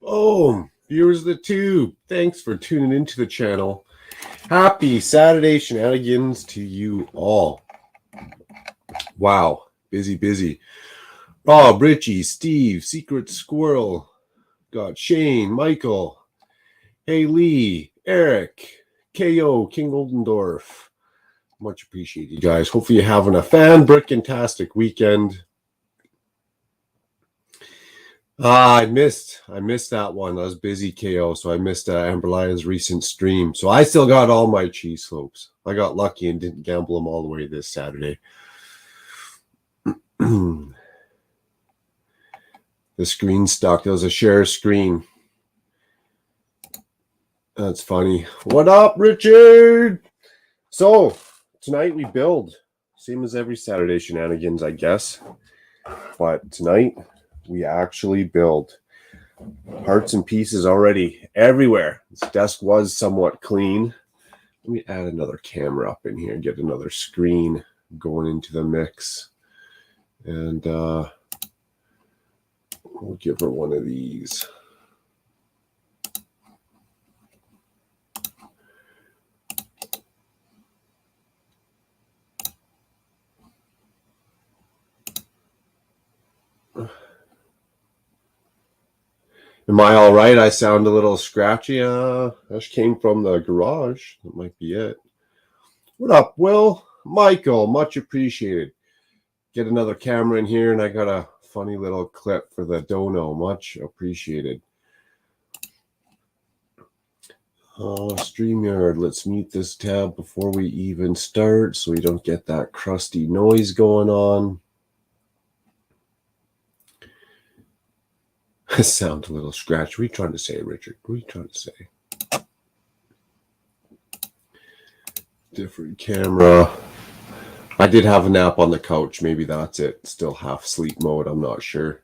Oh, viewers of the tube, thanks for tuning into the channel. Happy Saturday shenanigans to you all. Wow, busy. Rob, Richie, Steve, Secret Squirrel, got Shane, Michael, Hey Lee, Eric, KO, King Oldendorf. Much appreciated, you guys. Hopefully you're having a fan-brickin-tastic weekend. I missed that one. I was busy, KO, so I missed Amber Lion's recent stream. So I still got all my cheese slopes. I got lucky and didn't gamble them all the way this Saturday. The screen stuck. There was a share screen. That's funny. What up, Richard? So tonight we build. Same as every Saturday shenanigans, I guess. But tonight we actually build. Parts and pieces already everywhere. This desk was somewhat clean. Let me add another camera up in here, get another screen going into the mix. And we'll give her one of these. Am I all right? I sound a little scratchy. That came from the garage. That might be it. What up, Will? Michael, much appreciated. Get another camera in here, and I got a funny little clip for the dono. Much appreciated. StreamYard, let's mute this tab before we even start so we don't get that crusty noise going on. I sound a little scratchy. What are you trying to say, Richard? What are you trying to say? Different camera. I did have a nap on the couch. Maybe that's it. Still half sleep mode. I'm not sure.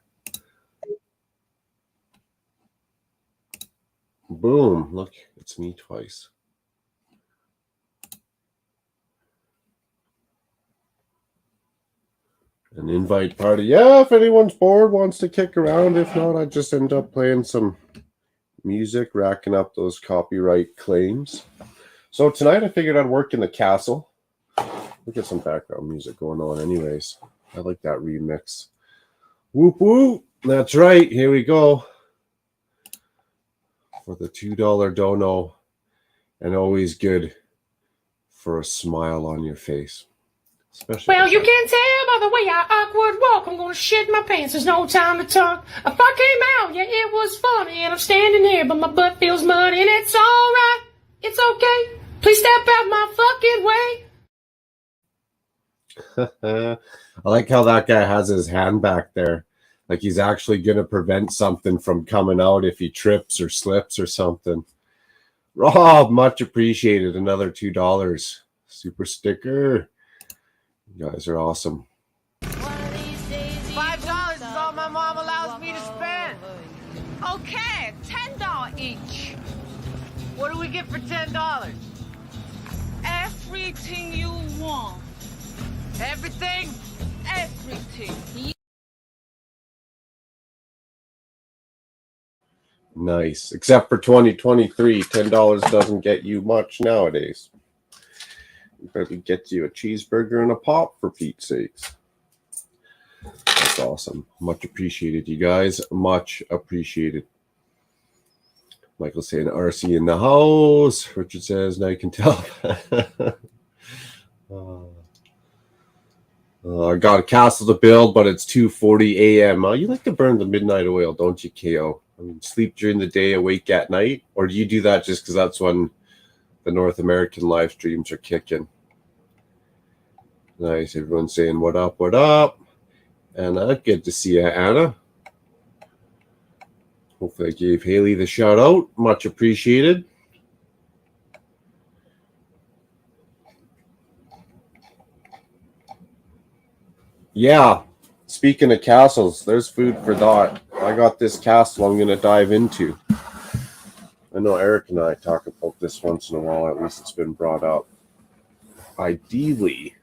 Boom. Look, it's me twice. An invite party. Yeah, if anyone's bored, wants to kick around. If not, I just end up playing some music, racking up those copyright claims. So tonight I figured I'd work in the castle. We'll get some background music going on anyways. I like that remix. Whoop whoop. That's right. Here we go. For the $2 dono. And always good for a smile on your face. Especially well, you can tell by the way I awkward walk. I'm gonna shit my pants. There's no time to talk. A fuck came out. Yeah, it was funny. And I'm standing here, but my butt feels muddy. And it's alright. It's okay. Please step out my fucking way. I like how that guy has his hand back there. Like he's actually going to prevent something from coming out if he trips or slips or something. Rob, much appreciated. Another $2. Super sticker. You guys are awesome. $5 is all my mom allows me to spend. Okay, $10 each. What do we get for $10? Everything you want. Everything? Everything. Nice. Except for 2023, $10 doesn't get you much nowadays. It probably gets you a cheeseburger and a pop, for Pete's sakes. That's awesome. Much appreciated, you guys. Much appreciated. Michael saying RC in the house. Richard says, now you can tell. I got a castle to build, but it's 2:40 a.m. You like to burn the midnight oil, don't you, KO? I mean, sleep during the day, awake at night? Or do you do that just because that's when the North American live streams are kicking? Nice. Everyone's saying, what up, what up? Anna, good to see you, Anna. Hopefully I gave Haley the shout out. Much appreciated. Yeah, speaking of castles, there's food for thought. I got this castle I'm going to dive into. I know Eric and I talk about this once in a while. At least it's been brought up. Ideally,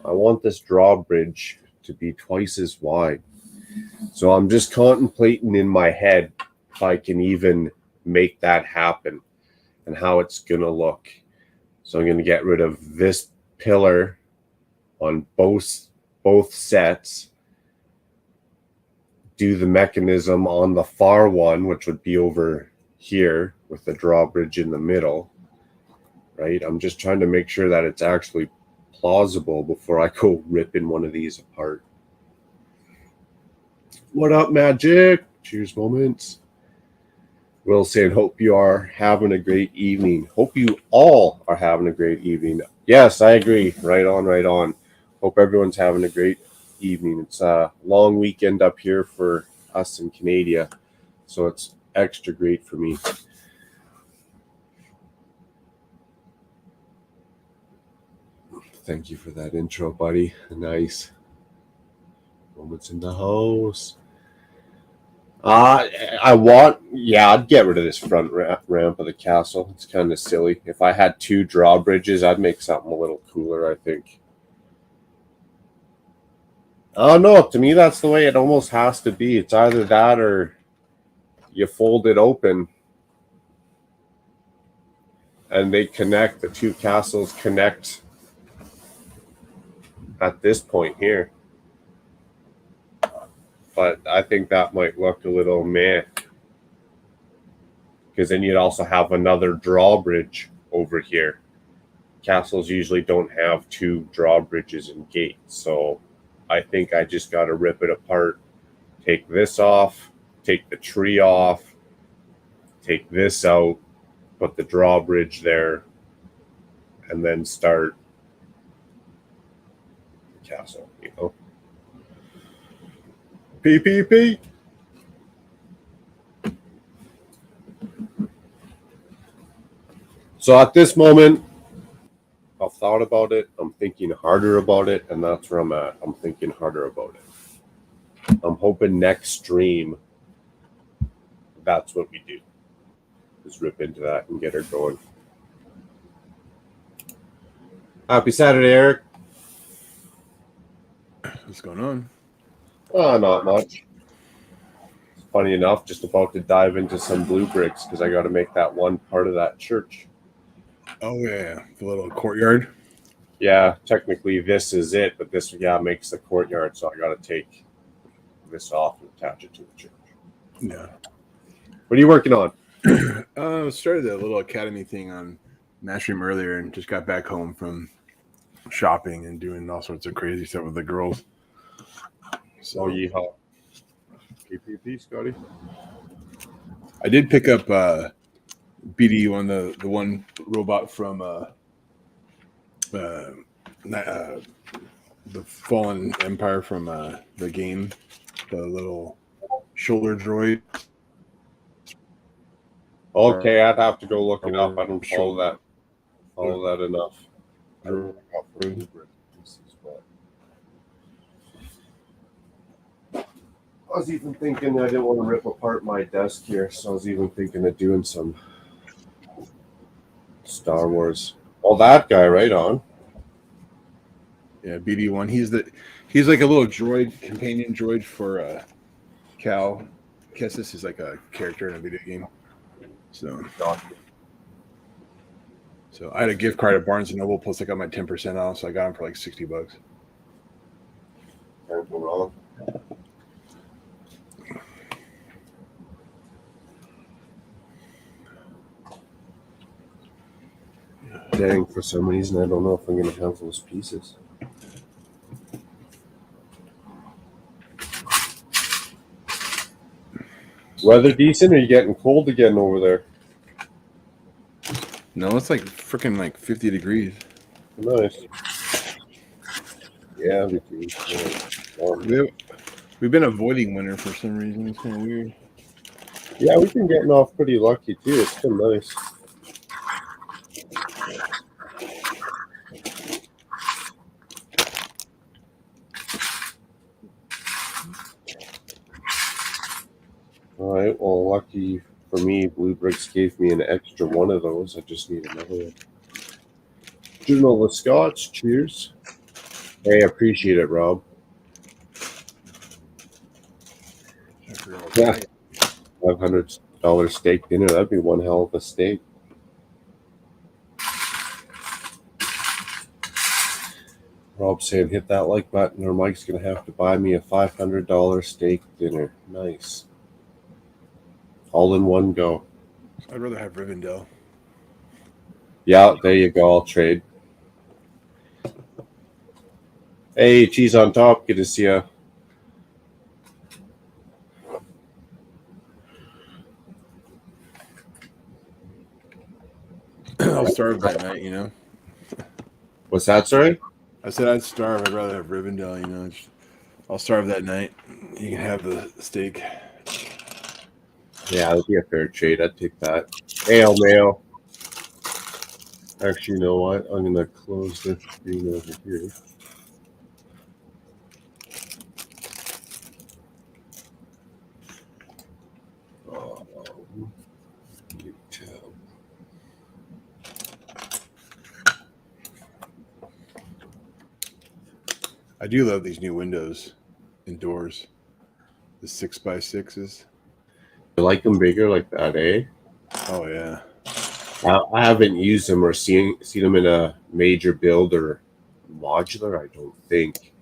I want this drawbridge to be twice as wide. So I'm just contemplating in my head if I can even make that happen and how it's going to look. So I'm going to get rid of this pillar on both sets, do the mechanism on the far one, which would be over here with the drawbridge in the middle, right? I'm just trying to make sure that it's actually plausible before I go ripping one of these apart. What up, Magic? Cheers moments. Will saying, hope you are having a great evening. Hope you all are having a great evening. Yes, I agree. Right on, right on. Hope everyone's having a great evening. It's a long weekend up here for us in Canada, so it's extra great for me. Thank you for that intro, buddy. Nice. Moments in the house. I'd get rid of this front ramp of the castle. It's kind of silly. If I had 2 drawbridges, I'd make something a little cooler, I think. Oh, no, to me, that's the way it almost has to be. It's either that or you fold it open and they connect. The 2 castles connect at this point here. But I think that might look a little meh. Because then you'd also have another drawbridge over here. Castles usually don't have 2 drawbridges and gates. So I think I just got to rip it apart. Take this off. Take the tree off. Take this out. Put the drawbridge there. And then start the castle, you know. PPP. So at this moment, I've thought about it. I'm thinking harder about it, and that's where I'm at. I'm thinking harder about it. I'm hoping next stream, that's what we do. Just rip into that and get her going. Happy Saturday, Eric. What's going on? Not much. Funny enough, just about to dive into some blue bricks because I got to make that one part of that church. Oh yeah, the little courtyard. Yeah, technically this is it, but this makes the courtyard, so I got to take this off and attach it to the church. Yeah. What are you working on? Started a little academy thing on Mashroom earlier, and just got back home from shopping and doing all sorts of crazy stuff with the girls. So yeehaw. PPP, Scotty. I did pick up BD one, the one robot from the Fallen Empire from the game, the little shoulder droid. Okay, I'd have to go look it up. I don't follow that enough. I was even thinking I didn't want to rip apart my desk here, so I was even thinking of doing some Star Wars. Oh, that guy, right on. Yeah, BD1. He's like a little droid, companion droid for Cal. Kestis is like a character in a video game. So I had a gift card at Barnes & Noble, plus I got my 10% off, so I got him for like $60. Can't go wrong. Dang, for some reason, I don't know if I'm going to have those pieces. Weather decent, or are you getting cold again over there? No, it's like freaking like 50 degrees. Nice. Yeah, We've been avoiding winter for some reason. It's kind of weird. Yeah, we've been getting off pretty lucky, too. It's been nice. All right, well, lucky for me, Blue Bricks gave me an extra one of those. I just need another one. Juno the Scotch, cheers. Hey, I appreciate it, Rob. Yeah. $500 steak dinner. That'd be one hell of a steak. Rob saying hit that like button or Mike's going to have to buy me a $500 steak dinner. Nice. All in one go. I'd rather have Rivendell. Yeah, there you go. I'll trade. Hey, cheese on top. Good to see ya. I'll starve that night, you know. What's that, sorry? I said I'd starve. I'd rather have Rivendell, you know. I'll starve that night. You can have the steak. Yeah, that'd be a fair trade. I'd take that. Hail mail. Actually, you know what? I'm going to close this screen over here. I do love these new windows indoors. The 6x6s. You like them bigger like that, eh? Oh yeah. I haven't used them or seen them in a major build or modular. I don't think.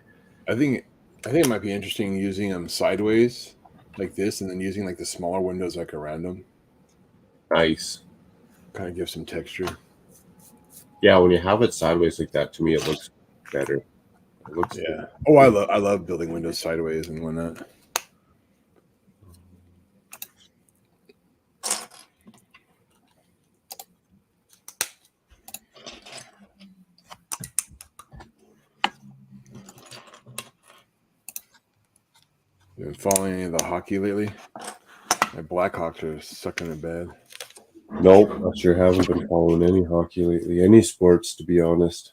I think it might be interesting using them sideways like this, and then using like the smaller windows like around them. Nice. Kind of give some texture. Yeah, when you have it sideways like that, to me it looks better. It looks Yeah. good. Oh, I love building windows sideways and whatnot. You been following any of the hockey lately? My Blackhawks are sucking it bad. Nope, I sure haven't been following any hockey lately. Any sports, to be honest.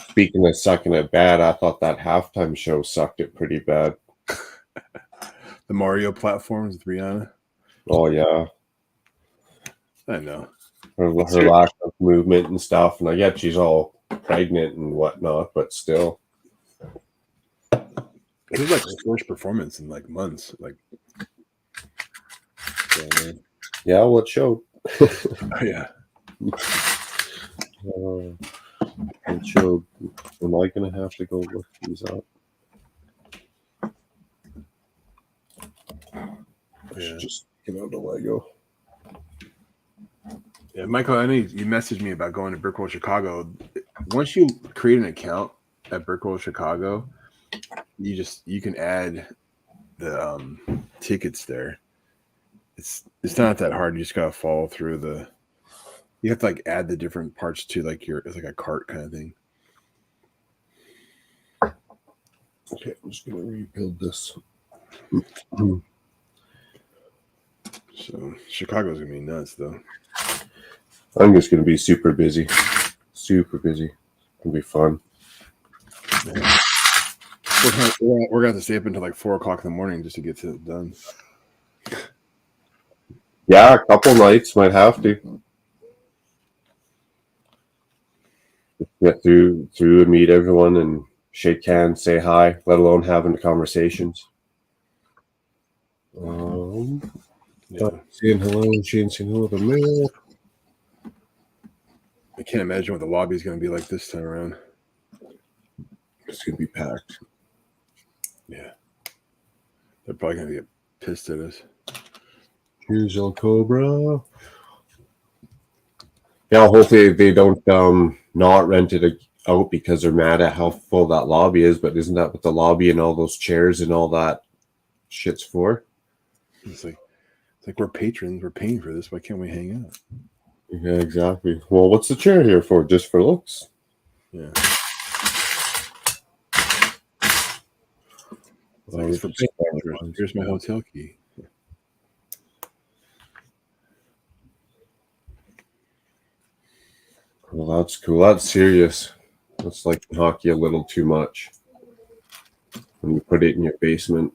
Speaking of sucking it bad, I thought that halftime show sucked it pretty bad. The Mario platforms with Rihanna. Oh yeah, I know. her lack of movement and stuff, and I get she's all pregnant and whatnot, but still. It was like her first performance in like months. Like, Yeah, well, it showed. oh, yeah. It showed. Am I gonna have to go look these up? I should just get out of Lego. Yeah, Michael, I know you messaged me about going to Brickworld Chicago. Once you create an account at Brickworld Chicago, you can add the tickets there. It's not that hard. You just gotta follow through the. You have to like add the different parts to like it's like a cart kind of thing. Okay, I'm just gonna rebuild this. So Chicago's gonna be nuts, though. I'm just gonna be super busy. Super busy. It'll be fun. Yeah. We're gonna have to stay up until like 4:00 in the morning just to get it done. Yeah, a couple nights might have to get through and meet everyone and shake hands, say hi, let alone having conversations. Yeah. Saying hello, Shane saying hello to me. I can't imagine what the lobby is going to be like this time around. It's gonna be packed. Yeah, they're probably going to get pissed at us. Here's El Cobra. Yeah, hopefully they don't not rent it out because they're mad at how full that lobby is. But isn't that what the lobby and all those chairs and all that shit's for? It's like we're patrons. We're paying for this. Why can't we hang out? Yeah, exactly. Well, what's the chair here for? Just for looks? Yeah. Well, It's for patrons. Here's my hotel key. Well, that's cool. That's serious. That's like hockey a little too much when you put it in your basement.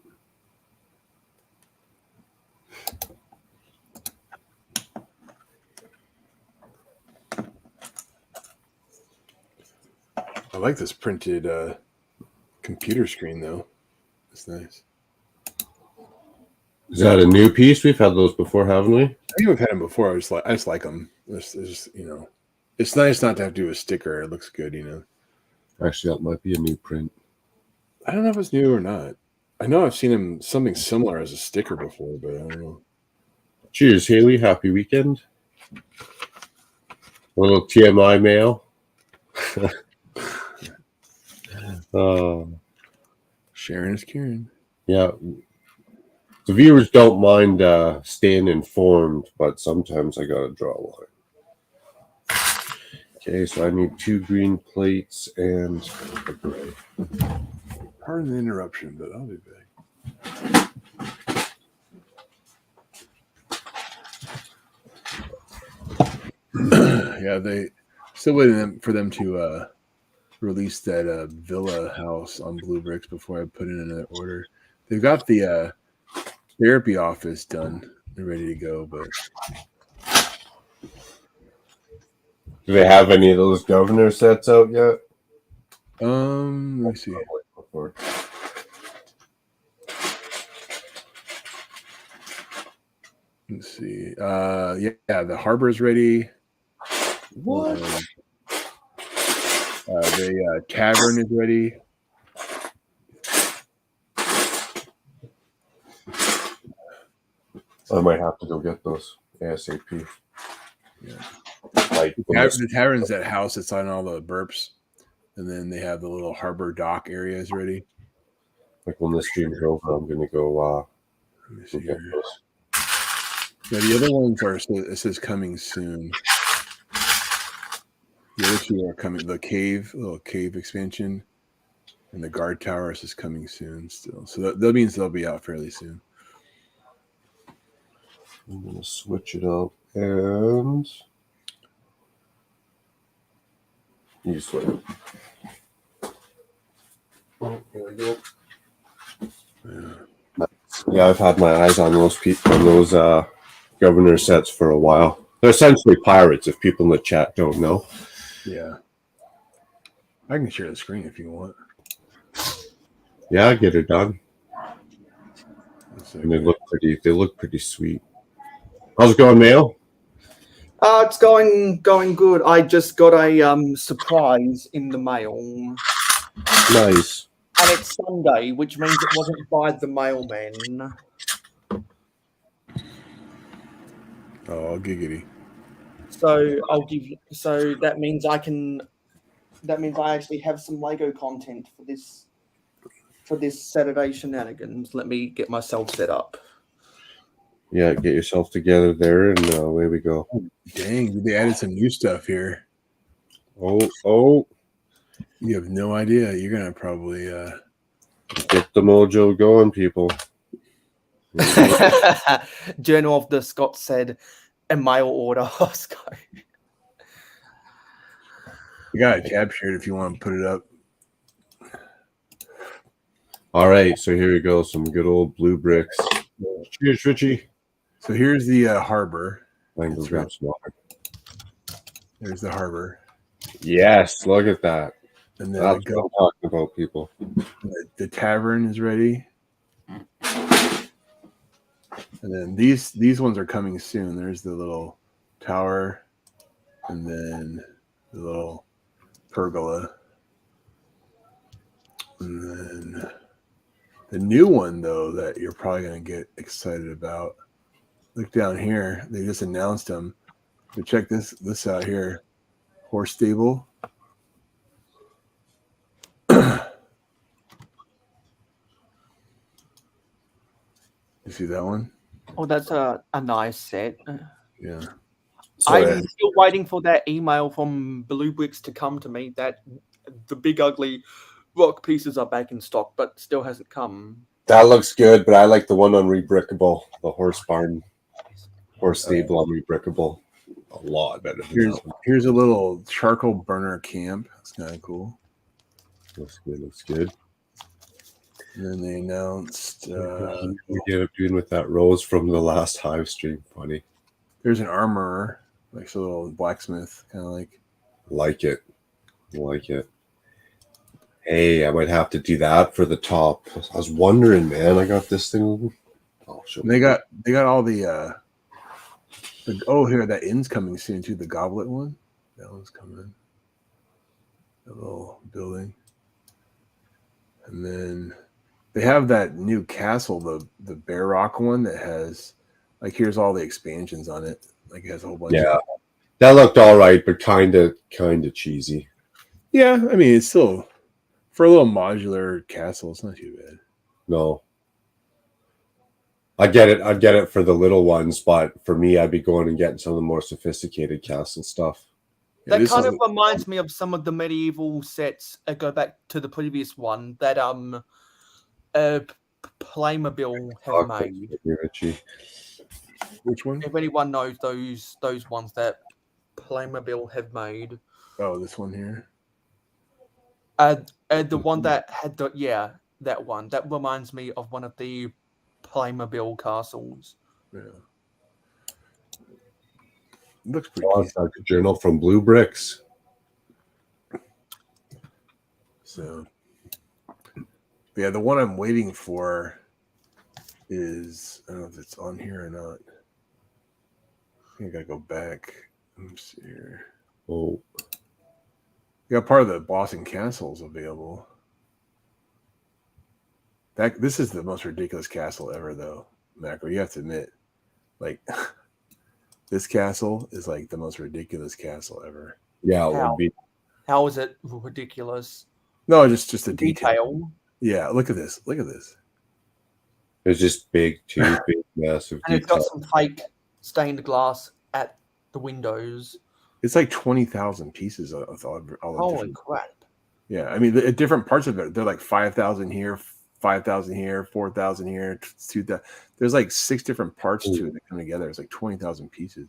I like this printed computer screen, though. It's nice. Is that a new piece? We've had those before, haven't we? I think we've had them before. I just like them. It's just, it's nice not to have to do a sticker. It looks good, Actually, that might be a new print. I don't know if it's new or not. I know I've seen him something similar as a sticker before, but I don't know. Cheers, Haley. Happy weekend. A little TMI mail. Sharon is Karen. Yeah. The viewers don't mind staying informed, but sometimes I gotta draw a line. Okay, so I need 2 green plates and a gray. Pardon the interruption, but I'll be back. Yeah, they still waiting for them to release that villa house on Blue Bricks before I put in another order. They've got the therapy office done. They're ready to go, but Do they have any of those governor sets out yet? let me see. Let's see. Yeah, the harbor's ready. What? The tavern is ready. I might have to go get those ASAP. Yeah. Like The tavern's that house that's on all the burps, and then they have the little harbor dock areas ready. Like when this stream's over, I'm gonna go Let me see get here. those. Yeah, the other ones are. It says coming soon. The other two are coming. The little cave expansion, and the guard tower is coming soon still. So that means they'll be out fairly soon. I'm gonna switch it up and you switch it. Oh, here we go. Yeah, I've had my eyes on those governor sets for a while. They're essentially pirates, if people in the chat don't know. Yeah, I can share the screen if you want. Yeah, get it done. So And they look pretty sweet. How's it going, Mail? It's going good. I just got a surprise in the mail, Nice. and it's Sunday, which means it wasn't by the mailman. Oh, giggity. So So that means I can. That means I actually have some Lego content for this Saturday Shenanigans. Let me get myself set up. Yeah, get yourself together there, and away we go. Dang, they added some new stuff here. Oh! You have no idea. You're gonna probably Get the mojo going, people. Journal of the Scott said, a mail order. Oscar. you got a tab shirt if you want to put it up. All right, so here we go. Some good old blue bricks. Cheers, Richie. So here's the harbor. I can go grab some water. There's the harbor. Yes, look at that. And then That's what I'm talking about, people. the tavern is ready. And then these ones are coming soon. There's the little tower, and then the little pergola. And then the new one, though, that you're probably going to get excited about. Look down here. They just announced them. But check this out here. Horse stable. You see that one? Oh, that's a nice set. Yeah. I'm still waiting for that email from Blue Bricks to come to me that the big ugly rock pieces are back in stock, but still hasn't come. That looks good, but I like the one on Rebrickable, the horse stable on Rebrickable. A lot better than that one. Here's a little charcoal burner camp. That's kind of cool. Looks good. And then they announced we get up doing with that rose from the last Hive stream. Funny. There's an armorer, like a little blacksmith, kind of like. Like it. Hey, I might have to do that for the top. I was wondering, man. I got this thing I'll show And they got all the oh, here, that inn's coming soon too. The Goblet one, that one's coming. A little building, and then they have that new castle, the Bear Rock one that has like here's all the expansions on it. Like it has a whole bunch. Yeah, that looked all right, but kind of cheesy. Yeah, I mean it's still for a little modular castle. It's not too bad. No, I get it. I get it for the little ones, but for me, I'd be going and getting some of the more sophisticated castle stuff. Yeah, That kind of reminds me of some of the medieval sets. Go back to the previous one that Playmobil have made. Richie. Which one? If anyone knows those ones that Playmobil have made, Oh, this one here. the one that had that one that reminds me of one of the Playmobil castles. Yeah. Looks pretty Oh, cute. it's like a journal from Blue Bricks. So, yeah, the one I'm waiting for is I don't know if it's on here or not. I think I gotta go back. Let's see here. Oh, Yeah, part of the Boston Castle's available. This is the most ridiculous castle ever, though, Macro. You have to admit, like, this castle is like the most ridiculous castle ever. yeah, it How? would be. How is it ridiculous? No, just the detail. Detail. Yeah, look at this. Look at this. It's just big, too big, massive. And it's got detail. some fake stained glass at the windows. It's like 20,000 pieces of all the Holy different. crap. Yeah, I mean, at different parts of it, they're like 5,000 here, 5,000 here, 4,000 here, 2,000. There's like 6 different parts to it that come together. It's like 20,000 pieces.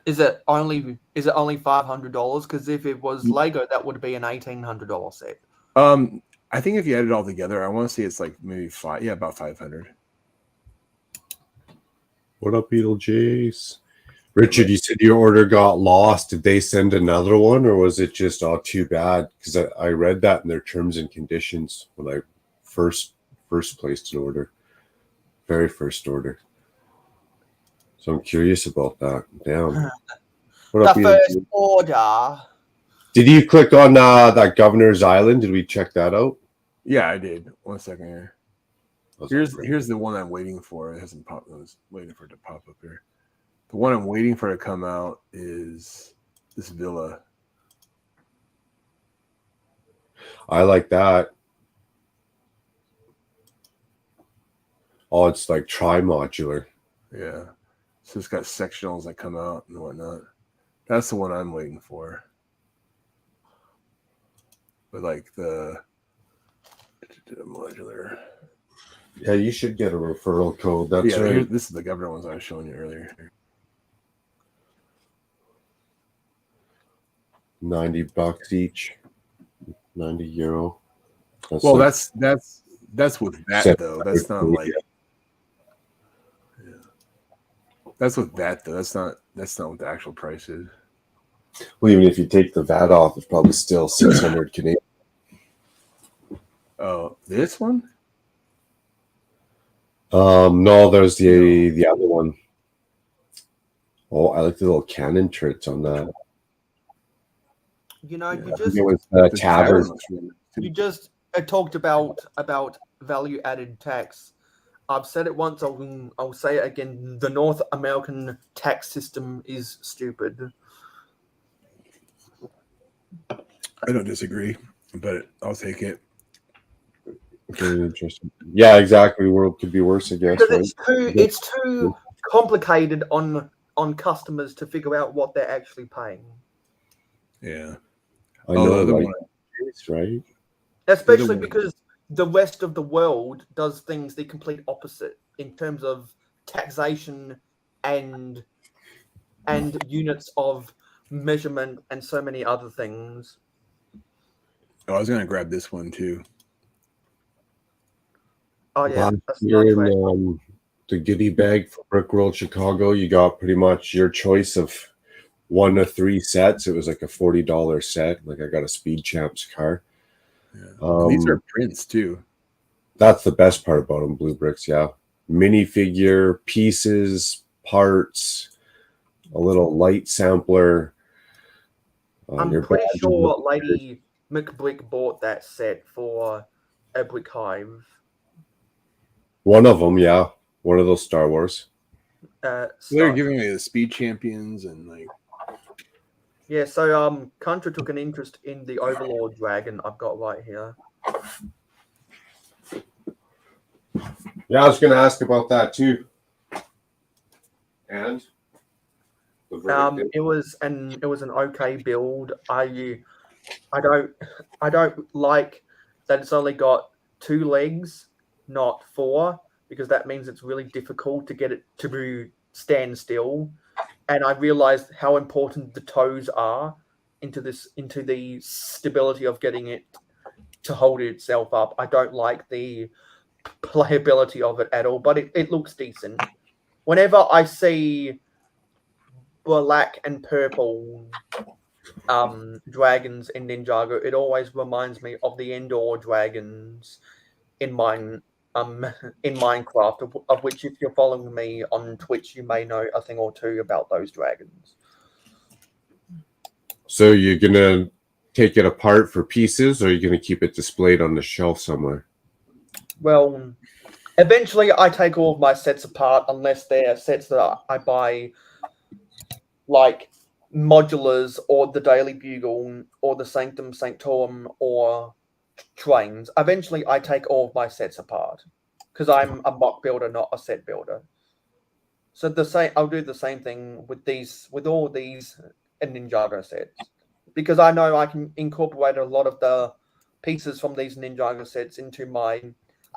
Is it only $500? Because if it was Lego, that would be an $1,800 set. I think if you add it all together, I want to say it's like maybe about 500. What up, Beetlejuice? Richard, you said your order got lost. Did they send another one, or was it just too bad? Because I read that in their terms and conditions when I first placed an order, very first order. So I'm curious about that. Damn. What up, The first Beetlejuice? order. Did you click on that Governor's Island? Did we check that out? Yeah, I did. 1 second here. That's Here's the one I'm waiting for. It hasn't popped. I was waiting for it to pop up here. The one I'm waiting for to come out is this villa. I like that. Oh, it's like tri-modular. Yeah. So it's got sectionals that come out and whatnot. That's the one I'm waiting for. But like the modular. Yeah, you should get a referral code. That's right. This is the Governor ones I was showing you earlier. $90 each. €90. Well, like that's with that $700 though. That's not like that's with that though. That's not what the actual price is. well, even if you take the VAT off, it's probably still 600 Canadian. Oh, this one? No, there's the other one. Oh, I like the little cannon turrets on that. You know, Yeah. you just It was The tavern. looks really nice, too. you just talked about value added tax. I've said it once. I'll say it again. The North American tax system is stupid. I don't disagree, but I'll take it. Very interesting. Yeah, exactly. World could be worse, I guess. Because Right? it's too complicated on customers to figure out what they're actually paying. Yeah. I know, Although the right? one- Especially Either way. because the rest of the world does things the complete opposite in terms of taxation and units of measurement and so many other things. Oh, I was gonna grab this one too. Oh yeah, that's You're nice, in right? the goodie bag for Brickworld Chicago. You got pretty much your choice of 1 to 3 sets. It was like a $40 set. Like I got a Speed Champs car. Yeah. And these Um, are prints too. That's the best part about them, Blue Bricks. Yeah, minifigure pieces, parts, a little light sampler. I'm your pretty badges sure look good. Lady McBlick bought that set for a Brick Hive. One of them, yeah. One of those Star Wars. They're Stuff. giving me the speed champions and like. Yeah, so Contra took an interest in the Overlord Dragon I've got right here. Yeah, I was going to ask about that too. And the verdict It was an okay build. I don't like that it's only got 2 legs, not 4, because that means it's really difficult to get it to stand still. And I realized how important the toes are into the stability of getting it to hold itself up. I don't like the playability of it at all, but it looks decent. Whenever I see black and purple dragons in Ninjago, it always reminds me of the Endor dragons in in Minecraft, of which, if you're following me on Twitch, you may know a thing or two about those dragons. So you're going to take it apart for pieces, or you're going to keep it displayed on the shelf somewhere? Well, eventually I take all of my sets apart, unless they're sets that I buy, like modulars or the Daily Bugle or the Sanctum Sanctorum or trains. Eventually I take all of my sets apart because I'm a mock builder, not a set builder. So I'll do the same thing with all these Ninjago sets, because I know I can incorporate a lot of the pieces from these Ninjago sets into my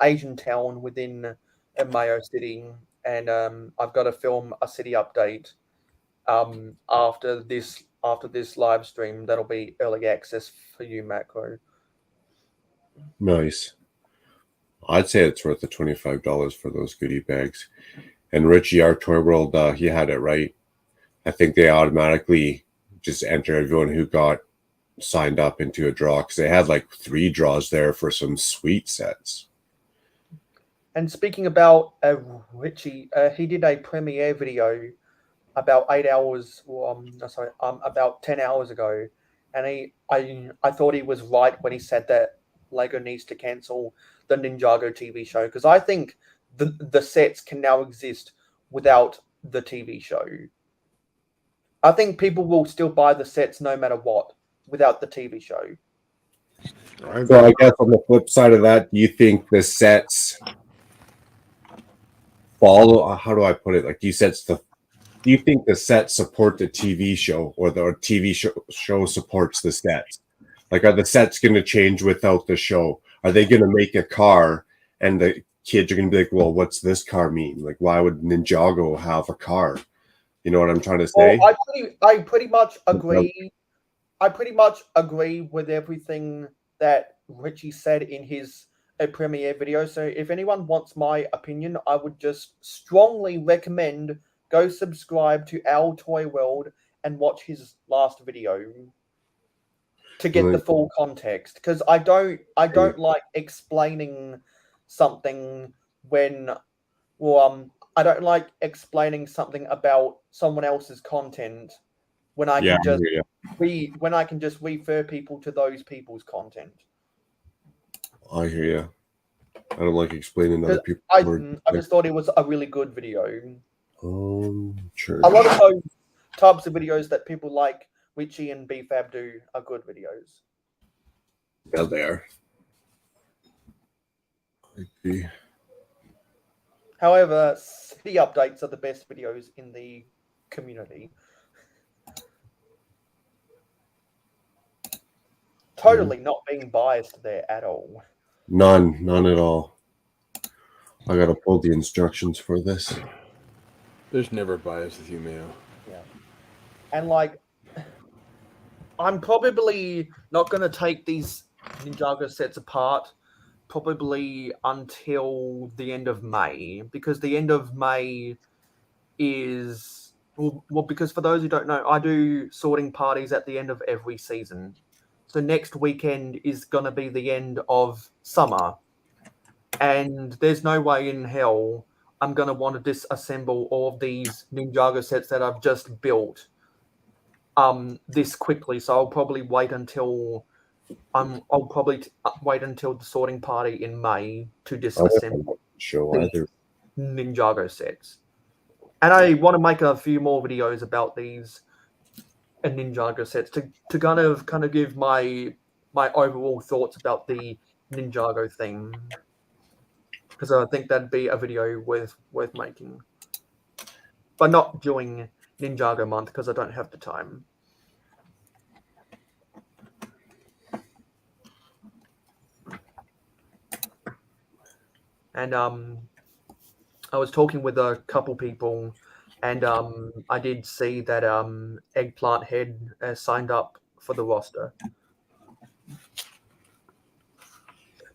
Asian town within Mayo City, and I've got to film a city update after this live stream. That'll be early access for you, Macro. Nice. I'd say it's worth the $25 for those goodie bags. And Richie, our Toy World, he had it right. I think they automatically just enter everyone who got signed up into a draw, because they had like 3 draws there for some sweet sets. And speaking about Richie, he did a premiere video about 8 hours, about 10 hours ago, and I thought he was right when he said that Lego needs to cancel the Ninjago TV show, because I think the sets can now exist without the TV show. I think people will still buy the sets no matter what without the TV show. So I guess on the flip side of that, do you think the sets follow? How do I put it? Like, do you think the sets support the TV show, or the TV show supports the sets? Like, are the sets going to change without the show? Are they going to make a car and the kids are going to be like, well, what's this car mean? Like, why would Ninjago have a car? You know what I'm trying to say? Well, I pretty much agree. I pretty much agree with everything that Richie said in his premiere video. So if anyone wants my opinion, I would just strongly recommend go subscribe to Our Toy World and watch his last video to get the full context. Because I don't like explaining something when, I don't like explaining something about someone else's content when I can just refer people to those people's content. I hear you. I don't like explaining other people. I just thought it was a really good video. Sure. A lot of those types of videos that people like Witchy and BFAB do are good videos. Yeah, they are. I agree. However, city updates are the best videos in the community. Totally not being biased there at all. None at all. I gotta pull the instructions for this. There's never bias with you, Mayo. Yeah. And like, I'm probably not going to take these Ninjago sets apart probably until the end of May, because the end of May is, well, because for those who don't know, I do sorting parties at the end of every season. So next weekend is going to be the end of summer. And there's no way in hell I'm gonna want to disassemble all of these Ninjago sets that I've just built this quickly. So I'll probably wait until wait until the sorting party in May to I disassemble haven't show these either. Ninjago sets. And I want to make a few more videos about these Ninjago sets to kind of give my overall thoughts about the Ninjago thing, because I think that'd be a video worth making, but not during Ninjago month because I don't have the time. And I was talking with a couple people, and I did see that Eggplant Head signed up for the roster.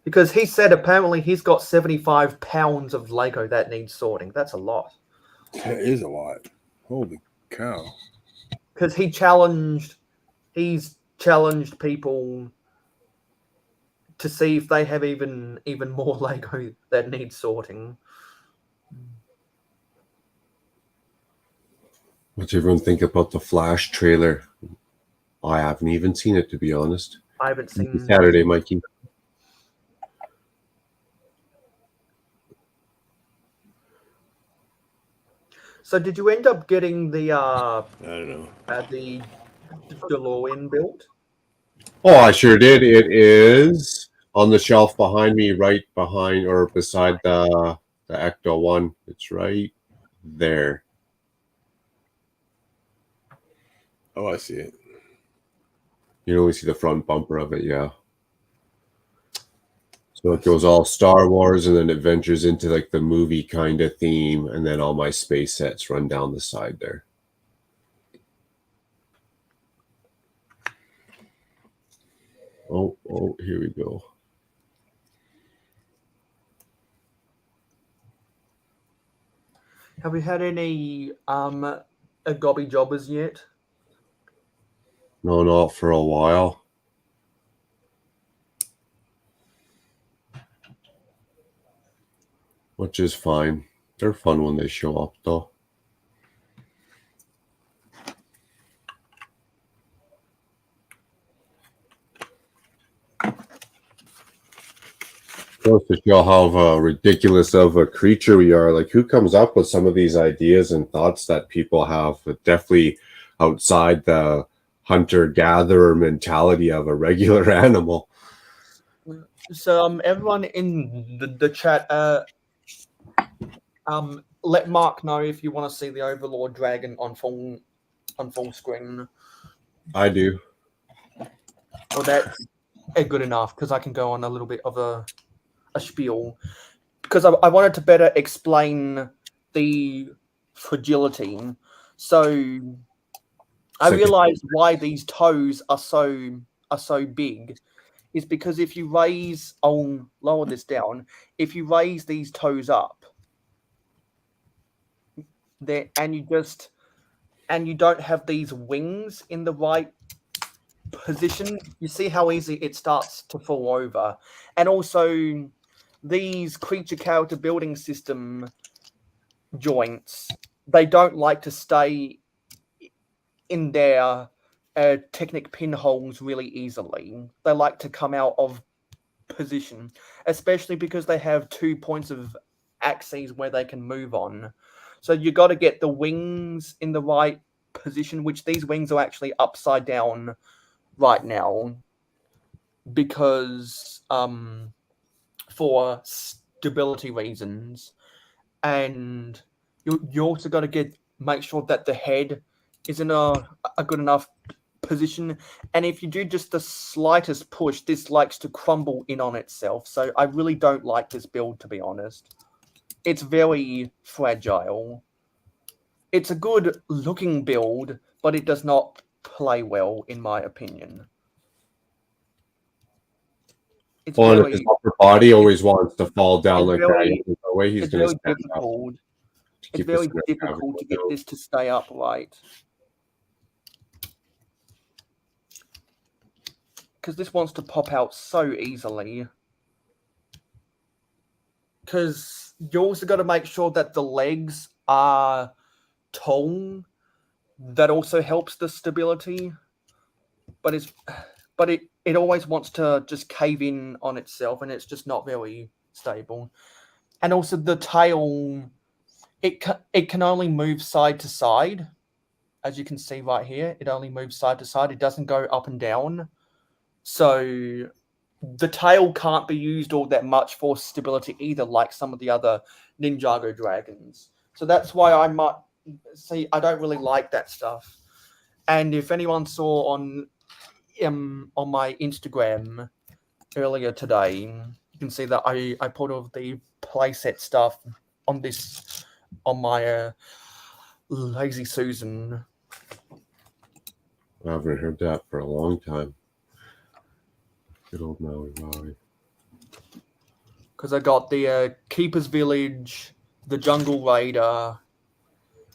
Because he said apparently he's got 75 pounds of Lego that needs sorting. That's a lot. That is a lot. Holy cow. Because he's challenged people to see if they have even more Lego that needs sorting. What's everyone think about the Flash trailer? I haven't even seen it, to be honest. I haven't seen Saturday, Mikey. So did you end up getting the I don't know. the DeLorean built? Oh, I sure did. It is on the shelf behind me, right behind or beside the Ecto one. It's right there. Oh, I see it. You only see the front bumper of it, yeah. So it goes all Star Wars, and then it ventures into like the movie kind of theme, and then all my space sets run down the side there. Oh, here we go. Have you had any gobby jobbers yet? No, not for a while. Which is fine. They're fun when they show up, though. Goes to show how ridiculous of a creature we are. Like, who comes up with some of these ideas and thoughts that people have? But definitely outside the hunter-gatherer mentality of a regular animal. So everyone in the chat, let Mark know if you want to see the Overlord Dragon on full screen. I do. Well, that's good enough because I can go on a little bit of a spiel, because I wanted to better explain the fragility. So I realized why these toes are so big is because if you raise, I'll lower this down, if you raise these toes up there and you don't have these wings in the right position, you see how easy it starts to fall over. And also these creature character building system joints, they don't like to stay in their technic pinholes really easily. They like to come out of position, especially because they have 2 points of axes where they can move on. So you got to get the wings in the right position, which these wings are actually upside down right now because for stability reasons. And you also got to make sure that the head is in a good enough position. And if you do just the slightest push, this likes to crumble in on itself. So I really don't like this build, to be honest. It's very fragile. It's a good looking build, but it does not play well, in my opinion. It's his upper body always wants to fall down like that. The way he's going to stand difficult. up. It's very difficult to get this to stay upright. Because this wants to pop out so easily. because you also got to make sure that the legs are tall. That also helps the stability, but it always wants to just cave in on itself, and it's just not very stable. And also the tail, it can only move side to side, as you can see right here. It only moves side to side. It doesn't go up and down. So the tail can't be used all that much for stability either, like some of the other Ninjago dragons. So that's why I might see. I don't really like that stuff. And if anyone saw on my Instagram earlier today, you can see that I put all the playset stuff on my Lazy Susan. I haven't heard that for a long time. Good old Maui Maui. Because I got the Keeper's Village, the Jungle Raider,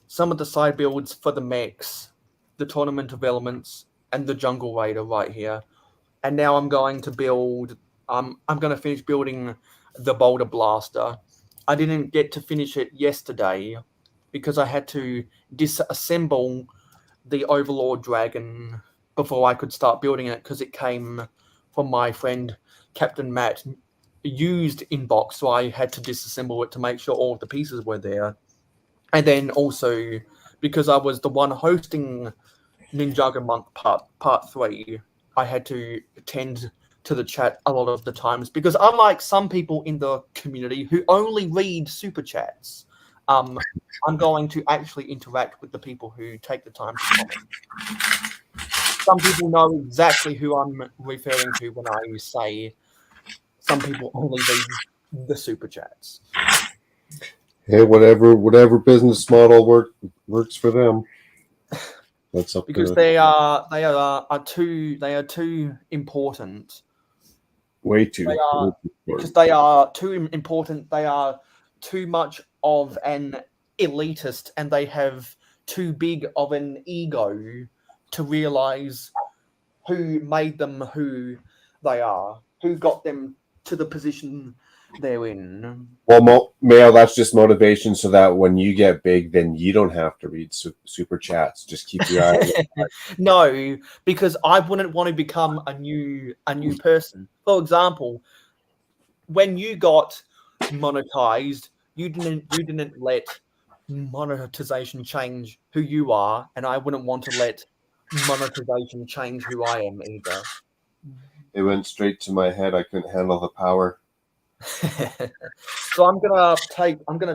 some of the side builds for the mechs, the Tournament of Elements, and the Jungle Raider right here. And now I'm going to build. I'm going to finish building the Boulder Blaster. I didn't get to finish it yesterday because I had to disassemble the Overlord Dragon before I could start building it, because it came from my friend Captain Matt used inbox, so I had to disassemble it to make sure all of the pieces were there. And then also because I was the one hosting Ninjago Month part 3, I had to attend to the chat a lot of the times, because unlike some people in the community who only read super chats, I'm going to actually interact with the people who take the time to comment. Some people know exactly who I'm referring to when I say some people only read the super chats. Hey, whatever business model works for them. That's up Because to they are too important. way too. Because they are too important. They are too much of an elitist, and they have too big of an ego to realize who made them who they are, who got them to the position they're in. Well, Mail, that's just motivation so that when you get big, then you don't have to read super chats. Just keep your eye on it. No, because I wouldn't want to become a new person. For example, when you got monetized, you didn't let monetization change who you are, and I wouldn't want to let monetization change who I am either. It went straight to my head. I couldn't handle the power. So I'm gonna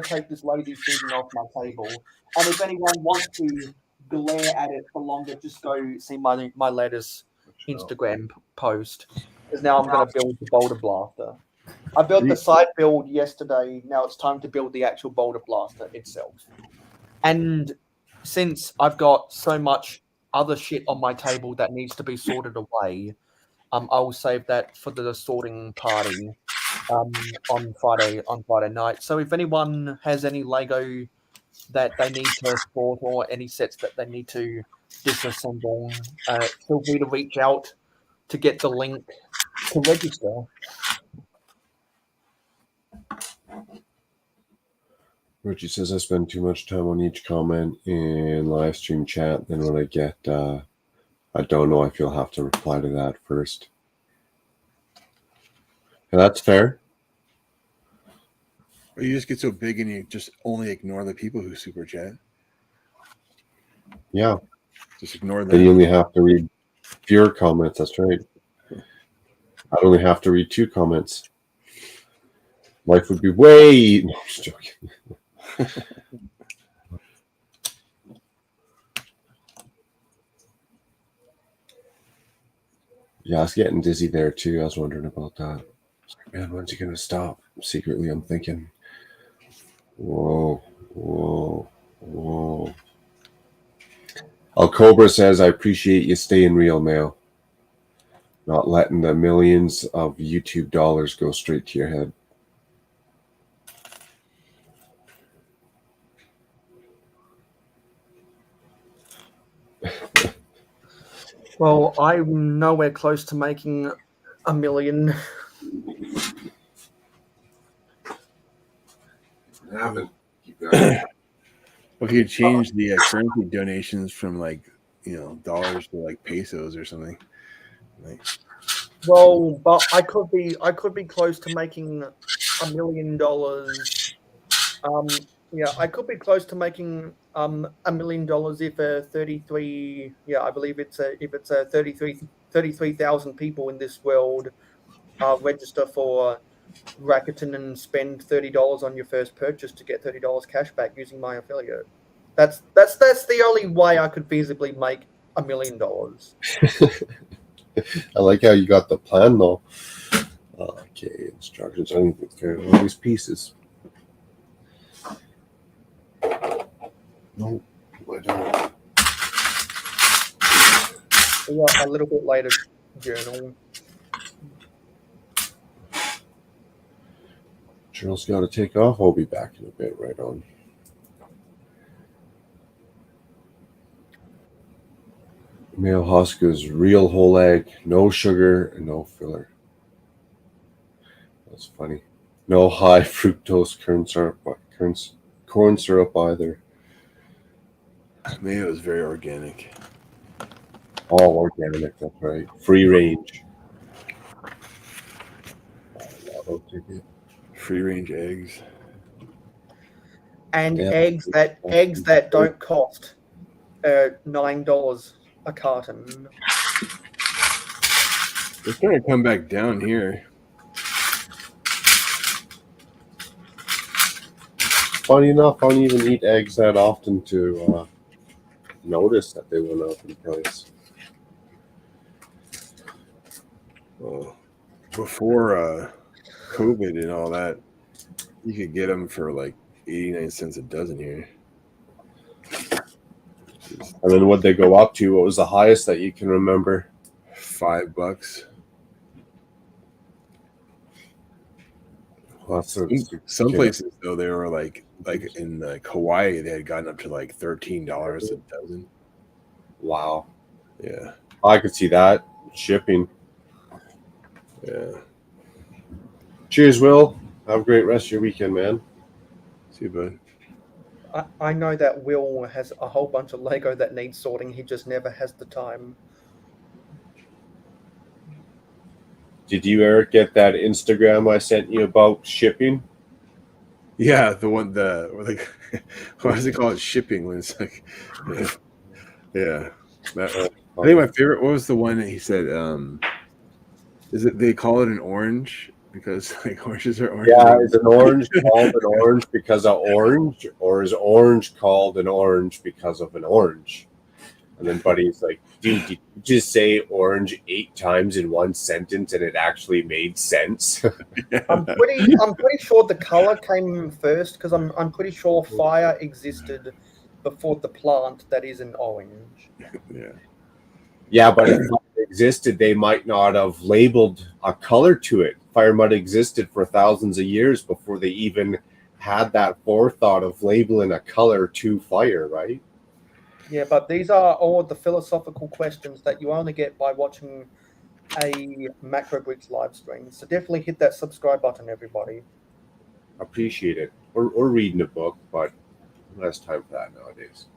take this Lazy Susan off my table, and if anyone wants to glare at it for longer, just go see my latest Instagram post. Because now I'm gonna build the Boulder Blaster. I built the side build yesterday. Now it's time to build the actual Boulder Blaster itself. And since I've got so much other shit on my table that needs to be sorted away, I'll save that for the sorting party on Friday night. So if anyone has any Lego that they need to sort, or any sets that they need to disassemble, feel free to reach out to get the link to register. Richie says I spend too much time on each comment in live stream chat. Then when I get, I don't know if you'll have to reply to that first. And that's fair. Or you just get so big and you just only ignore the people who super chat. Yeah. Just ignore them. Then you only have to read fewer comments. That's right. I only have to read 2 comments. Life would be way. No, I'm just joking. Yeah, I was getting dizzy there too. I was wondering about that. Man, when's he gonna stop? Secretly, I'm thinking, whoa. Cobra says, I appreciate you staying real, Mail. Not letting the millions of YouTube dollars go straight to your head. Well, I'm nowhere close to making $1 million. happened. Keep going. Well, if you could change the currency donations from like dollars to like pesos or something. Like, Well, but I could be close to making $1 million. Yeah, I could be close to making $1 million if a 33. Yeah, I believe if it's a 33,000 people in this world register for Rakuten and spend $30 on your first purchase to get $30 cash back using my affiliate. That's the only way I could feasibly make $1 million. I like how you got the plan though. Okay, instructions. I need to carry all these pieces. No, I don't. Yeah, a little bit later, journal. Journal's got to take off. I'll be back in a bit. Right on. Male Hoska's real whole egg, no sugar and no filler. That's funny. No high fructose corn syrup either. Mayo is very organic. All organic, that's right. Free range. Free range eggs. And Yeah. eggs that don't cost $9 a carton. It's going to come back down here. Funny enough, I don't even eat eggs that often to notice that they went up in price. Well, before COVID and all that, you could get them for like 89 cents a dozen here. And then what'd they go up to? What was the highest that you can remember? $5. Well, Some places though they were like in Hawaii, they had gotten up to like $13 a dozen. Wow. Yeah, I could see that. Shipping. yeah. Cheers, Will. Have a great rest of your weekend, man. See you, bud. I know that Will has a whole bunch of Lego that needs sorting. He just never has the time. Did you, Eric, get that Instagram I sent you about shipping? Yeah, the one what does it called? Shipping when it's like, yeah. I think my favorite. What was the one that he said? Is it they call it an orange because like oranges are orange? Yeah, is an orange called an orange because of orange, or is orange called an orange because of an orange? And then Buddy's like, dude, did you just say orange 8 times in one sentence and it actually made sense? I'm pretty sure the color came first because I'm pretty sure fire existed before the plant that is an orange. Yeah. Yeah, but if fire existed, they might not have labeled a color to it. Fire might have existed for thousands of years before they even had that forethought of labeling a color to fire, right? Yeah, but these are all the philosophical questions that you only get by watching a Macro Bricks live stream. So definitely hit that subscribe button, everybody. Appreciate it. Or reading a book, but less time for that nowadays.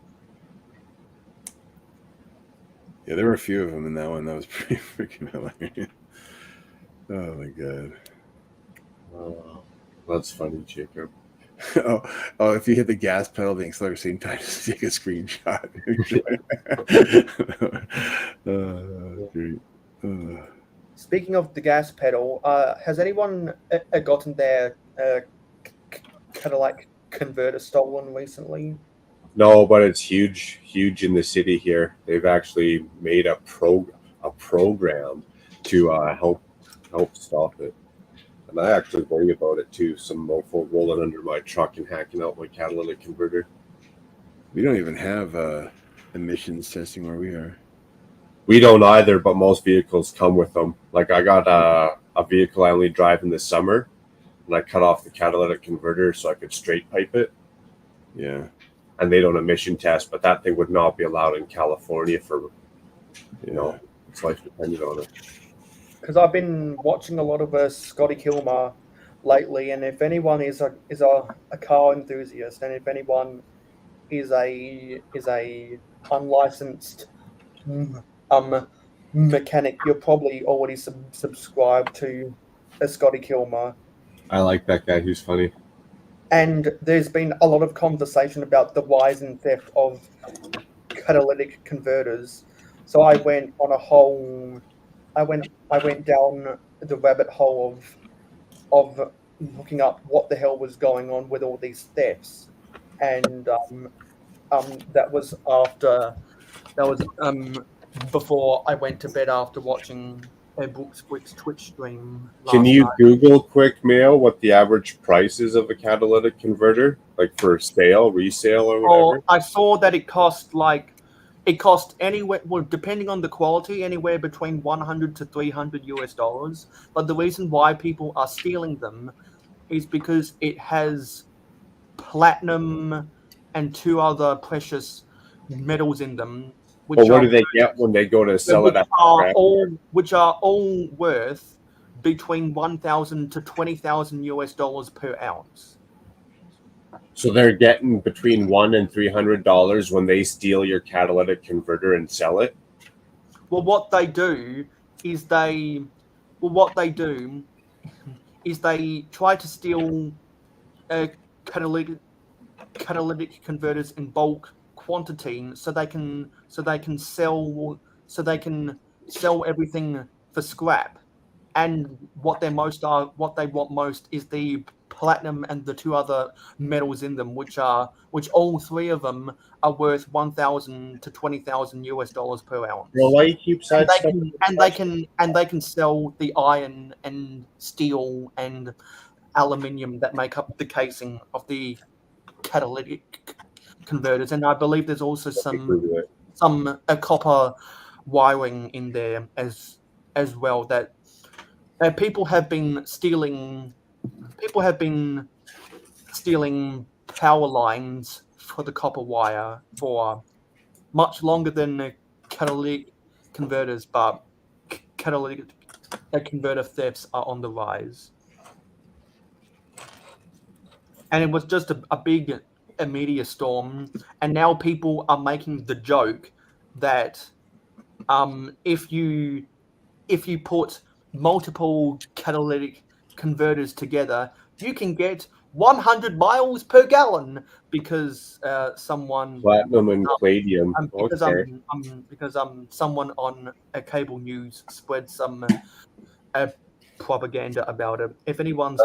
Yeah, there were a few of them in that one. That was pretty freaking hilarious. Oh my god. That's funny, Jacob. Oh, if you hit the gas pedal, the accelerator same time, just take a screenshot. Great. Speaking of the gas pedal, has anyone gotten their catalytic converter stolen recently? No, but it's huge in the city here. They've actually made a program to help stop it. And I actually worry about it too. Some mofo rolling under my truck and hacking out my catalytic converter. We don't even have emissions testing where we are. We don't either, but most vehicles come with them. Like I got a vehicle I only drive in the summer, and I cut off the catalytic converter so I could straight pipe it. Yeah. And they don't emission test, but that thing would not be allowed in California for, its life depended on it. Because I've been watching a lot of Scotty Kilmer lately, and if anyone is a car enthusiast, and if anyone is a unlicensed mechanic, you're probably already subscribed to a Scotty Kilmer. I like that guy. He's funny. And there's been a lot of conversation about the rise and theft of catalytic converters. So I went on a whole, I went down the rabbit hole of looking up what the hell was going on with all these thefts, and that was before I went to bed after watching a Brooks Twitch stream last Can you night. Google quick mail what the average price is of a catalytic converter, like for sale, resale, or whatever? I saw that it cost anywhere, well, depending on the quality, anywhere between $100 to $300. But the reason why people are stealing them is because it has platinum and 2 other precious metals in them, which But what are do they get when they go to sell it? which are all worth between $1,000 to $20,000 per ounce. So they're getting between $100 and $300 when they steal your catalytic converter and sell it. Well, what they do is they try to steal catalytic converters in bulk quantity, so they can sell everything for scrap. And what they want most is the platinum and the 2 other metals in them, which all 3 of them are worth $1,000 to $20,000 per ounce. Well, why you keep and they can sell the iron and steel and aluminium that make up the casing of the catalytic converters, and I believe there's also some copper wiring in there as well that people have been stealing power lines for the copper wire for much longer than the catalytic converters, but catalytic converter thefts are on the rise. And it was just a big media storm, and now people are making the joke that if you put multiple catalytic converters together, you can get 100 miles per gallon because someone platinum and palladium. Because someone on a cable news spread some propaganda about it. If anyone's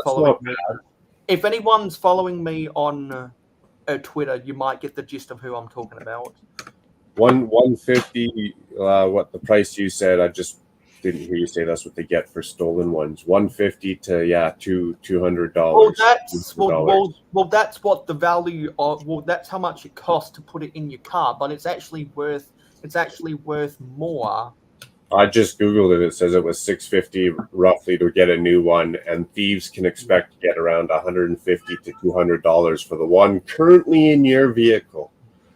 following me on Twitter, you might get the gist of who I'm talking about. 150. What the price you said? I just didn't hear you say that's what they get for stolen ones. 150 to $200. Well, that's what the value of. Well, that's how much it costs to put it in your car, but it's actually worth more. I just Googled it. It says it was $650 roughly to get a new one, and thieves can expect to get around $150 to $200 for the one currently in your vehicle.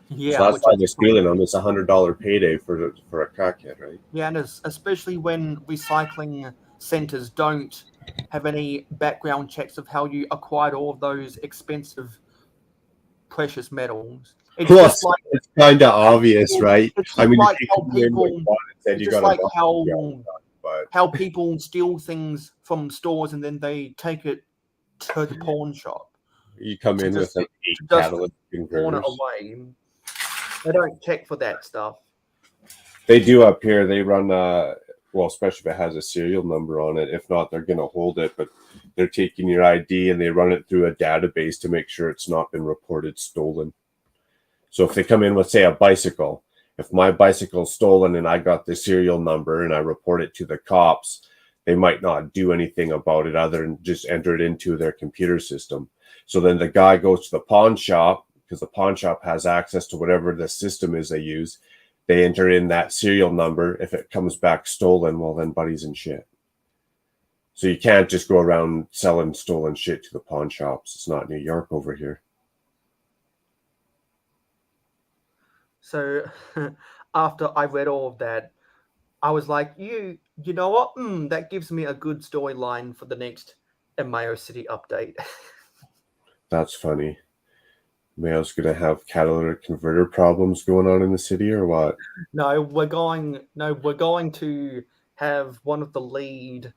Yeah, so that's why they're stealing them. It's $100 payday for a crackhead, right? Yeah, and especially when recycling centers don't have any background checks of how you acquired all of those expensive precious metels. It's kind of obvious, right? I mean, like how people steal things from stores and then they take it to the pawn shop. You come in with an 8 catalytic converters. Away. They don't check for that stuff. They do up here. They run, especially if it has a serial number on it. If not, they're going to hold it. But they're taking your ID and they run it through a database to make sure it's not been reported stolen. So if they come in with, say, a bicycle, if my bicycle's stolen and I got the serial number and I report it to the cops, they might not do anything about it other than just enter it into their computer system. So then the guy goes to the pawn shop, because the pawn shop has access to whatever the system is they use. They enter in that serial number. If it comes back stolen, well, then buddy's in shit. So you can't just go around selling stolen shit to the pawn shops. It's not New York over here. So after I read all of that, I was like, you know what? That gives me a good storyline for the next a Mayo City update. That's funny. Mayo's gonna have catalytic converter problems going on in the city, or what? No, we're going to have one of the lead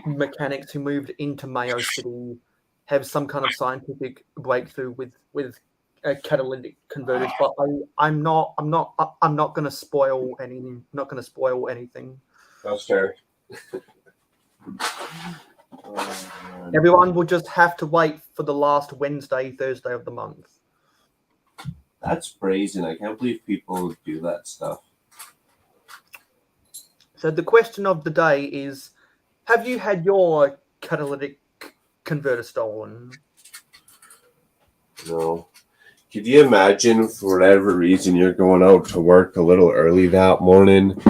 mechanics who moved into Mayo City have some kind of scientific breakthrough with catalytic converters. But I'm not going to spoil anything. Not going to spoil anything. That's fair. Everyone will just have to wait for the last Wednesday, Thursday of the month. That's brazen. I can't believe people do that stuff. So the question of the day is, have you had your catalytic converter stolen? No. Could you imagine, for whatever reason, you're going out to work a little early that morning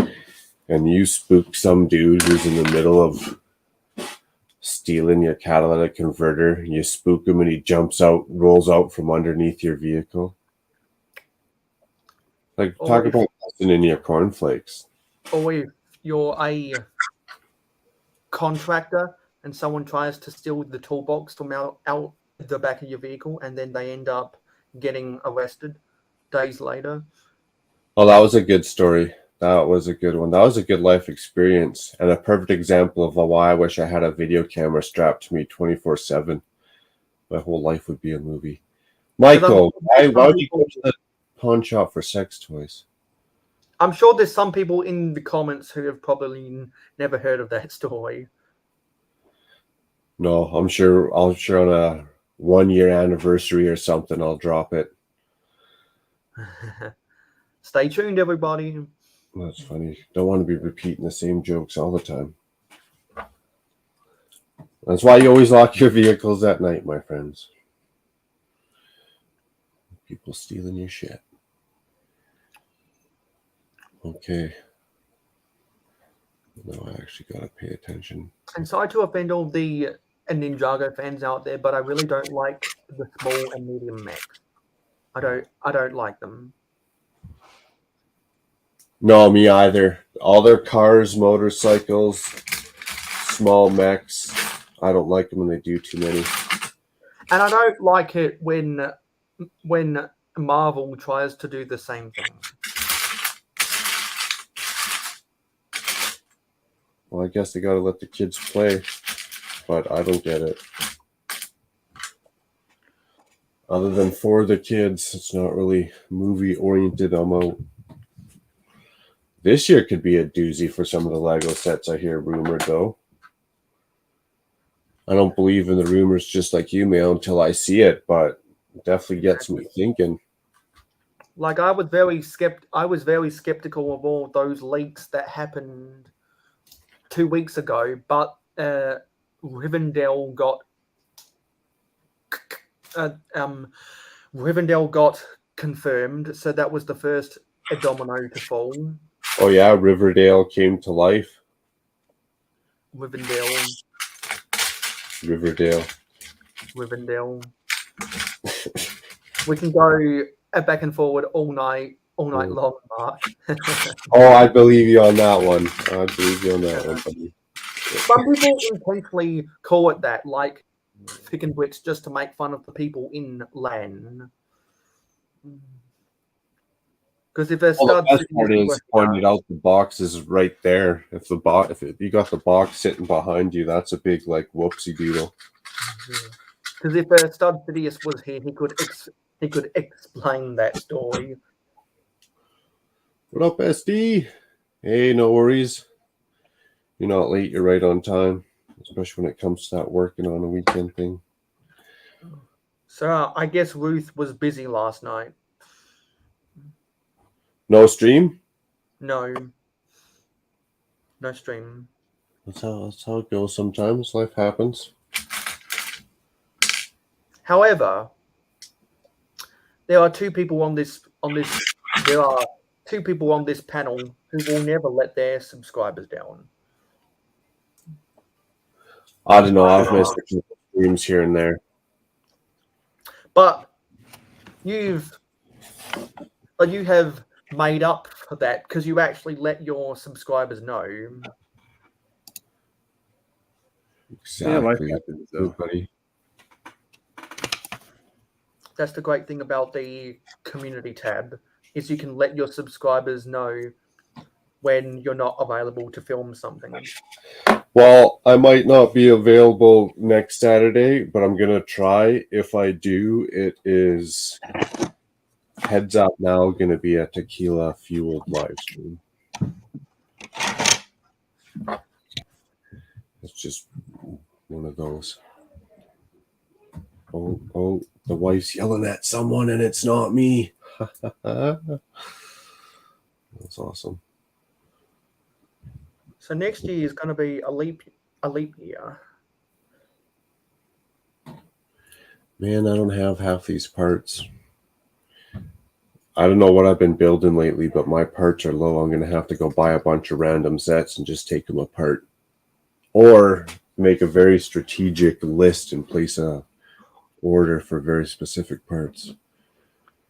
and you spook some dude who's in the middle of stealing your catalytic converter? You spook him and he jumps out, rolls out from underneath your vehicle. Like, talk about busting in your cornflakes. Or if you're a contractor and someone tries to steal the toolbox from out the back of your vehicle and then they end up getting arrested days later. Oh, that was a good story. That was a good one. That was a good life experience and a perfect example of why I wish I had a video camera strapped to me 24/7. My whole life would be a movie. Michael, why would you go to the pawn shop for sex toys? I'm sure there's some people in the comments who have probably never heard of that story. No, I'm sure on a 1-year anniversary or something, I'll drop it. Stay tuned, everybody. That's funny. Don't want to be repeating the same jokes all the time. That's why you always lock your vehicles at night, my friends. People stealing your shit. Okay. No, I actually gotta pay attention. And sorry to offend all the Ninjago fans out there, but I really don't like the small and medium mechs. I don't like them. No, me either. All their cars, motorcycles, small mechs. I don't like them when they do too many. And I don't like it when Marvel tries to do the same thing. Well, I guess they gotta let the kids play, but I don't get it. Other than for the kids, it's not really movie-oriented. I'm out. This year could be a doozy for some of the Lego sets I hear rumored, though. I don't believe in the rumors just like you, Mail, until I see it, but it definitely gets me thinking. Like I was very skeptical of all those leaks that happened 2 weeks ago, but Rivendell got confirmed, so that was the first domino to fall. Oh yeah, Riverdale came to life. Rivendell. We can go back and forward all night long, Mark. Oh, I believe you on that one. Buddy. Some people intentionally call it that, like Thick and Wits, just to make fun of the people in LAN. Because if there's the best part is pointed out the box is right there. If you got the box sitting behind you, that's a big like whoopsie doodle. Because if Stud Fidius was here, he could explain that story. What up, SD? Hey, no worries. You're not late. You're right on time, especially when it comes to that working on a weekend thing. So I guess Ruth was busy last night. No stream? No stream. That's how it goes sometimes. Life happens. However, there are two people on this panel who will never let their subscribers down. I don't know. I've missed a few streams here and there. But you have made up for that because you actually let your subscribers know. Yeah, life Exactly. happens though. Buddy. That's the great thing about the community tab is you can let your subscribers know when you're not available to film something. Well, I might not be available next Saturday, but I'm gonna try. If I do, it is heads up now gonna be a tequila fueled live stream. It's just one of those. Oh, the wife's yelling at someone and it's not me. That's awesome. So next year is going to be a leap year. Man, I don't have half these parts. I don't know what I've been building lately, but my parts are low. I'm going to have to go buy a bunch of random sets and just take them apart. Or make a very strategic list and place a order for very specific parts.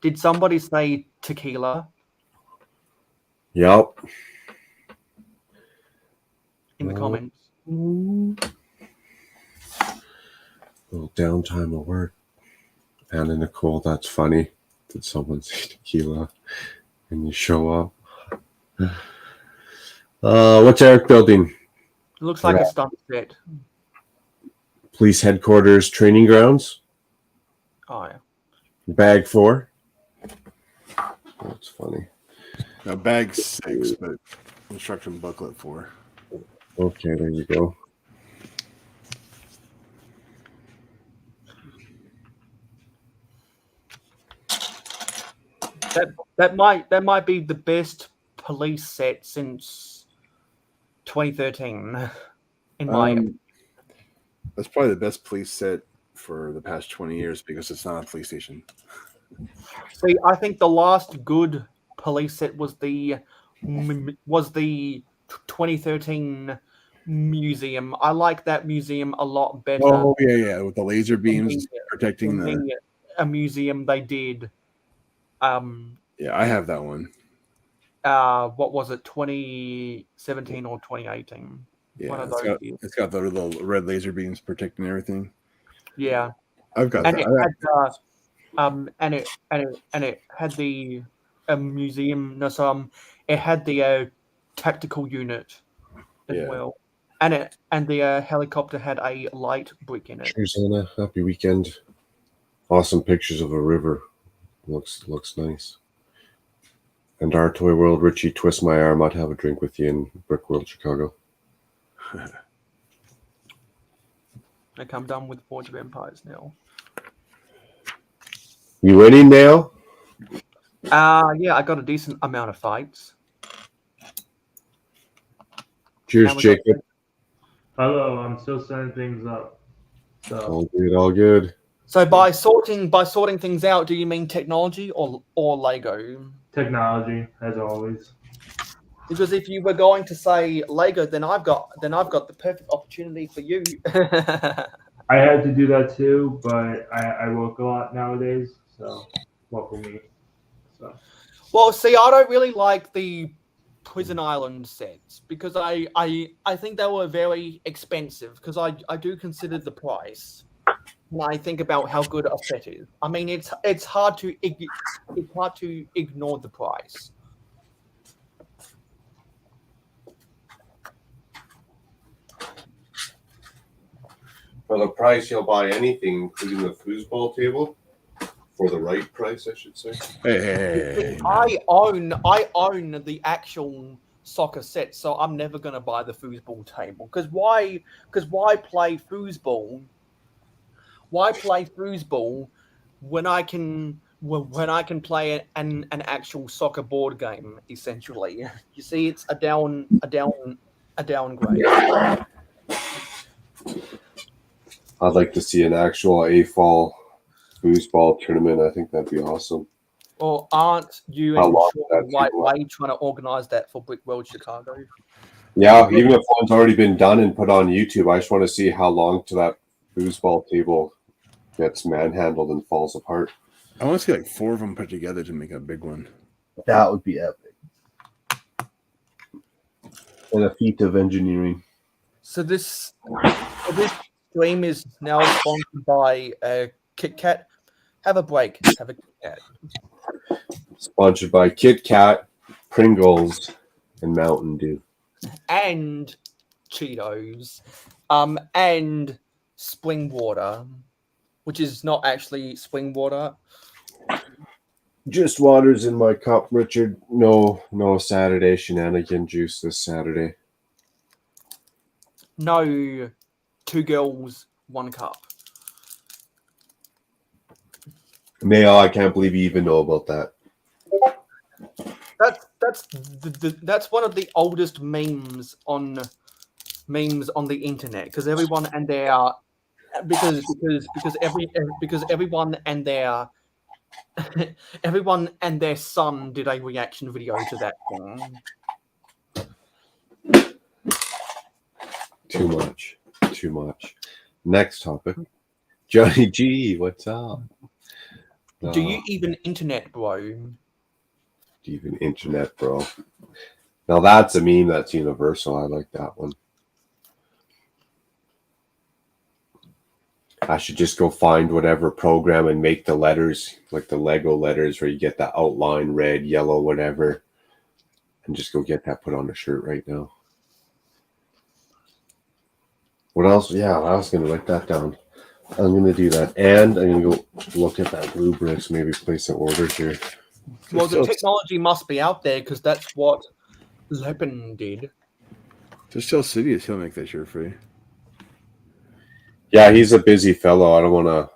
Did somebody say tequila Yep. in the comments? Little downtime of work. Anna Nicole, that's funny. Did someone say tequila and you show up? What's Eric building? It looks like a stunt set. Police headquarters training grounds. Oh yeah. Bag 4. That's funny. Now bag 6, but instruction booklet 4. Okay, there you go. That might be the best police set since 2013. In my That's probably the best police set for the past 20 years because it's not a police station. See, I think the last good police set was the 2013 museum. I like that museum a lot better. Oh yeah, with the laser beams protecting a museum they did. Yeah, I have that one. What was it, 2017 or 2018? Yeah, One of those years. It's got the little red laser beams protecting everything. Yeah, I've got and that. it had the museum. No, so it had the tactical unit as well, and the helicopter had a light brick in it. Cheers, Anna. Happy weekend. Awesome pictures of a river. Looks nice. And our Toy World, Richie, twist my arm. I'd have a drink with you in Brick World, Chicago. Like I'm done with Forge of Empires now. You winning now? Yeah, I got a decent amount of fights. Cheers, Jacob. Hello, I'm still setting things up. So All good. So by sorting things out, do you mean technology or Lego? technology, as always. Because if you were going to say Lego, then I've got the perfect opportunity for you. I had to do that too, but I work a lot nowadays, so welcome me. So. Well, see, I don't really like the Prison Island sets because I think they were very expensive because I do consider the price when I think about how good a set is. I mean, it's hard to ignore the price. For the price, you'll buy anything, including the foosball table. For the right price, I should say. Hey. I own the actual soccer set, so I'm never gonna buy the foosball table. Because why play foosball? Why play foosball when I can play an actual soccer board game? Essentially, you see, it's a downgrade. I'd like to see an actual AFL foosball tournament. I think that'd be awesome. Or aren't you and Sean White trying to organize that for Brick World Chicago? Yeah, even if one's already been done and put on YouTube, I just want to see how long till that foosball table gets manhandled and falls apart. I want to see like 4 of them put together to make a big one. That would be epic. And a feat of engineering. So this This stream is now sponsored by Kit Kat. Have a break. Have a Kit Kat. Sponsored by Kit Kat, Pringles, and Mountain Dew. And Cheetos. And spring water, which is not actually spring water. Just water's in my cup, Richard. No Saturday shenanigan juice this Saturday. No, 2 girls, 1 cup. Mayo, I can't believe you even know about that. That's one of the oldest memes on the internet because everyone and their because everyone and their everyone and their son did a reaction video to that thing. Too much. Next topic. Johnny G, what's up? Do you even internet, bro? Even internet, bro. Now that's a meme that's universal. I like that one. I should just go find whatever program and make the letters like the Lego letters where you get that outline, red, yellow, whatever, and just go get that put on a shirt right now. What else? Yeah, I was going to write that down. I'm going to do that. And I'm going to go look at that glue bricks, maybe place an order here. Well, the technology must be out there because that's what Lebanon did. Just tell Sidious he'll make that shirt for you. Yeah, he's a busy fellow. I don't want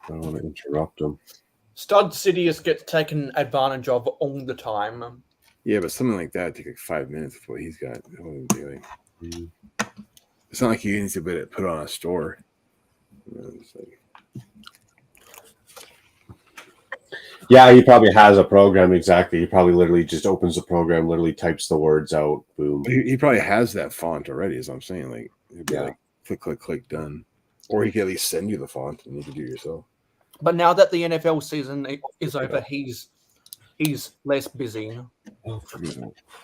to interrupt him. Stud Sidious gets taken advantage of all the time. Yeah, but something like that take like 5 minutes with what he's got. It's not like he needs to put on a store. Yeah, he probably has a program, exactly. He probably literally just opens the program, literally types the words out, boom. He probably has that font already, is what I'm saying. Like, it'd be Yeah. like click, done. Or he can at least send you the font and you can do it yourself. But now that the NFL season is over, he's less busy.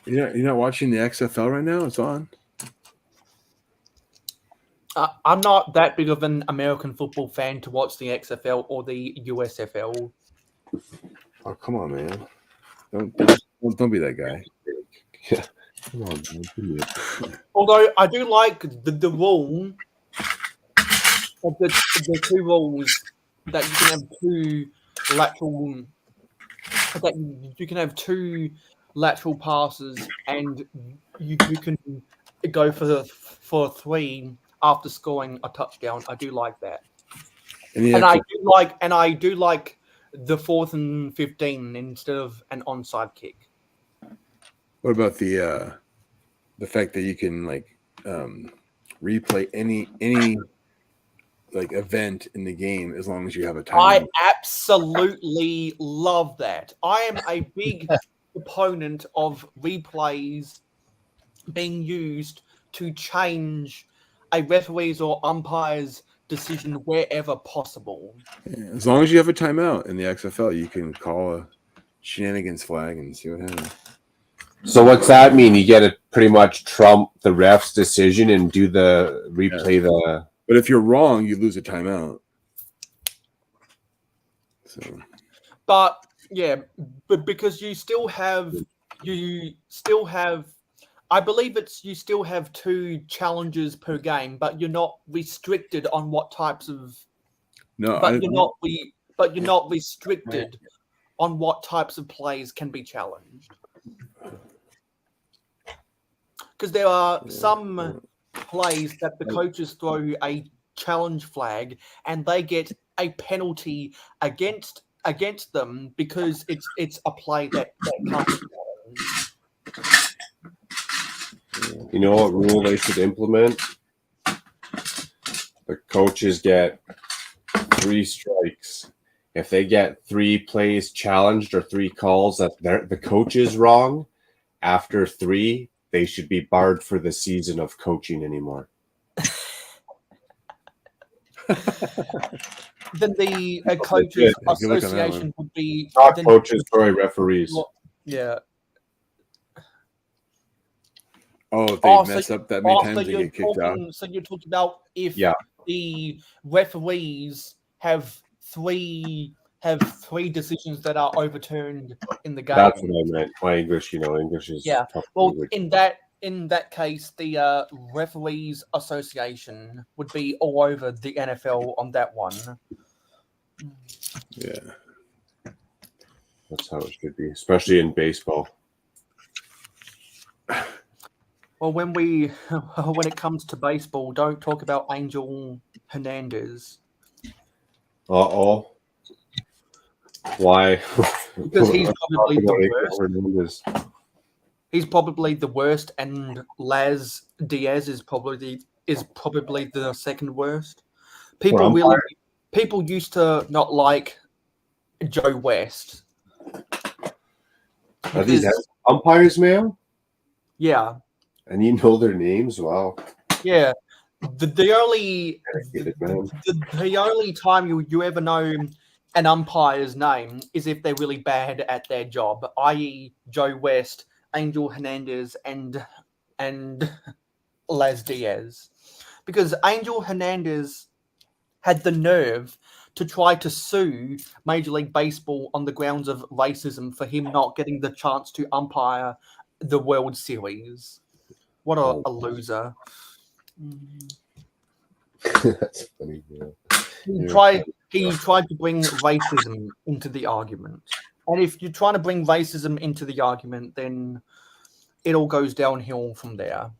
You're not watching the XFL right now? It's on. I'm not that big of an American football fan to watch the XFL or the USFL. Oh, come on, man. Don't be that guy. Yeah. Come on, man. Although I do like the rule of the 2 rules that you can have 2 lateral that you can have 2 lateral passes and you can go for 3 after scoring a touchdown. I do like that. And I do like the 4th and 15 instead of an onside kick. What about the fact that you can like replay any like event in the game as long as you have a time? I absolutely love that. I am a big proponent of replays being used to change a referee's or umpire's decision wherever possible. Yeah, as long as you have a timeout in the XFL, you can call a shenanigans flag and see what happens. So what's that mean? You get to pretty much trump the ref's decision and do the replay the... But if you're wrong, you lose a timeout. So, but because you still have I believe you still have 2 challenges per game, but you're not restricted on what types of you're not restricted on what types of plays can be challenged. Because there are some plays that the coaches throw a challenge flag and they get a penalty against them because it's a play that can't be challenged. You know what rule they should implement? The coaches get 3 strikes. If they get 3 plays challenged or 3 calls that the coach is wrong, after 3, they should be barred for the season of coaching anymore. Then the coaches association would be not coaches, sorry, referees. Yeah. Oh, if they mess up that many times, they get kicked out. So you're talking about if Yeah. the referees have three decisions that are overturned in the game. That's what I meant. My English, English is Yeah. tough Well, language. in that case, the referees association would be all over the NFL on that one. Yeah. That's how it should be, especially in baseball. Well, when it comes to baseball, don't talk about Angel Hernandez. Uh-oh. Why? Because he's probably the worst. He's probably the worst, and Laz Diaz is probably the second worst. People used to not like Joe West. Are these umpires, man? Yeah. And you know their names? Wow. Yeah. The only man. the only time you ever know an umpire's name is if they're really bad at their job, i.e. Joe West, Angel Hernandez, and Laz Diaz. Because Angel Hernandez had the nerve to try to sue Major League Baseball on the grounds of racism for him not getting the chance to umpire the World Series. What a loser. That's funny. Yeah. He tried to bring racism into the argument. And if you're trying to bring racism into the argument, then it all goes downhill from there.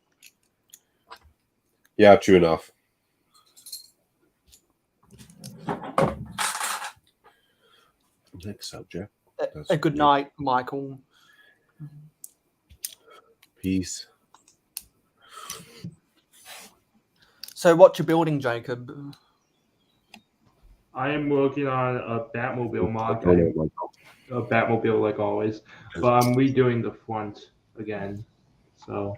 Yeah, true enough. Next subject. A good night, Michael. Peace. So what you building, Jacob? I am working on a Batmobile mod. A Batmobile like always. But I'm redoing the front again. So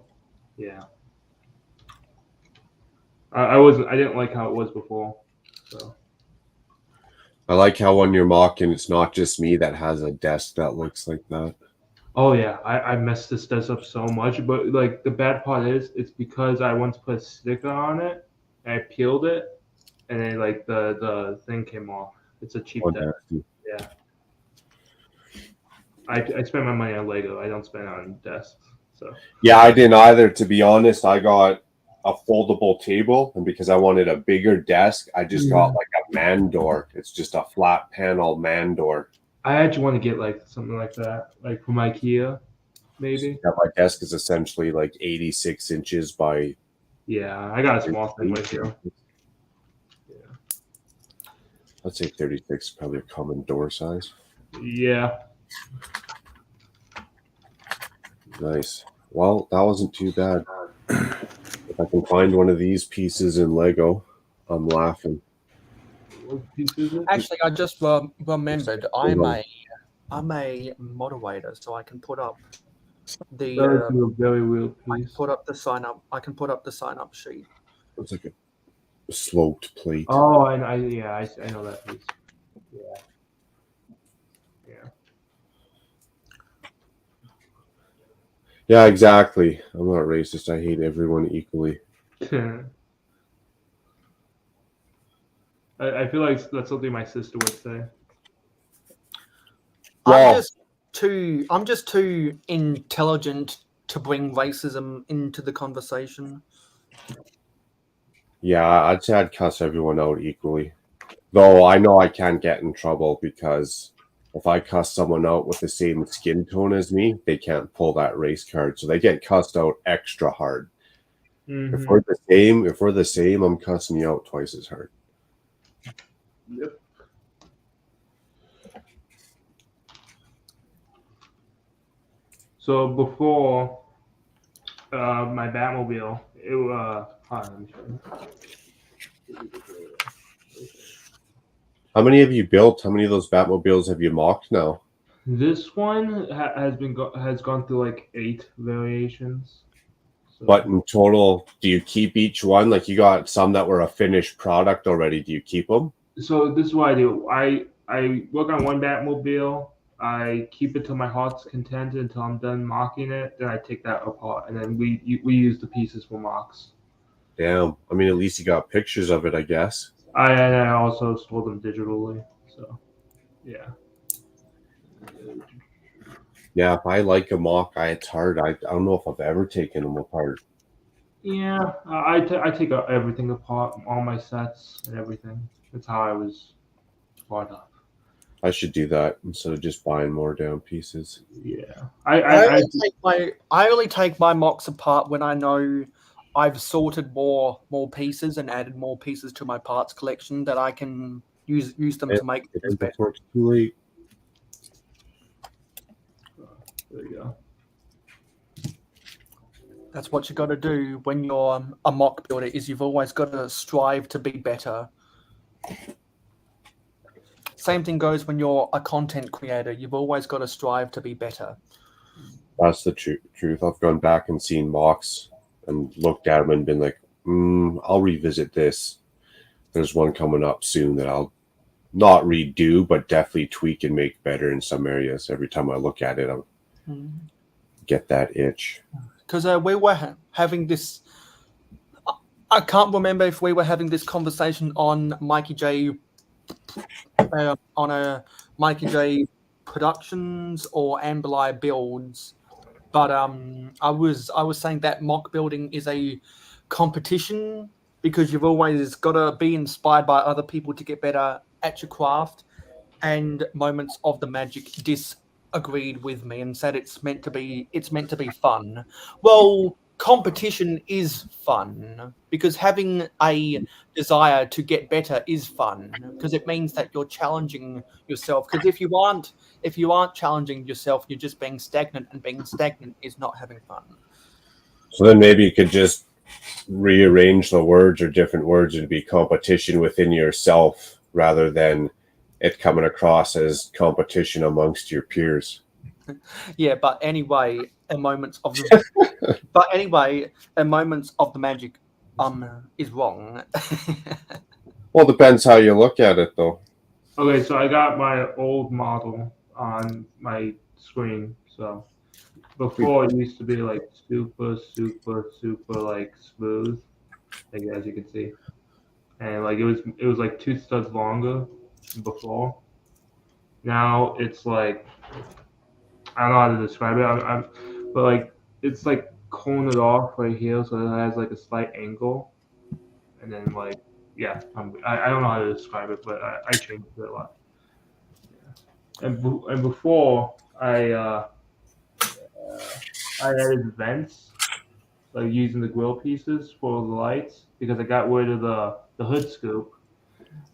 yeah. I didn't like how it was before. So I like how when you're mocking, it's not just me that has a desk that looks like that. oh yeah, I messed this desk up so much. But like the bad part is it's because I once put a sticker on it and I peeled it and then like the thing came off. It's a cheap desk. Yeah. I spend my money on Lego. I don't spend it on desks. So yeah, I didn't either. To be honest, I got a foldable table, and because I wanted a bigger desk, I just got like a man door. It's just a flat panel man door. I actually want to get like something like that, like from IKEA, maybe. Yeah, my desk is essentially like 86 inches by. Yeah, I got a small thing right here. Yeah. I'd say 36 is probably a common door size. Yeah. Nice. Well, that wasn't too bad. If I can find one of these pieces in Lego, I'm laughing. Actually, I just remembered I'm a moderator, so I can put up the That's a very real piece. I can put up the sign up sheet. It's like a sloped plate. Oh, I know that piece. Yeah. Yeah, exactly. I'm not racist. I hate everyone equally. I feel like that's something my sister would say. Well, I'm just too intelligent to bring racism into the conversation. Yeah, I'd say I'd cuss everyone out equally. Though I know I can't get in trouble because if I cuss someone out with the same skin tone as me, they can't pull that race card. So they get cussed out extra hard. Mm-hmm. If we're the same, I'm cussing you out twice as hard. Yep. So before my Batmobile, it How many have you built? How many of those Batmobiles have you mocked now? this one has gone through like 8 variations. So. But in total, do you keep each one? Like you got some that were a finished product already. Do you keep them? So this is what I do. I work on one Batmobile. I keep it to my heart's content until I'm done mocking it. Then I take that apart, and then we use the pieces for mocks. Damn. I mean, at least you got pictures of it, I guess. I also store them digitally. So yeah. Yeah, if I like a mock, it's hard. I don't know if I've ever taken them apart. Yeah, I take everything apart, all my sets and everything. That's how I was brought up. I should do that instead of just buying more down pieces. Yeah, I only take my mocks apart when I know I've sorted more pieces and added more pieces to my parts collection that I can use them to make things better. Before it's too late. There you go. That's what you got to do when you're a mock builder. Is you've always got to strive to be better. Same thing goes when you're a content creator. You've always got to strive to be better. That's the truth. I've gone back and seen mocks and looked at them and been like, I'll revisit this. There's one coming up soon that I'll not redo, but definitely tweak and make better in some areas. Every time I look at it, I'll get that itch. Because we were having this. I can't remember if we were having this conversation on Mikey J. On a Mikey J. Productions or Amberlai Builds, but I was saying that mock building is a competition because you've always got to be inspired by other people to get better at your craft. And Moments of the Magic disagreed with me and said it's meant to be fun. Well, competition is fun because having a desire to get better is fun because it means that you're challenging yourself. Because if you aren't challenging yourself, you're just being stagnant, and being stagnant is not having fun. So then maybe you could just rearrange the words or different words and be competition within yourself rather than it coming across as competition amongst your peers. Yeah, but anyway, in Moments of the Magic is wrong. Well, depends how you look at it, though. Okay, so I got my old model on my screen. So before it used to be like super like smooth, like as you can see, and like it was like 2 studs longer before. Now it's like I don't know how to describe it. But like it's like cornered off right here, so it has like a slight angle, and then like yeah, I don't know how to describe it, but I changed it a lot. Yeah. And before I added vents, like using the grill pieces for the lights because I got rid of the hood scoop.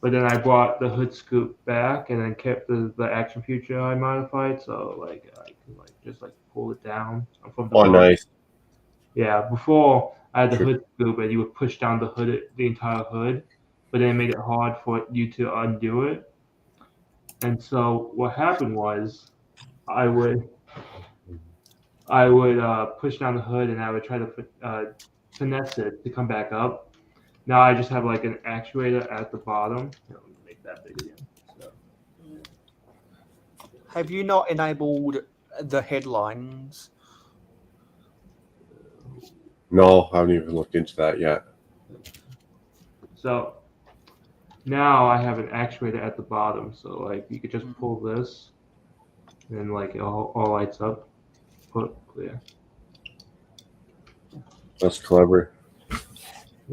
But then I brought the hood scoop back and then kept the action feature I modified, so like I could like just like pull it down from the bottom. Nice. Yeah, before I had the hood scoop and you would push down the entire hood, but then it made it hard for you to undo it. And so what happened was I would push down the hood and I would try to finesse it to come back up. Now I just have like an actuator at the bottom. Let me make that big again. So. Have you not enabled the headlines? No, I haven't even looked into that yet. So now I have an actuator at the bottom. So like you could just pull this and like it all lights up. Put clear. That's clever.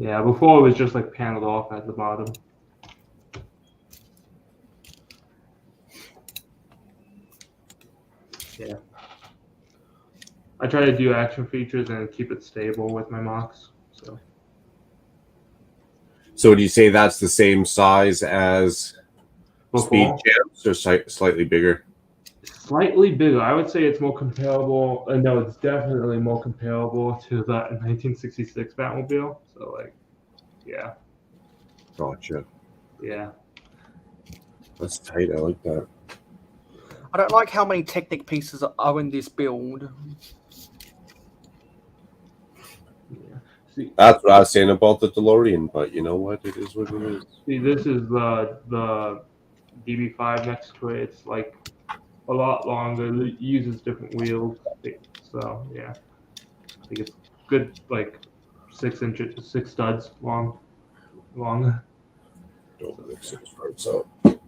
Yeah, before it was just like paneled off at the bottom. Yeah. I try to do action features and keep it stable with my mocks. So do you say that's the same size as Before, Speed Champs or slightly bigger? Slightly bigger. I would say it's more comparable. No, it's definitely more comparable to the 1966 Batmobile. So, like, yeah. Gotcha. Yeah. That's tight. I like that. I don't like how many Technic pieces are in this build. Yeah. See, That's what I was saying about the DeLorean, but you know what? It is what it is. see, this is the DB5 next to it. It's like a lot longer. It uses different wheels. So yeah, I think it's good. Like 6 studs long. Don't mix those parts up. Go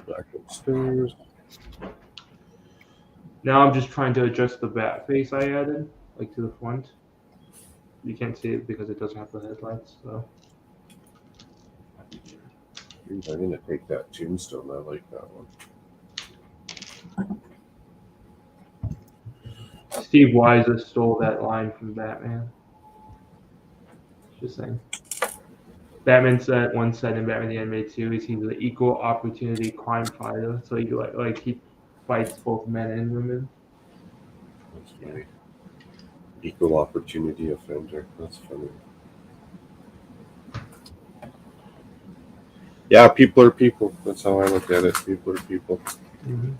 back upstairs. Now I'm just trying to adjust the bat face I added, like to the front. You can't see it because it doesn't have the headlights. So I'm gonna take that tombstone. I like that one. Steve Weiser stole that line from Batman. Just saying. Batman said in Batman the Animated Series, he's an equal opportunity crime fighter. So he like he fights both men and women. That's funny. Equal opportunity offender. That's funny. Yeah, people are people. That's how I look at it. People are people. Mm-hmm.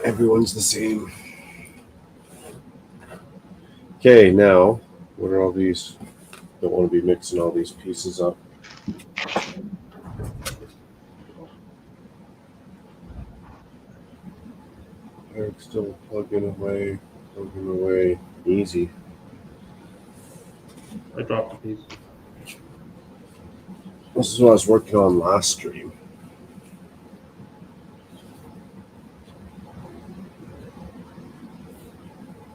Everyone's the same. Okay, now, what are all these? Don't want to be mixing all these pieces up. Eric's still plugging away. Easy. I dropped a piece. This is what I was working on last stream.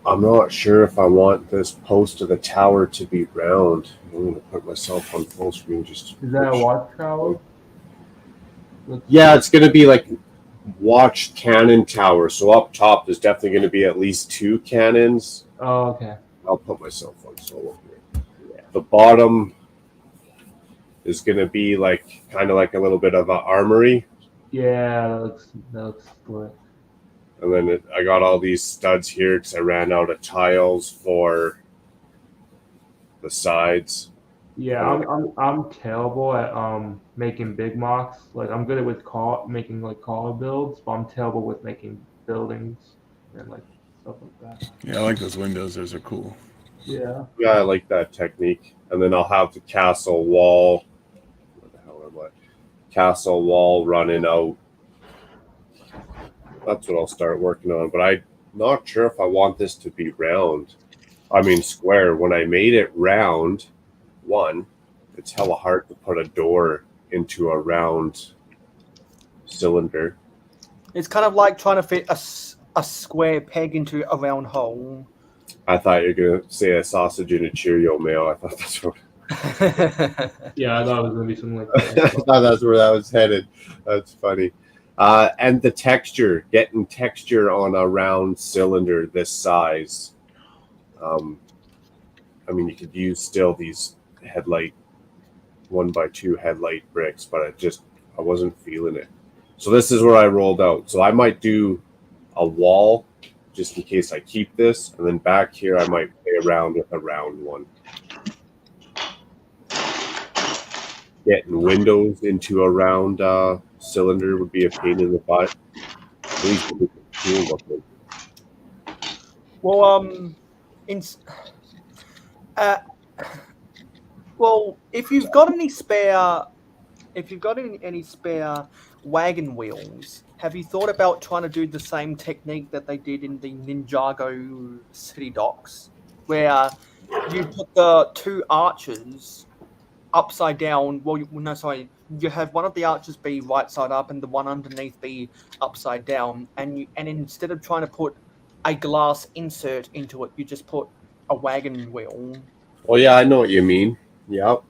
I'm not sure if I want this post of the tower to be round. I'm going to put myself on full screen just to Is that a watchtower? Yeah, it's going to be like watch cannon tower. So up top, there's definitely going to be at least 2 cannons. Oh, okay. I'll put myself on solo here. Yeah. The bottom is going to be like kind of like a little bit of an armory. Yeah, that looks split. And then I got all these studs here because I ran out of tiles for the sides. Yeah, I'm terrible at making big mocks. Like I'm good at making like collar builds, but I'm terrible with making buildings and like stuff like that. Yeah, I like those windows. Those are cool. Yeah. Yeah, I like that technique. And then I'll have the castle wall. What the hell am I? Castle wall running out. That's what I'll start working on. But I'm not sure if I want this to be round. I mean square. When I made it round, it's hella hard to put a door into a round cylinder. It's kind of like trying to fit a square peg into a round hole. I thought you were going to say a sausage in a Cheerio mail. I thought that's what... Yeah, I thought it was going to be something like I that. thought that's where that was headed. That's funny. And the texture, getting texture on a round cylinder this size. I mean, you could use still these headlight 1x2 headlight bricks, but I wasn't feeling it. So this is where I rolled out. So I might do a wall just in case I keep this, and then back here I might play around with a round one. Getting windows into a round cylinder would be a pain in the butt. At least it would be cool looking. Well, well, if you've got any spare wagon wheels, have you thought about trying to do the same technique that they did in the Ninjago city docks, where you put the 2 arches upside down? Well, you have one of the arches be right side up and the one underneath be upside down, and instead of trying to put a glass insert into it, you just put a wagon wheel. Well, yeah, I know what you mean. Yep.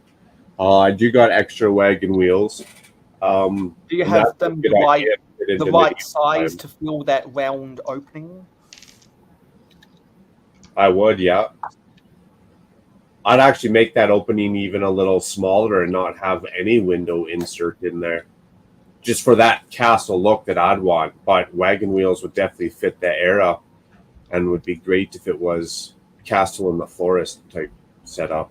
I do got extra wagon wheels. Do you have them the right size to fill that round opening? I would, yeah. I'd actually make that opening even a little smaller and not have any window insert in there. Just for that castle look that I'd want. But wagon wheels would definitely fit the era and would be great if it was castle in the forest type setup.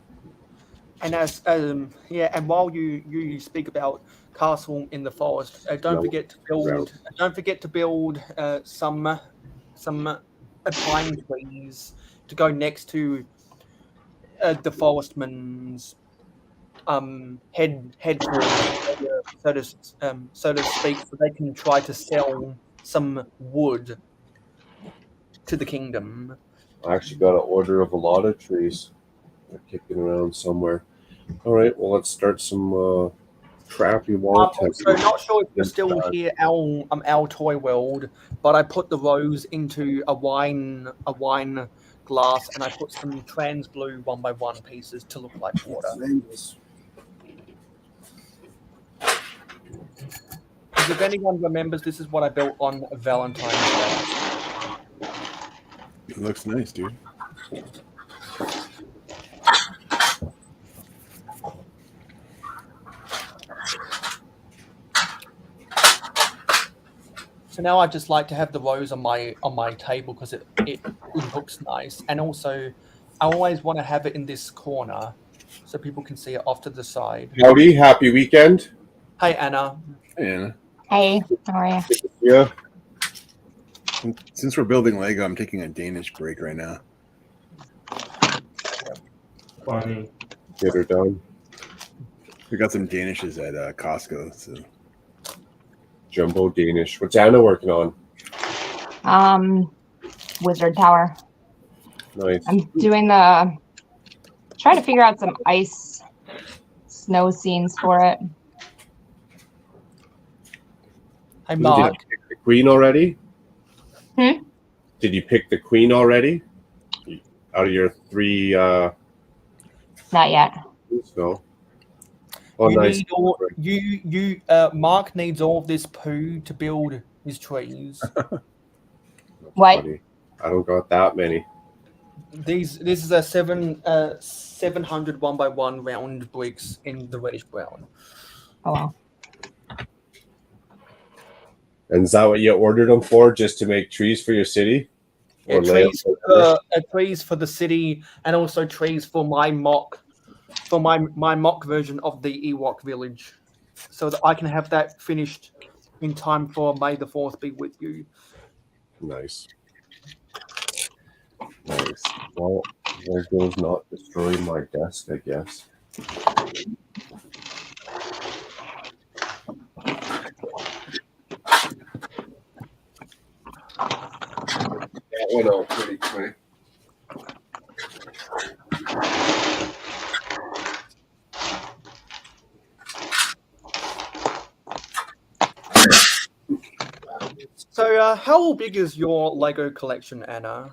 And and while you speak about castle in the forest, don't forget to build some pine trees to go next to the forestman's headquarters, so to speak, so they can try to sell some wood to the kingdom. I actually got an order of a lot of trees. They're kicking around somewhere. All right, well, let's start some crappy wall I'm also not sure if you're still here, our toy world, but I put the rose into a wine glass, and I put some trans blue 1x1 pieces to look like water. If anyone remembers, this is what I built on Valentine's Day. It looks nice, dude. So now I just like to have the rose on my table because it looks nice, and also I always want to have it in this corner so people can see it off to the side. Howdy, happy weekend. Hey Anna. Hey, Anna. Hey, how are you? Yeah. Since we're building Lego, I'm taking a Danish break right now. Funny. Get her done. We got some Danishes at Costco. So Jumbo Danish. What's Anna working on? Wizard Tower. Nice. I'm doing trying to figure out some ice snow scenes for it. Hey Did Mark. you pick the queen already? Hmm? Did you pick the queen already? Out of your 3 Not yet. no. Oh, nice. Mark needs all of this poo to build his trees. What? Funny. I don't got that many. This is a 700 1x1 round bricks in the reddish brown. Oh wow. And is that what you ordered them for? Just to make trees for your city? Yeah, Or lay trees for the city, and also trees for my mock version of the Ewok village, so that I can have that finished in time for May the 4th be with you. Nice. Nice. Well, there goes not destroying my desk, I guess. That went out pretty quick. So, how big is your Lego collection, Anna?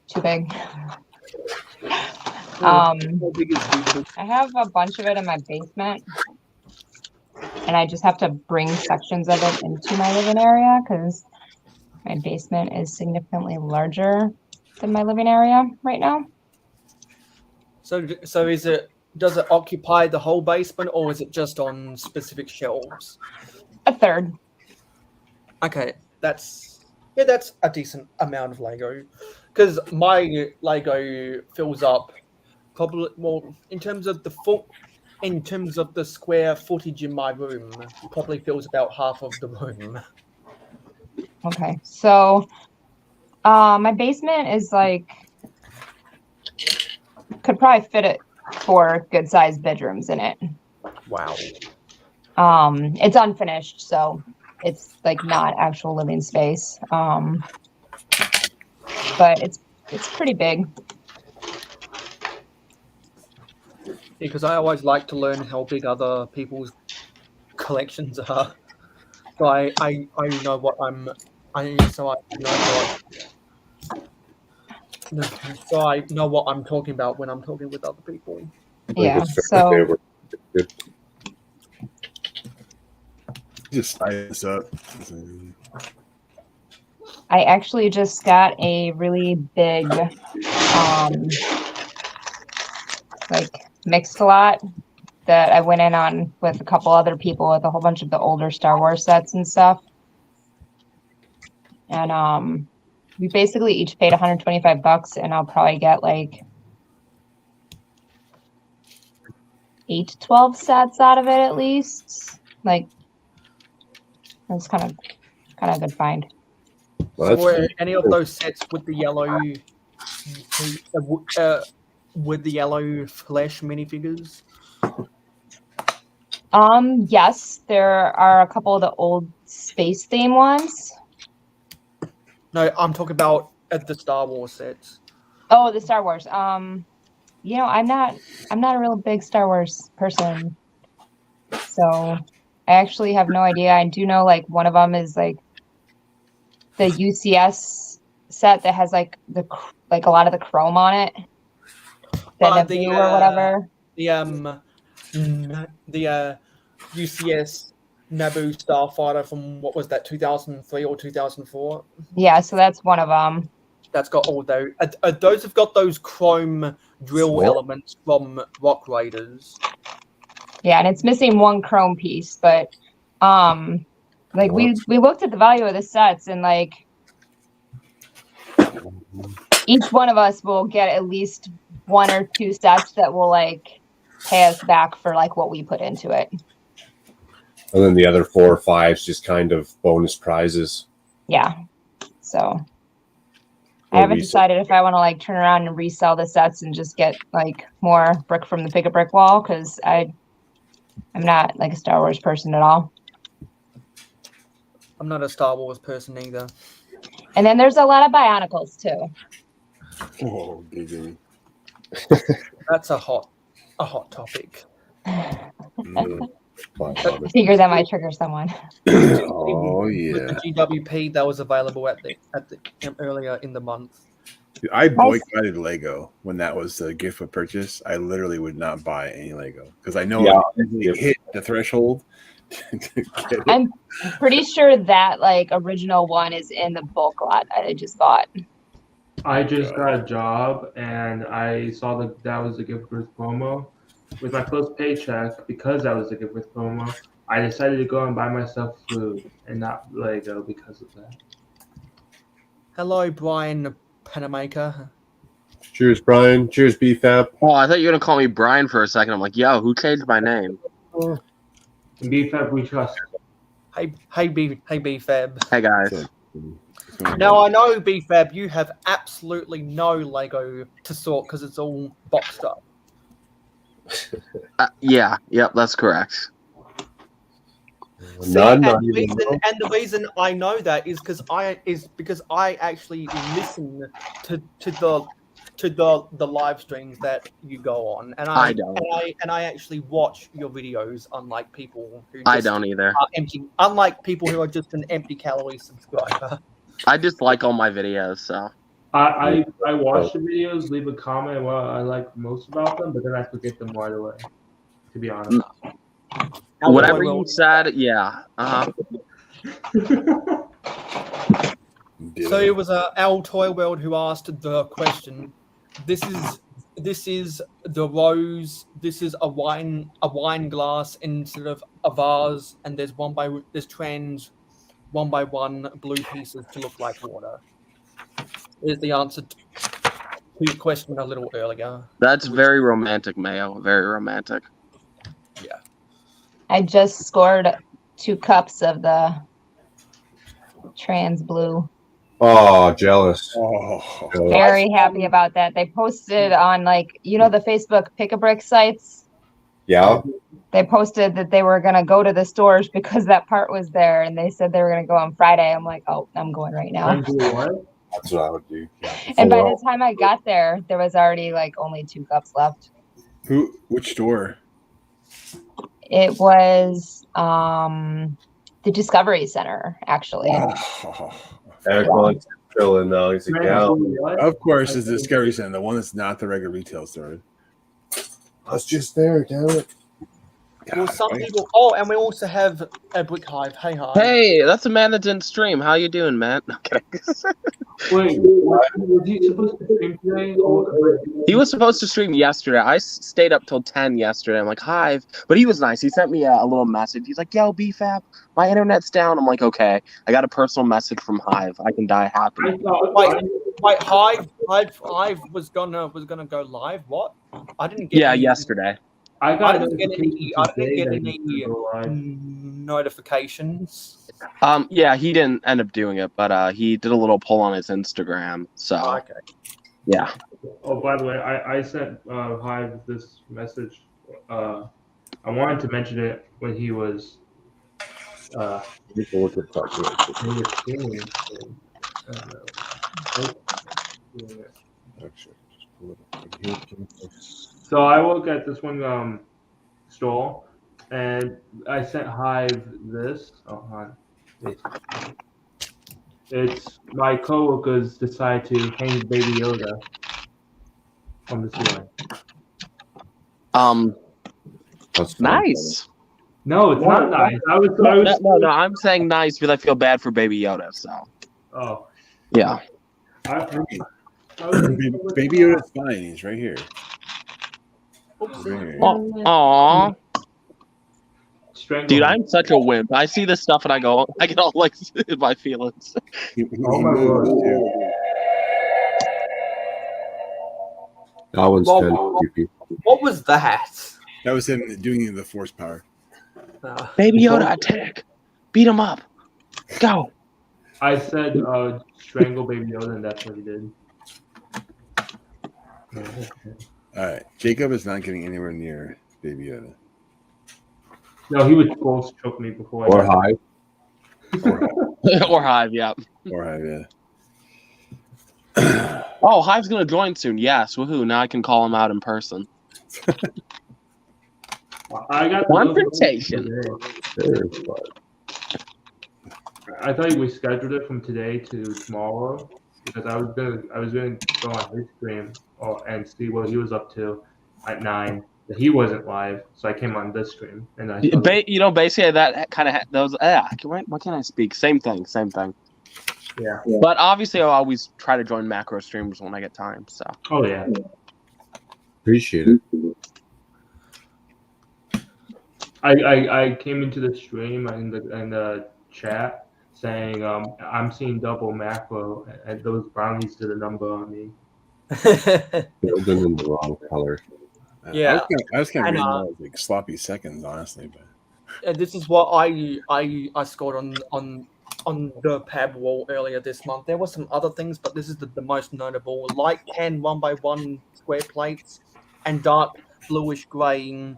Too big. How big is the I have a bunch of it in my basement, and I just have to bring sections of it into my living area because my basement is significantly larger than my living area right now. So does it occupy the whole basement, or is it just on specific shelves? A third. Okay, that's a decent amount of Lego, because my Lego fills up probably in terms of the square footage in my room, probably fills about half of the room. Okay, so my basement is like could probably fit it 4 good-sized bedrooms in it. Wow. It's unfinished, so it's like not actual living space. But it's pretty big. Because I always like to learn how big other people's collections are. So I know what so I know what I'm talking about when I'm talking with other people. Yeah, so just spice this up. I actually just got a really big like mixed lot that I went in on with a couple other people with a whole bunch of the older Star Wars sets and stuff. And we basically each paid $125, and I'll probably get like 8 to 12 sets out of it at least. Like, that's kind of a good find. Well, so were any of those sets with the yellow with the yellow Flash minifigures? Yes, there are a couple of the old space theme ones. No, I'm talking about at the Star Wars sets. Oh, the Star Wars. I'm not a real big Star Wars person, so I actually have no idea. I do know like one of them is like the UCS set that has like a lot of the chrome on it, the Naboo or whatever. The UCS Naboo Starfighter from what was that, 2003 or 2004? Yeah, so that's one of them. That's got all those. Those have got those chrome drill What? elements from Rock Raiders. Yeah, and it's missing one chrome piece, but like we looked at the value of the sets and like each one of us will get at least one or two sets that will like pay us back for like what we put into it. And then the other 4 or 5's just kind of bonus prizes. Yeah. So I haven't decided if I want to like turn around and resell the sets and just get like more brick from the Pick a Brick wall, because I'm not like a Star Wars person at all. I'm not a Star Wars person either. And then there's a lot of Bionicles too. Oh, giggly. That's a hot topic. I figure that might trigger someone. Oh yeah. With the GWP that was available at the earlier in the month. Dude, I boycotted Lego when that was the gift of purchase. I literally would not buy any Lego because I know it hit the threshold. I'm pretty sure that like original one is in the bulk lot I just bought. I just got a job and I saw that was a gift with promo. With my first paycheck, because that was a gift with promo, I decided to go and buy myself food and not Lego because of that. Hello, Brian Penamaker. Cheers, Brian. Cheers, BFAB. Oh, I thought you were gonna call me Brian for a second. I'm like, yo, who changed my name? And BFAB, we trust. Hey, BFab. Hey guys. Now I know, BFab, you have absolutely no Lego to sort because it's all boxed up. Yep, that's correct. The reason I know that is because I actually listen to the live streams that you go on, and I actually watch your videos. Unlike people who I don't either. Are empty. Unlike people who are just an empty calorie subscriber. I just like all my videos, so. I watch the videos, leave a comment what I like most about them, but then I forget them right away. To be honest. Whatever you said, yeah. So it was Al Toy World who asked the question. This is the rose. This is a wine glass instead of a vase, and there's trans 1 by 1 blue pieces to look like water. Is the answer to your question a little earlier. That's very romantic, Mayo. Very romantic. Yeah. I just scored 2 cups of the trans blue. Oh, jealous. Oh. Very happy about that. They posted on the Facebook Pick a Brick sites. Yeah. They posted that they were going to go to the stores because that part was there, and they said they were going to go on Friday. I'm like, oh, I'm going right now. That's what I would do. Yeah. And by the time I got there was already only 2 cups left. Which store? It was the Discovery Center, actually. Eric wants to fill in though. He's like, yeah. Of course, it's the Discovery Center, the one that's not the regular retail store. I was just there, damn it. Well, some people. Oh, and we also have a Brick Hive. Hey, Hive. Hey, that's a man that didn't stream. How you doing, man? Okay. Wait, was he supposed to stream today? He was supposed to stream yesterday. I stayed up till 10 yesterday. I'm like, Hive. But he was nice. He sent me a little message. He's like, yo, BFAB, my internet's down. I'm like, okay. I got a personal message from Hive. I can die happy. Wait, Hive was gonna go live. What? I didn't get. Yeah, yesterday. I didn't get any notifications. Yeah, he didn't end up doing it, but he did a little poll on his Instagram. So okay. Yeah. Oh, by the way, I sent Hive this message. I wanted to mention it when he was People look at that. in his streaming. I don't know. Doing it. Actually, just pull it up right here. So I will get this one stole, and I sent Hive this. Oh, hold on. It's my coworkers decide to hang Baby Yoda on the ceiling. That's fine. Nice. No, it's not nice. I was. No, I'm saying nice because I feel bad for Baby Yoda. So. Oh. Yeah. I was Baby Yoda's fine. He's right here. He's right here. Aw. Strangle Dude, him. I'm such a wimp. I see this stuff and I get all like in my feelings. He Oh my moves, God. too. That one's Well, kind of creepy. What was that? That was him doing the force power. Baby Yoda, attack! Beat him up! Go! I said strangle Baby Yoda, and that's what he did. All right, Jacob is not getting anywhere near Baby Yoda. No, he would force choke me before. Or Hive. Or Hive, yeah. Or Hive, yeah. Oh, Hive's gonna join soon. Yes, woohoo! Now I can call him out in person. I got Confrontation. I thought we scheduled it from today to tomorrow because I was gonna go on his stream and see what he was up to at 9. But he wasn't live, so I came on this stream and I. Basically that kind of those. Why can't I speak? Same thing. Yeah. But obviously, I always try to join macro streams when I get time. So. Oh yeah. Appreciate it. I came into the stream in the chat saying I'm seeing double macro and those brownies did a number on me. Filled them in the wrong color. Yeah. I was kind of And, reading those, like sloppy seconds, honestly. But This is what I scored on the pab wall earlier this month. There were some other things, but this is the most notable. Light tan 1x1 square plates and dark bluish grey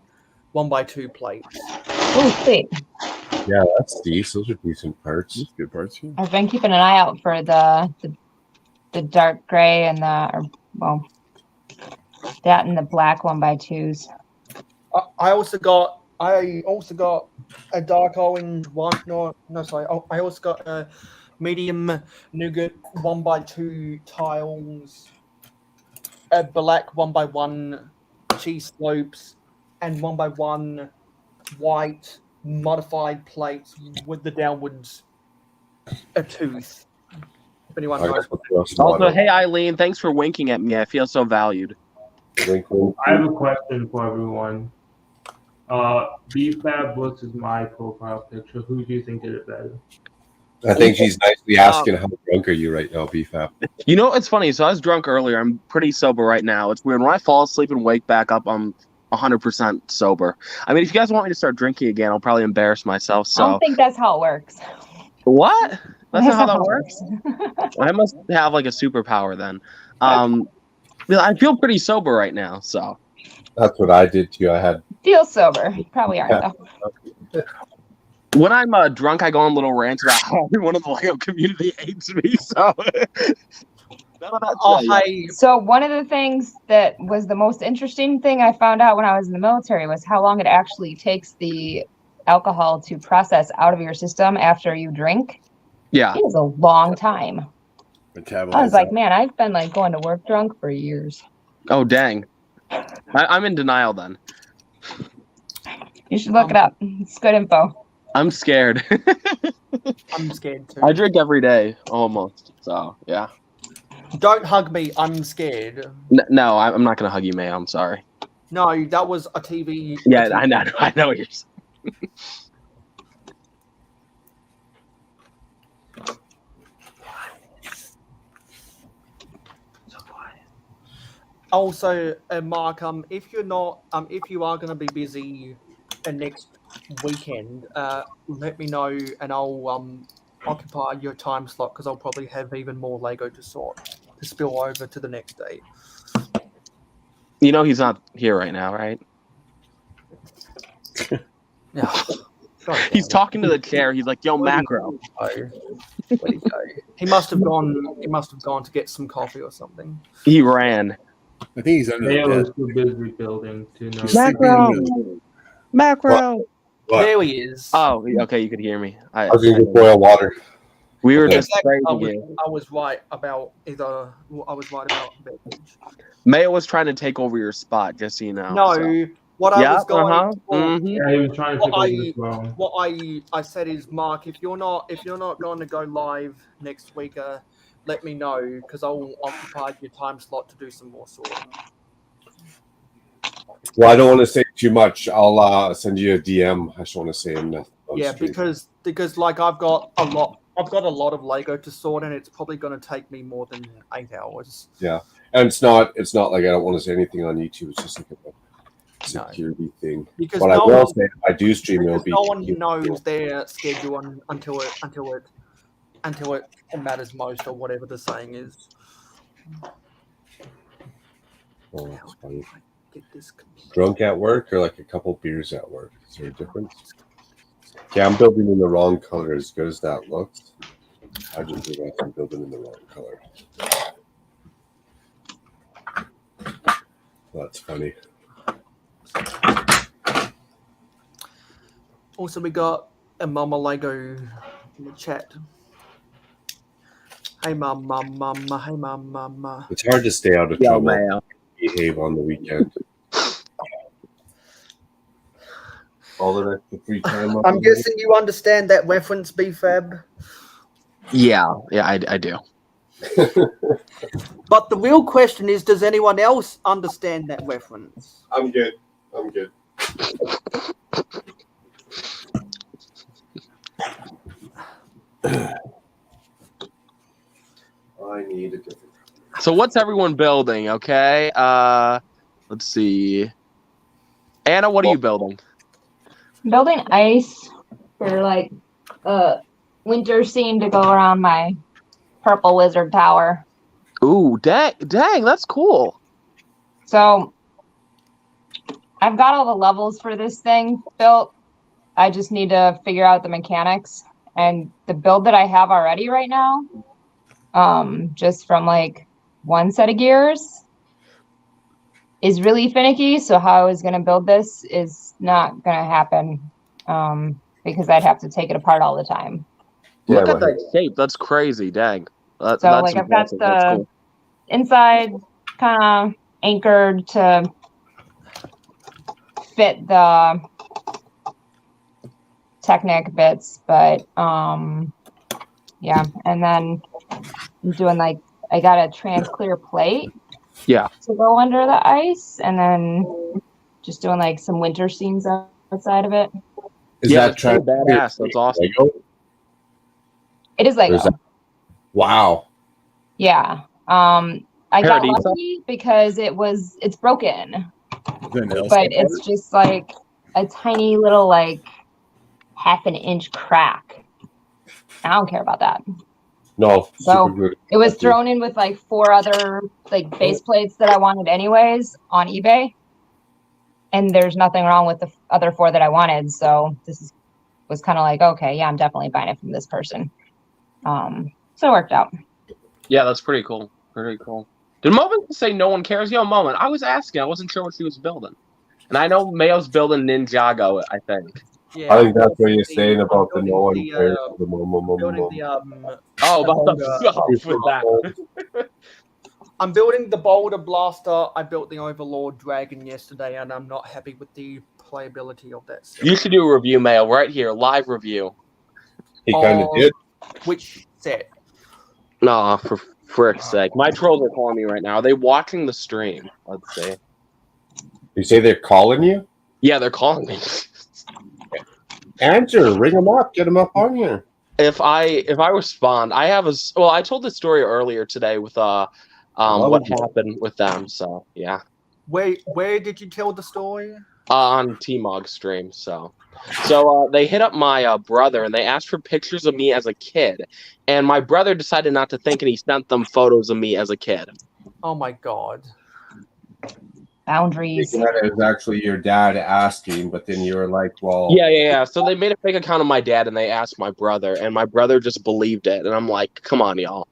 1x2 plates. Oh, sweet. Yeah, that's decent. Those are decent parts. That's good parts. Yeah. I've been keeping an eye out for the dark gray and that and the black 1x2s. I also got a dark orange one. No, sorry. I also got a medium nougat 1x2 tiles, a black 1x1 cheese slopes, and 1x1 white modified plates with the downwards a tooth. If anyone knows. Also, hey Eileen, thanks for winking at me. I feel so valued. Wink, wink. I have a question for everyone. BFAB versus my profile picture. Who do you think did it better? I think she's nicely asking how drunk are you right now, BFAP. You know, it's funny. So I was drunk earlier. I'm pretty sober right now. It's weird. When I fall asleep and wake back up, I'm 100% sober. I mean, if you guys want me to start drinking again, I'll probably embarrass myself. So I don't think that's how it works. What? That's not how that works. I must have like a superpower then. I feel pretty sober right now. So That's what I did too. I had Feel sober. Probably aren't though. when I'm drunk, I go on little rants about how everyone in the Lego community hates me. So none of that. So one of the things that was the most interesting thing I found out when I was in the military was how long it actually takes the alcohol to process out of your system after you drink. Yeah. It was a long time. I was like, man, I've been like going to work drunk for years. Oh, dang. I'm in denial then. You should look it up. It's good info. I'm scared. I'm scared too. I drink every day, almost. So, yeah. Don't hug me. I'm scared. No, I'm not going to hug you, May. I'm sorry. No, that was a TV. Yeah, I know what you're saying. Also, Mark, if you are going to be busy next weekend, let me know and I'll occupy your time slot because I'll probably have even more Lego to sort. to spill over to the next day. You know he's not here right now, right? Yeah. He's talking to the chair. He's like, "Yo, macro." Where'd he go? He must have gone. He must have gone to get some coffee or something. He ran. I think he's under the Mayo bed. is too busy building to know. He's sleeping under the- Macro. What? There he is. Oh, okay. You could hear me. I was going to boil water. We were Okay. just praising you. I was right about either. I was right about beverage. Mayo was trying to take over your spot, just so you know. No, so. what I Yeah, was going. uh-huh. well, Mhm. Yeah, he was trying to take What over the throne. What I said is, Mark, if you're not going to go live next week, let me know because I'll occupy your time slot to do some more sorting. Well, I don't want to say too much. I'll send you a DM. I just want to say enough. Yeah, because like I've got a lot of Lego to sort, and it's probably going to take me more than 8 hours. Yeah, and it's not like I don't want to say anything on YouTube. It's just like a security thing. Because But no I will one- say, if I do stream, it'll Because be. no one knows their schedule until it matters most, or whatever the saying is. Oh, that's funny. Get this computer. Drunk at work or like a couple beers at work? Is there a difference? Yeah, I'm building in the wrong color. As good as that looks, I just realized I'm building in the wrong color. That's funny. Also, we got a Mama Lego in the chat. Hey, Mama. Hey, Mama. It's hard to stay out of Yo, trouble. Mayo. Behave on the weekend. All the extra free time. I'm guessing you understand that reference, BFAB. Yeah, I do. But the real question is, does anyone else understand that reference? I'm good. I need a different. So what's everyone building? Okay. Let's see. Anna, what are you building? Building ice for like a winter scene to go around my purple wizard tower. Ooh, dang, that's cool. So I've got all the levels for this thing built. I just need to figure out the mechanics. And the build that I have already right now, just from like one set of gears, is really finicky. So how I was going to build this is not going to happen because I'd have to take it apart all the time. Look Yeah, at that shape. That's crazy. Dang. That's Like I've got impressive. That's the cool. inside kind of anchored to fit the Technic bits, but yeah. And then I'm doing like, I got a trans clear plate. Yeah. To go under the ice, and then just doing like some winter scenes outside of it. Is Yeah, that it's so trying? badass. That's awesome. Lego? It is Or Lego. is that- Wow. Yeah. I got Paradisa? lucky because it's broken, Is there an L but support? it's just like a tiny little like half an inch crack. I don't care about that. No. So, super good. It was thrown in with like 4 other like base plates that I wanted anyways on eBay. And there's nothing wrong with the other 4 that I wanted. So was kind of like, okay, yeah, I'm definitely buying it from this person. So it worked out. Yeah, that's pretty cool. Pretty cool. Did Moment say no one cares? Yo, Moment, I was asking. I wasn't sure what she was building. And I know Mayo's building Ninjago, I think. Yeah, I think that's what you're the- saying about the building no one the, cares. uh, The building the Oh, about Boulder. the with that. I'm building the Boulder Blaster. I built the Overlord Dragon yesterday, and I'm not happy with the playability of that set. You should do a review, Mayo, right here, live review. He kind of Oh. did. Which set? Nah, for frick's sake. My trolls are calling me right now. Are they watching the stream? Let's see. You say they're calling you? Yeah, they're calling me. Answer. Ring them up. Get them up on here. If I respond, I told the story earlier today with what happened with them. So yeah. Where did you tell the story? on T-Mog stream. So they hit up my brother and they asked for pictures of me as a kid, and my brother decided not to think, and he sent them photos of me as a kid. Oh my god. Boundaries. Thinking that it was actually your dad asking, but then you were like, well, Yeah. So they made a fake account of my dad and they asked my brother, and my brother just believed it. And I'm like, come on, y'all.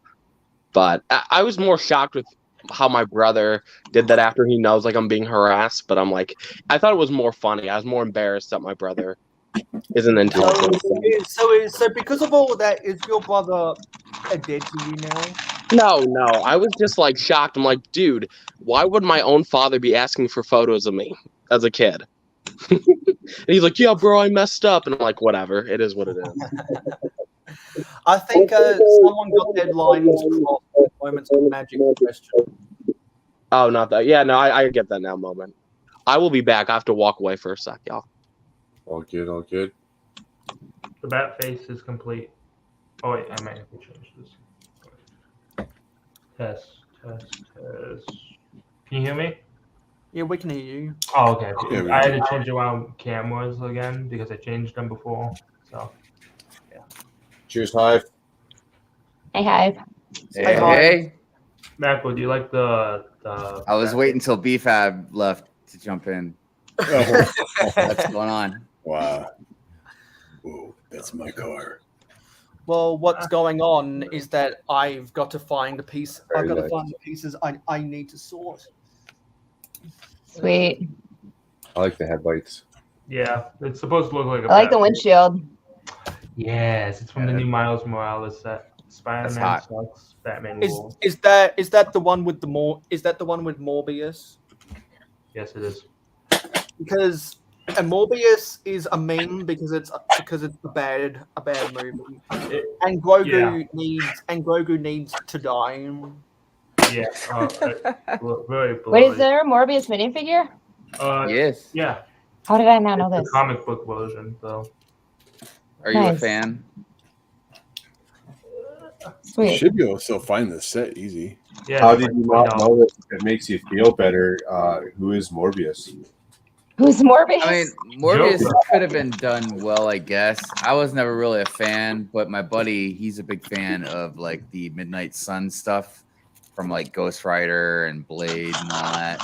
But I was more shocked with how my brother did that after he knows like I'm being harassed. But I'm like, I thought it was more funny. I was more embarrassed that my brother isn't into it. So because of all of that, is your brother dead to you now? No. I was just like shocked. I'm like, dude, why would my own father be asking for photos of me as a kid? And he's like, yeah, bro, I messed up. And I'm like, whatever. It is what it is. I think someone got their lines crossed with Moments of Magic question. Oh, not that. Yeah, no, I get that now, Moment. I will be back. I have to walk away for a sec, y'all. all good, all good. The bat face is complete. Oh wait, I might have to change this. Test. Can you hear me? Yeah, we can hear you. Oh, okay. Yeah, we I had can. to change around cameras again because I changed them before. So Cheers, Hive. Hey, Hive. Hey, Macro, do you like the I was waiting until BFAB left to jump in. Oh, What's going on? wow. Whoa, that's my car. Well, what's going on is that I've got to find the piece. I've Very got to nice. find the pieces I need to sort. Sweet. I like the headlights. Yeah, it's supposed to look like a I like the bat. windshield. Yes, it's from the new Miles Morales set. Spider-Man hot. sucks. Batman Is rules. is that the one with Morbius? Yes, it is. Because Morbius is a meme because it's a bad movie. And Grogu needs to die. Yeah. Very Wait, is bloody. there a Morbius minifigure? Yes. Yeah. How did I not know The this? comic book version, though. Are you a Nice. fan? You Sweet. should be able to still find this set easy. Yeah. How it's did like you not $20. know that it makes you feel better? Who is Morbius? Who's Morbius? I mean, Morbius Joker. could have been done well, I guess. I was never really a fan, but my buddy, he's a big fan of like the Midnight Sun stuff from like Ghost Rider and Blade and all that.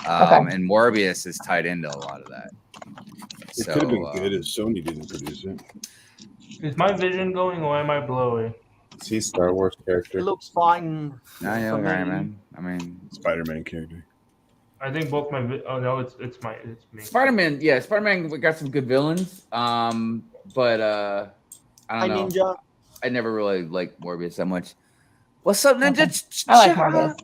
Okay. And Morbius is tied into a lot of that. It So, could have been good if Sony didn't produce it. Is my vision going or am I blurry? Is he a Star Wars It character? looks fine. no, yeah, for okay, me. man. I mean, Spider-Man character. I think both my oh no, it's me. Spider-Man, yeah, Spider-Man got some good villains. But I Hi, don't know. Ninja. I never really liked Morbius that much. What's up, Ninja? I like Morbius.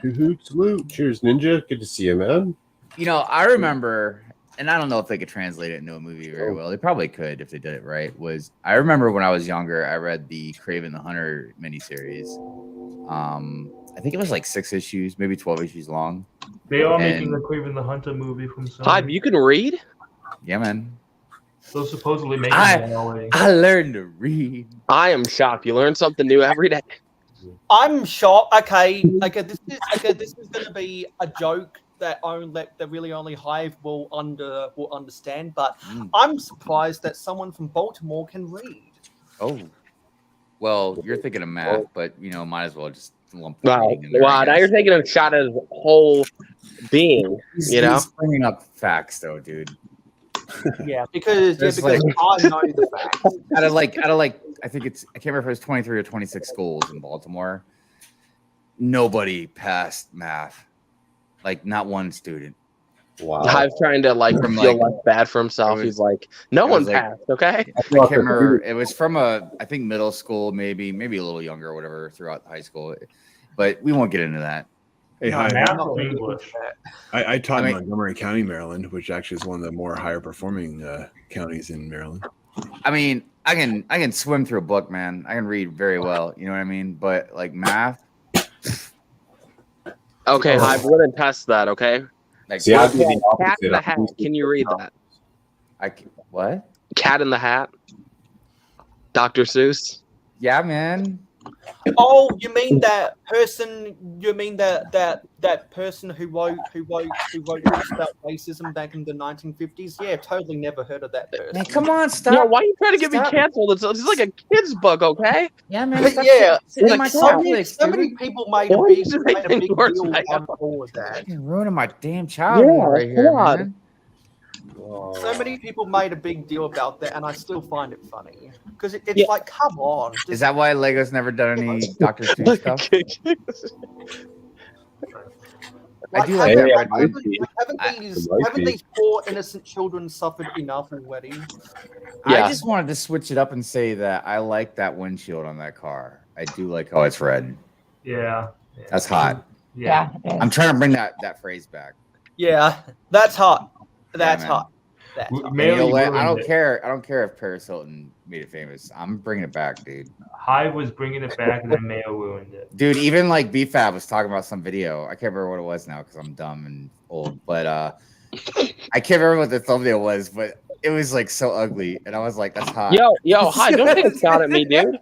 Hoot, salute. Cheers, Ninja. Good to see you, man. You know, I remember, and I don't know if they could translate it into a movie very well. They probably could if they did it right. I remember when I was younger, I read the Kraven the Hunter miniseries. I think it was like 6 issues, maybe 12 issues long. They are And- making the Kraven the Hunter movie from Sony. Hive, you can read? Yeah, man. They're supposedly making I- that already. I learned to read. I am shocked. You learn something new every day. I'm shocked. Okay, this is going to be a joke that really only Hive will understand. But Mm. I'm surprised that someone from Baltimore can read. Oh, well, you're thinking of math, but you know, might as well just lump. Wow. reading in there, I Wow. Now guess. you're taking a shot at his whole being. He's, You know? he's bringing up facts, though, dude. Yeah, because There's I know the facts. out of like, I think I can't remember if it was 23 or 26 schools in Baltimore. Nobody passed math, like not one student. Wow. Hive's trying to like From, feel like, less bad for himself. it was- He's like, no it one was, like- passed, okay? I can't remember. It was from I think middle school, maybe a little younger or whatever throughout high school. But we won't get into that. Hey, hi. Math or English? I taught I mean- in Montgomery County, Maryland, which actually is one of the more higher performing counties in Maryland. I mean, I can swim through a book, man. I can read very well. You know what I mean? But like math, Okay, Hive, we're gonna test that, okay? like See, I'd be the Cat in the opposite. Hat. Can you read that? what? Cat in the Hat. Dr. Seuss. Yeah, man. Oh, you mean that person? You mean that person who wrote books about racism back in the 1950s? Yeah, totally never heard of that person. Man, come on, stop. Yeah, why are you trying to get me Stop. canceled? It's like a kid's book, okay? Yeah, man. But Stop yeah, sitting in like my so Netflix, many dude. people made a Why big, is it making worse, deal man? out of all of that. You're ruining my damn childhood Yeah, right here, God. man. So many people made a big deal about that, and I still find it funny because it's Yeah. like, come on. Is that why Lego's never done any Doctor Strange stuff? I do like that red one. Haven't these poor innocent children suffered enough already? I Yeah. just wanted to switch it up and say that I like that windshield on that car. I do like how it's red. Yeah. That's hot. Yeah, it is. I'm trying to bring that phrase back. Yeah, that's hot. That's man. hot. That's hot. And you know what? I ruined don't it. care. I don't care if Paris Hilton made it famous. I'm bringing it back, dude. Hive was bringing it back, and then Mayo ruined it. Dude, even like BFAB was talking about some video. I can't remember what it was now because I'm dumb and old. But I can't remember what the thumbnail was, but it was like so ugly, and I was like, "That's hot." Yo, hi! Don't take a shot at me, dude.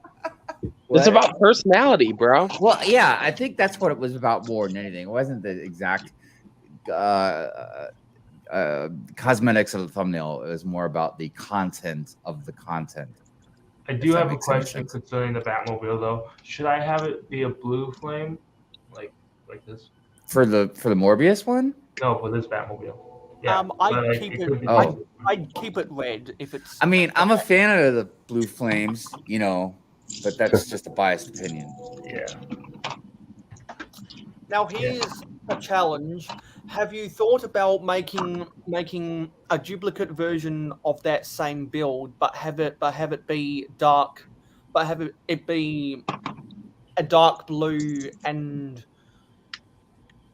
It's about personality, bro. Well, yeah, I think that's what it was about more than anything. It wasn't the exact cosmetics of the thumbnail. It was more about the content of the content. I If do that have a makes any question sense. concerning the Batmobile, though. Should I have it be a blue flame, like this? For the Morbius one? No, for this Batmobile. Yeah, but, I'd like, keep it it. could be Oh. blue. I'd keep it red if it's. I mean, I'm a fan of the blue flames, you know, but that's just a biased opinion. Yeah. Now here's a challenge. Have you thought about making a duplicate version of that same build, but have it be dark, but have it be a dark blue and,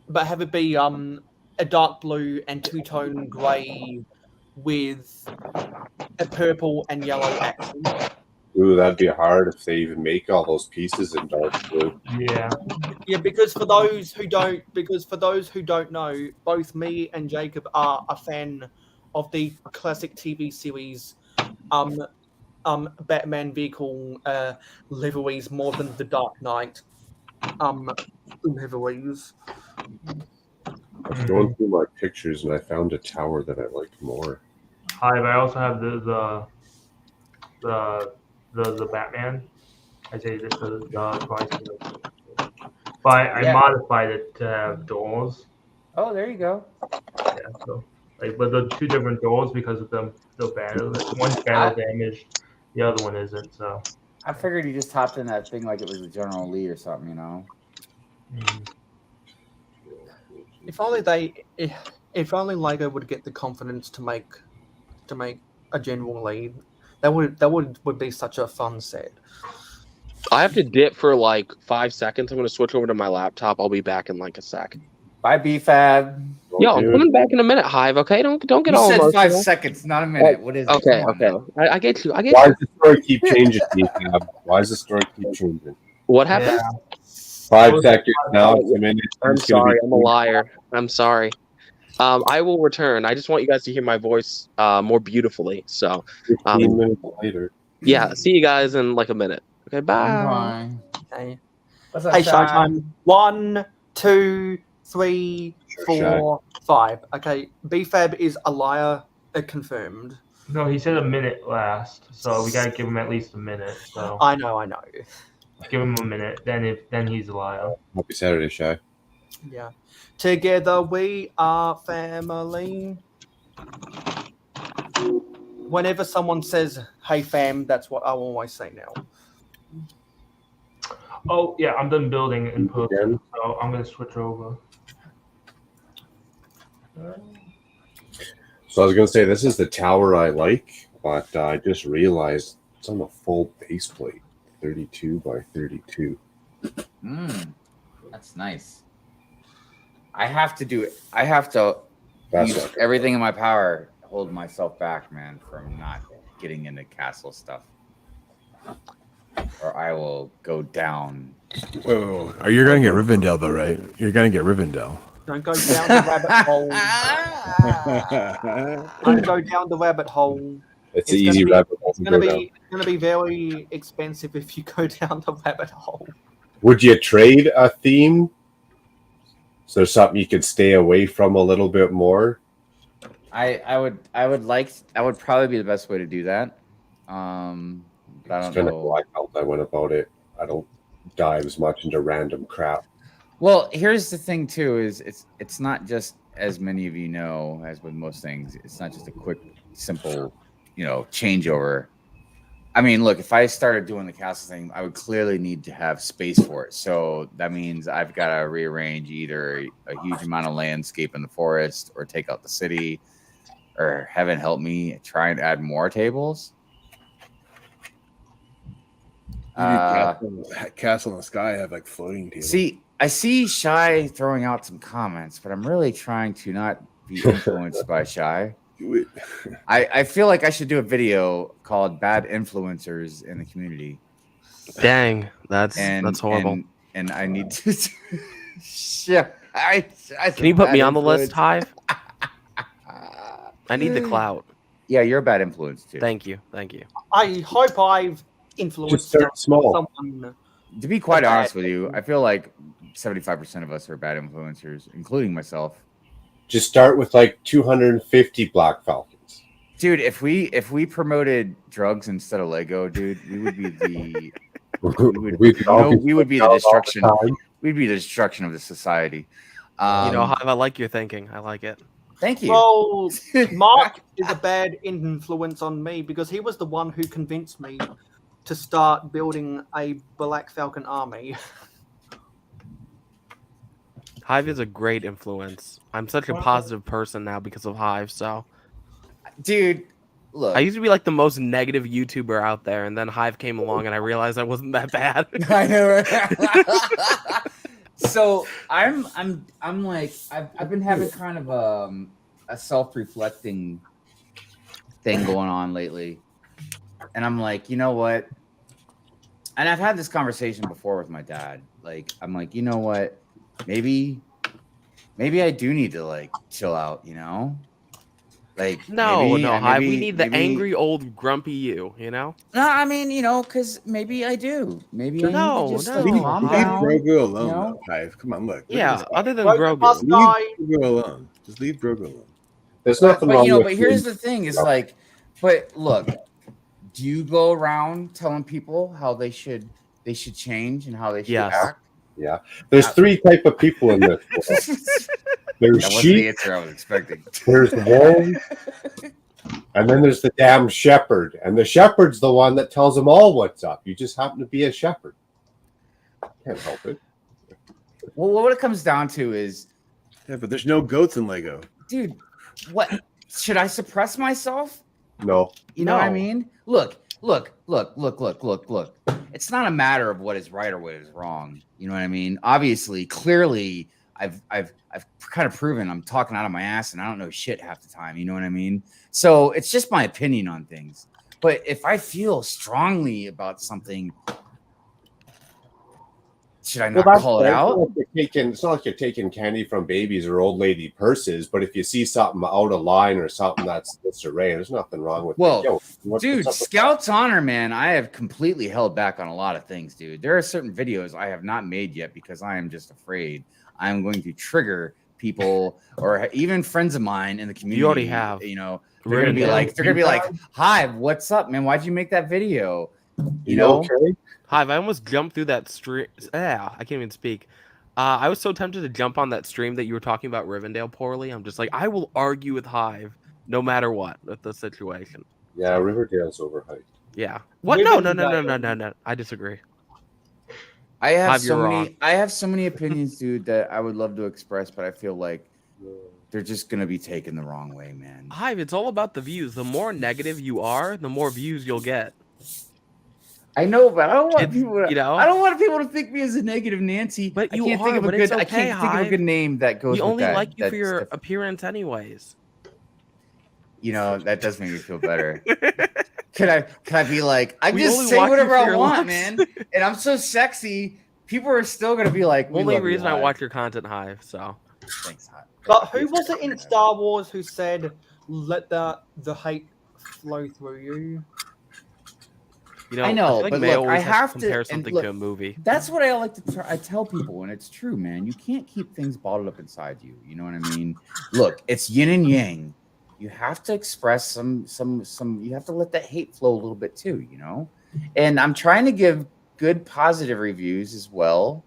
but have it be a dark blue and two-tone grey with a purple and yellow accent? Ooh, that'd be hard if they even make all those pieces in dark blue. Yeah. Yeah, because for those who don't know, both me and Jacob are a fan of the classic TV series, Batman vehicle liveries more than the Dark Knight liveries. I was going through my pictures and I found a tower that I liked more. Hive. I also have the Batman. I say this the price. But I modified it to have doors. Oh, there you go. Yeah, so like, but the two different doors because of the battle. One's battle damaged, the other one isn't. So I figured you just hopped in that thing like it was a General Lee or something, you know. If only Lego would get the confidence to make a General Lee, that would be such a fun set. I have to dip for like 5 seconds. I'm gonna switch over to my laptop. I'll be back in like a sec. Bye, BFAB. Yo, I'm coming back in a minute, Hive. Okay, don't get You all said emotional. 5 seconds, not a minute. What is it? Okay, Come on okay. now. I get you. Why does the story keep changing? Ethan? Why does the story keep changing? What happened? 5 seconds, now it's a minute. I'm It's gonna sorry. be- I'm a liar. I'm sorry. I will return. I just want you guys to hear my voice more beautifully. So, 15 minutes later. yeah. See you guys in like a minute. Okay, bye. Bye. Okay. What's up, Hey, show Sean? time. 1, 2, 3, Sure, 4, 5. Okay, BFAB is a liar. Confirmed. no, he said a minute last, so we gotta give him at least a minute. So I know. give him a minute. Then he's a liar. Happy Saturday, Shy. Yeah. Together we are family. Whenever someone says, "Hey fam," that's what I'll always say now. Oh yeah, I'm done building in post, Again? so I'm gonna switch over. So I was going to say, this is the tower I like, but I just realized it's on a full base plate, 32 by 32. That's nice. I have to That's use not everything in my power to hold myself back, man, from not getting into castle stuff. Or I will go down. Whoa. Are you going to get Rivendell, though, right? You're going to get Rivendell. Don't go down the rabbit hole. Don't go down the rabbit hole. It's an easy rabbit hole It's to gonna go down. be very expensive if you go down the rabbit hole. Would you trade a theme? So something you could stay away from a little bit more? I would probably be the best way to do that. But I It's don't kind of know. how I felt I went about it. I don't dive as much into random crap. Well, here's the thing too: is it's not just, as many of you know, as with most things, it's not just a quick, simple, changeover. I mean, look, if I started doing the castle thing, I would clearly need to have space for it. So that means I've got to rearrange either a huge amount of landscape in the forest, or take out the city, or heaven help me, try and add more tables. Castle in the Sky have like floating tables. See, I see Shy throwing out some comments, but I'm really trying to not be influenced by Shy. Do it. I feel like I should do a video called "Bad Influencers in the Community." Dang, that's horrible. And I need to. Shit, Can you put me on the list, Hive? I need the clout. Yeah, you're a bad influence too. Thank you. I hope I've influenced Just start small. someone. To be quite honest with you, I feel like 75% of us are bad influencers, including myself. Just start with like 250 Black Falcons. Dude, if we promoted drugs instead of Lego, dude, we would be the we would be the destruction. We'd be the destruction of the society. Hive, I like your thinking. I like it. Thank you. Well, Mark is a bad influence on me because he was the one who convinced me to start building a Black Falcon army. Hive is a great influence. I'm such a positive person now because of Hive. So, dude, look, I used to be like the most negative YouTuber out there, and then Hive came along, and I realized I wasn't that bad. I know, right? So I'm like I've been having kind of a self-reflecting thing going on lately, and I'm like, you know what? And I've had this conversation before with my dad. Like, I'm like, you know what? Maybe I do need to like chill out, Like No, Hive. We maybe- need the maybe- angry old grumpy you. No, I mean, because maybe I do. Maybe I No, need to just no. like calm Leave down. Grogu alone, you know? though, Hive. Come on, look. Yeah, other than Grogu Grogu. must Leave die. Grogu alone. Just leave Grogu alone. There's nothing wrong with But here's the thing: is like, but look, do you go around telling people how they should change and how they should Yes. act? Yeah. There's three type of people in this world. There's That wasn't the sheep, answer I was expecting. there's wolves, and then there's the damn shepherd. And the shepherd's the one that tells them all what's up. You just happen to be a shepherd. Can't help it. Well, what it comes down to is, Yeah, but there's no goats in Lego. dude, what should I suppress myself? No. You know what I No. mean? Look. It's not a matter of what is right or what is wrong. You know what I mean? Obviously, clearly, I've kind of proven I'm talking out of my ass and I don't know shit half the time. You know what I mean? So it's just my opinion on things. But if I feel strongly about something, should I not call it out? It's not like you're taking candy from babies or old lady purses, but if you see something out of line or something that's disarray, there's nothing wrong with Well, it. Yo, what's Dude, up with Scout's Honor, man, I have completely held back on a lot of things, dude. There are certain videos I have not made yet because I am just afraid I'm going to trigger people or even friends of mine in the community. You already have. They're gonna be like, "Hi, what's up, man? Why'd you make that video?" You okay? Hive, I almost jumped through that stream. Yeah, I can't even speak. I was so tempted to jump on that stream that you were talking about Rivendell poorly. I'm just like, I will argue with Hive no matter what with the situation. Yeah, Riverdale's overhyped. Yeah. What? No. I disagree. I have Hive, so you're many. wrong. I have so many opinions, dude, that I would love to express, but I feel like they're just gonna be taken the wrong way, man. Hive, it's all about the views. The more negative you are, the more views you'll get. I know, but I don't want people. You know? I don't want people to think me as a negative Nancy. But I you can't are, think of a but good. it's I okay, can't think of a Hive. good name that goes. We with only that. like you That's for your different. appearance, anyways. That does make me feel better. Can I be like, I We just only say watch you whatever for I your want, looks. man, and I'm so sexy. People are still gonna be like, we Only love you, reason I Hive. watch your content, Hive. So Thanks, Hive. But who was it in Star Wars who said, "Let the hate flow through you. You know, I know, feel like but May look, I always has have to to compare and something look, to a movie. That's what I like to try. I tell people, and it's true, man. You can't keep things bottled up inside you. You know what I mean? Look, it's yin and yang. You have to express some. You have to let that hate flow a little bit too. You know, and I'm trying to give good, positive reviews as well.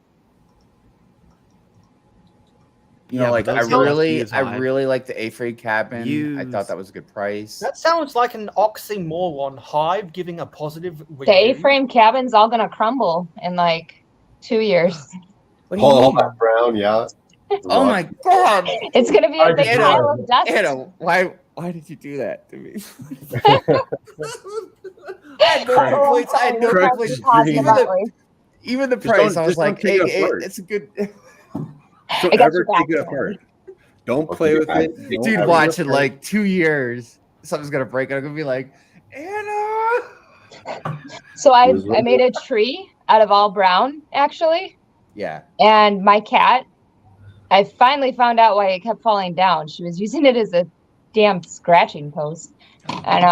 You know, like I really like the A-Frame cabin. I thought that was a good price. That sounds like an oxymoron. Hive giving a positive review. The A-frame cabin's all gonna crumble in like 2 years. What do you mean? Brown, yeah. Oh my god! It's gonna be a big pile of dust. Anna, why did you do that to me? I had no complaints. I had no complaints. Even the price, I was like, hey, it's a good. Don't ever take it apart. Don't play with it. Dude, watch in like 2 years. Something's gonna break. I'm gonna be like, Anna. So I made a tree out of all brown, actually. Yeah. And my cat, I finally found out why it kept falling down. She was using it as a damn scratching post. And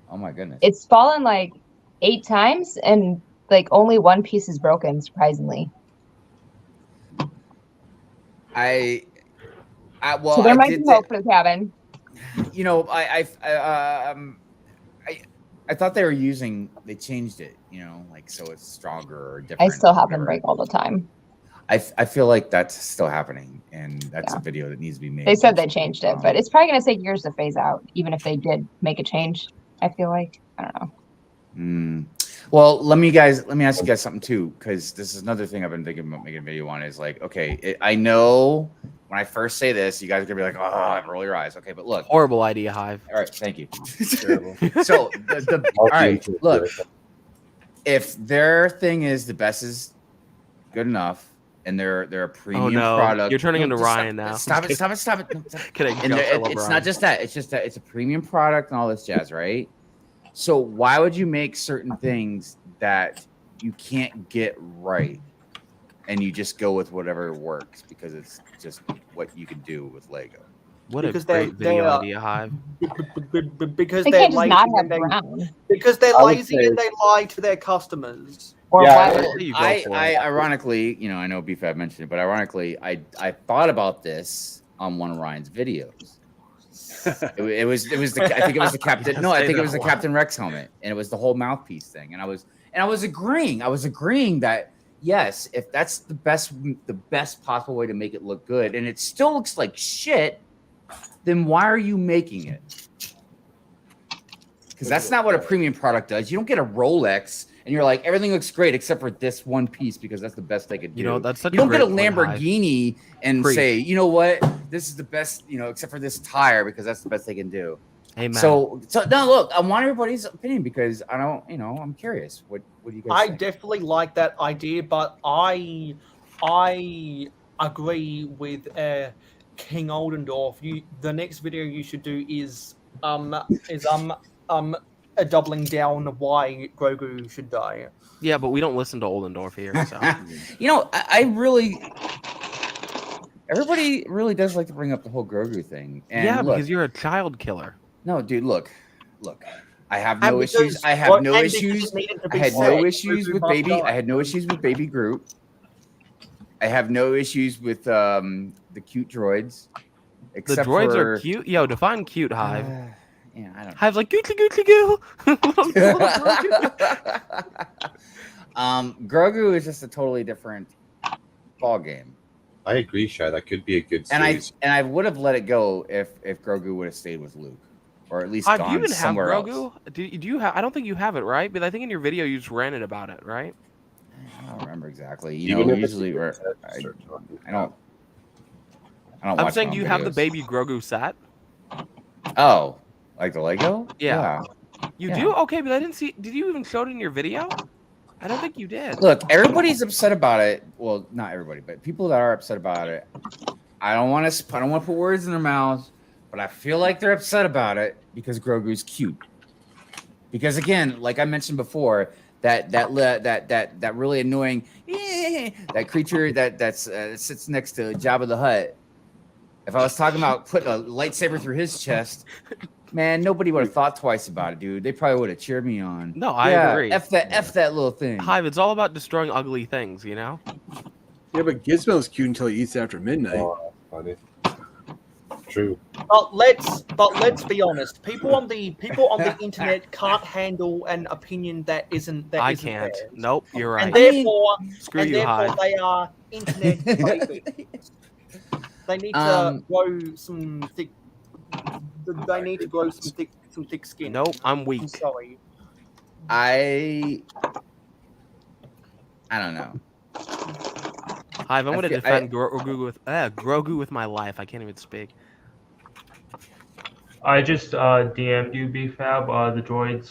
oh my goodness. It's fallen like 8 times and like only one piece is broken, surprisingly. Well, so there might be hope for the cabin. You know, I thought they changed it, you know, like so it's stronger or different. I still have them break all the time. I feel like that's still happening, and that's a video that needs to be made. They said they changed it, but it's probably going to take years to phase out, even if they did make a change. I feel like I don't know. Well, let me ask you guys something too, because this is another thing I've been thinking about making a video on. Is like, okay, I know when I first say this, you guys are gonna be like, oh, roll your eyes. Okay, but look, horrible idea, Hive. All right, thank you. So all right, look, if their thing is the best is good enough, and they're a premium product, you're turning into Ryan now. Stop it! Kidding. It's not just that; it's just that it's a premium product and all this jazz, right? So why would you make certain things that you can't get right, and you just go with whatever works because it's just what you can do with Lego? What a great video idea, Hive. Because they they're can't just lazy not and have they, brown. because they're lazy and they lie to their customers. Or I ironically, you know, I know BFAB mentioned it, but ironically, I thought about this on one of Ryan's videos. It was the I think it was the Captain. No, I think it was the Captain Rex helmet, and it was the whole mouthpiece thing. And I was agreeing that yes, if that's the best possible way to make it look good, and it still looks like shit, then why are you making it? Because that's not what a premium product does. You don't get a Rolex and you're like, everything looks great except for this one piece because that's the best they could do. You know, that's such you don't a get a great point, Lamborghini and say, you know what, this is the best, you know, except for this tire because that's the best they can do. Amen. So no, look, I want everybody's opinion because I don't, you know, I'm curious. What do you guys think? Definitely like that idea, but I agree with King Oldendorf. The next video you should do is doubling down why Grogu should die. Yeah, but we don't listen to Oldendorf here. So. You know, everybody really does like to bring up the whole Grogu thing. And yeah, look, because you're a child killer. No, dude, look. I have no issues. I had no issues with baby. I had no issues with Baby Groot. I have no issues with the cute droids. The droids are cute. Yo, define cute, Hive. Yeah, I don't know. Hive's like Gucci goo. Grogu is just a totally different ball game. I agree, Shy. That could be a good series. And I would have let it go if Grogu would have stayed with Luke, or at least gone do you even somewhere have Grogu? else. Do you have? I don't think you have it, right? But I think in your video you just ranted about it, right? I don't remember exactly. You know, usually I don't. I'm saying, do you have the baby Grogu set? Oh, like the Lego? Yeah. You do? Okay, but I didn't see. Did you even show it in your video? I don't think you did. Look, everybody's upset about it. Well, not everybody, but people that are upset about it. I don't want to put words in their mouths, but I feel like they're upset about it because Grogu's cute. Because again, like I mentioned before, that really annoying that creature that sits next to Jabba the Hutt. If I was talking about putting a lightsaber through his chest, Man, nobody would have thought twice about it, dude. They probably would have cheered me on. No, I agree. F that little thing. Hive, it's all about destroying ugly things, you know? Yeah, but Gizmo's cute until he eats after midnight. Oh, funny. True. But let's be honest. People on the internet can't handle an opinion that isn't I isn't can't. theirs. Nope, you're right. And therefore, Screw you, Hive. they are internet babies. They need to grow some thick. They need to grow some thick skin. Nope, I'm weak. I'm sorry. I don't know. Hive, I'm going to defend Grogu with my life. I can't even speak. I just DM'd you, BFAB. The droids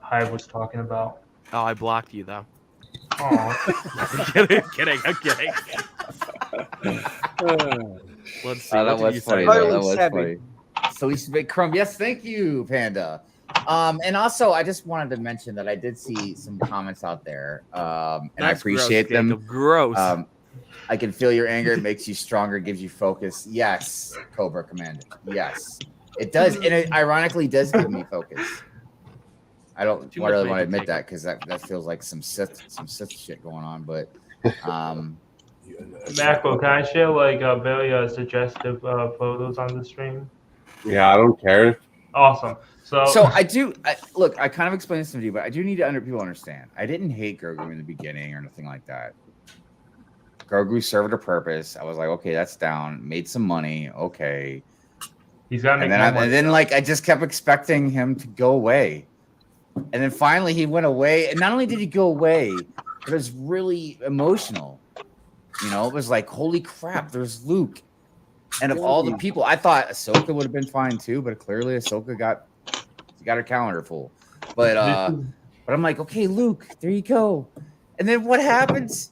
Hive was talking about. Oh, I blocked you, though. Oh. I'm kidding. Let's see. That what did was you funny. say? That was funny. So we should make Crumb. Yes, thank you, Panda. And also, I just wanted to mention that I did see some comments out there, and I That's appreciate gross, them. Jacob. Gross. I can feel your anger. It makes you stronger, gives you focus. Yes, Cobra Commander. Yes, it does, and it ironically does give me focus. I don't Too much really want to bacon, admit that because that feels like some Sith shit going on. But Macro, can I share like very suggestive photos on the stream? Yeah, I don't care. Awesome. So I do. Look, I kind of explained this to you, but I do need people to understand. I didn't hate Grogu in the beginning or nothing like that. Grogu served a purpose. I was like, okay, that's down. Made some money. Okay. He's got. And then like I just kept expecting him to go away, and then finally he went away. And not only did he go away, but it was really emotional. You know, it was like, holy crap, there's Luke. And of all the people, I thought Ahsoka would have been fine too, but clearly Ahsoka got her calendar full. But I'm like, okay, Luke, there you go. And then what happens?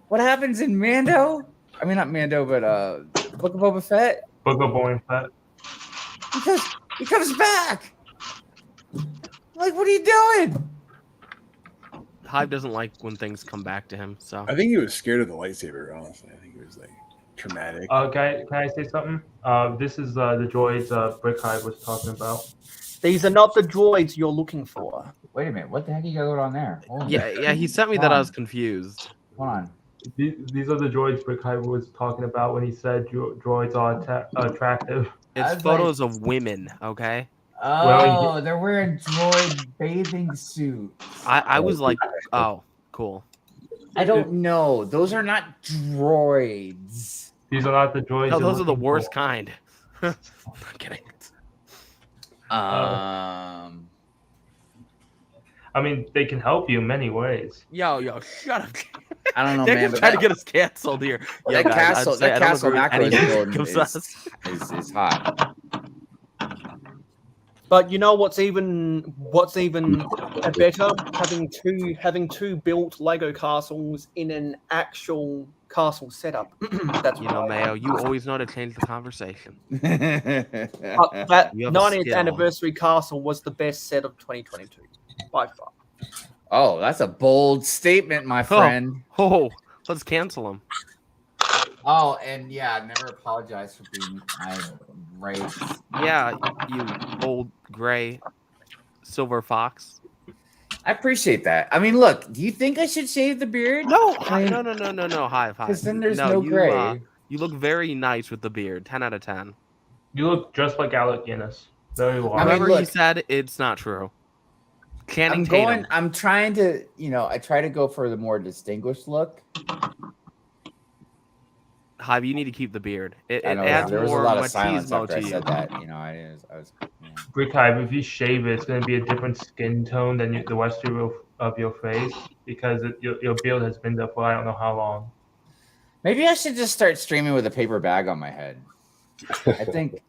What happens in Mando? I mean, not Mando, but Book of Boba Fett. Book of Boba Fett. Because he comes back. Like, what are you doing? Hive doesn't like when things come back to him, so I think he was scared of the lightsaber, honestly. I think it was like traumatic. Can I say something? This is the droids Brick Hive was talking about. These are not the droids you're looking for. Wait a minute, what the heck you got going on there? yeah, he sent me that. I was confused. Hold on. These are the droids Brick Hive was talking about when he said droids are attractive. It's photos of women, okay? Oh, they're wearing droid bathing suits. I was like, oh, cool. I don't know. Those are not droids. These are not the droids. No, those are the worst kind. I'm kidding. I mean, they can help you in many ways. Yo, shut up. I don't know, They're man. just trying to get us canceled here. That castle macro is hot. But you know what's even better? Having two built Lego castles in an actual castle setup. That's Mayo, you always know to change the conversation. That 90th anniversary castle was the best set of 2022 by far. Oh, that's a bold statement, my friend. Oh, let's cancel him. Oh, and yeah, never apologize for being right. Yeah, you old gray silver fox. I appreciate that. I mean, look, do you think I should shave the beard? No, no. Hive. Because then there's no gray. You look very nice with the beard. 10 out of 10. You look just like Alec Guinness. Very long. Whatever he said, it's not true. I'm trying to, I try to go for the more distinguished look. Hive, you need to keep the beard. It I know, adds there was more a lot of silence machismo after I to you. said that. I was. Brick Hive, if you shave it, it's going to be a different skin tone than the rest of your face because your beard has been there for I don't know how long. Maybe I should just start streaming with a paper bag on my head. I think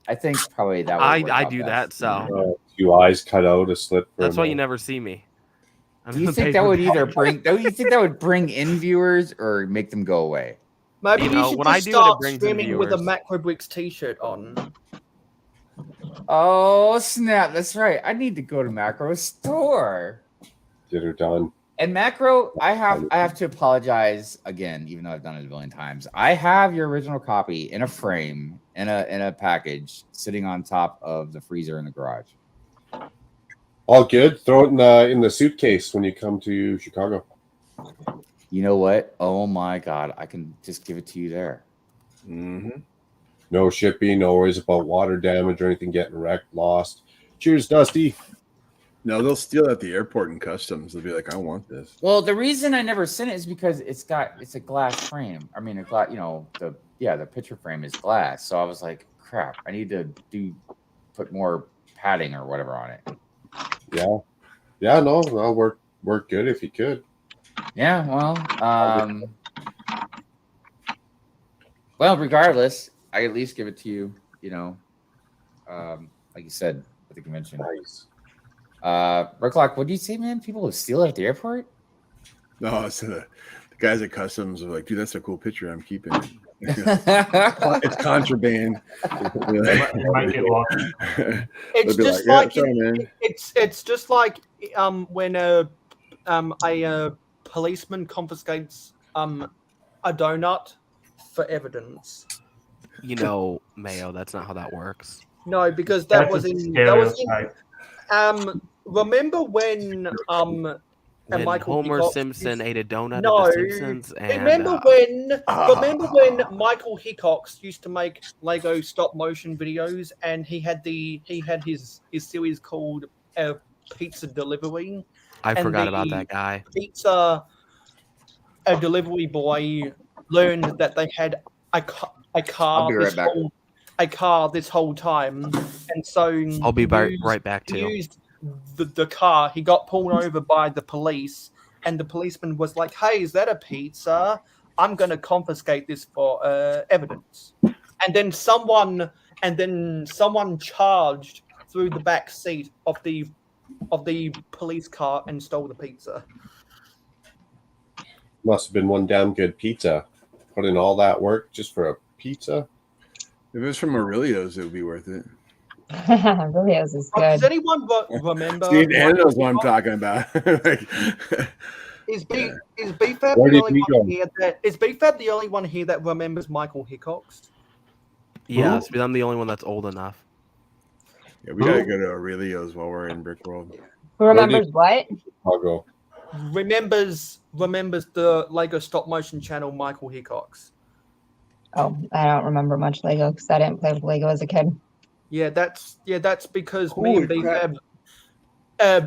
probably that would work I out do best. that, so. 2 eyes cut out, a slit. That's why you never see me. Do you think that would bring in viewers or make them go away? Maybe you should just start streaming with a Macro Bricks t-shirt on. Oh snap! That's right. I need to go to Macro Store. Get her done. And Macro, I have to apologize again, even though I've done it a billion times. I have your original copy in a frame in a package sitting on top of the freezer in the garage. All good. Throw it in the suitcase when you come to Chicago. You know what? Oh my God, I can just give it to you there. Mm-hmm. No shipping, no worries about water damage or anything getting wrecked, lost. Cheers, Dusty. No, they'll steal at the airport and customs. They'll be like, I want this. Well, the reason I never sent it is because it's a glass frame. I mean, a glass, the picture frame is glass. So I was like, crap, I need to put more padding or whatever on it. Yeah, no, that'll work good if you could. Yeah, well, regardless, I at least give it to you, like you said at the convention. Nice. Ricklock, what do you say, man? People will steal it at the airport? No, so the guys at customs are like, dude, that's a cool picture. I'm keeping it. It's contraband. Might get lost. It's just like, it's just like when a policeman confiscates a donut for evidence. Mayo, that's not how that works. No, because That's remember when When Michael Homer Hickox Simpson ate a donut No, at The Simpsons, and remember when Michael Hickox used to make Lego stop motion videos, and he had his series called Pizza Delivery. I and forgot the about that guy. A delivery boy learned that they had a car. I'll be right back. A car this whole time, and so I'll be right back too. Used the car. He got pulled over by the police, and the policeman was like, "Hey, is that a pizza? I'm going to confiscate this for evidence." And then someone charged through the back seat of the police car and stole the pizza. Must have been one damn good pizza. Put in all that work just for a pizza. If it was from Aurelio's, it would be worth it. Aurelio's is good. Does anyone remember? Steve Anna knows what I'm talking about. Is BFAB Where the did only we one go? here is BFAB the only one here that remembers Michael Hickox? Yes, but I'm the only one that's old enough. Yeah, we gotta go to Aurelio's while we're in Brick World. Who remembers what? Chicago. Remembers the Lego stop motion channel Michael Hickox. Oh, I don't remember much Lego because I didn't play with Lego as a kid. Yeah, that's because me and BFAB.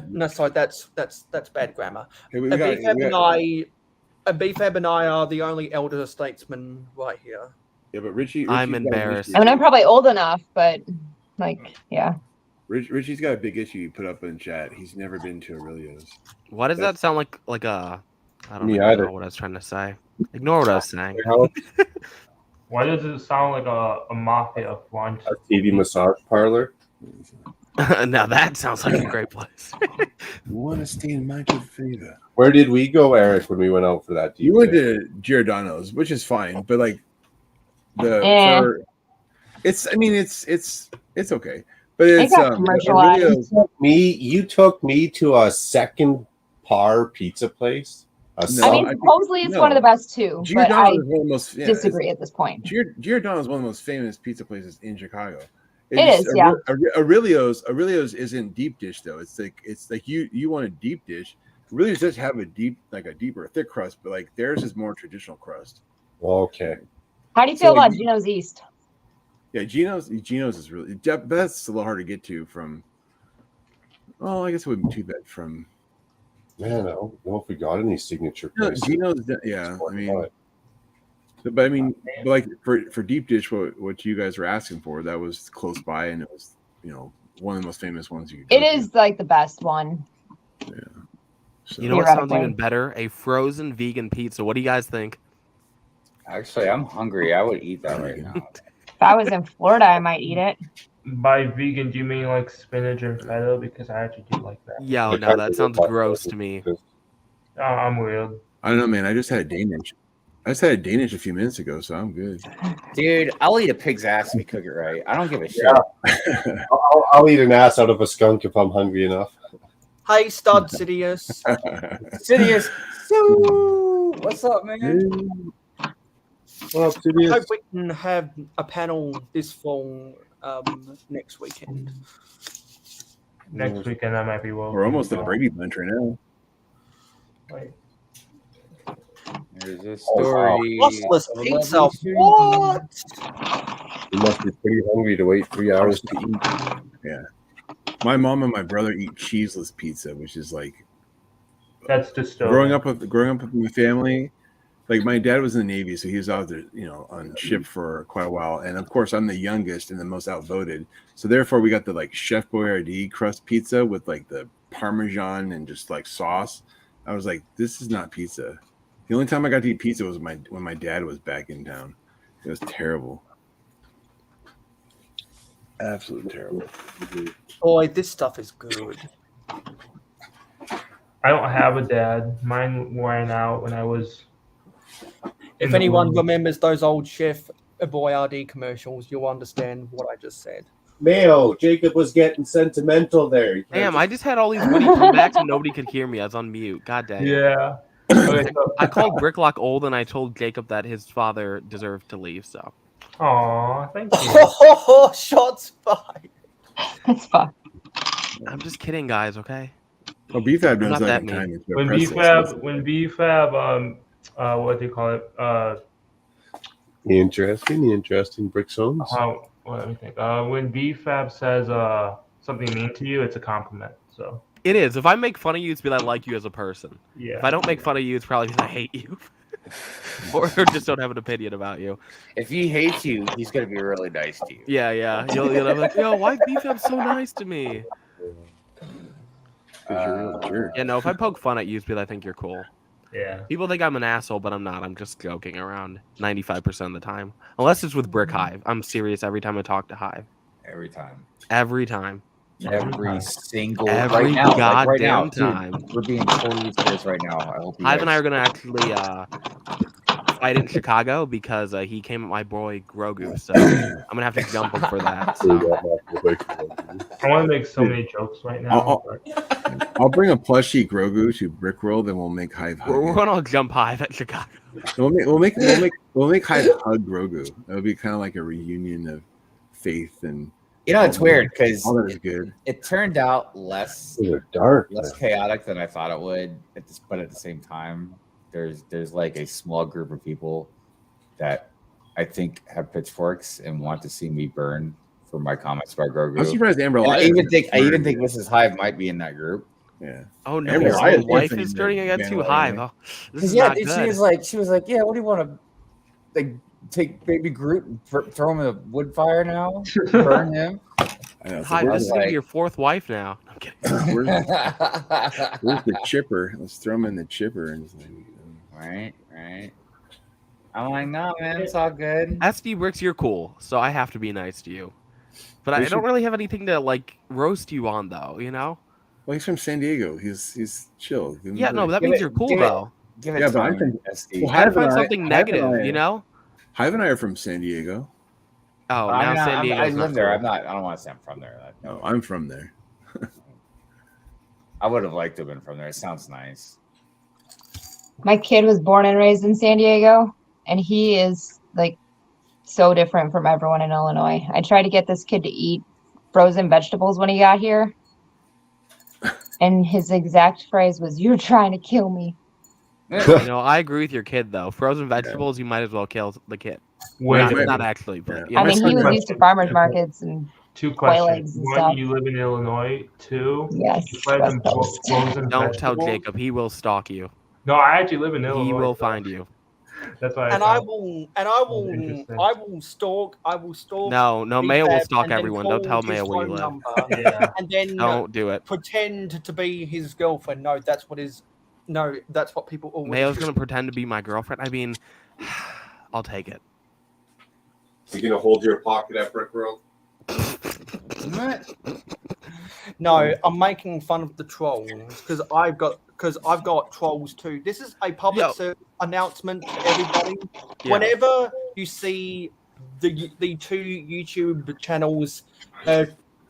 No, sorry, that's bad grammar. Hey, BFAB and I are the only elder statesmen right here. Yeah, but Richie's I'm got an embarrassed. issue. I mean, I'm probably old enough, but yeah. Richie's got a big issue you put up in chat. He's never been to Aurelio's. Why does that sound like a? I don't Me even either. know what I was trying to say. Ignore what I was saying. Why does it sound like a mafia lunch? A TV massage parlor. Now that sounds like a great place. You want to stay in my good favor? Where did we go, Eric, when we went out for that? You went to Giordano's, which is fine, but like it's okay, but it's commercialized. You took me to a second par pizza place. I mean, supposedly it's one of the best too, but I disagree at this point. Giordano's one of the most famous pizza places in Chicago. It is, yeah. Aurelio's isn't deep dish though. It's like you want a deep dish. Aurelio's does have a deeper, thick crust, but like theirs is more traditional crust. Okay. How do you feel about Gino's East? Yeah, Gino's is really that's a little hard to get to from. Well, I guess it wouldn't be too bad from. Man, I don't know if we got any signature places. Gino's, yeah. But like for deep dish, what you guys were asking for, that was close by, and it was one of the most famous ones you could. It is like the best one. Yeah. So. You know what sounds even better? A frozen vegan pizza. What do you guys think? Actually, I'm hungry. I would eat that right now. If I was in Florida, I might eat it. By vegan, do you mean like spinach and feta? Because I actually do like that. Yeah, no, that sounds gross to me. I'm weird. I don't know, man. I just had a Danish. A few minutes ago, so I'm good. Dude, I'll eat a pig's ass if you cook it right. I don't give a shit. I'll eat an ass out of a skunk if I'm hungry enough. Hey, Stud Sidious. Sidious. So, what's up, man? Well, I Sidious. hope we can have a panel this fall next weekend. Next weekend, I might be well. We're almost the Brady Bunch right now. Wait. There's a story. Crustless of a pizza. lovely stream. What? You must be pretty hungry to wait 3 hours to eat. Yeah. My mom and my brother eat cheeseless pizza, which is like That's dystopian. growing up with my family. Like my dad was in the Navy, so he was out there, on ship for quite a while. And of course, I'm the youngest and the most outvoted. So therefore, we got the like Chef Boyardee crust pizza with like the Parmesan and just like sauce. I was like, this is not pizza. The only time I got to eat pizza was when my dad was back in town. It was terrible. Absolutely terrible. Boy, this stuff is good. I don't have a dad. Mine went out when I was. If anyone remembers those old Chef Boyardee commercials, you'll understand what I just said. Mayo, Jacob was getting sentimental there. You can't Damn, I just had all these witty comebacks and nobody could hear me. I was on mute. God dang. Yeah. Okay, so, I called Bricklock old and I told Jacob that his father deserved to leave, so. aw, thank you. Oh, shots fired. That's fun. I'm just kidding, guys, okay? Well, BFAB knows Not that that in mean. time. It's When repressive. BFAB, what do you call it? Interesting. Brick Zones. Let me think. When BFAB says something mean to you, it's a compliment. So It is. If I make fun of you, it's because I like you as a person. yeah. If I don't make fun of you, it's probably because I hate you. or just don't have an opinion about you. If he hates you, he's gonna be really nice to you. Yeah. You'll be like, yo, why BFAB so nice to me? Because you're a real jerk. Yeah, no, if I poke fun at you, it's because I think you're cool. Yeah. People think I'm an asshole, but I'm not. I'm just joking around 95% of the time. Unless it's with Brick Hive. I'm serious every time I talk to Hive. Every time. Every time. Every single Every right now, like right now, goddamn dude, we're being totally serious right now. I hope you Hive guys... and I are going to actually fight in Chicago because he came at my boy Grogu. So I'm going to have to jump him for that. So. I want to make so many jokes right now. I'll bring a plushie Grogu to Brickworld, and we'll make Hive hug. We're going to jump Hive at Chicago. We'll make Hive hug Grogu. That would be kind of like a reunion of faith and. You know, it's weird because all that is good. It turned out less chaotic than I thought it would. But at the same time, there's like a small group of people that I think have pitchforks and want to see me burn for my comments about Grogu. I'm surprised Amber. I even think Mrs. Hive might be in that group. Yeah. Oh no, Amber, your wife is turning against you, Hive. Oh, this is not She good. was like, yeah, what do you want to like? Take baby Groot and throw him in a wood fire now? Burn him? Hive, this is going to be your fourth wife now. I'm kidding. Where's the chipper? Let's throw him in the chipper. And Right. I'm like, no, man, it's all good. SD Bricks, you're cool, so I have to be nice to you. But I don't really have anything to like roast you on, though. You know? Well, he's from San Diego. He's chill. Yeah, no, but that means you're cool, though. Yeah, but I'm from SD. You gotta find something negative, you know? Hive and I are from San Diego. Oh, now San Diego. I live there. I don't want to say I'm from there. No, I'm from there. I would have liked to have been from there. It sounds nice. My kid was born and raised in San Diego, and he is like so different from everyone in Illinois. I tried to get this kid to eat frozen vegetables when he got here, and his exact phrase was, "You're trying to kill me." You know, I agree with your kid though. Frozen vegetables, you might as well kill the kid. Not actually, but I mean, he was used to farmers markets and Two quail questions. eggs and One, stuff. you live in Illinois. Two, Yes, you fry them West frozen Don't tell vegetables? Jacob. He will stalk you. No, I actually live in Illinois. He will so find you. That's why. I will stalk. No, Mayo will BFAB stalk and then everyone. Don't call tell Mayo his where you phone live. number, Yeah. and then Don't do it. pretend to be his girlfriend. No, that's what people always Mayo's do. gonna pretend to be my girlfriend. I mean, I'll take it. You gonna hold your pocket at Brickworld? No, I'm making fun of the trolls because I've got trolls too. This is a public service announcement to everybody. Yeah. Whenever you see the two YouTube channels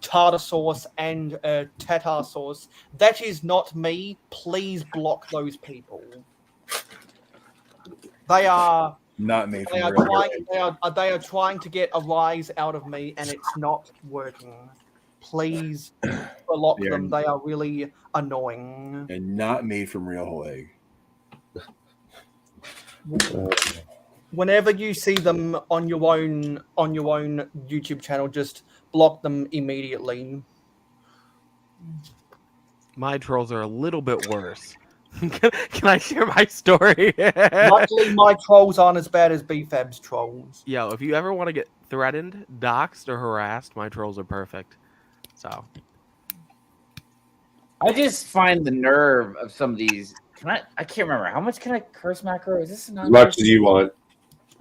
tartar sauce and tartar sauce. That is not me. Please block those people. They are Not made from they are real trying they are trying to get a rise out of me, and it's not working. Please block They are- them. They are really annoying. and not made from real whole egg. Whenever you see them on your own YouTube channel, just block them immediately. My trolls are a little bit worse. Can I share my story? Luckily, my trolls aren't as bad as BFAB's trolls. Yo, if you ever want to get threatened, doxxed, or harassed, my trolls are perfect. So I just find the nerve of some of these. I can't remember how much can I curse macro? Is this As much as you want.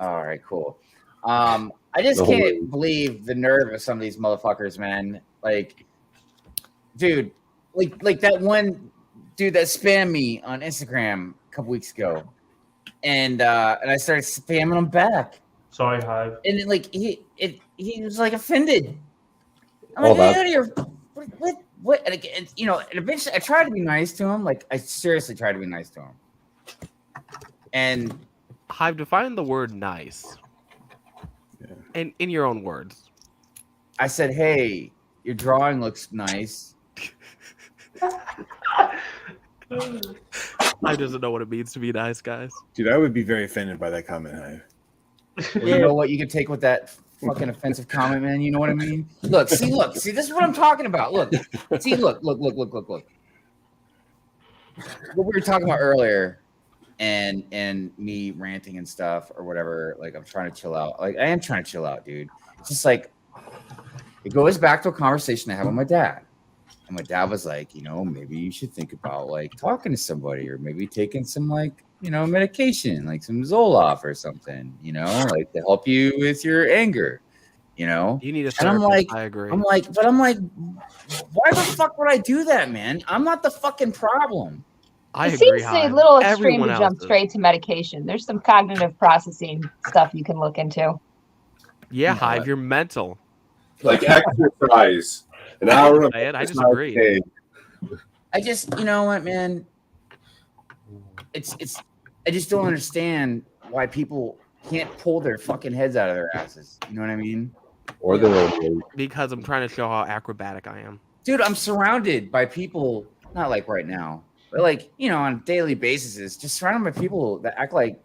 All right, cool. I just The whole can't thing. believe the nerve of some of these motherfuckers, man. Like, dude, like that one dude that spammed me on Instagram a couple weeks ago, and I started spamming him back. Sorry, Hive. And then, like he was like offended. I'm Oh, like, that- get out of here. What? And again, you know, and eventually I tried to be nice to him. Like I seriously tried to be nice to him. And Hive, define the word nice. And in your own words. I said, hey, your drawing looks nice. Hive doesn't know what it means to be nice, guys. Dude, I would be very offended by that comment, Hive. Well, you know what you can take with that fucking offensive comment, man. You know what I mean? Look, this is what I'm talking about. Look. What we were talking about earlier, and me ranting and stuff or whatever. Like I'm trying to chill out. Like I am trying to chill out, dude. It's just like it goes back to a conversation I had with my dad. And my dad was like, you know, maybe you should think about like talking to somebody or maybe taking some like, you know, medication, like some Zoloft or something, you know, like to help you with your anger, you know. You need a And I'm therapist. like, I agree. I'm like, why the fuck would I do that, man? I'm not the fucking problem. I It agree. seems a Hive. little extreme Everyone to else jump is. straight to medication. There's some cognitive processing stuff you can look into. Yeah, know Hive, what? you're mental. Like exercise. An hour of I exercise disagree. a day. I just, you know what, man? It's I just don't understand why people can't pull their fucking heads out of their asses. You know what I mean? Or their own. Because I'm trying to show how acrobatic I am. Dude, I'm surrounded by people, not like right now, but like, you know, on a daily basis, just surrounded by people that act like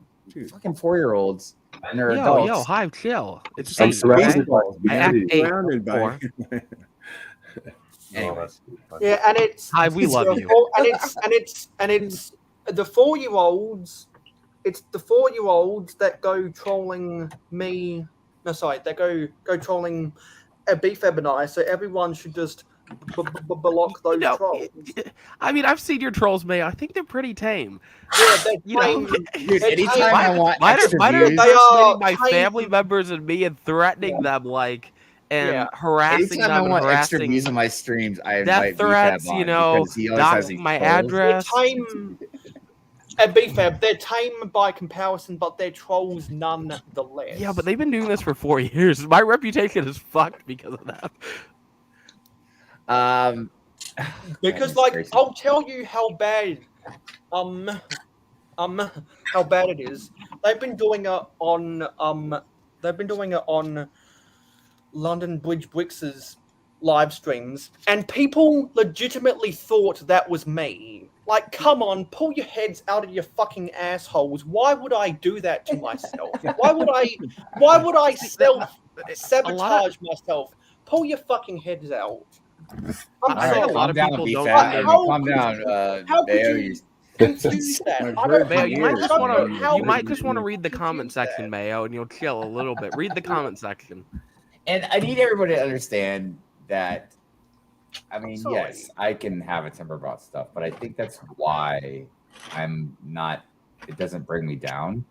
fucking 4-year-olds and they're adults. Yo, Hive, chill. It's I'm eight, surrounded okay? by I act eight. Surrounded by. Four. Anyways. Yeah, and it's Hive, we love you. and it's the 4-year-olds. It's the 4-year-olds that go trolling me. No, sorry, that go trolling BFAB and I. So everyone should just block those No, trolls. I mean, I've seen your trolls, May. I think they're pretty tame. Yeah, they're You know, tame. Dude, They're anytime tame. I want Mine extra are views, They are impersonating my tame. family members and me and threatening them, like, and Yeah. harassing anytime I them and want extra harassing views on my streams, I death invite threats, BFAB on you know, because he always has doxing these my trolls. address. They're tame at BFAB. They're tame by comparison, but they're trolls nonetheless. Yeah, but they've been doing this for 4 years. My reputation is fucked because of that. Because Goodness like gracious. I'll tell you how bad how bad it is. They've been doing it on London Bridge Brix's live streams, and people legitimately thought that was me. Like, come on, pull your heads out of your fucking assholes. Why would I do that to myself? Why would I self sabotage myself? Pull your fucking heads out. I'm I think a sorry. lot of Calm people down, don't BFAB. know. Calm down, How could Bayo. you confuse that? I don't Mayo, you might just I want don't to know how you might you just want to read the confuse comment that. section, Mayo, and you'll chill a little bit. Read the comment section. And I need everybody to understand that. I mean, Sorry. yes, I can have a temper about stuff, but I think that's why I'm not. It doesn't bring me down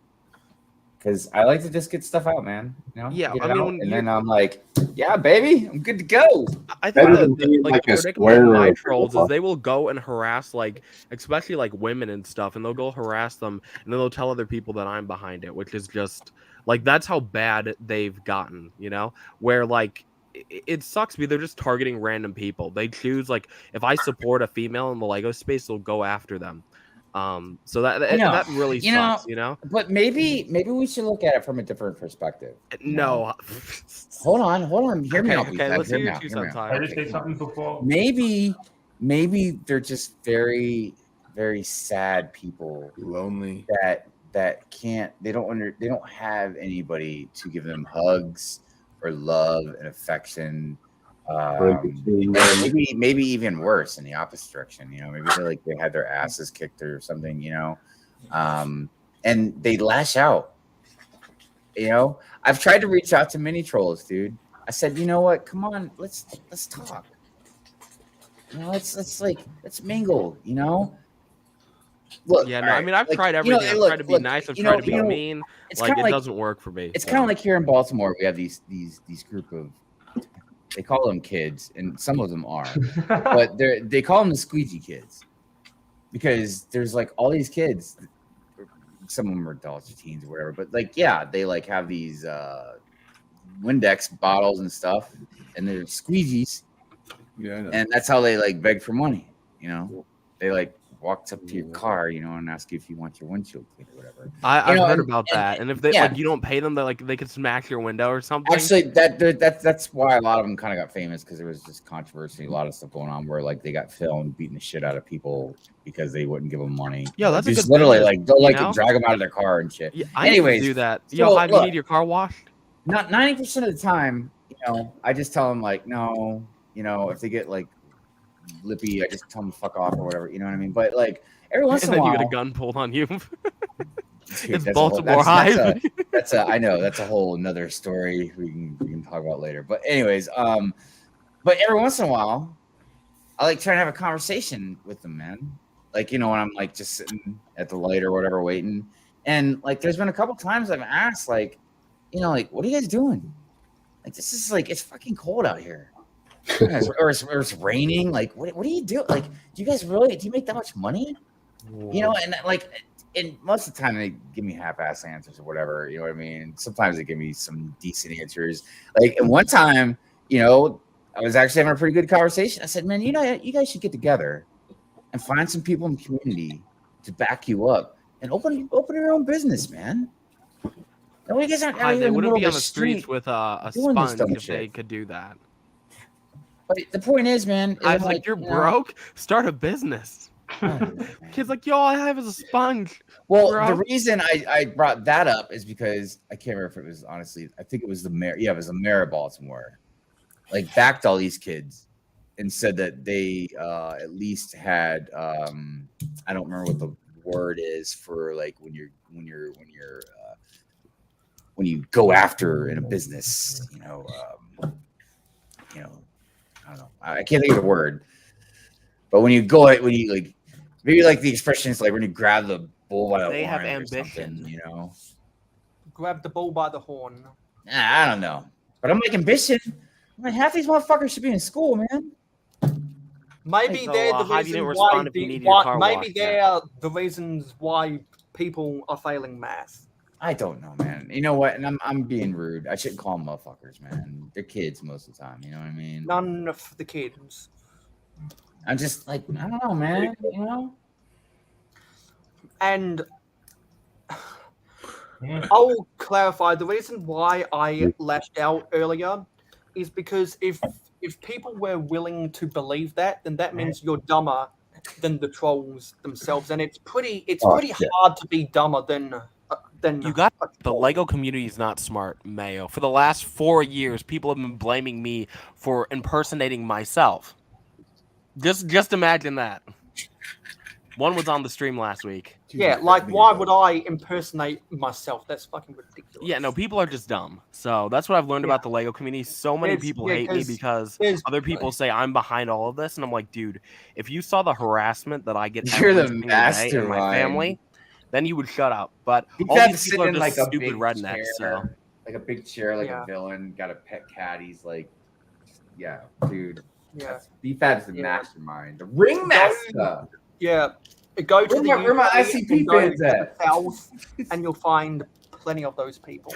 because I like to just get stuff out, man. You know, Yeah, get I it mean, out, when and you- then I'm like, yeah, baby, I'm good to go. I think Better than the being like like the a predicament of square my or a trolls is triple. they will go and harass like especially like women and stuff, and they'll go harass them, and then they'll tell other people that I'm behind it, which is just like that's how bad they've gotten, you know? Where like it sucks because they're just targeting random people. They choose, like, if I support a female in the Lego space, they'll go after them. So I know. that really You know, sucks, you know? But maybe we should look at it from a different perspective. you know? No. Hold on. Hear me Okay, out. okay, Beefhead. let's Hear hear me your out. two Hear me cents, out. Ty. I just say something before. Maybe they're just very, very sad people, Lonely. that can't. They don't have anybody to give them hugs or love and affection. Maybe even worse in the opposite direction. You know, maybe they had their asses kicked or something. You know, and they lash out. You know, I've tried to reach out to mini trolls, dude. I said, you know what? Come on, let's talk. You know, let's mingle. You know, look. Yeah, no, all I right, mean, I've like, tried you know, everything. I've look, tried to be look, nice. I've you tried know, to be you know, mean. it's Like, kind it of like doesn't work for me. it's so. kind of like here in Baltimore, we have these group of, they call them kids, and some of them are, but they call them the squeegee kids because there's like all these kids. Some of them are adults or teens or whatever, but like, yeah, they like have these Windex bottles and stuff, and they're squeegees. Yeah, I know. And that's how they like beg for money. You know, they like walk up to your car, you know, and ask you if you want your windshield cleaned or whatever. I've heard about that. And if they yeah. like, you don't pay them, they could smash your window or something. Actually, that's why a lot of them kind of got famous, because there was just controversy, a lot of stuff going on where like they got filmed beating the shit out of people because they wouldn't give them money. Yo, that's just a good literally business, like they'll like you know? drag them out of their car and shit. Yeah, I Anyways, need to do that. so, Yo, Hive, you look, need your car washed? not 90% of the time, you know, I just tell them like, no, you know, if they get like lippy, I just tell them to fuck off or whatever, you know what I mean? But like every once And in a then while, you get a gun pulled on you. dude, It's that's a Baltimore Hive. I know that's a whole another story we can talk about later. But anyways, but every once in a while, I like trying to have a conversation with them, man. Like, you know, when I'm like just sitting at the light or whatever, waiting, and like there's been a couple times I've asked, like, you know, like, what are you guys doing? Like, this is like, it's fucking cold out here. or it's raining. Like, what do you do? Like, do you make that much money? You know, and like, and most of the time they give me half-ass answers or whatever. You know what I mean? Sometimes they give me some decent answers. Like, and one time, you know, I was actually having a pretty good conversation. I said, man, you know, you guys should get together and find some people in the community to back you up and open your own business, man. No, you guys aren't out here They in the wouldn't middle be of on the the streets street with a doing this sponge dumb if shit. they could do that. But the point is, man, I was like, you're you know, broke? Start a business. Kid's like, yo, all I have is a sponge. well, bro. the reason I brought that up is because I can't remember if it was, honestly, I think it was the mayor. Yeah, it was the mayor of Baltimore. Like, backed all these kids and said that they at least had I don't remember what the word is for like when you go after in a business, you know, I don't know, I can't think of the word, but when you like, maybe like the expression is like when you grab the bull by the They have horn or ambition. something, you know. Grab the bull by the horn. I don't know, but I'm like, ambition. I'm like, half these motherfuckers should be in school, man. Maybe So, they're the how you didn't reason respond why. if you needed your car Maybe washed, they're the reasons why people are failing math. I don't know, man. You know what? And I'm being rude. I shouldn't call them motherfuckers, man. They're kids most of the time. You know what I mean? None of the kids. I'm just like, I don't know, man. You know? And I'll clarify the reason why I lashed out earlier is because if people were willing to believe that, then that means you're dumber than the trolls themselves, and it's pretty hard to be dumber than You got the Lego community is not smart, Mayo. For the last 4 years, people have been blaming me for impersonating myself. Just imagine that. One was on the stream last week. Yeah, like, why would I impersonate myself? That's fucking ridiculous. Yeah, no, people are just dumb. So that's what I've learned about the Lego community. So many people hate me because other people say I'm behind all of this, and I'm like, dude, if you saw the harassment that I get You're every the single day in my mastermind. family, then you would shut up. But You all got these to people sit are in just like a stupid big rednecks. chair, So like a big chair, like Yeah. a villain. Got a pet cat. He's like, yeah, dude. Yeah. BFAB's the mastermind, the ringmaster. Yeah. Go to Where my UK ICP and go fans to at? the South, and you'll find plenty of those people.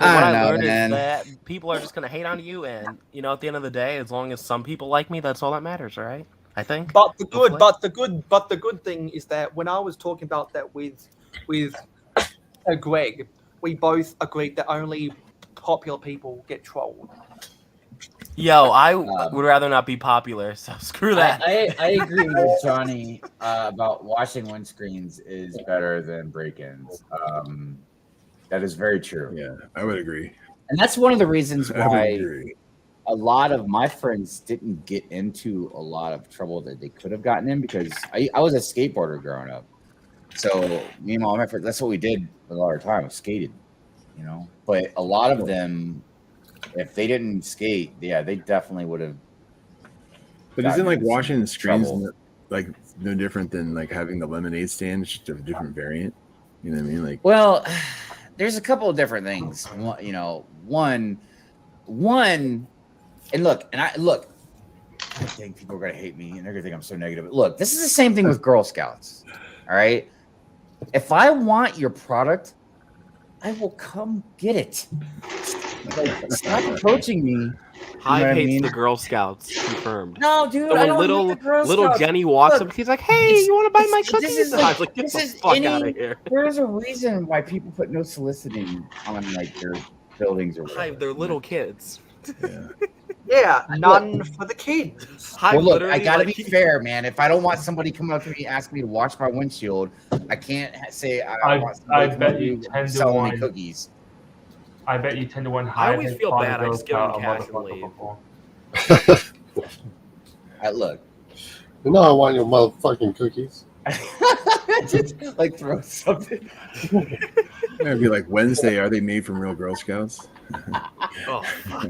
But what I I don't know, learned is man. that people are just gonna hate on you, and at the end of the day, as long as some people like me, that's all that matters, right? I think. But the good, Hopefully. but the good thing is that when I was talking about that with Greg, we both agreed that only popular people get trolled. Yo, I would rather not be popular, so screw that. I agree with Johnny about washing windscreens is better than break-ins. That is very true. Yeah, I would agree. And that's one of the reasons I would why agree. a lot of my friends didn't get into a lot of trouble that they could have gotten in, because I was a skateboarder growing up. So me and all my friends, that's what we did a lot of time, skated, But a lot of them, if they didn't skate, they definitely would have. But isn't like washing the screens trouble. like no different than like having the lemonade stand? It's just a different variant. You know what I mean? Like, well, there's a couple of different things. One, and look, I think people are gonna hate me and they're gonna think I'm so negative. But look, this is the same thing with Girl Scouts. All right. If I want your product, I will come get it. Like, stop approaching me. Hive hates the Girl Scouts. Confirmed. No, dude, So I when don't little hate the Girl little Scouts. Jenny walks Look, up, she's like, "Hey, you want to buy my cookies?" This is And I was like, "Get this the is fuck out of here." There's a reason why people put no soliciting on like their buildings or whatever. Hive, they're little kids. Yeah, none for the kids. Hive Well, look, I literally, gotta like, be fair, man. If I don't want somebody coming up to me asking me to wash my windshield, I can't say I want somebody I bet coming you to 10 to selling me 1. cookies. I bet you 10 to 1. I always Hive feel has bad. I fought a just give them Girl cash Scout and leave. before. Look, No, I want your motherfucking cookies. just like throw something. it'd be like Wednesday. Are they made from real Girl Scouts? Oh,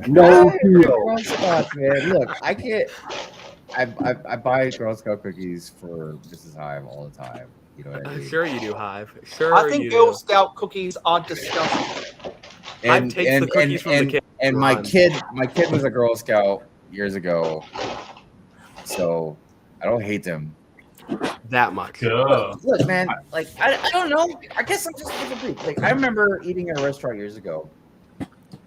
No, Girl Scouts, man. Look, I can't. I buy Girl Scout cookies for Mrs. Hive all the time. You know what I mean? Sure you do, Hive. Sure I think you Girl do. Scout cookies are disgusting. Hive takes the cookies from the kid. And my kid was a Girl Scout years ago, so I don't hate them that much. Look, man, like I don't know. I guess I'm just different. Like I remember eating at a restaurant years ago,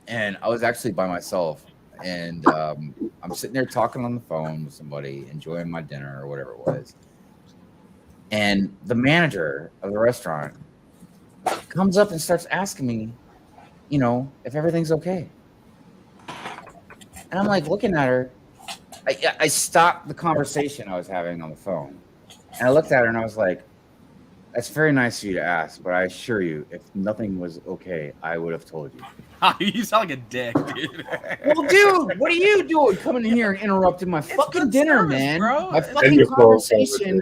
and I was actually by myself, and I'm sitting there talking on the phone with somebody, enjoying my dinner or whatever it was, and the manager of the restaurant comes up and starts asking me, if everything's okay. And I'm like looking at her. I stopped the conversation I was having on the phone. And I looked at her and I was like, that's very nice of you to ask, but I assure you, if nothing was okay, I would have told you. You sound like a dick, dude. Well, dude, what are you doing coming in here and interrupting my fucking dinner, service, man? bro. My And fucking your phone's conversation.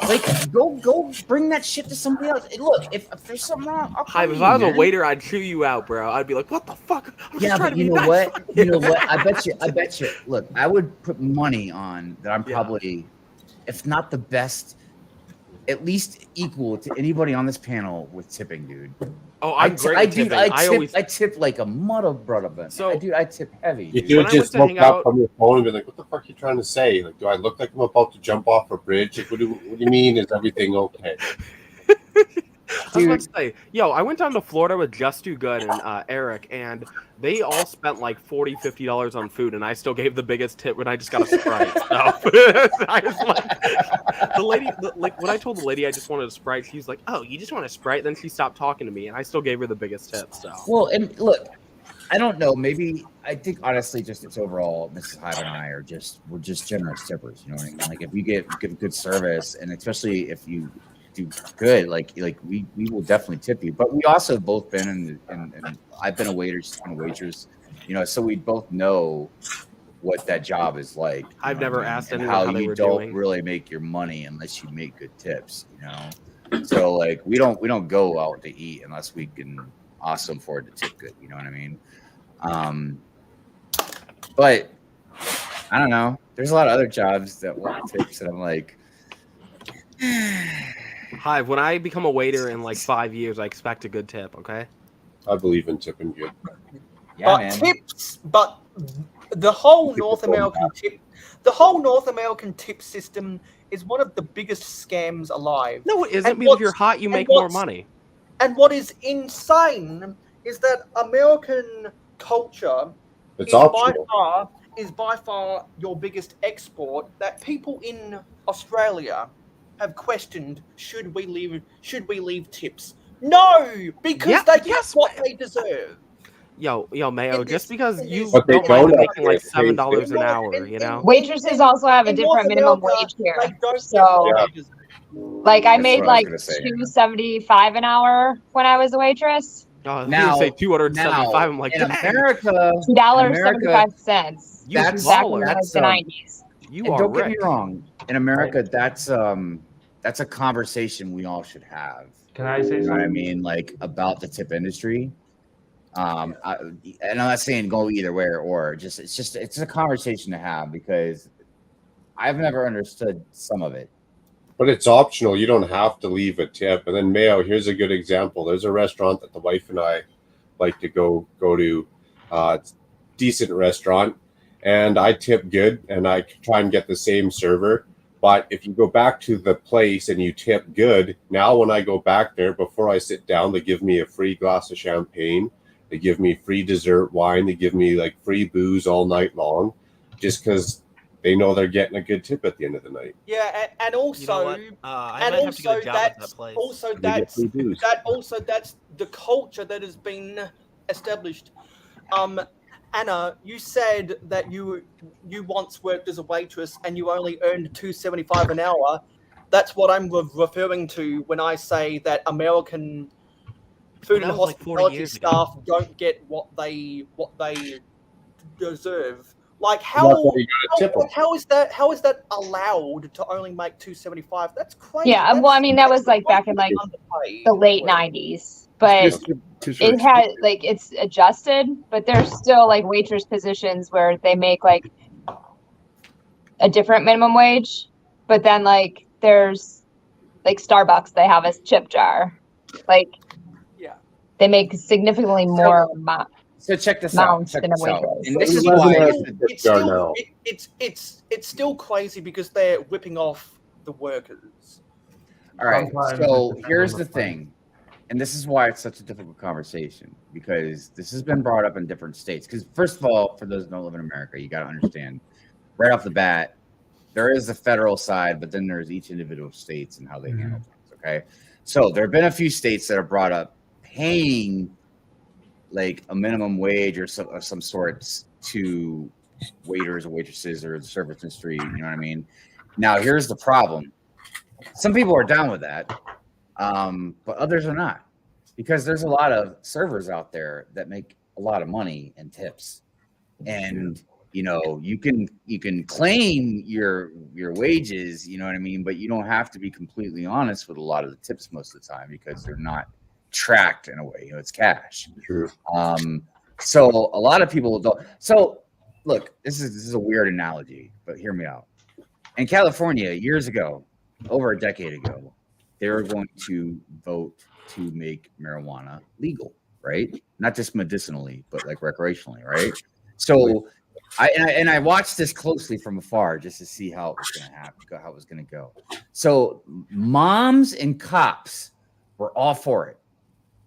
Like, go bring that shit to somebody else. Hey, look, if there's something wrong, I'll Hive, call if you, I was a man. waiter, I'd chew you out, bro. I'd be like, "What the fuck?" I'm just Yeah, trying but to you be know nice. what? Fuck You know what? I bet you. Look, I would put money on that. I'm probably, if not the best, at least equal to anybody on this panel with tipping, dude. Oh, I'm great with tipping. I tip like a mother brother. So- I tip heavy. You dude. do When I just went to look hang up out- from your phone and be like, "What the fuck are you trying to say? Like, do I look like I'm about to jump off a bridge? Like, what do you mean? Is everything okay?" I was about to say, I went down to Florida with Just Too Good and Eric, and they all spent like $40, $50 on food, and I still gave the biggest tip when I just got a Sprite. So I was like, the lady, when I told the lady I just wanted a Sprite, she's like, "Oh, you just want a Sprite?" Then she stopped talking to me, and I still gave her the biggest tip. So Well, and look, I don't know. Maybe I think honestly, just it's overall, Mrs. Hive and I we're just generous tippers. You know what I mean? Like if you give good service, and especially if you do good, like we will definitely tip you. But we also have both been and I've been a waiter, she's been a waitress. So we both know what that job is like. I've never asked and anyone how they you were don't doing. really make your money unless you make good tips. So like we don't go out to eat unless we can awesome for it to tip good. You know what I mean? But I don't know. There's a lot of other jobs that want tips, and I'm like, Hive, when I become a waiter in like 5 years, I expect a good tip. Okay. I believe in tipping good. yeah, But man. tips, but the whole North American tip system is one of the biggest scams alive. No, it isn't. And Because if you're what's- hot, you and make more what's- money. And what is insane is that American culture It's optional. is by far your biggest export. That people in Australia have questioned: should we leave tips? No, because they get what they deserve. Yo, Mayo, just because you But they don't mind them don't making like have to pay $7 an hour, you know? Waitresses also have a different minimum wage here. So, like, I made like $2.75 an hour when I was a waitress. Oh, I was Now, gonna say 275. I'm like, in dang. America, $2.75. You This is back in baller. like the 90s. You and are don't get me rich. wrong. In America, that's a conversation we all should have. Can I say You know what I something? mean? Like about the tip industry. And I'm not saying go either way or just it's a conversation to have because I've never understood some of it. But it's optional. You don't have to leave a tip. And then Mayo, here's a good example. There's a restaurant that the wife and I like to go to. It's a decent restaurant, and I tip good, and I try and get the same server. But if you go back to the place and you tip good, now when I go back there, before I sit down, they give me a free glass of champagne. They give me free dessert wine. They give me like free booze all night long, just because they know they're getting a good tip at the end of the night. Yeah, and also, I might have to get a job at that place. That's the culture that has been established. Anna, you said that you once worked as a waitress and you only earned $2.75 an hour. That's what I'm referring to when I say that American food and hospitality staff don't get what they deserve. Like how is that allowed to only make $2.75? That's crazy. Yeah, well, I mean, that was like back in like the late 90s, but it had like it's adjusted, but there's still like waitress positions where they make like a different minimum wage, but then like there's like Starbucks, they have a tip jar, like they make significantly more So check this out. than a waitress. And this is why it's still crazy because they're whipping off the workers. All right. So here's the thing. And this is why it's such a difficult conversation because this has been brought up in different states. Because first of all, for those who don't live in America, you got to understand right off the bat, there is the federal side, but then there's each individual states and how they handle things. Okay. So there have been a few states that have brought up paying like a minimum wage or some sort to waiters or waitresses or the service industry. You know what I mean? Now, here's the problem. Some people are down with that, but others are not because there's a lot of servers out there that make a lot of money in tips. And, you know, you can claim your wages, you know what I mean? But you don't have to be completely honest with a lot of the tips most of the time because they're not tracked in a way, you know, it's cash. True. So a lot of people don't. So look, this is a weird analogy, but hear me out. In California, years ago, over a decade ago, they were going to vote to make marijuana legal, right? Not just medicinally, but like recreationally, right? So I watched this closely from afar just to see how it was going to happen, how it was going to go. So moms and cops were all for it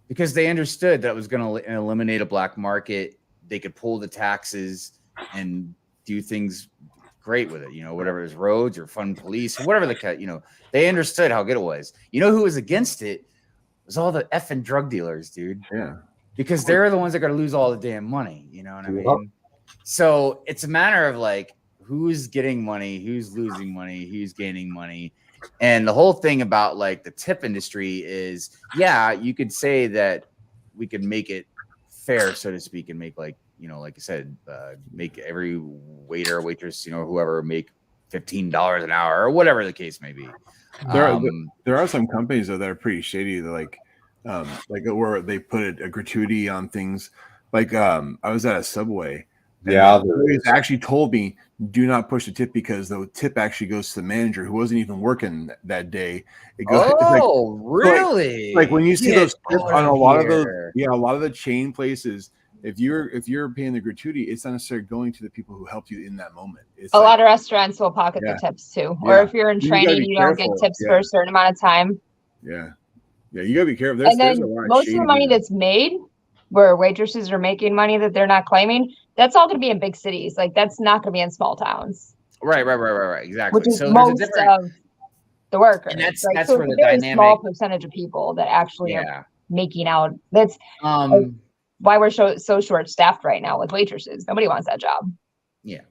because they understood that it was going to eliminate a black market. They could pull the taxes and do things great with it, you know, whatever it is, roads or fund police, whatever the, you know, they understood how good it was. You know who was against it? It was all the effing drug dealers, dude. Yeah. Because they're the ones that got to lose all the damn money. You know what I mean? So it's a matter of like, who's getting money, who's losing money, who's gaining money. And the whole thing about like the tip industry is, yeah, you could say that we could make it fair, so to speak, and make like, you know, like I said, make every waiter, waitress, you know, whoever make $15 an hour or whatever the case may be. There are some companies though that are pretty shady. They're like where they put a gratuity on things. Like I was at a Subway. Yeah, they actually told me do not push the tip because the tip actually goes to the manager who wasn't even working that day. It goes, really? Like when you see those tips on a lot of those, a lot of the chain places. If you're paying the gratuity, it's not necessarily going to the people who helped you in that moment. It's a lot of restaurants will pocket the tips too. Or if you're in training, you don't get tips for a certain amount of time. Yeah, you gotta be careful. And then most of the money that's made where waitresses are making money that they're not claiming, that's all going to be in big cities. Like that's not going to be in small towns. Right. Exactly. Which is So there's a most different, of the workers. and that's Like, that's so where it's a the very small dynamic. percentage of people that actually Yeah. are making out. That's like, why we're so short staffed right now with waitresses. Nobody wants that job. Yeah.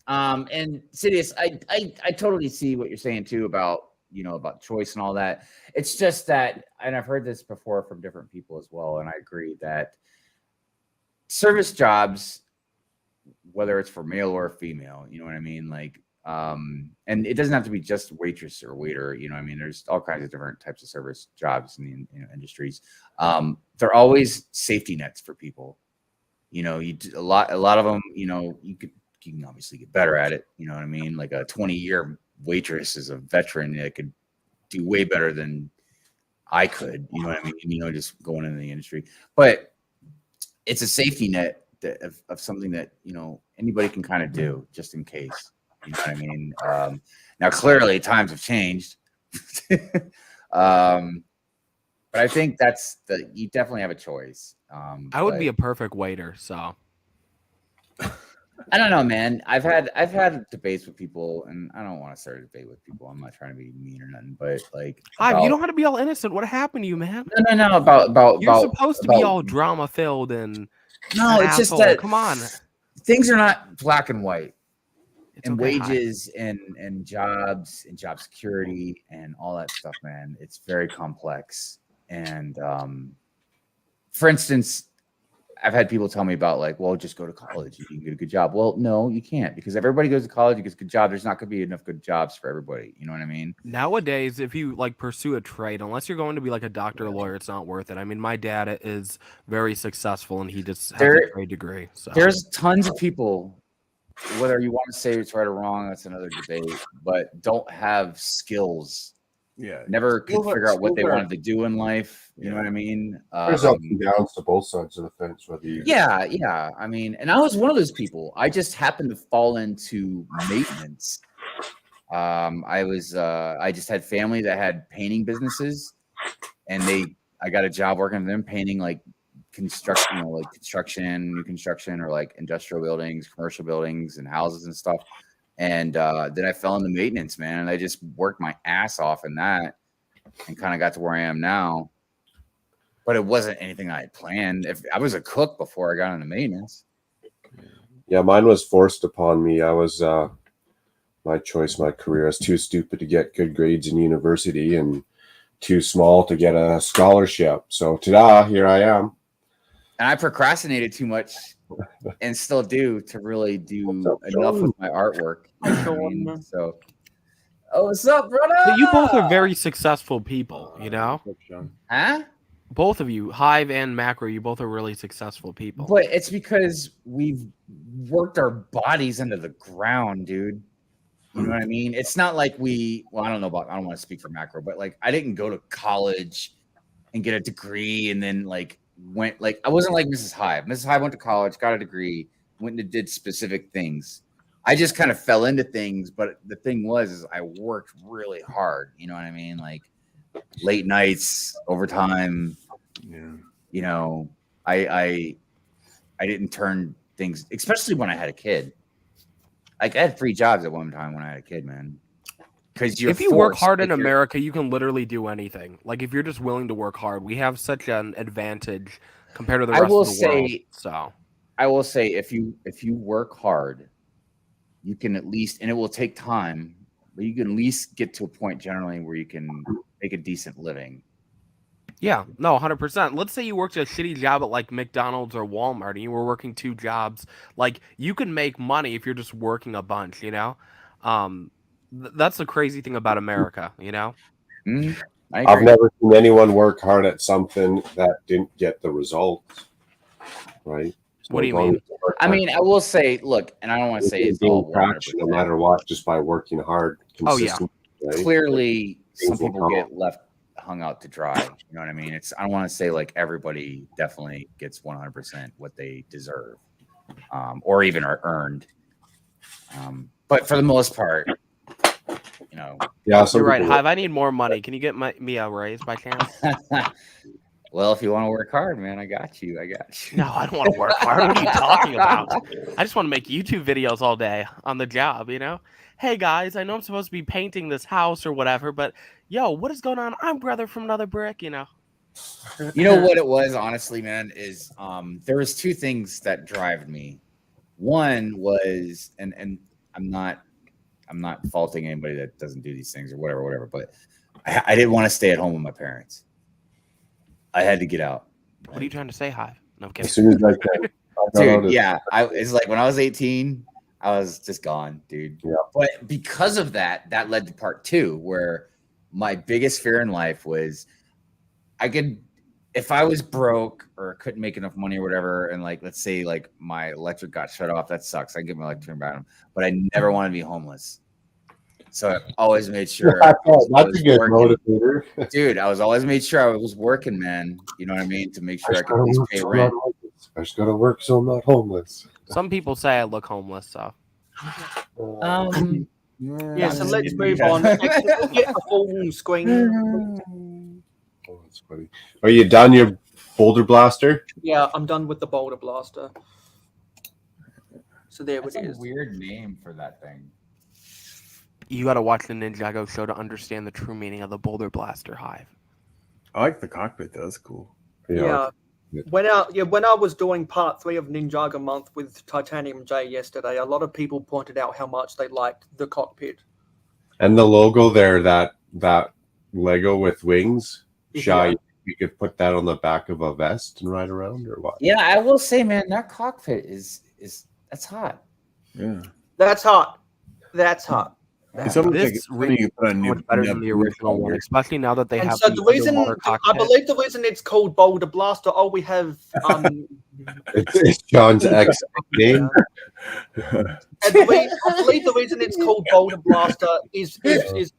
And Sidious, I totally see what you're saying too about about choice and all that. It's just that, and I've heard this before from different people as well, and I agree that service jobs, whether it's for male or female, you know what I mean? Like, and it doesn't have to be just waitress or waiter, you know what I mean? There's all kinds of different types of service jobs in the industries. They're always safety nets for people. A lot of them, you can obviously get better at it. You know what I mean? Like a 20-year waitress is a veteran that could do way better than I could. You know what I mean? Just going into the industry, but it's a safety net of something that anybody can kind of do just in case. You know what I mean? Now clearly times have changed, but I think you definitely have a choice. I would be a perfect waiter, so. I don't know, man. I've had debates with people, and I don't want to start a debate with people. I'm not trying to be mean or nothing, but like, you don't have to be all innocent. What happened to you, man? No. About you're supposed to be all drama filled and no. It's just that come on, things are not black and white, and okay, wages and jobs and job security and all that stuff, man. It's very complex. And for instance, I've had people tell me about like, well, just go to college. You can get a good job. Well, no, you can't, because everybody goes to college, you get a good job. There's not going to be enough good jobs for everybody. You know what I mean? Nowadays, if you like pursue a trade, unless you're going to be like a doctor or lawyer, it's not worth it. I mean, my dad is very successful and he just has a trade degree. So there's tons of people, whether you want to say it's right or wrong, that's another debate, but don't have skills. Yeah, never could figure out what they wanted to do in life. You know what I mean? There's ups and downs to both sides of the fence. Whether you, yeah. I mean, and I was one of those people. I just happened to fall into maintenance. I just had family that had painting businesses, and I got a job working for them painting like construction, new construction, or like industrial buildings, commercial buildings, and houses and stuff. And then I fell into maintenance, man. And I just worked my ass off in that and kind of got to where I am now. But it wasn't anything I had planned. If I was a cook before I got into maintenance. Yeah, mine was forced upon me. I was my choice, my career. I was too stupid to get good grades in university and too small to get a scholarship. So ta-da, here I am. And I procrastinated too much and still do to really do enough with my artwork. So, what's up, brother? So you both are very successful people, you know? Huh? Both of you, Hive and Macro, you both are really successful people. But it's because we've worked our bodies into the ground, dude. You know what I mean? It's not like I don't want to speak for Macro, but like I didn't go to college and get a degree and then I wasn't like Mrs. Hive. Mrs. Hive went to college, got a degree, went and did specific things. I just kind of fell into things, but the thing is I worked really hard. You know what I mean? Like late nights, overtime. Yeah. I didn't turn things, especially when I had a kid. Like I had 3 jobs at one time when I had a kid, man. Because if you work hard in America, you can literally do anything. Like if you're just willing to work hard, we have such an advantage compared to the rest of the world. So I will say, if you work hard, you can at least, and it will take time, but you can at least get to a point generally where you can make a decent living. Yeah, no, 100%. Let's say you worked a shitty job at like McDonald's or Walmart and you were working 2 jobs. Like you can make money if you're just working a bunch, you know? That's the crazy thing about America, you know? I've never seen anyone work hard at something that didn't get the results, right? So what do you mean? I mean, I will say, look, and I don't want to say it's all traction no matter what, just by working hard. Oh yeah. Right? Clearly, some people get left hung out to dry. You know what I mean? I don't want to say like everybody definitely gets 100% what they deserve, or even are earned. But for the most part, you know. Yeah, you're right, Hive. I need more money. Can you get me a raise by chance? Well, if you want to work hard, man, I got you. I got you. No, I don't want to work hard. What are you talking about? I just want to make YouTube videos all day on the job, you know? Hey guys, I know I'm supposed to be painting this house or whatever, but yo, what is going on? I'm brother from another brick, you know. You know what it was, honestly, man, is there was two things that drive me. One was, and I'm not faulting anybody that doesn't do these things or whatever, but I didn't want to stay at home with my parents. I had to get out. What are you trying to say, Hive? No kidding. As soon as I can. Dude, yeah. It's like when I was 18, I was just gone, dude. Yeah. But because of that led to part two, where my biggest fear in life was if I was broke or couldn't make enough money or whatever, and like let's say like my electric got shut off, that sucks. I get my electric back, but I never want to be homeless. So I always made sure. That's a good motivator. Dude, I was always made sure I was working, man. You know what I mean? To make sure I could at least pay rent. I just gotta work so I'm not homeless. Some people say I look homeless, so. Yeah, so let's move on. Actually, we'll get the full screen. Oh, that's funny. Are you done your boulder blaster? Yeah, I'm done with the boulder blaster. So there That's it a is. weird name for that thing. You got to watch the Ninjago show to understand the true meaning of the Boulder Blaster, Hive. I like the cockpit. That was cool. Yeah. When I was doing part 3 of Ninjago Month with Titanium J yesterday, a lot of people pointed out how much they liked the cockpit. And the logo there, that Lego with wings, Shy, you could put that on the back of a vest and ride around, or what? Yeah, I will say, man, that cockpit is that's hot. Yeah. That's hot. That's hot. It's almost This like it's really you put a is new, much better than the original one, especially now that they And have so the the reason, underwater I cockpit. believe the reason it's called Boulder Blaster, we have It's John's ex name. I believe the reason it's called Boulder Blaster is because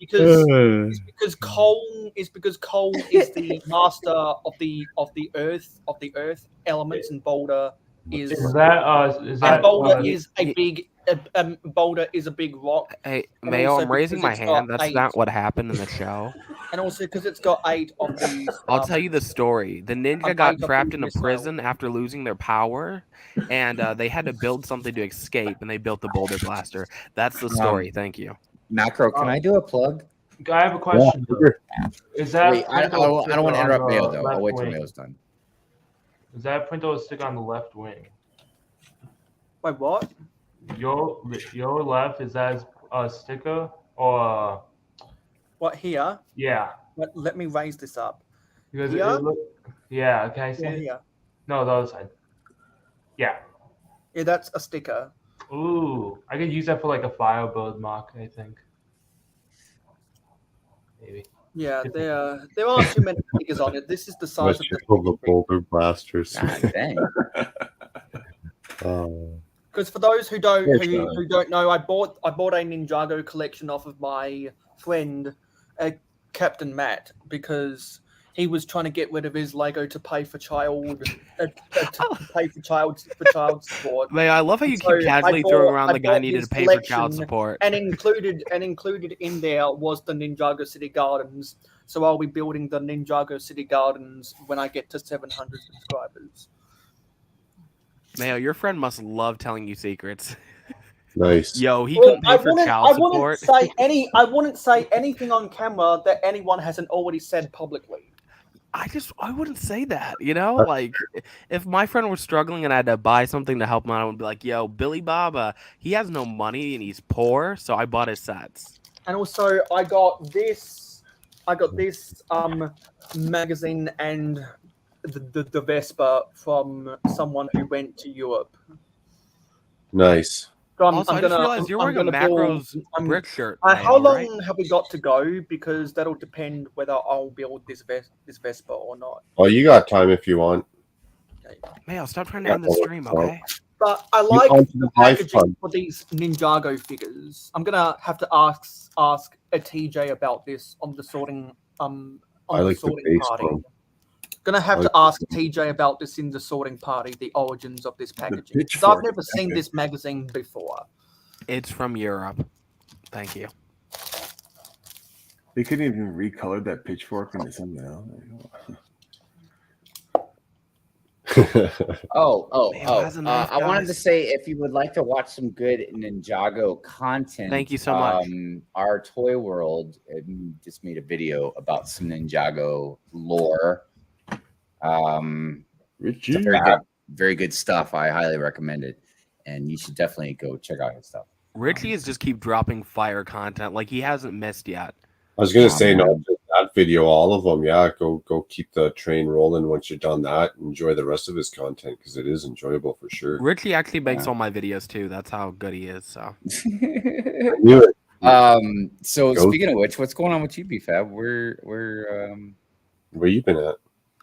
coal is the master of the earth elements, and boulder is boulder is a big boulder is a big rock. Hey, And Mayo, also I'm raising because my it's got hand. That's 8 not what happened in the show. And also because it's got 8 of these. I'll tell you the story. The ninja I'm got eight of trapped these in a missiles. prison after losing their power, and they had to build something to escape, and they built the Boulder Blaster. That's the story. Thank you. Macro, can I do a plug? I have a question. Is that Wait, I don't want to interrupt Mayo though. I'll wait till Mayo's done. Is that printer stick on the left wing? Wait, what? Your left, is that a sticker or? What here? Yeah. Let me raise this up. Because Here? yeah, can I see Or it? here? No, the other side. Yeah. Yeah, that's a sticker. Ooh, I could use that for like a Firebird mark, I think. Maybe. Yeah, there aren't too many stickers on it. This is the size of the Boulder Blasters. God dang. Because for those who don't Yes, who don't know, I bought a Ninjago collection off of my friend Captain Matt, because he was trying to get rid of his Lego to pay for child support. May I love how you So keep casually I throwing bought- around I the guy bought needed his to pay for child collection, support. and included in there was the Ninjago City Gardens. So I'll be building the Ninjago City Gardens when I get to 700 subscribers. Mayo, your friend must love telling you secrets. Nice. Yo, he couldn't pay for child support. I wouldn't say anything on camera that anyone hasn't already said publicly. I wouldn't say that, you know? Like, if my friend was struggling and I had to buy something to help him out, I would be like, yo, Billy Bob, he has no money and he's poor, so I bought his sets. And also, I got this magazine and the Vespa from someone who went to Europe. Nice. So Also, I just realized you're wearing a Macros brick shirt. How Mayo, long right? have we got to go? Because that'll depend whether I'll build this Vespa or not. Well, you got time if you want. Mayo, stop trying to end the stream, okay? But I You like on to the the life packaging fund. for these Ninjago figures. I'm gonna have to ask a TJ about this on the sorting on I the like the sorting base party. one. Gonna have I to like ask TJ about this in the sorting party, the origins of this packaging. Because pitchfork I've never seen this magazine before. It's from Europe. Thank you. They couldn't even recolor that pitchfork into something else. I wanted to say if you would like to watch some good Ninjago content, Thank you so much. Our Toy World just made a video about some Ninjago lore. Richie, very good stuff. I highly recommend it, and you should definitely go check out his stuff. Richie is just keep dropping fire content like he hasn't missed yet. I was gonna say not just that video, all of them. Yeah, go keep the train rolling. Once you're done that, enjoy the rest of his content because it is enjoyable for sure. Richie actually makes all my videos too. That's how good he is. So. I knew it. So speaking of which, what's going on with you, BFAB? Where you been at?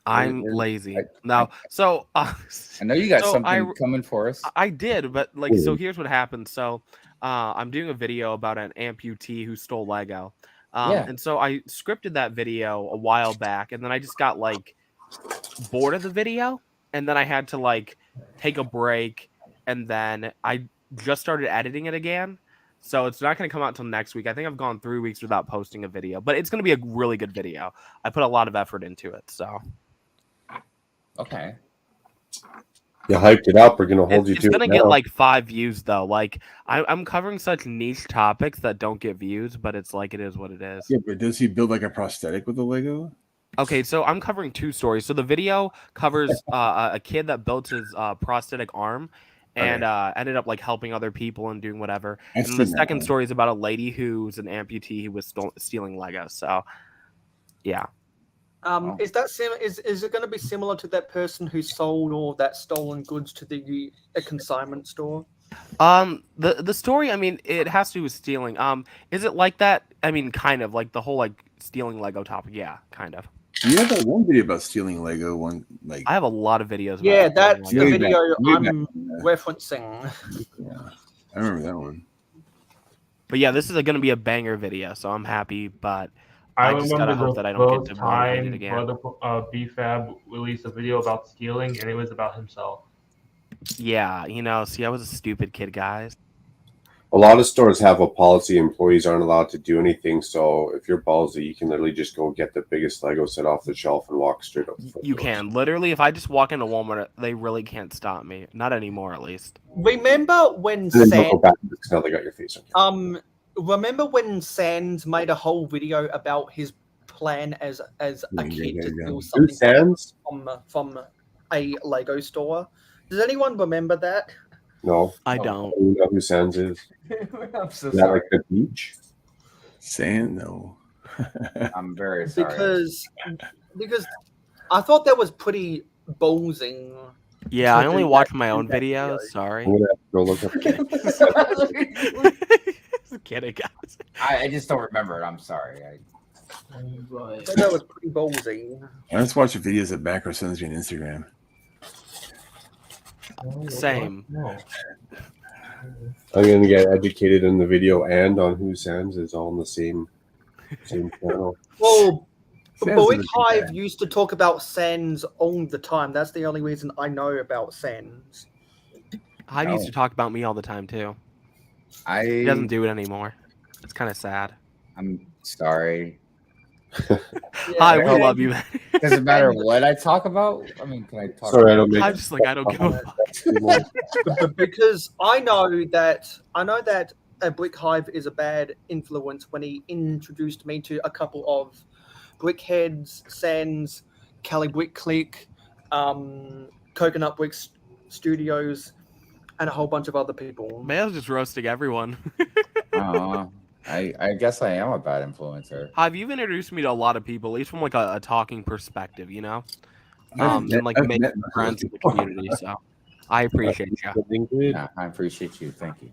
I'm lazy now. So I know you got something coming for us. I did, but so here's what happened. So I'm doing a video about an amputee who stole Lego. And so I scripted that video a while back, and then I just got bored of the video, and then I had to take a break, and then I just started editing it again. So it's not going to come out until next week. I think I've gone 3 weeks without posting a video, but it's going to be a really good video. I put a lot of effort into it, so. Okay. You hyped it up. We're gonna hold you to it. It's gonna get 5 views though. I'm covering such niche topics that don't get views, but it's it is what it is. Yeah, but does he build a prosthetic with the Lego? Okay, so I'm covering 2 stories. So the video covers a kid that built his prosthetic arm and ended up helping other people and doing whatever. And the second story is about a lady who's an amputee who was stealing Lego. So, yeah. Is that is it going to be similar to that person who sold all that stolen goods to the consignment store? The story, I mean, it has to do with stealing. Is it like that? I mean, kind of the whole stealing Lego topic. Yeah, kind of. You have that one video about stealing Lego. I have a lot of videos. Yeah, that's the video I'm referencing. Yeah, I remember that one. But yeah, this is going to be a banger video, so I'm happy. But I just gotta hope that I don't get demotivated again. BFAB released a video about stealing, and it was about himself. Yeah, see, I was a stupid kid, guys. A lot of stores have a policy employees aren't allowed to do anything. So if you're ballsy, you can literally just go get the biggest Lego set off the shelf and walk straight up. You can literally, if I just walk into Walmart, they really can't stop me. Not anymore, at least. Remember when now they got your face on. Remember when Sans made a whole video about his plan as a kid to steal something from a Lego store? Does anyone remember that? No, I don't. You know who Sans is? I'm so is that sorry. the beach? Sans? No. I'm very sorry. Because I thought that was pretty ballsy. Yeah, I only watch my own videos. Sorry. I'm gonna have to go look up. Just kidding, guys. I just don't remember it. I'm sorry. That was pretty ballsy. I just watch the videos that Backer sends me on Instagram. Same. I'm gonna get educated in the video and on who Sans is all in the same channel. Well, Boy Hive used to talk about Sans all the time. That's the only reason I know about Sans. Hive used to talk about me all the time too. He doesn't do it anymore. It's kind of sad. I'm sorry. Hi, we love you. Does it matter what I talk about? I mean, can I talk? Sorry, about I don't. I'm just I don't give a fuck. Because I know that a Brick Hive is a bad influence when he introduced me to a couple of Brickheads, Sans, Cali Brick Click, Coconut Brick Studios, and a whole bunch of other people. Mayo's just roasting everyone. I guess I am a bad influencer. Hive, you've introduced me to a lot of people, at least from a talking perspective, and making friends in the community. So I appreciate you. Yeah, I appreciate you. Thank you.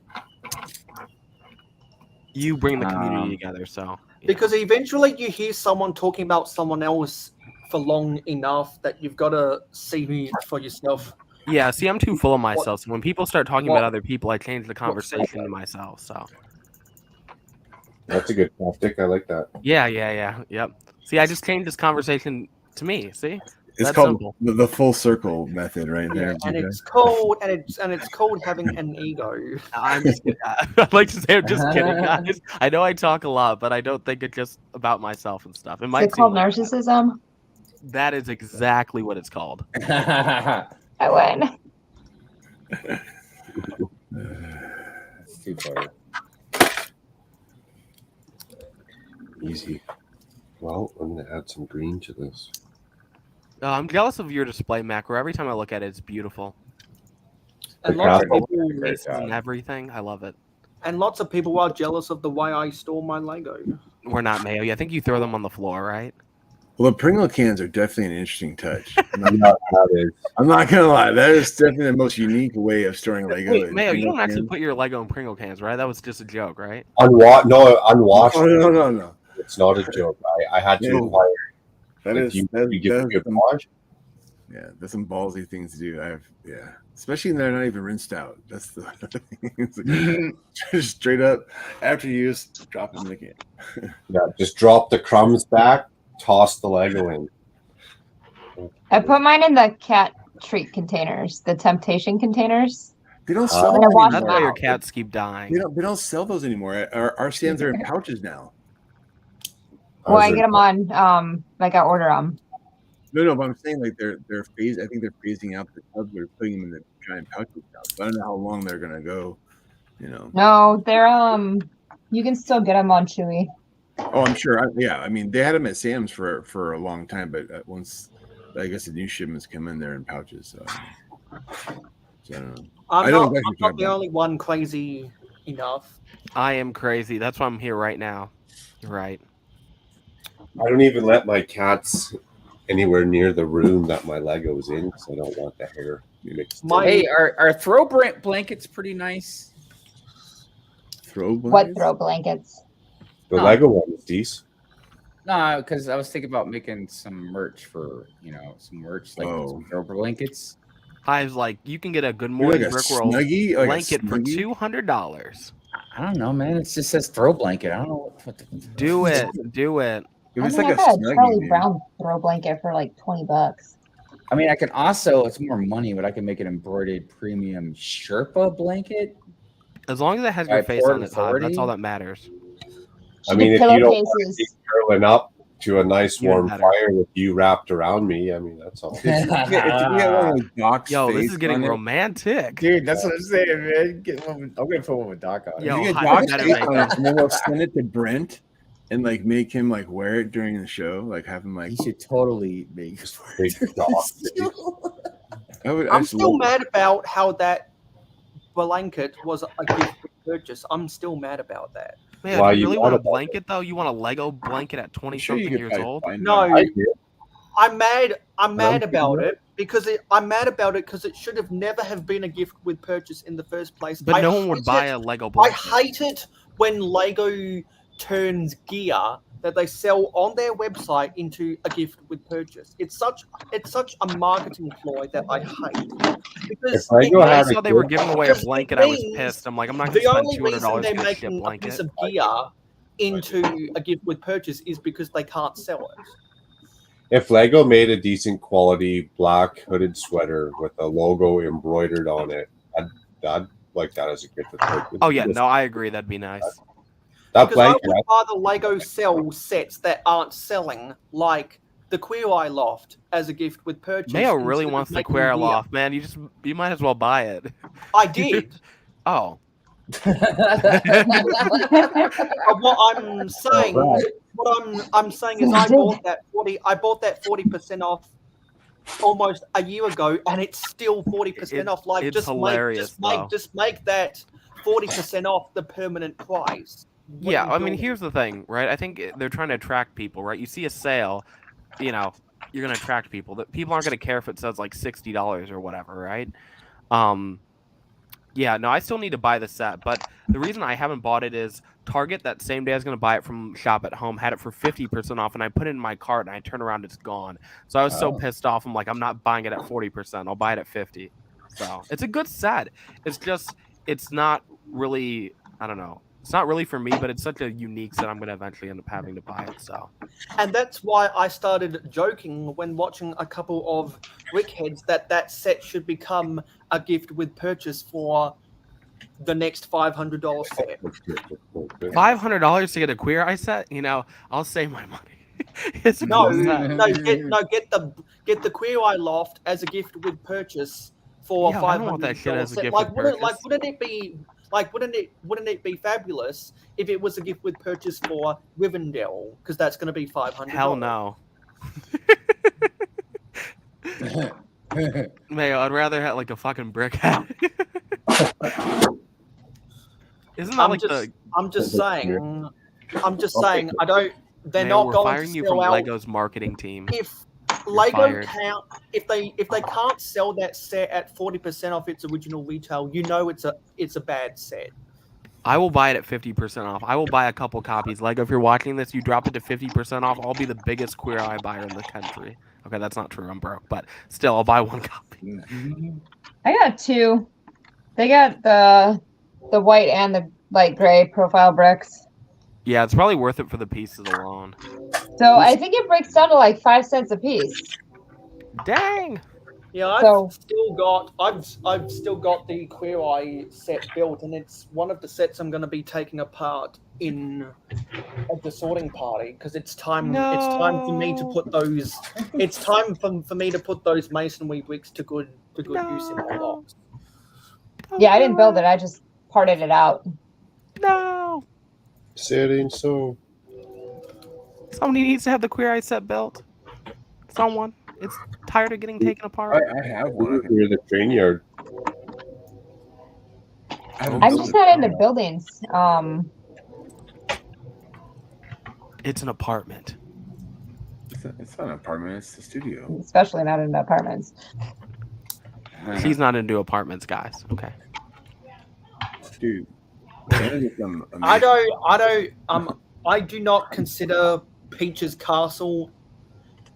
You bring the community together, so. Because eventually you hear someone talking about someone else for long enough that you've got to see for yourself. Yeah, see, I'm too full of myself. So when people start talking about other people, I change the conversation to myself. So. That's a good tactic. I like that. Yeah. Yep. See, I just changed this conversation to me. See, it's called the full circle method, right there. Yeah, and it's called having an ego. I'm just kidding. I'd like to say I'm just kidding, guys. I know I talk a lot, but I don't think it's just about myself and stuff. It might It's called narcissism. That is exactly what it's called. I win. That's too far. Easy. Well, I'm gonna add some green to this. I'm jealous of your display, Macro. Every time I look at it, it's beautiful. And The lots of castle. people Faces and everything. I love it. and lots of people are jealous of the way I store my Lego. We're not Mayo. I think you throw them on the floor, right? Well, the Pringle cans are definitely an interesting touch. I'm not gonna lie, that is definitely the most unique way of storing Lego. Wait, in Mayo, you Pringle don't actually cans. put your Lego in Pringle cans, right? That was just a joke, right? Unwashed. No. It's not a joke. I had to No. inquire. That Like, is you that, give that me is a some, wash? yeah, that's some ballsy things to do. Especially when they're not even rinsed out. That's the it's like, just straight up after use, drop them in the can. Yeah, just drop the crumbs back, toss the Lego in. I put mine in the cat treat containers, the temptation containers. They don't sell And them I wash That's them why your out. cats keep dying. They don't sell those anymore. Our stands are in pouches now. Well, I get them on. Like I order them. No, but I'm saying like they're phased. I think they're phasing out the tubs. They're putting them in the giant pouches now. So I don't know how long they're gonna go. You know. No, they're You can still get them on Chewy. Oh, I'm sure. I mean, they had them at Sam's for a long time, but once I guess the new shipments come in, they're in pouches. So I don't know. I'm I know not, exactly I'm what you're not the talking only one crazy enough. I am crazy. That's why I'm here right now. You're right. I don't even let my cats anywhere near the room that my Lego's in because I don't want the hair mixed. Hey, are throw blankets pretty nice? Throw What throw blankets? The No. Lego one is decent. No, because I was thinking about making some merch for some merch like some throw blankets. Hive's like, you can get a Good You're Morning like a Brickworld Snuggie? Like a blanket for Snuggie? $200. I don't know, man. It just says throw blanket. I don't know what the... Do it. Do it. If I it's mean, like I a got a Snuggie, Charlie dude. Brown throw blanket for like $20. I mean, I can also, it's more money, but I can make an embroidered premium Sherpa blanket. As long as it has your By face Port on it, Hive, that's Authority? all that matters. I mean, if you don't want to pillowcases. keep curling up to a nice Even warm better. fire with you wrapped around me, I mean, that's all. If you get one with Doc's Yo, this face is getting on it- romantic. Dude, that's what I'm saying, man. I'm gonna put one with Doc on it. Yo, you get Hive Doc's better face make on them. it, and then we'll send it to Brent and like make him like wear it during the show, like have him like. You should totally make big dog. I'm still mad about how that blanket was a gift purchase. I'm still mad about that. Man, Why do you you really mad want a about blanket though? You want a Lego blanket at 20-something years old? No, I do. I'm mad. I'm mad don't about think it because I'm mad about it because it should have never have been a gift with purchase in the first place. But I no one would hate buy it. a Lego I blanket. hate it when Lego turns gear that they sell on their website into a gift with purchase. It's such a marketing ploy that I hate. Because If Lego When I had saw a they were gift- giving away a because it blanket, I was means pissed. I'm like, I'm not going the to spend only reason $200 they're for a shit making a blanket. piece of gear into a gift with purchase is because they can't sell it. If Lego made a decent quality black hooded sweater with a logo embroidered on it, I'd like that as a gift with purchase. Oh yeah, no, I agree. That'd be nice. That Because I blanket, would rather Lego sell sets that aren't selling, like the Queer Eye Loft, as a gift with purchase. Mayo really instead of wants the making Queer gear. Loft, man. You might as well buy it. I did. Oh. What I'm saying, I'm saying is, I bought that 40% off almost a year ago, and it's still 40% off. Like, it's hilarious, though. just make that 40% off the permanent price. What Yeah, are you I mean, doing? here's the thing, right? I think they're trying to attract people, right? You see a sale, you're going to attract people. That people aren't going to care if it says like $60 or whatever, right? Yeah, no, I still need to buy the set, but the reason I haven't bought it is Target that same day I was going to buy it from Shop at Home had it for 50% off, and I put it in my cart, and I turn around, it's gone. So I was so pissed off. I'm like, I'm not buying it at 40%. I'll buy it at 50. So it's a good set. It's just, it's not really, I don't know. It's not really for me, but it's such a unique set. I'm going to eventually end up having to buy it. So, And that's why I started joking when watching a couple of Rickheads that set should become a gift with purchase for the next $500 set. $500 to get a Queer Eye set? I'll save my money. It's a No, cool set. get the Queer Eye Loft as a gift with purchase for Yeah, I don't want that shit $500 as a set. gift Like, with wouldn't purchase. wouldn't it be fabulous if it was a gift with purchase for Rivendell? Because that's going to be $500. Hell no. Mayo, I'd rather have like a fucking brick hat. Isn't that I'm just saying. I don't. They're Mayo, not we're going firing to you sell from out. Lego's marketing team. If You're Lego fired. can't, if they can't sell that set at 40% off its original retail, you know it's a bad set. I will buy it at 50% off. I will buy a couple copies. Lego, if you're watching this, you drop it to 50% off. I'll be the biggest Queer Eye buyer in the country. Okay, that's not true. I'm broke, but still, I'll buy one copy. I got two. They got the white and the light gray profile bricks. Yeah, it's probably worth it for the pieces alone. So I think it breaks down to like 5 cents a piece. Dang. Yeah, I've still got the Queer Eye set built, and it's one of the sets I'm going to be taking apart at the sorting party because it's time. It's time for me to put those. It's time for me to put those masonry bricks to good use in my box. Yeah, I didn't build it. I just parted it out. No. Say it ain't so. Somebody needs to have the Queer Eye set built. Someone. It's tired of getting taken apart. I have one. Near the train yard. I'm just not into buildings. It's an apartment. It's not an apartment. It's a studio. Especially not into apartments. She's not into apartments, guys. Okay. Dude. I do not consider Peach's Castle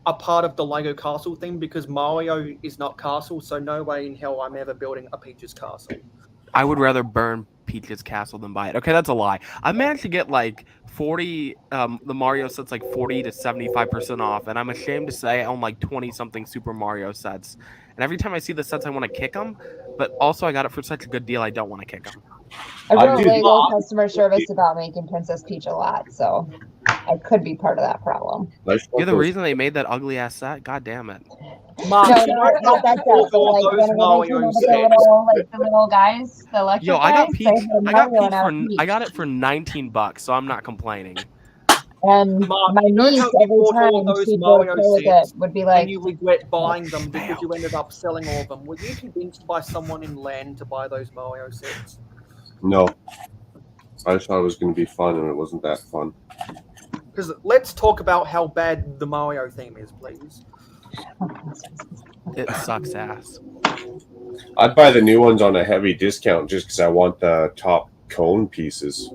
a part of the Lego Castle thing because Mario is not Castle, so no way in hell I'm ever building a Peach's Castle. I would rather burn Peach's Castle than buy it. Okay, that's a lie. I managed to get like 40, the Mario sets like 40 to 75% off, and I'm ashamed to say I own like 20 something Super Mario sets. And every time I see the sets, I want to kick them, but also I got it for such a good deal, I don't want to kick them. I wrote Lego customer service about making Princess Peach a lot, so I could be part of that problem. You're the reason they made that ugly ass set? God damn it. Not that set, but like the little guys, the electric Yo, I got guys, Peach. they had I got Mario Peach and I for. was Peach. I got it for $19, so I'm not complaining. And my niece, every time she would be like, and you regret buying them because you ended up selling all of them. Were you convinced by someone in LAN to buy those Mario sets? No. I just thought it was going to be fun, and it wasn't that fun. Because let's talk about how bad the Mario theme is, please. It sucks ass. I'd buy the new ones on a heavy discount just because I want the top cone pieces.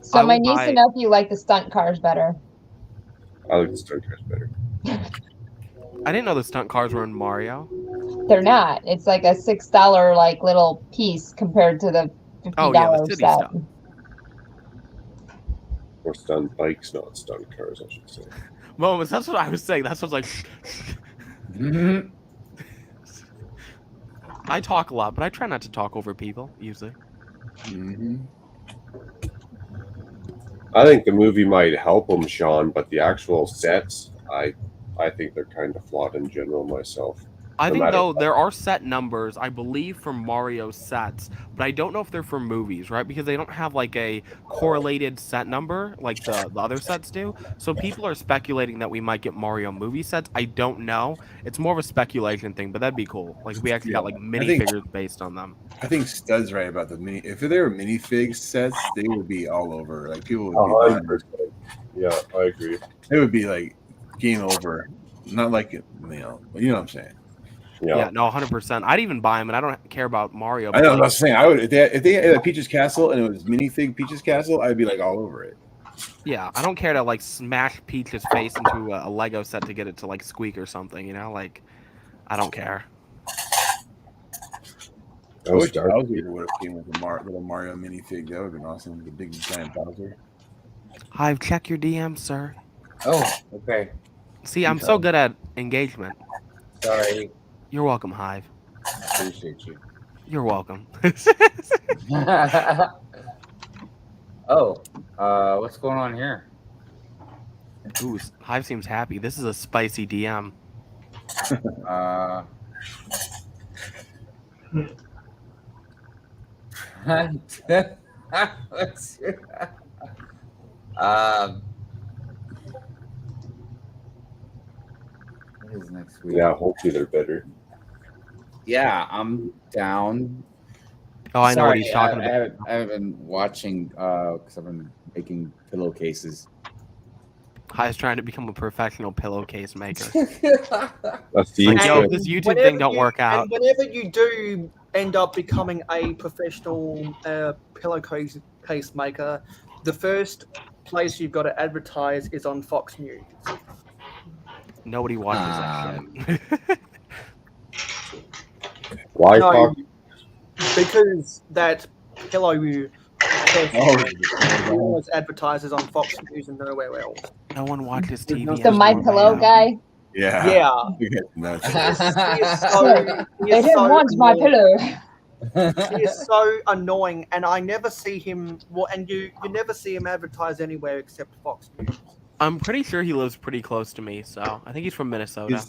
so my niece and nephew like the stunt cars better. I like the stunt cars better. I didn't know the stunt cars were in Mario. They're not. It's like a $6 like little piece compared to the $50 city set. stuff. Or stunt bikes, not stunt cars, I should say. Moments. That's what I was saying. That's what's like. I talk a lot, but I try not to talk over people usually. I think the movie might help them, Sean, but the actual sets, I think they're kind of flawed in general myself. I think though there are set numbers, I believe, for Mario sets, but I don't know if they're for movies, right? Because they don't have like a correlated set number like the other sets do. So people are speculating that we might get Mario movie sets. I don't know. It's more of a speculation thing, but that'd be cool. Like if we actually got like minifigures based on them. I think Stud's right about the mini. If there were minifig sets, they would be all over. Like people would be. Yeah, I agree. It would be like game over. Not like you know what I'm saying. Yeah, no, 100%. I'd even buy them, and I don't care about Mario. I know what I was saying. I would if they had a Peach's Castle and it was minifig Peach's Castle, I'd be like all over it. Yeah, I don't care to like smash Peach's face into a Lego set to get it to like squeak or something. You know, like I don't care. I wish Bowser would have came with a little Mario minifig. That would have been awesome. The big giant Bowser. Hive, check your DM, sir. Oh, okay. See, I'm so good at engagement. Sorry. You're welcome, Hive. Appreciate you. You're welcome. Oh, what's going on here? Ooh, Hive seems happy. This is a spicy DM. Let's see. What is next week? Yeah, hopefully they're better. Yeah, I'm down. Oh, I know what he's talking I about. haven't been watching because I've been making pillowcases. Hive's trying to become a professional pillowcase maker. That's the Like, yo, if intro. this YouTube Whenever thing don't you- work out, And whenever you do end up becoming a professional pillowcase maker, the first place you've got to advertise is on Fox News. nobody watches that shit. Why No, Fox? because that pillow always advertises on Fox News and nowhere else. No one watches TV. The My Pillow guy. Yeah. Yeah. You get nuts. He is They didn't so want my annoying. pillow. He is so annoying, and I never see him. Well, and you never see him advertise anywhere except Fox News. I'm pretty sure he lives pretty close to me, so I think he's from Minnesota.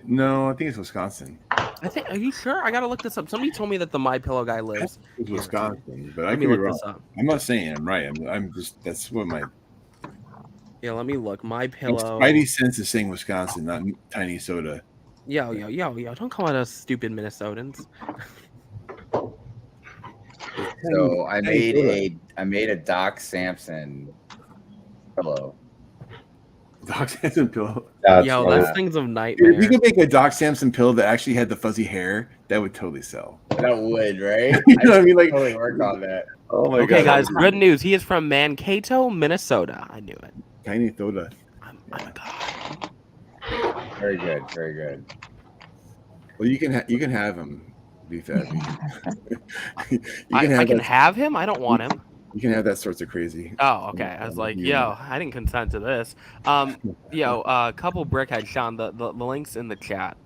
No, I think it's Wisconsin. I think. Are you sure? I gotta look this up. Somebody told me that the My Pillow guy lives. It's Wisconsin, but I Let could me be look wrong. this up. I'm not saying I'm right. I'm just that's what my Yeah, let me look. My Pillow. Spidey sense is saying Wisconsin, not tiny soda. Yo. Don't call us stupid Minnesotans. So I made a Doc Samson pillow. Doc Samson pillow. Yo, that's things of Dude, nightmare. if you could make a Doc Samson pillow that actually had the fuzzy hair, that would totally sell. That would, right? You know what I mean? Like, totally work on that. oh my Okay, god. guys, good news. He is from Mankato, Minnesota. I knew it. Tiny soda. I'm a god. Very good, very good. Well, you can have him, BFAB. I can have him? I don't want him. You can have that sorts of crazy. Oh, okay. I was like, yo, I didn't consent to this. Couple brickheads, Sean. The link's in the chat.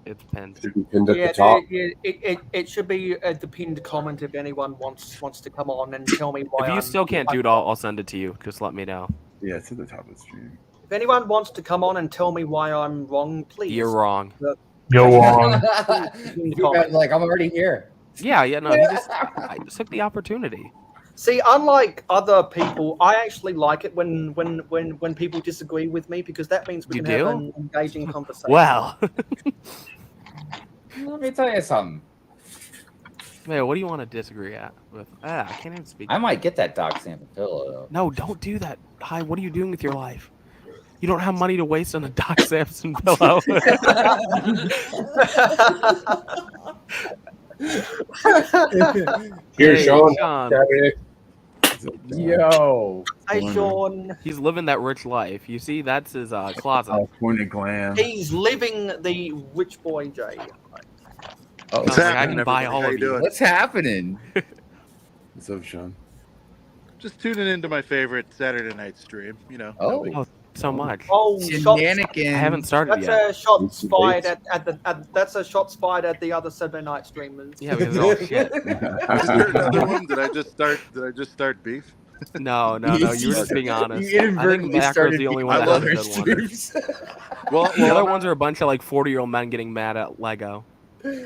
It's pinned. It should be the pinned comment if anyone wants to come on and tell me why. If you still can't do it, I'll send it to you. Just let me know. Yeah, it's at the top of the stream. If anyone wants to come on and tell me why I'm wrong, please. You're wrong. You're wrong. Like, I'm already here. Yeah, no. I just took the opportunity. See, unlike other people, I actually like it when people disagree with me because that means we You can have do? an engaging conversation. Well, Let me tell you something. man, what do you want to disagree with? I can't even speak. I might get that Doc Samson pillow though. No, don't do that. Hi, what are you doing with your life? You don't have money to waste on a Doc Samson pillow. Here, Hey, Sean. Sean. Yo. Hey, Sean. He's living that rich life. You see, that's his closet. California glam. He's living the rich boy Jay. Oh, Sounds like I can buy all of you. What's happening? What's up, Sean? Just tuning into my favorite Saturday night stream. You know. Oh, so much. Oh, Shenanigans. I haven't started That's yet. a shots fired that's a shots fired at the other Saturday night streamers. Yeah, because they're all shit. Is there another one? Did I just start beef? No. You were just being honest. You I think inadvertently Macro's started the only being- one I that love has a her good one. streams. Well, The other ones are a bunch of like 40-year-old men getting mad at Lego.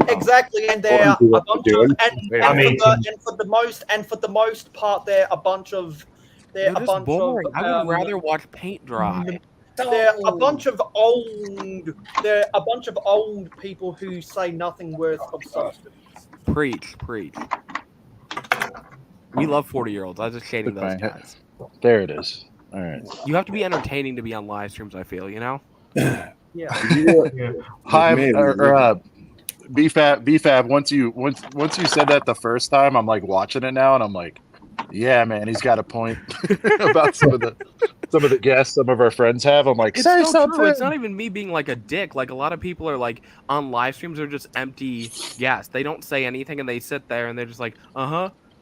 Exactly, and they're a What bunch you of doing? and for the most part they're a bunch of They're just boring. I would rather watch paint dry. they're a bunch of old people who say nothing worth of substance. Preach. We love 40-year-olds. I was just shading those guys. There it is. All right. You have to be entertaining to be on live streams, I feel, you know? Yeah. Hive Maybe. or BFAB. Once you said that the first time, I'm like watching it now, and I'm like, yeah, man, he's got a point about some of the guests some of our friends have. I'm like, It's say so something. true. It's not even me being like a dick. Like a lot of people are like on live streams are just empty guests. They don't say anything and they sit there and they're just like,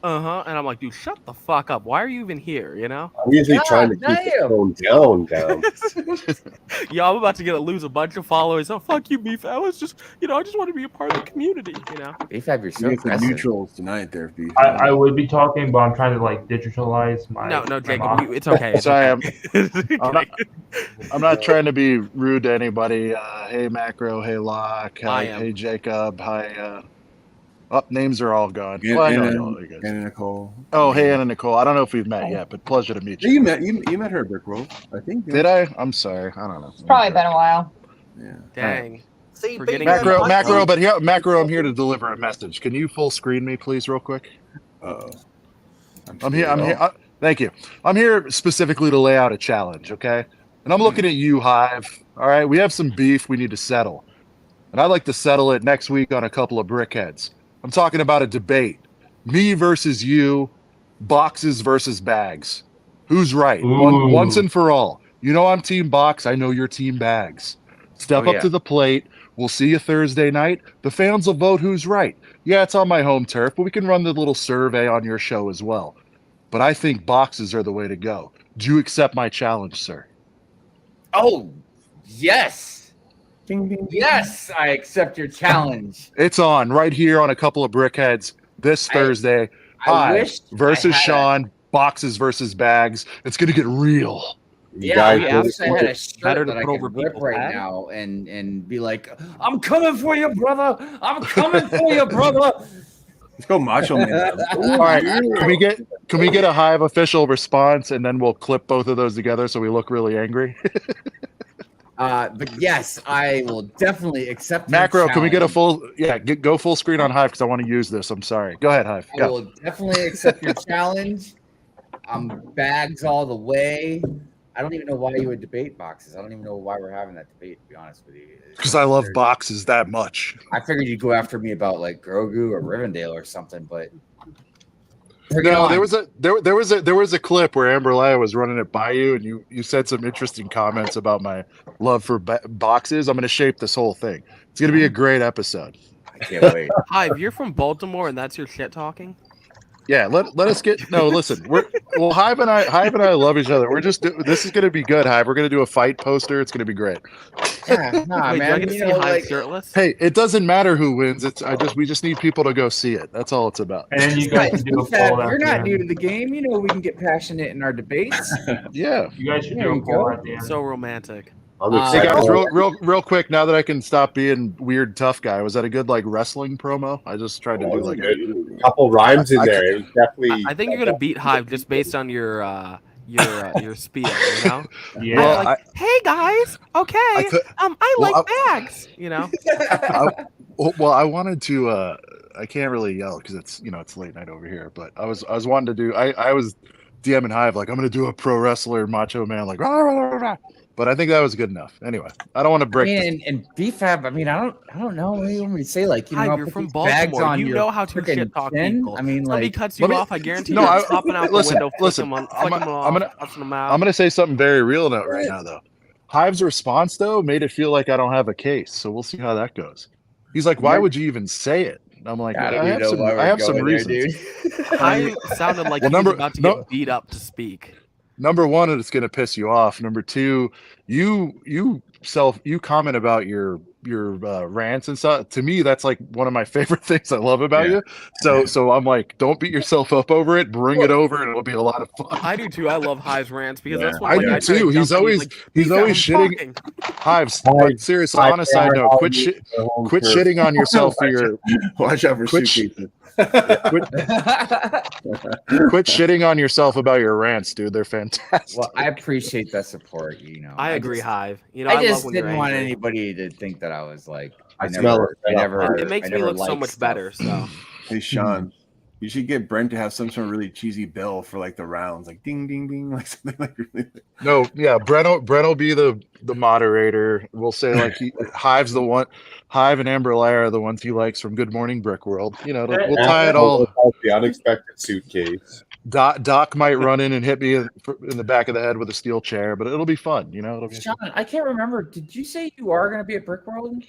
And I'm like, dude, shut the fuck up. Why are you even here? You know? I'm usually God trying to keep the tone down. Yo, I'm about to lose a bunch of followers. Oh, fuck you, Beef. I was just, I just want to be a part of the community. You know? BFAB, you're so You get some aggressive. neutrals tonight, there, Beef. I would be talking, but I'm trying to like digitalize my. No, my Jacob, mom. it's okay. It's Sorry, okay. I'm not trying to be rude to anybody. Hey, Macro. Hey, Locke. I am. Hey, Jacob. Hi. Names are all gone. And, Well, I know and, all you guys. and Nicole. Oh, hey, Anna Nicole. I don't know if we've met yet, but pleasure to meet Yeah, you. you met her at Brick World, I think. Did I? I'm sorry. I don't know. It's probably been a while. Yeah. Dang. See, Forgetting Macro, Macro, I'm here to deliver a message. Can you full screen me, please, real quick? I'm here. Thank you. I'm here specifically to lay out a challenge, okay? And I'm looking at you, Hive. All right, we have some beef we need to settle. And I'd like to settle it next week on a couple of brickheads. I'm talking about a debate. Me versus you, boxes versus bags. Who's right? Once and for all. You know I'm team box. I know you're team bags. Step up to the plate. We'll see you Thursday night. The fans will vote who's right. Yeah, it's on my home turf, but we can run the little survey on your show as well. But I think boxes are the way to go. Do you accept my challenge, sir? Oh, yes. Ding, ding, ding. Yes, I accept your challenge. It's on right here on a couple of brickheads this Thursday. Hive versus Sean, boxes versus bags. It's going to get real. Yeah, I wish I had a shirt that I could rip right now and be like, I'm coming for you, brother. I'm coming for you, brother. Let's go Macho Man. All right. Can we get a Hive official response and then we'll clip both of those together so we look really angry? But yes, I will definitely accept. Macro, can we get a full? Yeah, go full screen on Hive because I want to use this. I'm sorry. Go ahead, Hive. I will definitely accept your challenge. Bags all the way. I don't even know why you would debate boxes. I don't even know why we're having that debate, to be honest with you. Because I love boxes that much. I figured you'd go after me about like Grogu or Rivendell or something, but no, there was a clip where Amber Leia was running it by you, and you said some interesting comments about my love for boxes. I'm going to shape this whole thing. It's going to be a great episode. I can't wait. Hive, you're from Baltimore, and that's your shit talking. Yeah, let us get listen. Hive and I love each other. This is gonna be good, Hive. We're gonna do a fight poster. It's gonna be great. Yeah, Wait, man. do I get to see Hive shirtless? Hey, it doesn't matter who wins. We just need people to go see it. That's all it's about. And then you guys can do a poll. You're not new to the game. You know we can get passionate in our debates. Yeah, you guys should do a poll at the end. So romantic. Hey guys, real quick. Now that I can stop being weird tough guy, was that a good like wrestling promo? I just tried to do like a couple rhymes in there. It was definitely. I think you're gonna beat Hive just based on your spiel. You know? Yeah. Well, like, hey guys, okay. I like bags. You know. I wanted to. I can't really yell because it's late night over here. But I was wanting to do. I was DMing Hive like I'm gonna do a pro wrestler Macho Man like. Rah, rah, rah, rah. But I think that was good enough. Anyway, I don't want to break. And BFAB. I mean, I don't know what do you want me to say. Like, you're from Baltimore. You know how to shit talk people. I mean, somebody like, cuts you off. I guarantee you're hopping out the window. I'm gonna say something very real right now, though. Hive's response though made it feel like I don't have a case. So we'll see how that goes. He's like, "Why would you even say it?" And I'm like, "I have some reasons." Hive sounded like he was about to get beat up to speak. Number one, it's going to piss you off. Number two, you comment about your rants and stuff. To me, that's like one of my favorite things I love about you. So I'm like, don't beat yourself up over it. Bring it over, and it'll be a lot of fun. I do too. I love Hive's rants because that's what I do too. He's always shitting. Hive's like, seriously, on a side note, quit shitting on yourself for your. Watch out for suitcases. Quit shitting on yourself about your rants, dude. They're fantastic. Well, I appreciate that support. I agree, Hive. I just didn't want anybody to think that I was like. It makes me look so much better. So, hey, Sean, you should get Brent to have some sort of really cheesy bell for like the rounds, like ding, ding, ding, like something like. No, yeah, Brent will be the moderator. We'll say like Hive's the one. Hive and Amber Leia are the ones he likes from Good Morning Brick World. We'll tie it all. The unexpected suitcase. Doc might run in and hit me in the back of the head with a steel chair, but it'll be fun. It'll be Sean, I can't remember. Did you say you are going to be at Brick World?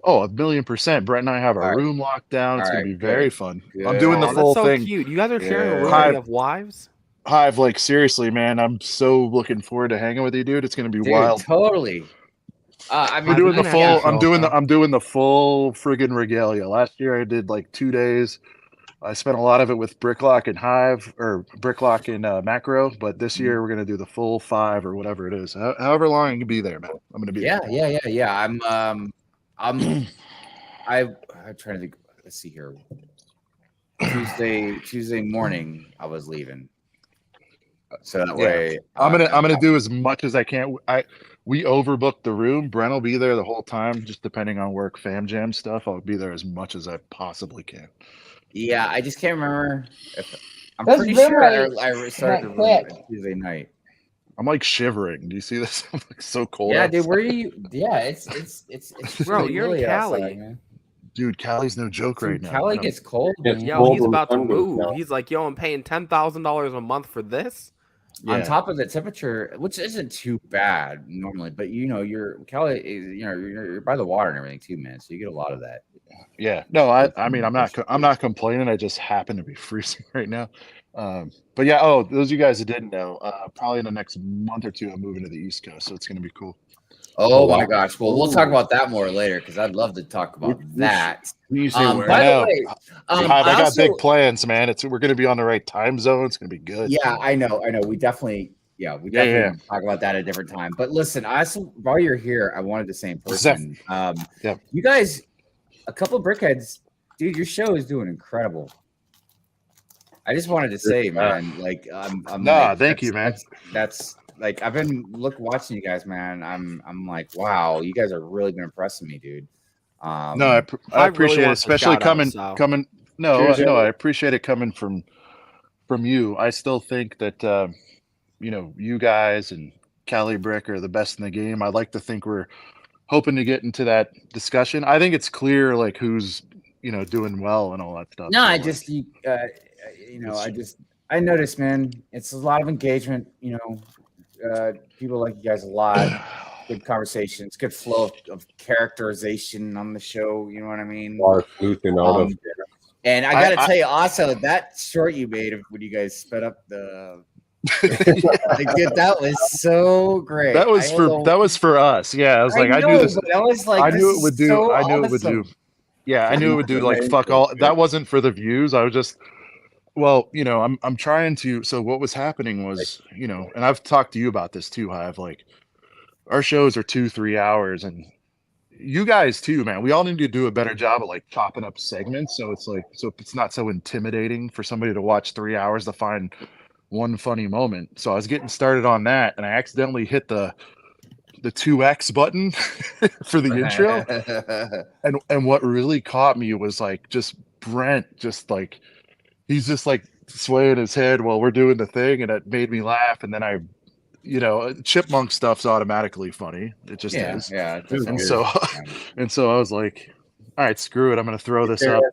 Oh, 1,000,000%. Brett and I have All our right. room locked down. It's All gonna right, be very good. fun. Good. I'm doing the Aw, full that's so thing. cute. You guys are sharing a room Hive- and you have wives? Hive, like seriously, man, I'm so looking forward to hanging with you, dude. It's gonna be Dude, wild. totally. I mean, We're doing the Hive, you're full. gonna have to show up, I'm doing the full friggin' regalia. Last year I did like 2 days. I spent a lot of it with Bricklock and Hive, or Bricklock and Macro. But this year we're gonna do the full 5 or whatever it is. However long I can be there, man. I'm gonna be. Yeah. I'm trying to think. Let's see here. Tuesday morning, I was leaving. So that way, I'm gonna do as much as I can. We overbooked the room. Brent will be there the whole time, just depending on work, fam jam stuff. I'll be there as much as I possibly can. Yeah, I just can't remember if I'm Those pretty room sure rates I started the went room quick. Tuesday night. I'm like shivering. Do you see this? I'm like so cold. Yeah, dude, outside. where are you? Yeah, it's Bro, really you're in chilly Cali. outside, man. Dude, Cali's no joke Dude, right now. Cali man. gets cold, It's man. Yo, cold he's when the about to sun goes move. down. He's like, yo, I'm paying $10,000 a month for this. Yeah. On top of the temperature, which isn't too bad normally, but you're Cali is you're by the water and everything too, man. So you get a lot of that. Yeah. No, I mean, I'm not complaining. I just happen to be freezing right now. But yeah. Oh, those of you guys that didn't know, probably in the next month or two, I'm moving to the East Coast, so it's gonna be cool. Oh wow. my gosh! Well, we'll talk about that more later because I'd love to talk about that. You say where? By now. the way, I got also, big plans, man. We're gonna be on the right time zone. It's gonna be good. yeah, I know. We definitely talk about that at a different time. But listen, while you're here, I wanted to say in person, Yeah. you guys, a couple of brickheads, dude, your show is doing incredible. I just wanted to say, man, like, I'm like, thank you, man. That's like, I've been watching you guys, man. I'm like, wow, you guys are really been impressing me, dude. I really appreciate it, wants a especially shout out, so. coming. No, Cheers, I appreciate it coming from you. I still think that you guys and Cali Brick are the best in the game. I'd like to think we're hoping to get into that discussion. I think it's clear like who's doing well and all that stuff. No, So, I like, just I noticed, man, it's a lot of engagement. People like you guys a lot. Good conversations, good flow of characterization on the show. You know what I mean? And I got to tell you, also that short you made of when you guys sped up the. Dude, that was so great. That was for us. Yeah, I was like, I knew this. But I was like, I knew it would do. So I knew it would do. awesome. Yeah, I knew it would do like fuck all. That wasn't for the views. I was just, well, I'm trying to. So what was happening was, and I've talked to you about this too. I've like, our shows are 2-3 hours, and you guys too, man. We all need to do a better job of like chopping up segments, so it's not so intimidating for somebody to watch 3 hours to find one funny moment. So I was getting started on that, and I accidentally hit the 2x button for the intro. And what really caught me was like just Brent, just like he's just like swaying his head while we're doing the thing, and it made me laugh. And then chipmunk stuff's automatically funny. It just is. Yeah. And so I was like, all right, screw it. I'm gonna throw this up.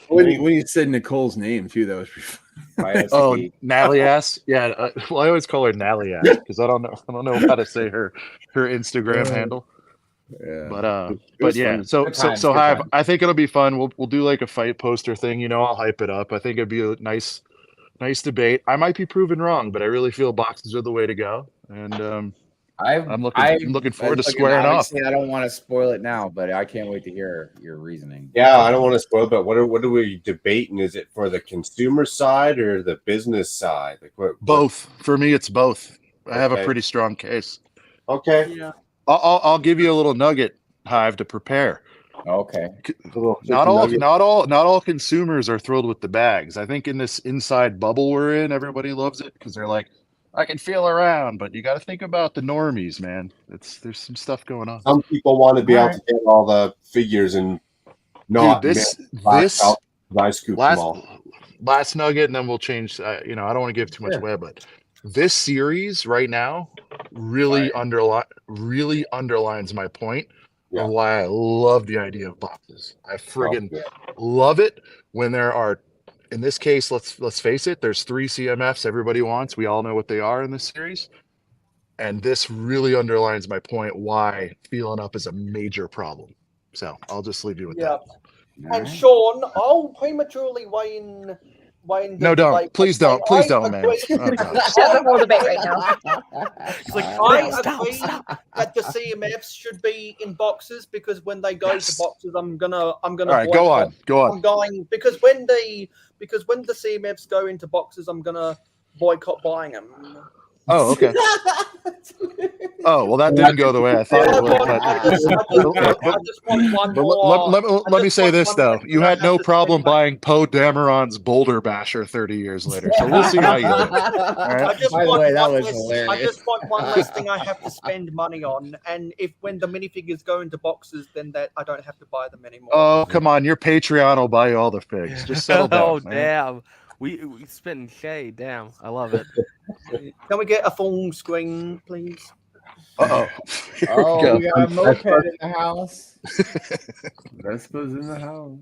When you said Nicole's name too, that was Oh, Nally ass. Yeah. Well, I always call her Nally ass because I don't know how to say her Instagram handle. Yeah. But yeah. So I think it'll be fun. We'll do like a fight poster thing. I'll hype it up. I think it'd be a nice debate. I might be proven wrong, but I really feel boxes are the way to go. And I'm looking forward to squaring off. I don't want to spoil it now, but I can't wait to hear your reasoning. Yeah, I don't want to spoil, but what are we debating? Is it for the consumer side or the business side? Like both. For me, it's both. I have a pretty strong case. Okay. Yeah. I'll give you a little nugget, Hive, to prepare. Okay. Not all consumers are thrilled with the bags. I think in this inside bubble we're in, everybody loves it because they're like, I can feel around, but you got to think about the normies, man. There's some stuff going on. Some people want to be able to get all the figures and not. Dude, this last nugget, and then we'll change. I don't want to give too much away, but this series right now really underlines my point of why I love the idea of boxes. I friggin' love it when there are. In this case, let's face it, there's 3 CMFs everybody wants. We all know what they are in this series. And this really underlines my point why feeling up is a major problem. So I'll just leave you with Yeah. that. And Sean, I'll prematurely weigh in the No, don't. debate. Please don't. Please don't, man. Oh, God. Shut the whole debate right now. It's like, I stop, agree stop. that the CMFs should be in boxes because when they go to boxes, I'm gonna All right, go boycott. on. Go on. I'm going because when the CMFs go into boxes, I'm gonna boycott buying them. Oh, okay. Oh, well, that didn't go the way I thought it would. I just want one more. Let me say this, though. You had no problem buying Poe Dameron's Boulder Basher 30 years later. So we'll see how you do. All right? I just By the want way, that one was less, I hilarious. just want one less thing I have to spend money on, and if when the minifigures go into boxes, then that I don't have to buy them anymore. Oh, come on. Your Patreon will buy you all the figs. Just settle down. Oh, man. damn. We spitting shade. Damn. I love it. Can we get a full screen, please? Uh-oh. Oh, we got a moped in the house. Vespa's in the house.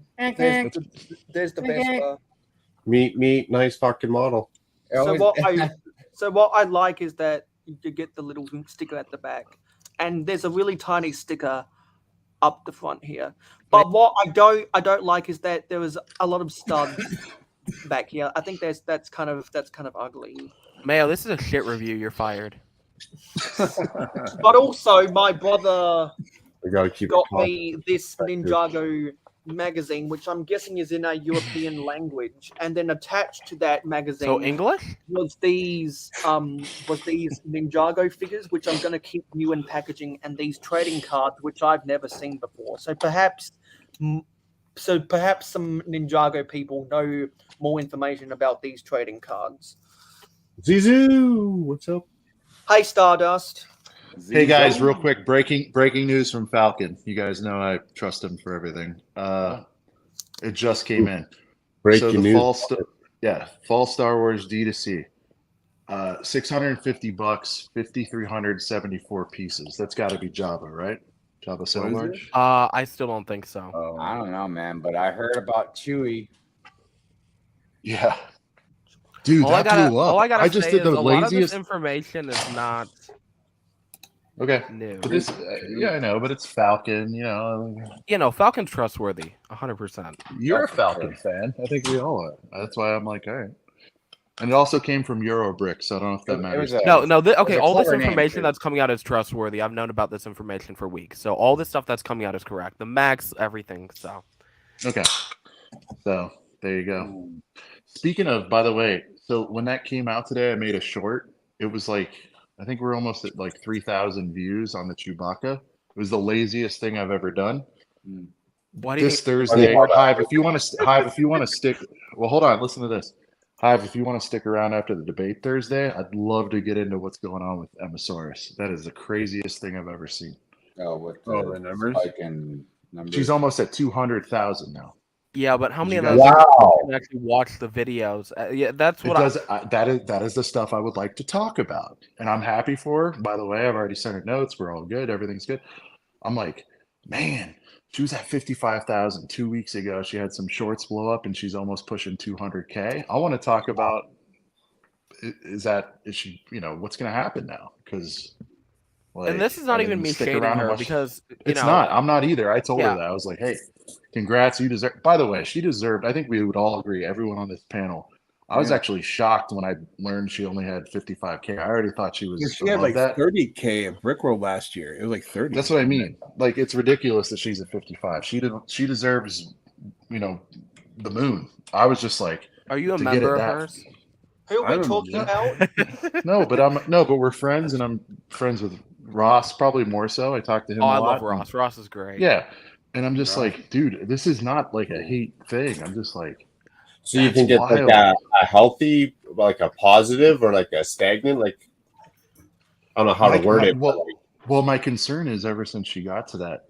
There's the Vespa. Meet, nice fucking model. So what I like is that you get the little sticker at the back, and there's a really tiny sticker up the front here. But what I don't like is that there was a lot of studs back here. I think that's kind of ugly. Mayo, this is a shit review. You're fired. But also, my brother We gotta keep got it me this Ninjago magazine, which I'm guessing is in a European language, and then attached to that magazine So English? was these Ninjago figures, which I'm going to keep new in packaging, and these trading cards, which I've never seen before. So perhaps some Ninjago people know more information about these trading cards. Zizou, what's up? Hey, Stardust. Hey guys, real quick, breaking news from Falcon. You guys know I trust him for everything. It just came in. Breaking news. Fall Star Wars D2C. $650, 5,374 pieces. That's got to be Jabba, right? Jabba so large. I still don't think so. I don't know, man, but I heard about Chewie. Yeah, dude, All I that gotta, blew up. all I gotta I just say did is the a lot of this laziest. information is not Okay. new. But this, yeah, I know, but it's Falcon. You know, Falcon's trustworthy, 100%. You're a Falcon fan. I think we all are. That's why I'm like, all right. And it also came from Eurobrick, so I don't know if that matters. No. Okay, all this clever name, information too. that's coming out is trustworthy. I've known about this information for weeks, so all this stuff that's coming out is correct. The max, everything. So. Okay. So there you go. Speaking of, by the way, so when that came out today, I made a short. It was like, I think we're almost at like 3,000 views on the Chewbacca. It was the laziest thing I've ever done. Why do you This think- Thursday, Hive, if you want to stick, well, hold on, listen to this. Hive, if you want to stick around after the debate Thursday, I'd love to get into what's going on with Emissarius. That is the craziest thing I've ever seen. Oh, with the numbers? spike in numbers. She's almost at 200,000 now. Yeah, but how many of You those guys- can actually watch the videos? Yeah, that's what That is the stuff I would like to talk about, and I'm happy for her. By the way, I've already sent her notes. We're all good. Everything's good. I'm like, man, she was at 55,000 2 weeks ago. She had some shorts blow up, and she's almost pushing 200K. I want to talk about is she what's going to happen now? Because and this is not even me shading her because it's not. I'm not either. I told her Yeah. that. I was like, hey, congrats, you deserve. By the way, she deserved. I think we would all agree. Everyone on this panel. I was actually shocked when I learned she only had 55K. I already thought she was. She had above like that. 30K at Brickworld last year. It was like 30. That's what I mean. Like, it's ridiculous that she's at 55. She deserves, the moon. I was just like, Are you a to get member it of that- hers? Who are we talking about? No, but we're friends, and I'm friends with Ross, probably more so. I talk to him. Oh, a I lot, love and- Ross. Ross is great. Yeah, and I'm just like, dude, this is not like a hate thing. I'm just like, So you that's think it's like wild. a healthy, like a positive, or like a stagnant? Like I don't know how to word it. but Well, my concern is ever since she got to that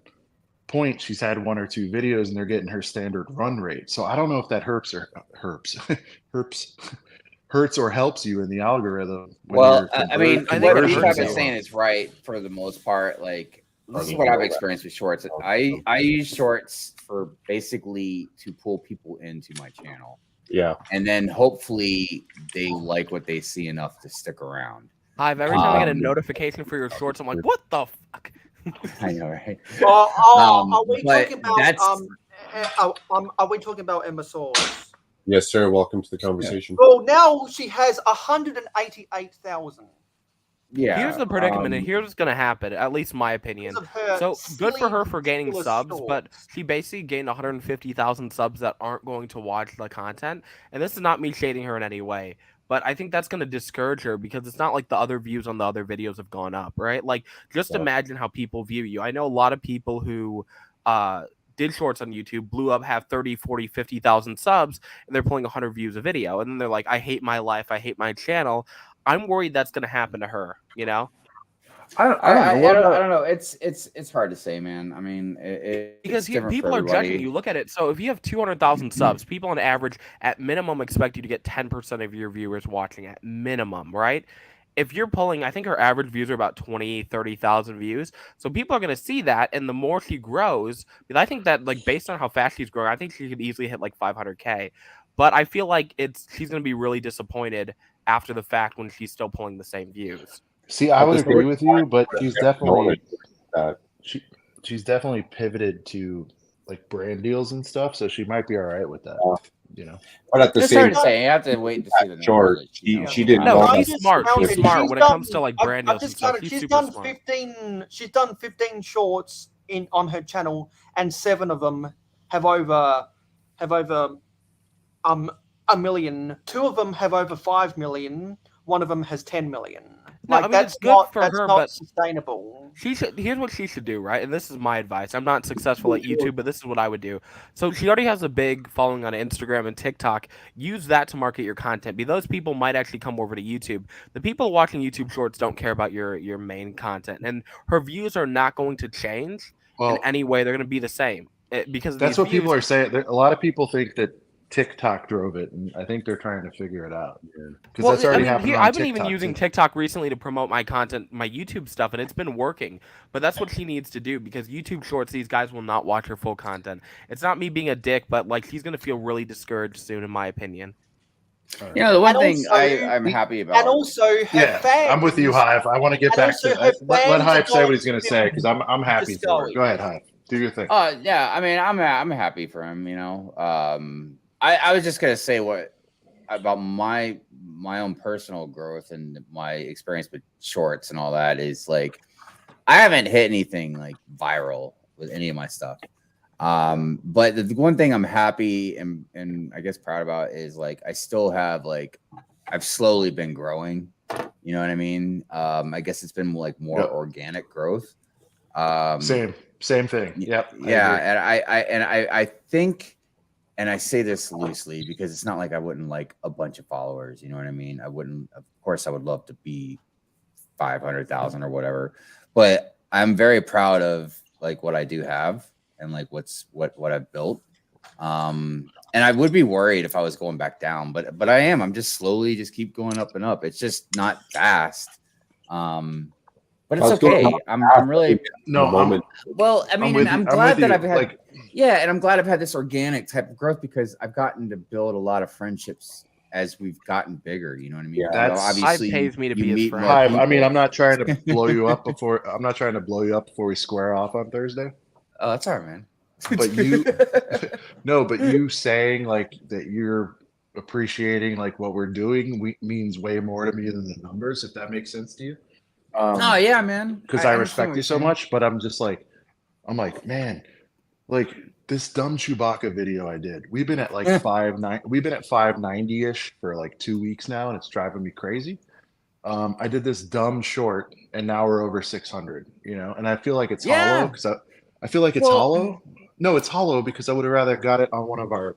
point, she's had one or two videos, and they're getting her standard run rate. So I don't know if that hurts or helps you in the algorithm. when Well, you're I mean, converting what conversions Bishop and is saying is right for the most part. Like, this is what I've experienced with shorts. I use shorts for basically to pull people into my channel. Yeah. And then hopefully they like what they see enough to stick around. Hive, every time I get a notification for your shorts, I'm like, what the fuck? I know, right? Are we but talking about that's are we talking about Emma Soares? Yes, sir. Welcome to the conversation. Well, now she has 188,000. yeah. Here's the predicament, and here's what's gonna happen. At least my opinion. Because of her So good for her for gaining silly subs, but shorts. she basically gained 150,000 subs that aren't going to watch the content. And this is not me shading her in any way, but I think that's gonna discourage her because it's not like the other views on the other videos have gone up, right? Like, just imagine how people view you. I know a lot of people who did shorts on YouTube, blew up, have 30, 40, 50,000 subs, and they're pulling 100 views a video. And then they're like, I hate my life, I hate my channel. I'm worried that's going to happen to her, you know? I don't know. It's hard to say, man. I mean, because it's people are judging you. Look at it. So if you have 200,000 subs, people on average, at minimum, expect you to get 10% of your viewers watching at minimum, right? If you're pulling, I think her average views are about 20, 30,000 views. So people are going to see that. And the more she grows, I think that, like, based on how fast she's growing, I think she could easily hit like 500K. But I feel like she's going to be really disappointed after the fact when she's still pulling the same views. See, I would agree with you, but she's definitely she's definitely pivoted to like brand deals and stuff, so she might be all right with that. You know, but at the It's same hard to say. You have to wait to see the Sure, numbers. she didn't. No, know she's that. smart. She's smart when it comes to like brand deals and stuff. She's done 15. She's done 15 shorts on her channel, and 7 of them have over a million. 2 of them have over 5 million. 1 of them has 10 million. No, Like, I mean, that's it's good not, for that's her, not but sustainable. here's what she should do, right? And this is my advice. I'm not successful at YouTube, but this is what I would do. So she already has a big following on Instagram and TikTok. Use that to market your content. Those people might actually come over to YouTube. The people watching YouTube Shorts don't care about your main content, and her views are not going to change in any way. They're going to be the same because that's what people are saying. A lot of people think that TikTok drove it, and I think they're trying to figure it out. Because that's already happened on I've been TikTok, even using too. TikTok recently to promote my content, my YouTube stuff, and it's been working. But that's what she needs to do because YouTube Shorts, these guys will not watch her full content. It's not me being a dick, but like she's gonna feel really discouraged soon, in my opinion. You know, the one thing I'm happy about, and also her fans. I'm with you, Hive. I want to get back to let Hive say what he's going to say because I'm happy for her. Go ahead, Hive. Do your thing. Yeah, I mean, I'm happy for him. You know, I was just gonna say about my own personal growth and my experience with shorts and all that is like I haven't hit anything like viral with any of my stuff. But the one thing I'm happy and I guess proud about is like I still have like I've slowly been growing. You know what I mean? I guess it's been like more organic growth. Same thing. Yep. Yeah, and I think. And I say this loosely because it's not like I wouldn't like a bunch of followers. You know what I mean? I wouldn't, of course, I would love to be 500,000 or whatever, but I'm very proud of like what I do have and like what I've built. And I would be worried if I was going back down, but I am. I'm just slowly just keep going up and up. It's just not fast. But it's okay. I'm really well. I mean, I'm glad that I've had and I'm glad I've had this organic type of growth because I've gotten to build a lot of friendships as we've gotten bigger. You know what I mean? Yeah, that's obviously pays me to be his friend. Hive, I mean, I'm not trying to blow you up before. I'm not trying to blow you up before we square off on Thursday. Oh, that's all right, man. But you saying like that you're appreciating like what we're doing means way more to me than the numbers. If that makes sense to you. Oh yeah, man. Because I respect you so much, but I'm like, man, like this dumb Chewbacca video I did. We've been at like 590-ish for like 2 weeks now, and it's driving me crazy. I did this dumb short, and now we're over 600. You know, and I feel like it's hollow because I feel like it's hollow. No, it's hollow because I would have rather got it on one of our,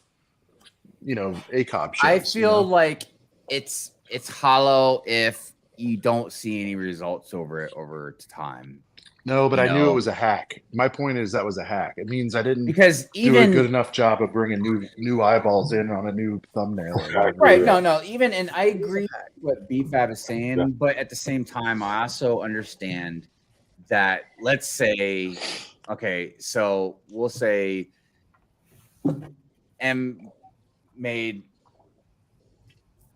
ACOB shows. I feel like it's hollow if you don't see any results over time. No, but I knew it was a hack. My point is that was a hack. It means I didn't do a good enough job of bringing new eyeballs in on a new thumbnail. Right. No. Even, and I agree with what BFAB is saying, but at the same time, I also understand that let's say, okay, so we'll say M made,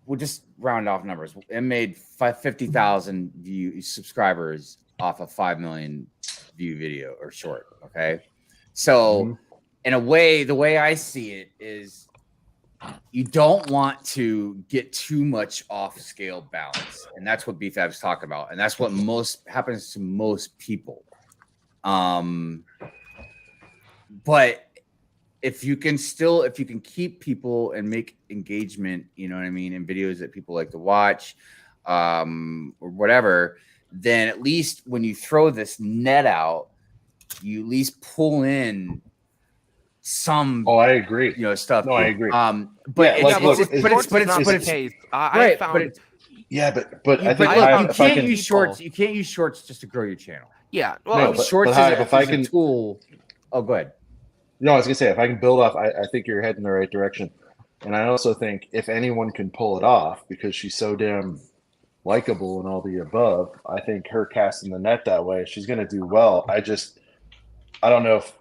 we'll just round off numbers. M made 50,000 subscribers off of 5 million view video or short. Okay. So in a way, the way I see it is you don't want to get too much off scale balance. And that's what BFAB's talking about. And that's what most happens to most people. But if you can keep people and make engagement, you know what I mean, in videos that people like to watch, or whatever, then at least when you throw this net out, you at least pull in some. Oh, I agree. You know, stuff. No, I agree. But you can't use shorts. You can't use shorts just to grow your channel. Yeah. Well, shorts if I can a tool. Oh, go ahead. No, I was gonna say if I can build off, I think you're heading in the right direction, and I also think if anyone can pull it off because she's so damn likable and all the above, I think her casting the net that way, she's gonna do well. I don't know if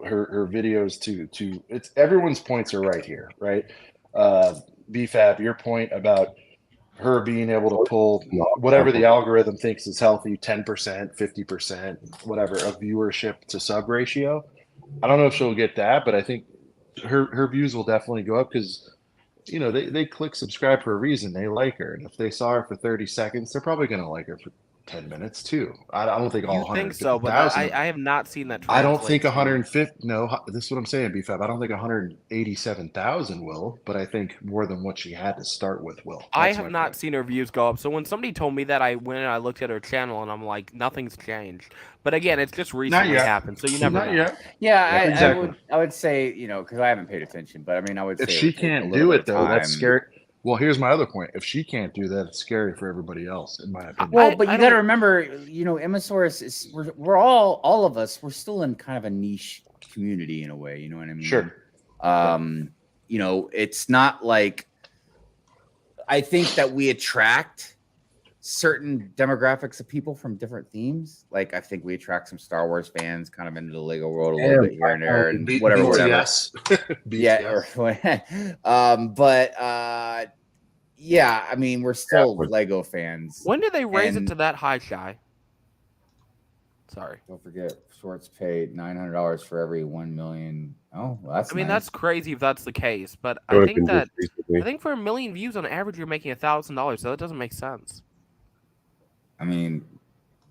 her videos to it's everyone's points are right here, right? BFAB, your point about her being able to pull whatever the algorithm thinks is healthy, 10%, 50%, whatever, of viewership to sub ratio. I don't know if she'll get that, but I think her views will definitely go up because they click subscribe for a reason. They like her, and if they saw her for 30 seconds, they're probably going to like her for 10 minutes too. I don't think all 150,000. Think so, but I have not seen that. I don't think 150. No, this is what I'm saying, BFAB. I don't think 187,000 will, but I think more than what she had to start with will. I have not seen her views go up. So when somebody told me that, I went and I looked at her channel, and I'm like, nothing's changed. But again, it's just recently happened, so you never know. Yeah, exactly. I would say because I haven't paid attention, but I mean, I would say if she can't do it though, that's scary. Well, here's my other point. If she can't do that, it's scary for everybody else, in my opinion. Well, but you got to remember, Emmasaurus is we're all of us. We're still in kind of a niche community in a way. You know what I mean? Sure. It's not like I think that we attract certain demographics of people from different themes. Like I think we attract some Star Wars fans kind of into the Lego world a little bit here and there and whatever. Yeah, I mean, we're still Lego fans. When did they raise it to that high, Shy? Sorry. Don't forget, Shorts paid $900 for every 1 million. Oh, well, that's nice. That's crazy if that's the case, but I think for 1 million views on average, you're making $1,000, so that doesn't make sense. I mean,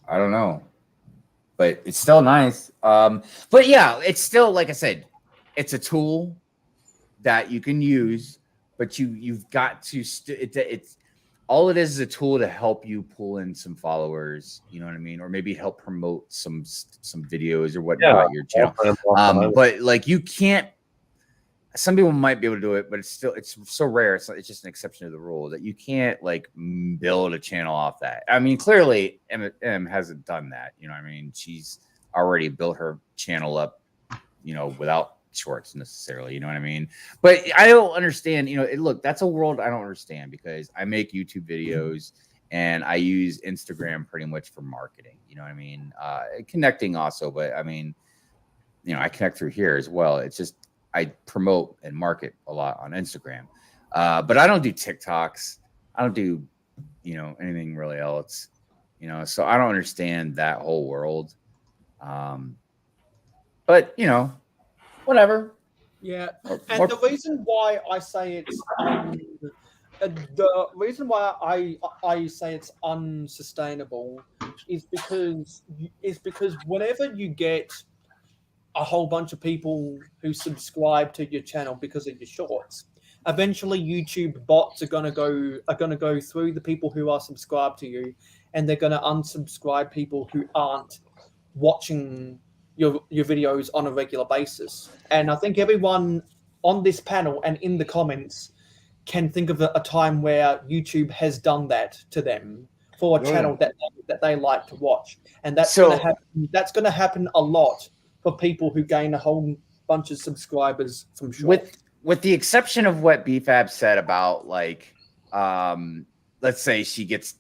I don't know, but it's still nice. But yeah, it's still, like I said, it's a tool that you can use, but you've got to. It's all it is a tool to help you pull in some followers. You know what I mean, or maybe help promote some videos or whatnot your channel. But like you can't. Some people might be able to do it, but it's so rare. It's just an exception to the rule that you can't like build a channel off that. I mean, clearly M hasn't done that. You know what I mean? She's already built her channel up, without shorts necessarily. You know what I mean? But I don't understand. Look, that's a world I don't understand because I make YouTube videos and I use Instagram pretty much for marketing. You know what I mean? Connecting also, but I mean, I connect through here as well. It's just I promote and market a lot on Instagram, but I don't do TikToks. I don't do, anything really else, so I don't understand that whole world. But, whatever. Yeah. And the reason why I say it's, the reason why I say it's unsustainable is because whenever you get a whole bunch of people who subscribe to your channel because of your shorts, eventually YouTube bots are gonna go through the people who are subscribed to you, and they're gonna unsubscribe people who aren't watching your videos on a regular basis. And I think everyone on this panel and in the comments can think of a time where YouTube has done that to them for a channel that they like to watch, and that's gonna happen a lot for people who gain a whole bunch of subscribers from shorts. With the exception of what BFAB said about like, let's say she gets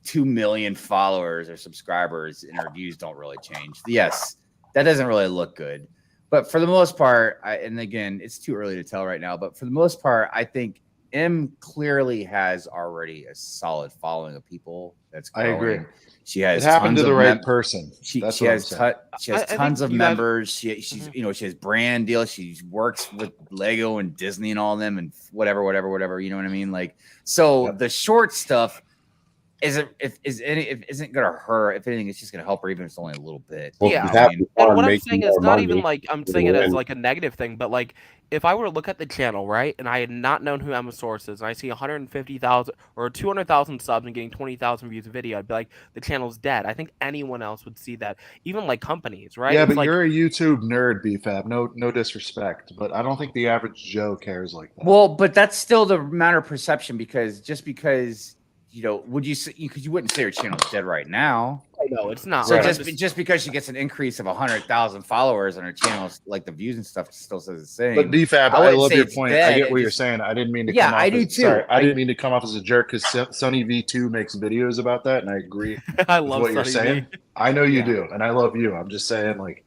2 million followers or subscribers and her views don't really change. Yes, that doesn't really look good. But for the most part, and again, it's too early to tell right now, but for the most part, I think M clearly has already a solid following of people that's growing. I agree. She has It happened tons to the of right person. She That's she what I'm has saying. she has I tons think of you guys- members. She's you know, she has brand deals. She works with Lego and Disney and all of them and whatever. You know what I mean? Like, so the short stuff isn't gonna hurt her. If anything, it's just gonna help her, even if it's only a little bit. Well, You Yeah, know she's what I having mean? and fun what I'm making saying is more not money. even like I'm saying it as like a negative thing, but like if I were to look at the channel, right, and I had not known who Emma Source is, and I see 150,000 or 200,000 subs and getting 20,000 views a video, I'd be like, the channel's dead. I think anyone else would see that, even like companies, right? Yeah, It's but like, you're a YouTube nerd, BFAB. No disrespect, but I don't think the average Joe cares like that. Well, but that's still the matter of perception, because just because, you know, would you say, because you wouldn't say your channel's dead right now. no, it's not. So Right. just because she gets an increase of 100,000 followers on her channel, like the views and stuff still says the same. But BFAB, I wouldn't love say your it's point. dead, I get it what you're just- saying. I didn't mean to Yeah, come off I do as, too. Sorry, I didn't mean to come off as a jerk, because Sunny V2 makes videos about that, and I agree I with love what you're Sunny saying. V. I know you do, and I love you. I'm just saying, like,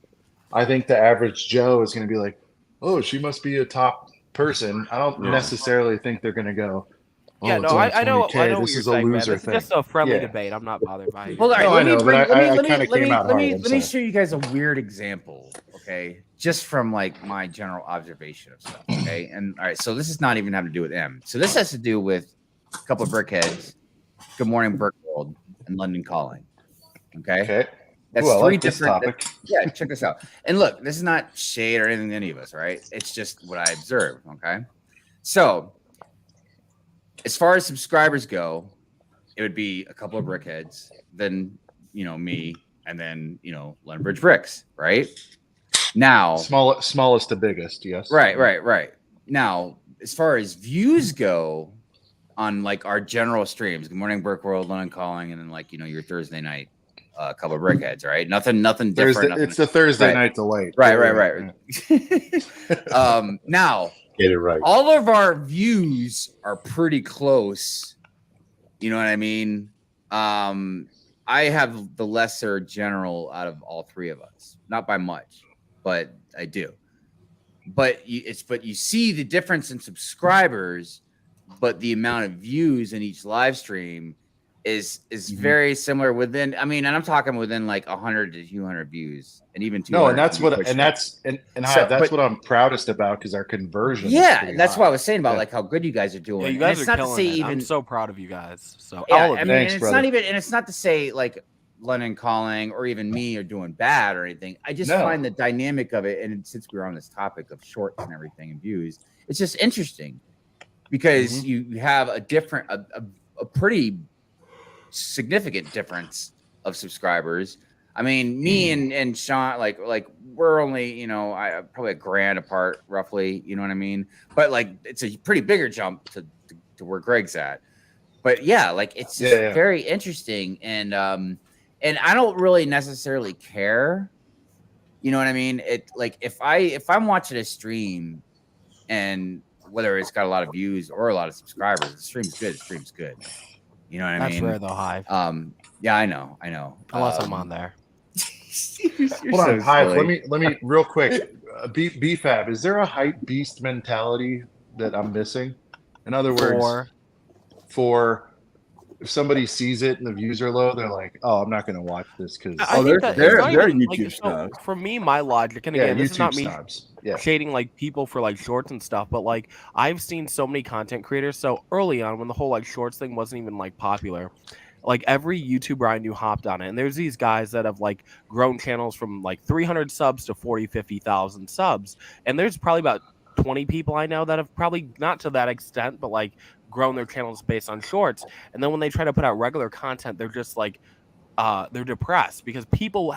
I think the average Joe is going to be like, oh, she must be a top person. I don't necessarily think they're going to go, oh, Yeah, it's no, only I know 20K. what This you're is a saying, man. loser This thing. is just a friendly Yeah. debate. I'm not bothered by it. Well, all right, No, I know, but I kinda came out hard, I'm let me sorry. show you guys a weird example, okay? Just from like my general observation of stuff, okay? And all right, so this is not even having to do with M. So this has to do with a couple of Brickheads, Good Morning Brick World, and London Calling. Okay. Okay. That's Ooh, I three like this different. topic. Yeah, check this out. And look, this is not shade or anything to any of us, right? It's just what I observed. Okay. So, as far as subscribers go, it would be a couple of Brickheads, then me, and then London Bridge Bricks, right? Now, smallest to biggest, yes. Right. Now, as far as views go on like our general streams, Good Morning Brick World, London Calling, and then like your Thursday night, a couple of Brickheads, right? Nothing different. It's the Thursday night delight. Right. Now, get it right. all of our views are pretty close. You know what I mean? I have the lesser general out of all three of us, not by much, but I do. But you see the difference in subscribers, but the amount of views in each live stream is very similar within. I mean, and I'm talking within like 100 to 200 views, and even 200. No, and that's what what I'm proudest about, because our conversion. Yeah, that's high. what I was saying about like how good you guys are doing. Yeah, you And guys it's are not to killing say it. even. I'm so proud of you guys. So Yeah, all of I you. mean, Thanks, and it's brother. not even, and it's not to say like London Calling or even me are doing bad or anything. I just No. find the dynamic of it, and since we're on this topic of shorts and everything and views, it's just interesting because you have a different, a pretty significant difference of subscribers. I mean, me and Sean, like we're only, I probably $1,000 apart, roughly. You know what I mean? But like, it's a pretty bigger jump to where Greg's at. But yeah, like it's just very interesting, and I don't really necessarily care. You know what I mean? It like if I'm watching a stream, and whether it's got a lot of views or a lot of subscribers, the stream's good. The stream's good. You know what I That's mean? rare though, Hive. Yeah, I know. Unless I'm on there. Hold on, Hive. Let me real quick. BFAB, is there a hype beast mentality that I'm missing? In other words, for if somebody sees it and the views are low, they're like, "Oh, I'm not going to watch this because." I think that it's not even, like, YouTube so snobs. for me, my logic, and Yeah, again, this is not YouTube me snobs. Yeah. shading like people for like shorts and stuff, but like I've seen so many content creators. So early on, when the whole like shorts thing wasn't even like popular, like every YouTuber I knew hopped on it, and there's these guys that have like grown channels from like 300 subs to 50,000 subs, and there's probably about 20 people I know that have probably not to that extent, but like grown their channels based on shorts. And then when they try to put out regular content, they're just like they're depressed because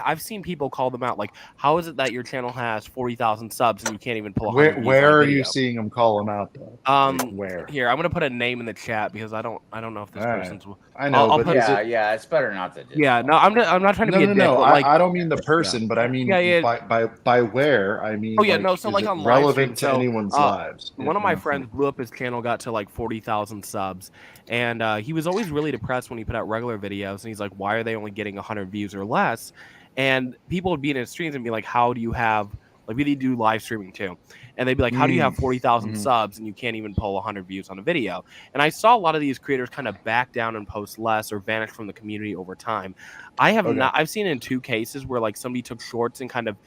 I've seen people call them out like, how is it that your channel has 40,000 subs and you can't even pull 100 views Where on a are video? you seeing them call them out though? Like, where? Here, I'm gonna put a name in the chat because I don't know if this person's. I know, I'll but put, yeah, it's better not to. Yeah, no, I'm not trying to be a dick. No. But like, I don't mean the person, but I mean by where. I mean, oh yeah, no. So is like it on relevant live to anyone's lives. One of my friends blew up his channel, got to like 40,000 subs, and he was always really depressed when he put out regular videos. And he's like, "Why are they only getting 100 views or less?" And people would be in his streams and be like, "How do you have Like we do live streaming too, and they'd be like, "How do you have 40,000 subs and you can't even pull 100 views on a video?" And I saw a lot of these creators kind of back down and post less or vanish from the community over time. I have not. I've seen in 2 cases where like somebody took shorts and kind of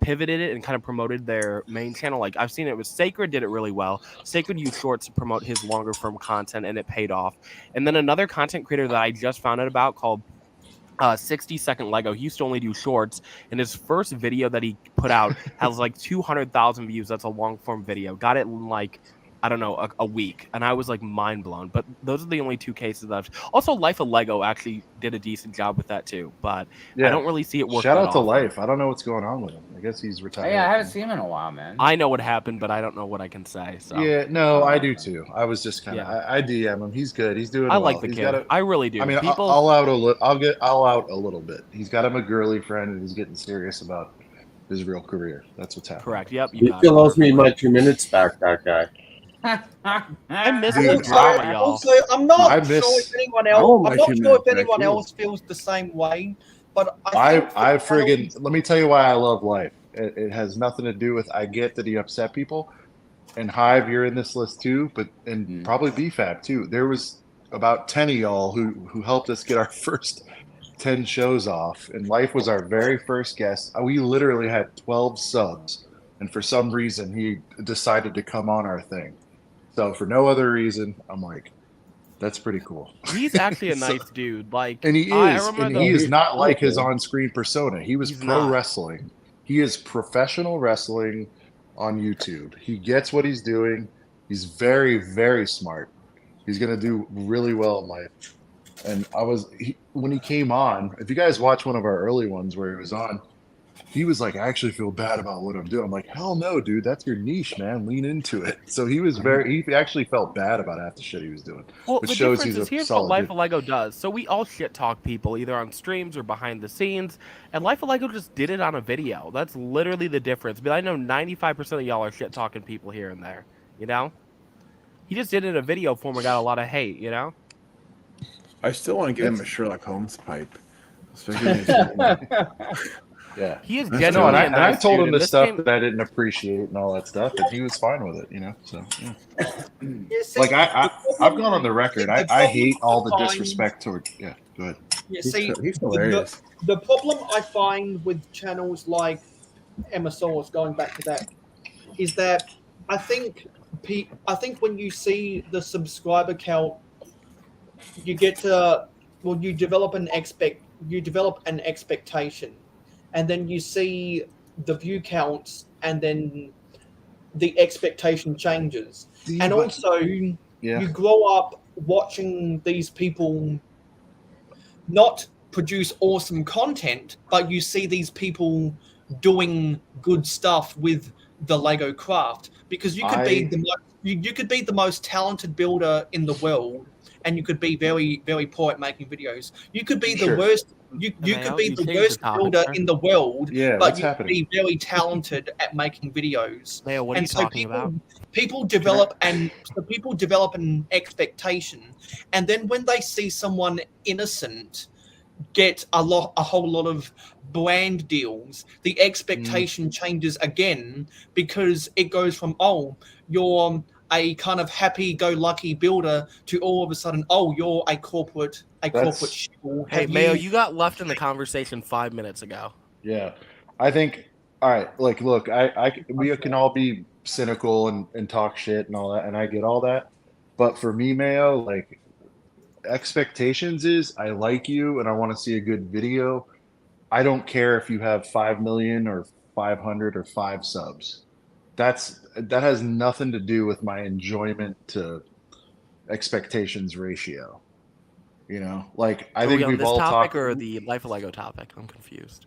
pivoted it and kind of promoted their main channel. Like I've seen it with Sacred did it really well. Sacred used shorts to promote his longer form content and it paid off. And then another content creator that I just found out about called 60-second Lego. He used to only do shorts, and his first video that he put out has like 200,000 views. That's a long form video. Got it in like, I don't know, a week, and I was like mind blown. But those are the only 2 cases that I've. Also, Life of Lego actually did a decent job with that too, but I don't really see it work. Shout that out to often. Life. I don't know what's going on with him. I guess he's retired. Yeah, I haven't seen him in a while, man. I know what happened, but I don't know what I can say. So Yeah, no, I do too. I was just kind of I DM him. He's good. He's doing. I well. like the He's kid. got I really do. I mean, People. I'll out a little bit. He's got him a girly friend, and he's getting serious about his real career. That's what's happening. Correct. Yep. He still owes me my 2 minutes back, that guy. I miss Dude, his drama, y'all. Also, I'm not I sure miss if anyone all else. my I'm not 2 sure minutes if anyone back, too. else feels the same way. But I think friggin' let me tell you why I love Life. It has nothing to do with I get that he upset people, and Hive, you're in this list too, but and probably BFAB too. There was about 10 of y'all who helped us get our first 10 shows off, and Life was our very first guest. We literally had 12 subs, and for some reason he decided to come on our thing. So for no other reason, I'm like, that's pretty cool. He's actually a So- nice dude. Like, And he I is, remember and the- he is not like his on-screen persona. He was He's pro not. wrestling. He is professional wrestling on YouTube. He gets what he's doing. He's very, very smart. He's gonna do really well in life. And when he came on, if you guys watch one of our early ones where he was on, he was like, I actually feel bad about what I'm doing. I'm like, hell no, dude, that's your niche, man. Lean into it. So he actually felt bad about half the shit he was doing. Well, which the shows difference he's is a here's what solid Life dude. of Lego does. So we all shit talk people either on streams or behind the scenes, and Life of Lego just did it on a video. That's literally the difference. But I know 95% of y'all are shit talking people here and there. You know, he just did it in a video form and got a lot of hate. You know. I still want to give him a Sherlock Holmes pipe. Yeah, He is No, genuinely and a I nice told dude, him and the this stuff game- that I didn't appreciate and all that stuff, and he was fine with it, you know. So, yeah. Yeah, see, Like the I've problem- gone on the record. the I problem hate all the I find- disrespect toward. Yeah, go ahead. Yeah, see, he's hilarious. the problem I find with channels like Emma Source, going back to that, is that I think when you see the subscriber count, you develop an expectation, and then you see the view counts, and then the expectation changes, and but- also Yeah. you grow up watching these people not produce awesome content, but you see these people doing good stuff with the Lego craft, because you could be you could be the most talented builder in the world, and you could be very, very poor at making videos. You could be the Sure. worst. You could be you the changed worst the topic, builder sir. in the world, Yeah, but what's you could happening? be very talented at making videos. Mayo, what are And you so talking about? People develop an expectation, and then when they see someone innocent get a whole lot of brand deals, the expectation changes again, because it goes from, oh, you're a kind of happy-go-lucky builder, to all of a sudden, oh, you're a corporate shill. Hey, Have Mayo, you got left in the conversation 5 minutes ago. Yeah, I think. All right, like, look, we can all be cynical and talk shit and all that, and I get all that. But for me, Mayo, like, expectations is I like you and I want to see a good video. I don't care if you have 5 million or 500 or 5 subs. That has nothing to do with my enjoyment to expectations ratio. You know, like I Are think we on we've this all topic talked. or the Life of Lego topic? I'm confused.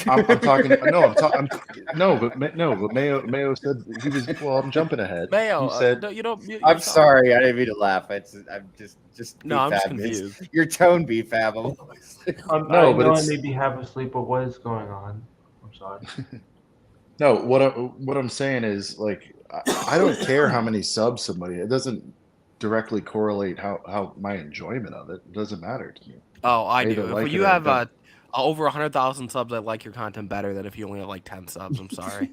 I'm talking. But Mayo said he was. Well, I'm jumping ahead. Mayo, He said, no, you don't. Mute I'm yourself. sorry, I didn't mean to laugh. I'm just. No, I'm just BFAB. It's confused. your tone, BFAB. I'm always like, No, I but know I it's- may be half asleep, but what is going on? I'm sorry. no. What I'm saying is, like, I don't care how many subs somebody. It doesn't directly correlate how my enjoyment of it. It doesn't matter to me. Oh, I either do. like If it you or have don't. over 100,000 subs, I like your content better than if you only have like 10 subs. I'm sorry.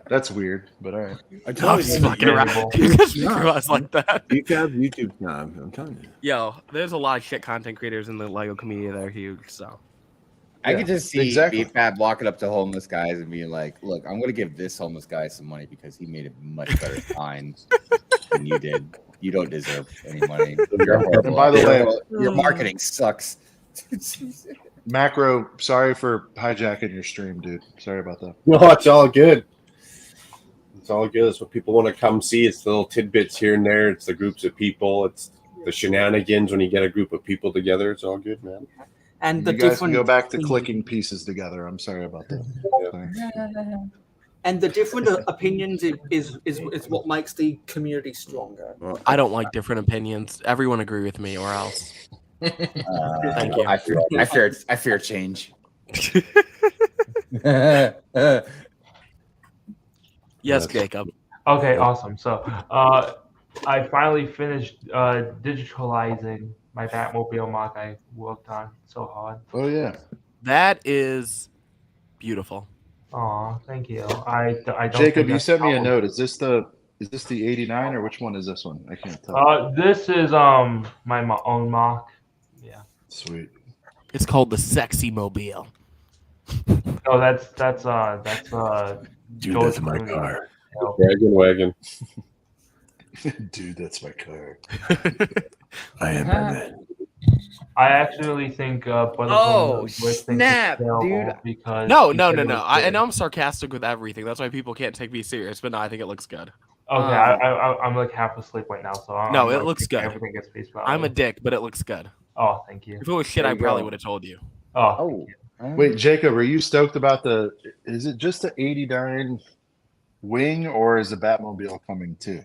That's weird, but all right. I'm just fucking around. You guys make us like that. BFAB YouTube time. I'm telling you. Yo, there's a lot of shit content creators in the Lego community that are huge. So I could just see BFAB walking up to homeless guys and being like, "Look, I'm going to give this homeless guy some money because he made a much better find than you did. You don't deserve any money. You're horrible. And by the way, your marketing sucks." Macro, sorry for hijacking your stream, dude. Sorry about that. No, it's all good. It's all good. It's what people want to come see. It's the little tidbits here and there. It's the groups of people. It's the shenanigans when you get a group of people together. It's all good, man. And You guys can go back to clicking pieces together. I'm sorry about that. Sorry. And the different opinions is what makes the community stronger. I don't like different opinions. Everyone agree with me, or else. Thank you. I fear change. Yes, Jacob. Okay, awesome. So, I finally finished digitalizing my Batmobile mock I worked on so hard. Oh yeah, that is beautiful. Aw, thank you. I don't. Jacob, you sent me a note. Is this the 89 or which one is this one? I can't tell. This is my own mock. Yeah. Sweet. It's called the Sexy Mobile. Oh, that's Dude, that's my car. Wagon. Dude, that's my car. I am Batman. I actually think Oh, snap, dude. Because No. I know I'm sarcastic with everything. That's why people can't take me serious. But no, I think it looks good. Okay, I'm like half asleep right now, so No, I'm it like, looks good. Everything gets face value. I'm a dick, but it looks good. Oh, thank you. If it was shit, I probably would have told you. Oh. Wait, Jacob, are you stoked about is it just the 89 wing or is the Batmobile coming too?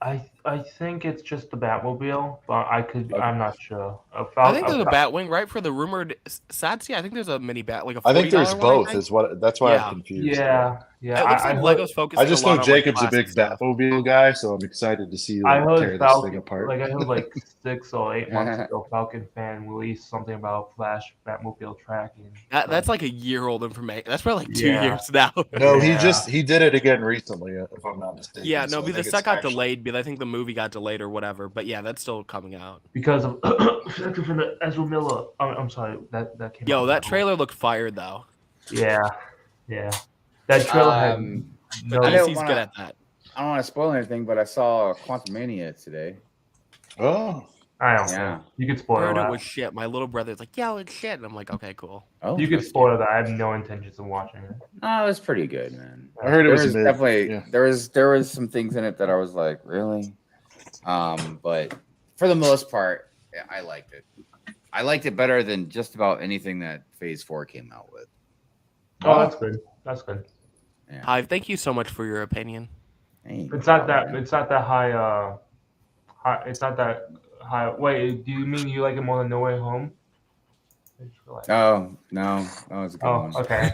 I think it's just the Batmobile, but I'm not sure. I think there's a Batwing, right? For the rumored Satsy, I think there's a mini Bat, like a $40 I think there's both. one, That's why I'm confused. Yeah. It looks like Lego's focused. I just know Jacob's a big stuff. Batmobile guy, so I'm excited to see I heard tear this Falcon, thing apart. like I heard like 6 or 8 months ago, Falcon fan released something about Flash Batmobile tracking. That's like a year-old information. That's probably like 2 years now. No, he did it again recently, if I'm not mistaken. Yeah, no, so because the set got delayed, but I think the movie got delayed or whatever. But yeah, that's still coming out. Because of from the Ezra Miller. I'm sorry, that came out. Yo, that trailer looked fired though. Yeah. That trailer had but DC's good at that. I don't want to spoil anything, but I saw Quantumania today. Oh. I don't know. You could spoil Heard that. it was shit. My little brother's like, "Yo, it's shit," and I'm like, "Okay, cool." Oh, you could spoil that. I have no intentions of watching it. Oh, it was pretty good, man. I heard it was mid. definitely there was some things in it that I was like, really, but for the most part, yeah, I liked it. I liked it better than just about anything that Phase 4 came out with. Oh, that's good. That's good. Yeah. Hive, thank you so much for your opinion. Hey, It's not that high. It's not that high. Wait, do you mean you like it more than No Way Home? Oh no, that was a good one. Okay.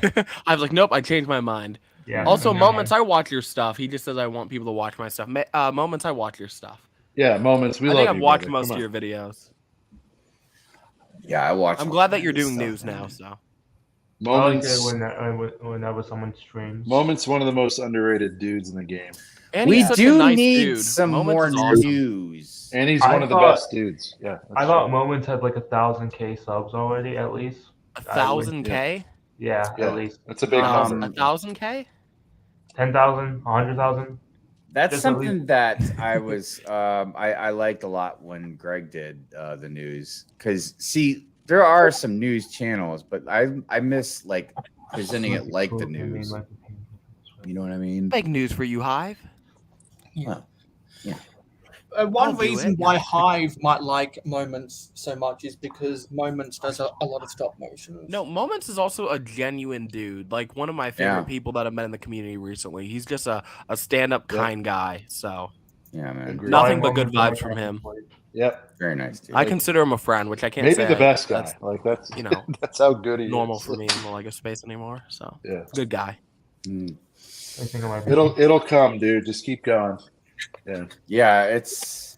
I was like, nope, I changed my mind. Yeah. Also, no, Moments, I watch your stuff. He just says I want people to watch my stuff. Moments, I watch your stuff. Yeah, Moments. I think I've watched most of your videos. Yeah, I watched. I'm glad that you're doing news now. So. Moments. Whenever someone streams. Moments, one of the most underrated dudes in the game. And we he's such do a nice need dude. some Moments more is awesome. news. And he's one of the best dudes. Yeah. I thought Moments had like 1,000K subs already, at least. 1,000K? Yeah, at least. That's a big number. 1,000K? 10,000, 100,000. That's Just something that I was I liked a lot when Greg did the news, because see, there are some news channels, but I miss like presenting it like the news. You know what I mean? Big news for you, Hive. Yeah. Yeah. One reason why Hive might like Moments so much is because Moments does a lot of stop motion. No, Moments is also a genuine dude. Like one of my favorite people that I've met in the community recently. He's just a stand-up kind guy. So yeah, man. Nothing but good vibes from him. Yep. Very nice, dude. I consider him a friend, which I can't Maybe say. the best guy. That's, like that's that's how good he normal is. for me in the Lego space anymore. So yeah, good guy. I think it might be. It'll come, dude. Just keep going. Yeah. Yeah, it's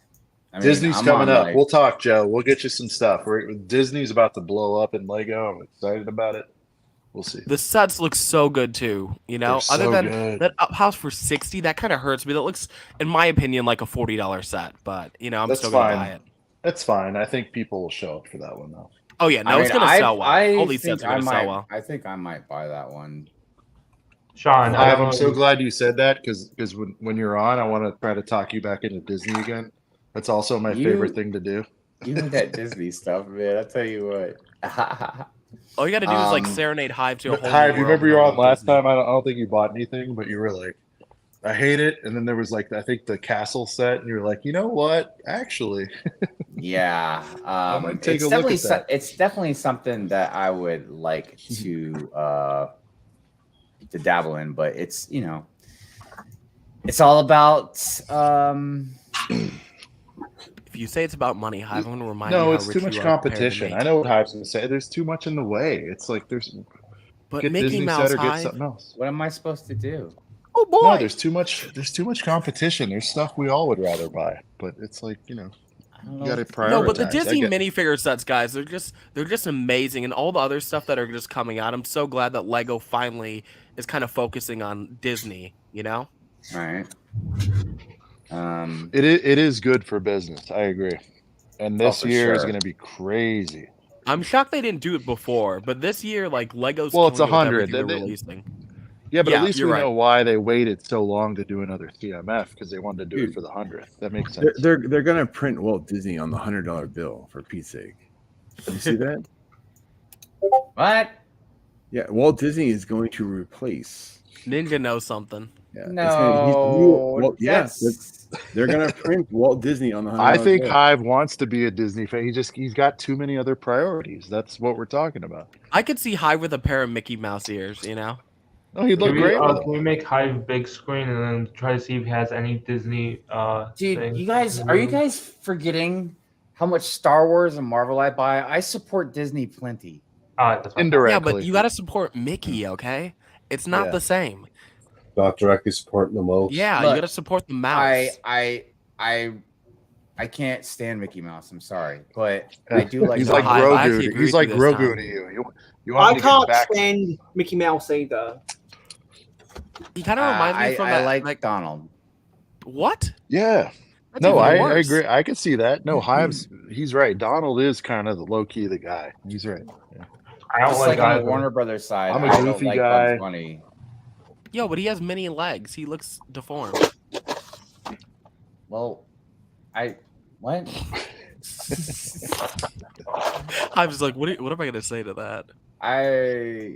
Disney's I'm coming on, up. like- We'll talk, Joe. We'll get you some stuff. Disney's about to blow up in Lego. I'm excited about it. We'll see. The sets look so good too. You know, They're other so than good. that up house for 60, that kind of hurts me. That looks, in my opinion, like a $40 set. But you know, I'm That's still gonna buy fine. it. That's fine. I think people will show up for that one though. Oh yeah, no, I it's mean, gonna sell well. I All these think sets are gonna sell well. I think I might buy that one. Sean, I don't know I'm so if- glad you said that because when you're on, I want to try to talk you back into Disney again. That's also my favorite thing to do. You and that Disney stuff, man. I tell you what. All you got to do is like serenade Hive to a whole. Hive, new you world remember you were on around last Disney. time? I don't think you bought anything, but you were like, I hate it. And then there was like, I think the castle set, and you were like, you know what? Actually, Yeah, might take it's a look definitely at that. it's definitely something that I would like to dabble in, but it's it's all about If you say it's about money, Hive, I'm gonna remind you no, how it's rich too much you are compared to competition. me. I know what Hive's going to say. There's too much in the way. It's like there's But get Mickey Disney Mouse set or get Hive. something else. what am I supposed to do? Oh boy! No, there's too much competition. There's stuff we all would rather buy, but it's like you got to prioritize. No, but the I Disney get- minifigure sets, guys, they're just amazing, and all the other stuff that are just coming out. I'm so glad that Lego finally is kind of focusing on Disney. You know? Right. It is good for business. I agree. And this for year is sure. going to be crazy. I'm shocked they didn't do it before, but this year, like Lego's Well, it's killing it with 100. everything they're They- releasing. Yeah, but Yeah, at least you're we right. know why they waited so long to do another CMF because they wanted to do it for the 100th. That makes sense. They're gonna print Walt Disney on the $100 bill for Pete's sake. You see that? What? Yeah, Walt Disney is going to replace. Ninja knows something. Yeah, No, they're gonna print Walt Disney on the $100 I think bill. Hive wants to be a Disney fan. He's got too many other priorities. That's what we're talking about. I could see Hive with a pair of Mickey Mouse ears. You know? Oh, he'd look Can we, great. with can we make Hive big screen and then try to see if he has any Disney? Dude, things you guys in the are you room? guys forgetting how much Star Wars and Marvel I buy? I support Disney plenty. That's fine. Indirectly. Yeah, but you got to support Mickey, okay? It's not Yeah. the same. Not directly supporting the most. Yeah, Look, you got to support the mouse. I can't stand Mickey Mouse. I'm sorry, but I do like. He's the like Hive. I actually Grogu. agree He's with like you this Grogu time. to you. You want I him to get can't back. stand Mickey Mouse either. He kind of reminds me from I that. like Donald. What? Yeah. That's No, even I worse. agree. I can see that. No, Hive's he's right. Donald is kind of the low key the guy. He's right. Yeah. I don't Just like like on the either. Warner Brothers side. I'm a I don't goofy like guy. Bugs Bunny. Yo, but he has mini legs. He looks deformed. Well, what? I was like, what am I gonna say to that? I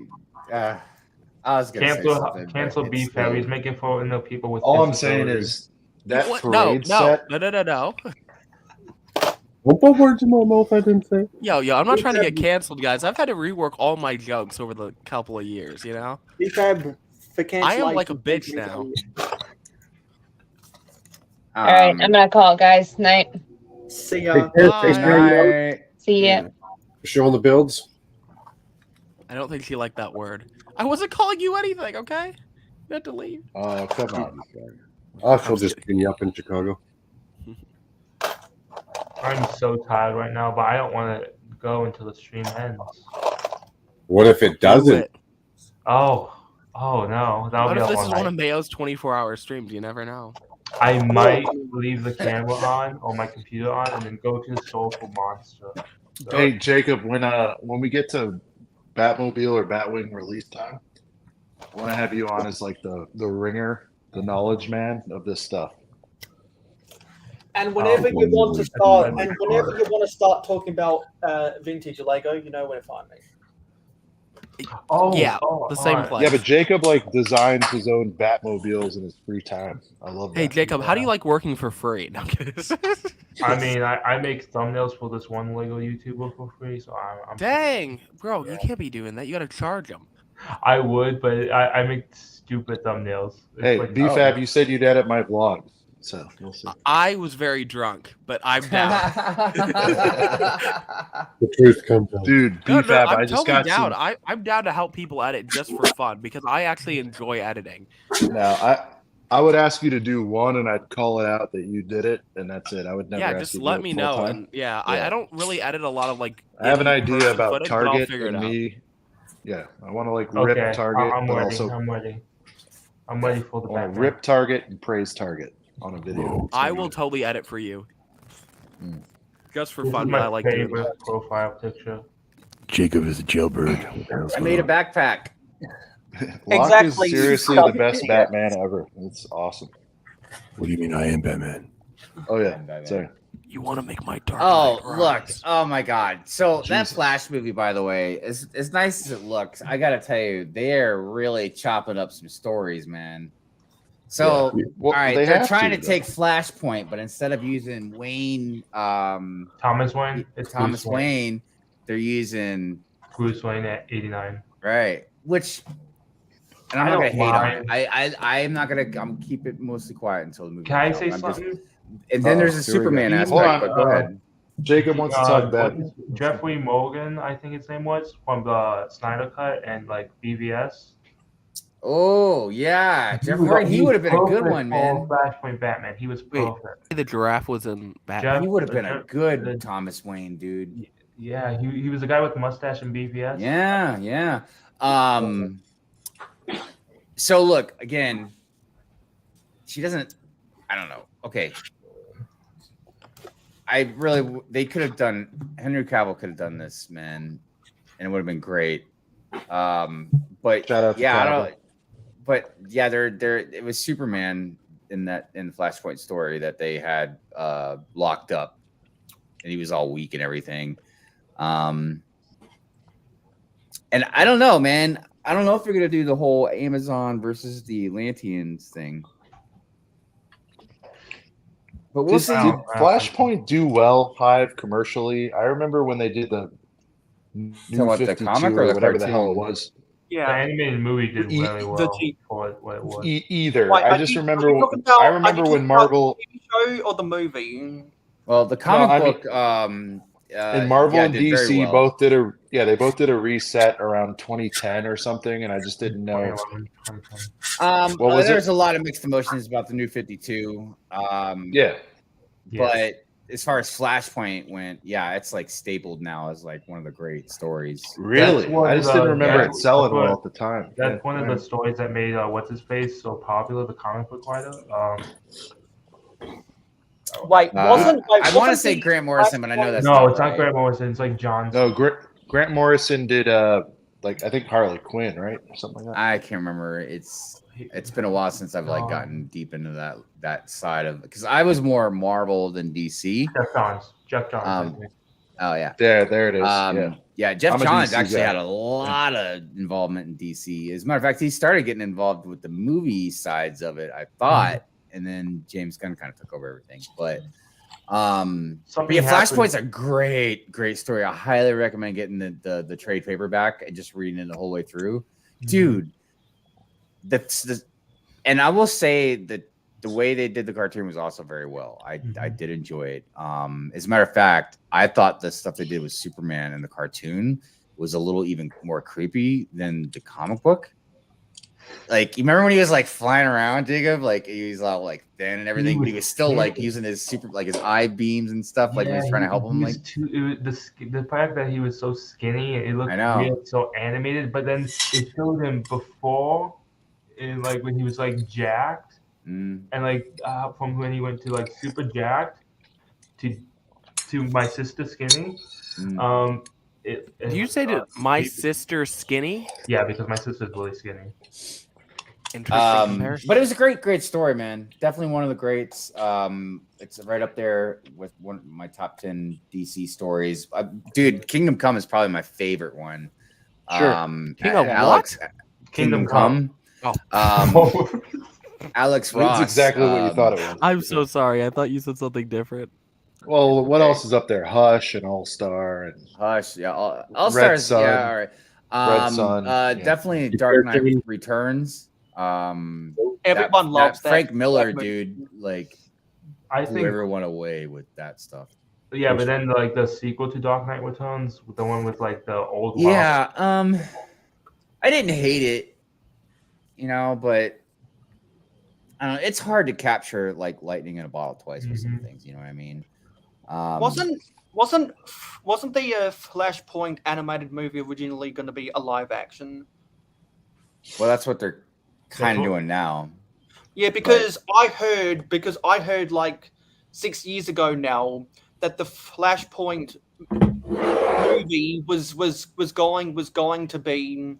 was gonna say something. Cancel but B it's Fab. still- He's making fun of people with. All I'm saying disabilities. is that What? parade No. set. Don't put words in my mouth I didn't say. Yo, I'm not trying to get canceled, guys. I've had to rework all my jokes over the couple of years. You know, Fab for cancellation. I am like a bitch now. All right, I'm gonna call it, guys. Night. See ya. Take care. See ya. Showing the builds. I don't think she liked that word. I wasn't calling you anything. Okay, you had to leave. Oh, come on. She'll just clean you up in Chicago. I'm so tired right now, but I don't want to go until the stream ends. What if it doesn't? Oh no, that'll What be if a this long is one night. of Mayo's 24-hour streams? You never know. I might leave the camera on or my computer on and then go to the Soulful Monster. So, Hey Jacob, when we get to Batmobile or Batwing release time, I want to have you on as like the ringer, the knowledge man of this stuff. And whenever you want to start, talking about vintage Lego, you know where to find me. The same place. Yeah, but Jacob like designs his own Batmobiles in his free time. I love that. Hey Jacob, how do you like working for free? No, I'm kidding. I mean, I make thumbnails for this one Lego YouTuber for free, so I'm Dang, bro, you can't be doing that. You gotta charge them. I would, but I make stupid thumbnails. It's Hey, like, BFAB, you said you'd edit my vlogs, so we'll see. I was very drunk, but I'm down. The truth comes out. Dude, No, BFAB, I'm I just totally got down. some. I'm down to help people edit just for fun because I actually enjoy editing. No, I would ask you to do one, and I'd call it out that you did it, and that's it. I would never. Yeah, ask just you to let do me it know. full-time. And yeah, I don't really edit a lot of like. I have an idea in-person about footage, but I'll Target figure it and out. me. Yeah, I want to like Okay, rip Target, I'm but ready. also I'm ready. I'm ready for the I want to Batman. rip Target and praise Target on a video. I will totally edit for you. Just for This fun, is my I like doing favorite that. profile picture. Jacob is a jailbird. I made a backpack. Locke Exactly, is you seriously stuck the best it. Batman ever. It's awesome. What do you mean I am Batman? Oh yeah, Batman. sorry. You want to make my dark Oh, Knight look. rise. Oh, my God. So that Jesus. Flash movie, by the way, as nice as it looks, I got to tell you, they're really chopping up some stories, man. So, Yeah. Well, all right, they they're have trying to, to take Flashpoint, but instead of using Wayne, Thomas Wayne. It's Thomas Bruce Wayne. Wayne, they're using Bruce Wayne at 89. right, which, and I'm I not gonna don't hate on it. mind. I am not gonna. I'm keep it mostly quiet until the movie. Can I comes out. say I'm just- something? and then there's a Here we go. Superman Hold aspect. on. But go ahead. Jacob wants to talk bad. what is Jeffrey Morgan, I think his name was, from the Snyder Cut and like BVS. Oh yeah, Jeff was- Morgan. He would have been a good perfect one, man. for Flashpoint Batman. He was Wait. perfect. The giraffe was in Batman. He would have been a Jeff- good Thomas Wayne, dude. Yeah, he was the guy with the mustache in BVS. Yeah, yeah. So look, again, she doesn't. I don't know. Okay, they could have done. Henry Cavill could have done this, man, and it would have been great. But Shout out to yeah, I Cavill. don't. But yeah, it was Superman in the Flashpoint story that they had locked up, and he was all weak and everything. And I don't know, man. I don't know if they're gonna do the whole Amazon versus the Atlanteans thing. But we'll see. Did Flashpoint do well, Hive, commercially? I remember when they did the New about the 52 comic or or the whatever the hell it cartoon? was. The animated movie did E- really the well T- for what it was. Either. Wait, I are just you- remember. are you talking about- I are you remember talking when about Marvel the TV show or the movie? Well, the comic I mean- book, and Marvel yeah, and did very DC well. both did they both did a reset around 2010 or something, and I just didn't know. 2011, 2010. What was There's it? a lot of mixed emotions about the New 52. Yeah. But as far as Flashpoint went, yeah, it's like stapled now as like one of the great stories. Really? That's one I of just didn't the- remember yeah, it selling that's well what- at the time. That's Yeah, one of yeah. the stories that made what's his face so popular, the comic book writer. Wait, wasn't I want to say Grant Morrison, but I know that's no, it's right. not Grant Morrison. It's like John. No, Grant Morrison did like I think Harley Quinn, right, or something like that. I can't remember. It's been a while since I've like gotten deep into that side of, because I was more Marvel than DC. Jeff Johns. I think. Oh yeah, there it is. Yeah, Jeff I'm a Johns DC actually guy. had a lot of involvement in DC. As a matter of fact, he started getting involved with the movie sides of it, I thought, and then James Gunn kind of took over everything. But yeah, Flashpoint's a great story. I highly recommend getting the trade paperback and just reading it the whole way through, dude. And I will say that the way they did the cartoon was also very well. I did enjoy it. As a matter of fact, I thought the stuff they did with Superman in the cartoon was a little even more creepy than the comic book. Like, you remember when he was like flying around, Jacob? Like he was all like thin and everything, but he was still like using his his eye beams and stuff. Like when he was trying to help him. Like The fact that he was so skinny, it looked I know. weird, so animated. But then it showed him before, in like when he was like jacked. And like from when he went to like super jacked to my sister skinny. Did you say to my sister skinny? Yeah, because my sister's really skinny. Interesting comparison. But it was a great story, man. Definitely one of the greats. It's right up there with one of my top 10 DC stories. Dude, Kingdom Come is probably my favorite one. Sure. Alex, Kingdom Come. Alex Ross. That's exactly what you thought it was. I'm so sorry. I thought you said something different. Well, what else is up there? Hush and All Star and Hush, yeah, All Red Stars, Sun. yeah, all right. Red Sun, yeah. Definitely Dark Knight Returns. Everyone loves that. Frank Miller, that movie. dude. Like, I blew think. everyone away with that stuff. Yeah, but then like the sequel to Dark Knight Returns, the one with like the old. Yeah, I didn't hate it, but I don't know. It's hard to capture like lightning in a bottle twice with some things. You know what I mean? Wasn't the Flashpoint animated movie originally going to be a live action? Well, that's what they're kind of doing now. Yeah, because I heard like 6 years ago now that the Flashpoint movie was going to be.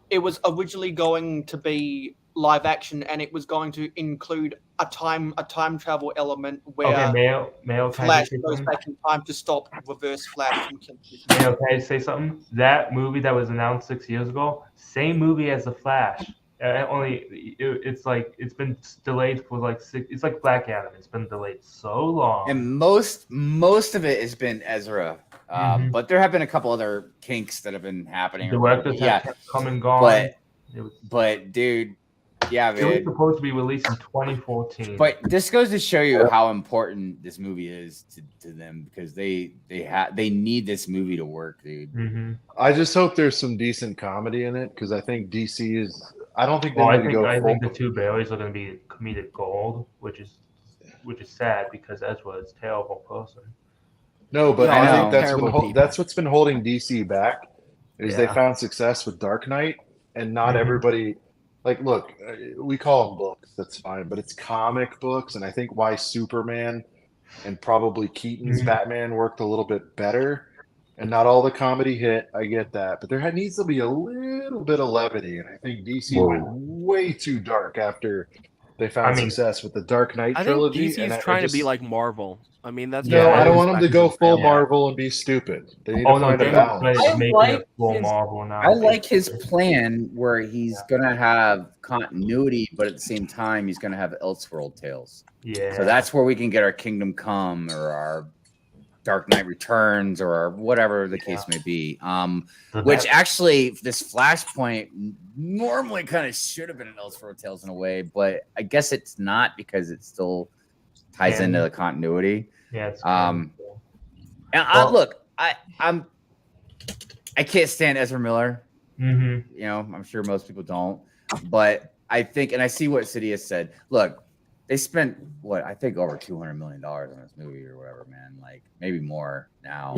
It was originally going to be live action, and it was going to include a time travel element where Mayo, Flash goes back in time to stop Reverse Flash from killing his Mayo, can I say something? That movie that was announced 6 years ago, same movie as The Flash. It's been delayed for like six. It's like Black Adam. It's been delayed so long. And most of it has been Ezra, but there have been a couple other kinks that have been happening. Directors have kept come and gone. But dude, yeah, man. It was supposed to be released in 2014. But this goes to show you how important this movie is to them, because they need this movie to work, dude. I just hope there's some decent comedy in it, because I think DC is. I don't think they I need to go. I think the two Barrys are going to be comedic gold, which is sad because Ezra is a terrible person. No, but I think Terrible that's what's been holding DC back is they found success with Dark Knight, and not everybody. Like, look, we call them books. That's fine, but it's comic books, and I think why Superman and probably Keaton's Batman worked a little bit better. And not all the comedy hit. I get that, but there needs to be a little bit of levity, and I think DC went way too dark after they found success with the Dark Knight trilogy. I think DC is trying to be like Marvel. I mean, that's I don't want them to go full Marvel and be stupid. They need to find a balance. I like his plan where he's gonna have continuity, but at the same time, he's gonna have Elseworld tales. Yeah. So that's where we can get our Kingdom Come or our Dark Knight Returns or whatever the case may be. Which actually, this Flashpoint normally kind of should have been an Elseworld Tales in a way, but I guess it's not because it still ties into the continuity. Yeah. It's look, I can't stand Ezra Miller. You know, I'm sure most people don't, but I think, and I see what City has said. Look, they spent I think over $200 million on this movie or whatever, man. Like maybe more now.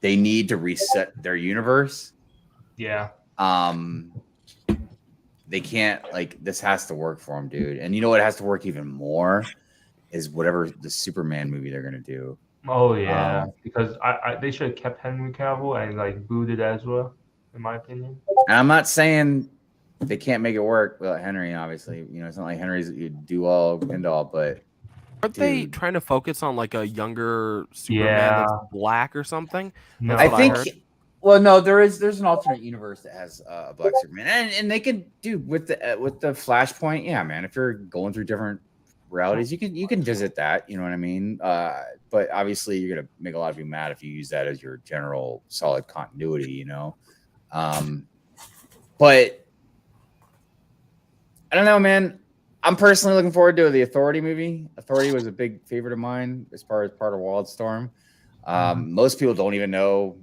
They need to reset their universe. Yeah. They can't, like, this has to work for them, dude. And you know what has to work even more is whatever the Superman movie they're gonna do. Oh yeah, because they should have kept Henry Cavill and like booted Ezra, in my opinion. And I'm not saying they can't make it work without Henry, obviously. You know, it's not like Henry's do all end all, but aren't they trying to focus on like a younger Superman that's black or something? No. I think. Well, no, there's an alternate universe that has a black Superman, and they could do with the Flashpoint. Yeah, man. If you're going through different realities, you can visit that. You know what I mean? But obviously, you're gonna make a lot of people mad if you use that as your general solid continuity. You know, but. I don't know, man. I'm personally looking forward to the Authority movie. Authority was a big favorite of mine as far as part of Wildstorm. Most people don't even know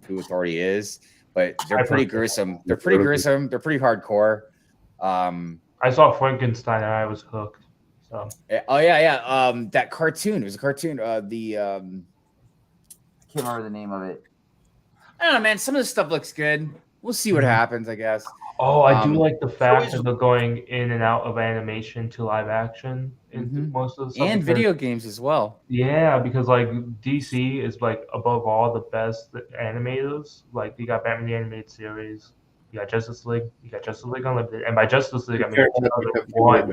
who Authority is, but they're pretty gruesome. They're pretty gruesome. They're pretty hardcore. I saw Frankenstein and I was hooked. So. That cartoon. It was a cartoon. I can't remember the name of it. I don't know, man. Some of the stuff looks good. We'll see what happens, I guess. Oh, I do like the fact that they're going in and out of animation to live action in most of the stuff. And video games as well. Yeah, because like DC is like above all the best animators. Like you got Batman the Animated Series, you got Justice League, you got Justice League Unlimited, and by Justice League I mean one.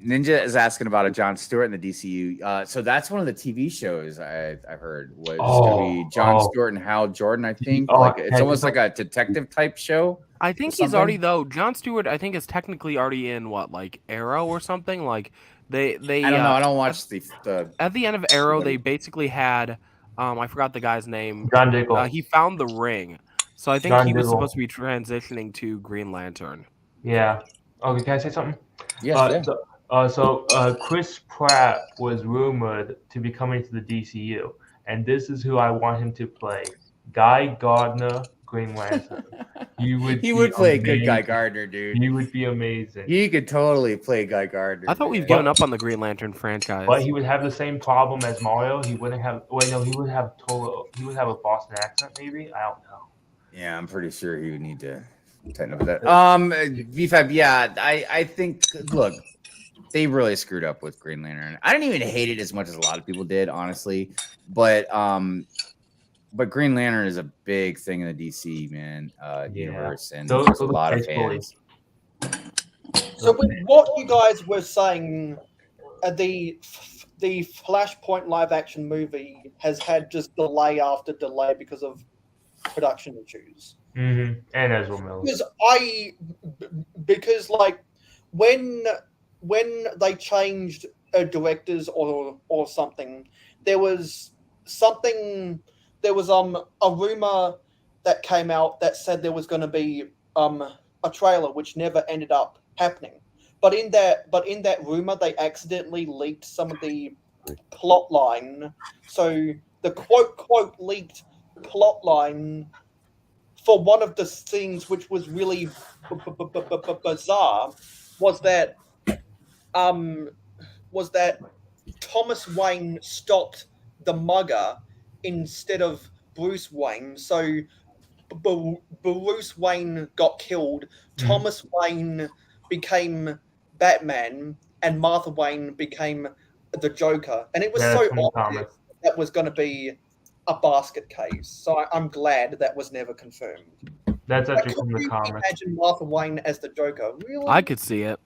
Ninja is asking about a Jon Stewart in the DCU. So that's one of the TV shows I heard was going to be Jon Stewart and Hal Jordan. I think it's almost like a detective type show. I think he's already Jon Stewart. I think is technically already in like Arrow or something. Like they. I don't know. I don't watch the. At the end of Arrow, they basically had I forgot the guy's name. John Diggle. He found the ring, so I think he was supposed to be transitioning to Green Lantern. Yeah. Okay. Can I say something? Yes. So Chris Pratt was rumored to be coming to the DCU, and this is who I want him to play: Guy Gardner, Green Lantern. He would. He be would play a good Guy amazing. Gardner, dude. He would be amazing. He could totally play Guy Gardner. I thought we've man. given up on the Green Lantern franchise. But he would have the same problem as Mario. He wouldn't have. Wait, no, he would have total. He would have a Boston accent, maybe. I don't know. Yeah, I'm pretty sure he would need to tighten up with that. VFAB, yeah, I think. Look, they really screwed up with Green Lantern. I didn't even hate it as much as a lot of people did, honestly. But Green Lantern is a big thing in the DC universe, and there's a lot of fans. So with what you guys were saying, the Flashpoint live action movie has had just delay after delay because of production issues. Mm-hmm. And Ezra Miller. Because like when they changed directors or something, there was a rumor that came out that said there was going to be a trailer, which never ended up happening. But in that rumor, they accidentally leaked some of the plot line. So the quote leaked plot line for one of the scenes, which was really bizarre, was that Thomas Wayne stopped the mugger instead of Bruce Wayne. So Bruce Wayne got killed. Thomas Wayne became Batman, and Martha Wayne became the Joker. And it was so obvious that was going to be a basket case. So I'm glad that was never confirmed. That's actually from the comics. Imagine Martha Wayne as the Joker. Really? I could see it.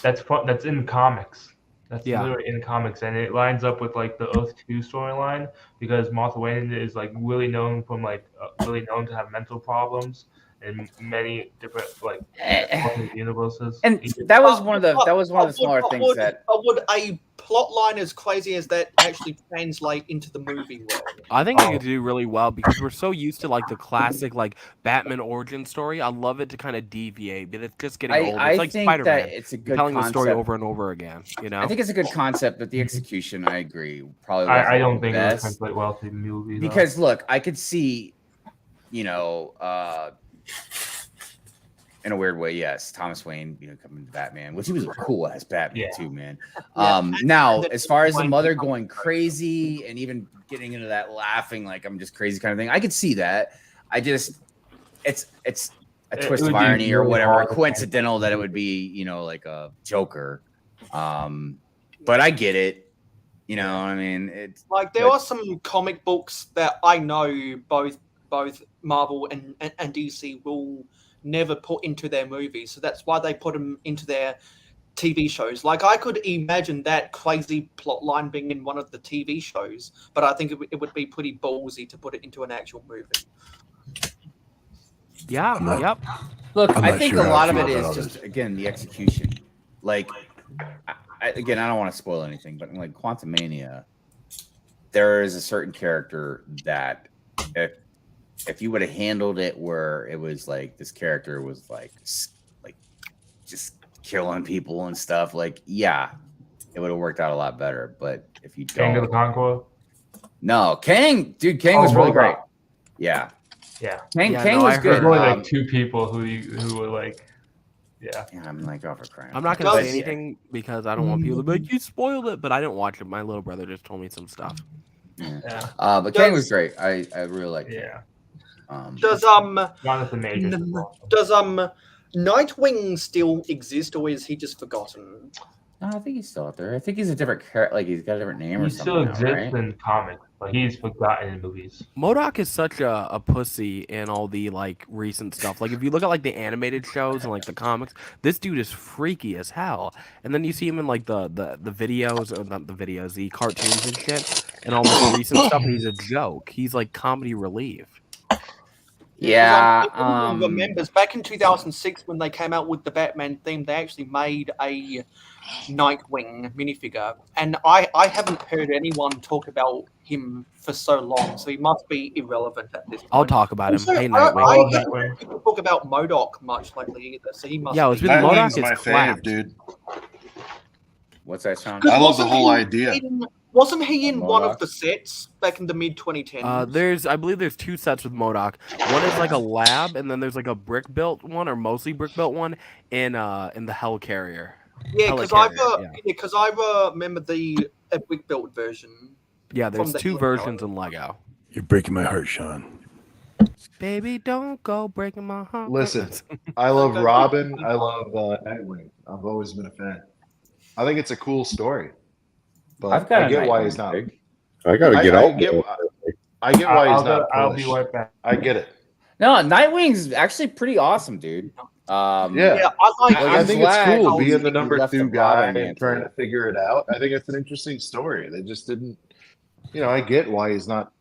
That's in comics. That's literally in comics, and it lines up with like the Earth 2 storyline because Martha Wayne is like really known to have mental problems in many different like universes. And that was one of the smaller things that. Would a plot line as crazy as that actually translate into the movie world? I think they could do really well because we're so used to like the classic like Batman origin story. I love it to kind of deviate, but it's just getting old. It's like think Spider-Man. that it's a good telling the story concept. over and over again. You know, I think it's a good concept, but the execution, I agree, probably. I don't think it would best. translate well to the movie. Because look, I could see, in a weird way, yes, Thomas Wayne, coming to Batman, which he was cool as Batman too, man. Now, as far as the mother going crazy and even getting into that laughing like I'm just crazy kind of thing, I could see that. I just, it's a twist of irony or whatever, coincidental that it would be, like a Joker. But I get it. You know what I mean? It's like there are some comic books that I know both Marvel and DC will never put into their movies, so that's why they put them into their TV shows. Like I could imagine that crazy plot line being in one of the TV shows, but I think it would be pretty ballsy to put it into an actual movie. Yeah. Yep. Look, I think a lot of it is just again the execution. Like, I don't want to spoil anything, but like Quantumania, there is a certain character that if you would have handled it where it was like this character was like just killing people and stuff, like it would have worked out a lot better. But if you don't, Kang of the Conqueror. No, Kang was really great. Yeah. Kang was good. There's only like two people who were like, I'm like, oh, for crying. I'm not gonna say anything because I don't want people to be like, you spoiled it, but I didn't watch it. My little brother just told me some stuff. But Kang was great. I really liked it. Does Nightwing still exist, or is he just forgotten? No, I think he's still out there. I think he's a different character. Like he's got a different name or something. He still exists in comics, but he's forgotten in movies. MODOK is such a pussy in all the like recent stuff. Like if you look at like the animated shows and like the comics, this dude is freaky as hell. And then you see him in like the videos, or not the videos, the cartoons and shit, and all the recent stuff. And he's a joke. He's like comedy relief. Remembers back in 2006 when they came out with the Batman theme, they actually made a Nightwing minifigure, and I haven't heard anyone talk about him for so long, so he must be irrelevant at this point. I'll talk about him. Also, Hey, I Nightwing. haven't heard people talk about MODOK much lately either, so he must. Yeah, it's be. been MODOK Nightwing's my is fave, clapped. dude. What's that, Sean? I love the whole idea. Wasn't he in one of MODOK? the sets back in the mid 2010s? I believe there's 2 sets with MODOK. One is like a lab, and then there's like a brick built one, or mostly brick built one, in the Hell Carrier. Yeah, Helicarrier, because I remember the brick built version. Yeah, there's from the 2 Hell versions Carrier. in Lego. You're breaking my heart, Sean. Baby, don't go breaking my heart. Listen, I love Robin. I love Nightwing. I've always been a fan. I think it's a cool story, but I've got I a get why Nightwing he's not. rig. I gotta get out. I get why he's not. I'll be Polish. right back. I get it. No, Nightwing's actually pretty awesome, dude. Yeah, I think it's cool being the number 2 guy and trying to figure it out. I think it's an interesting story. They just didn't, I get why he's not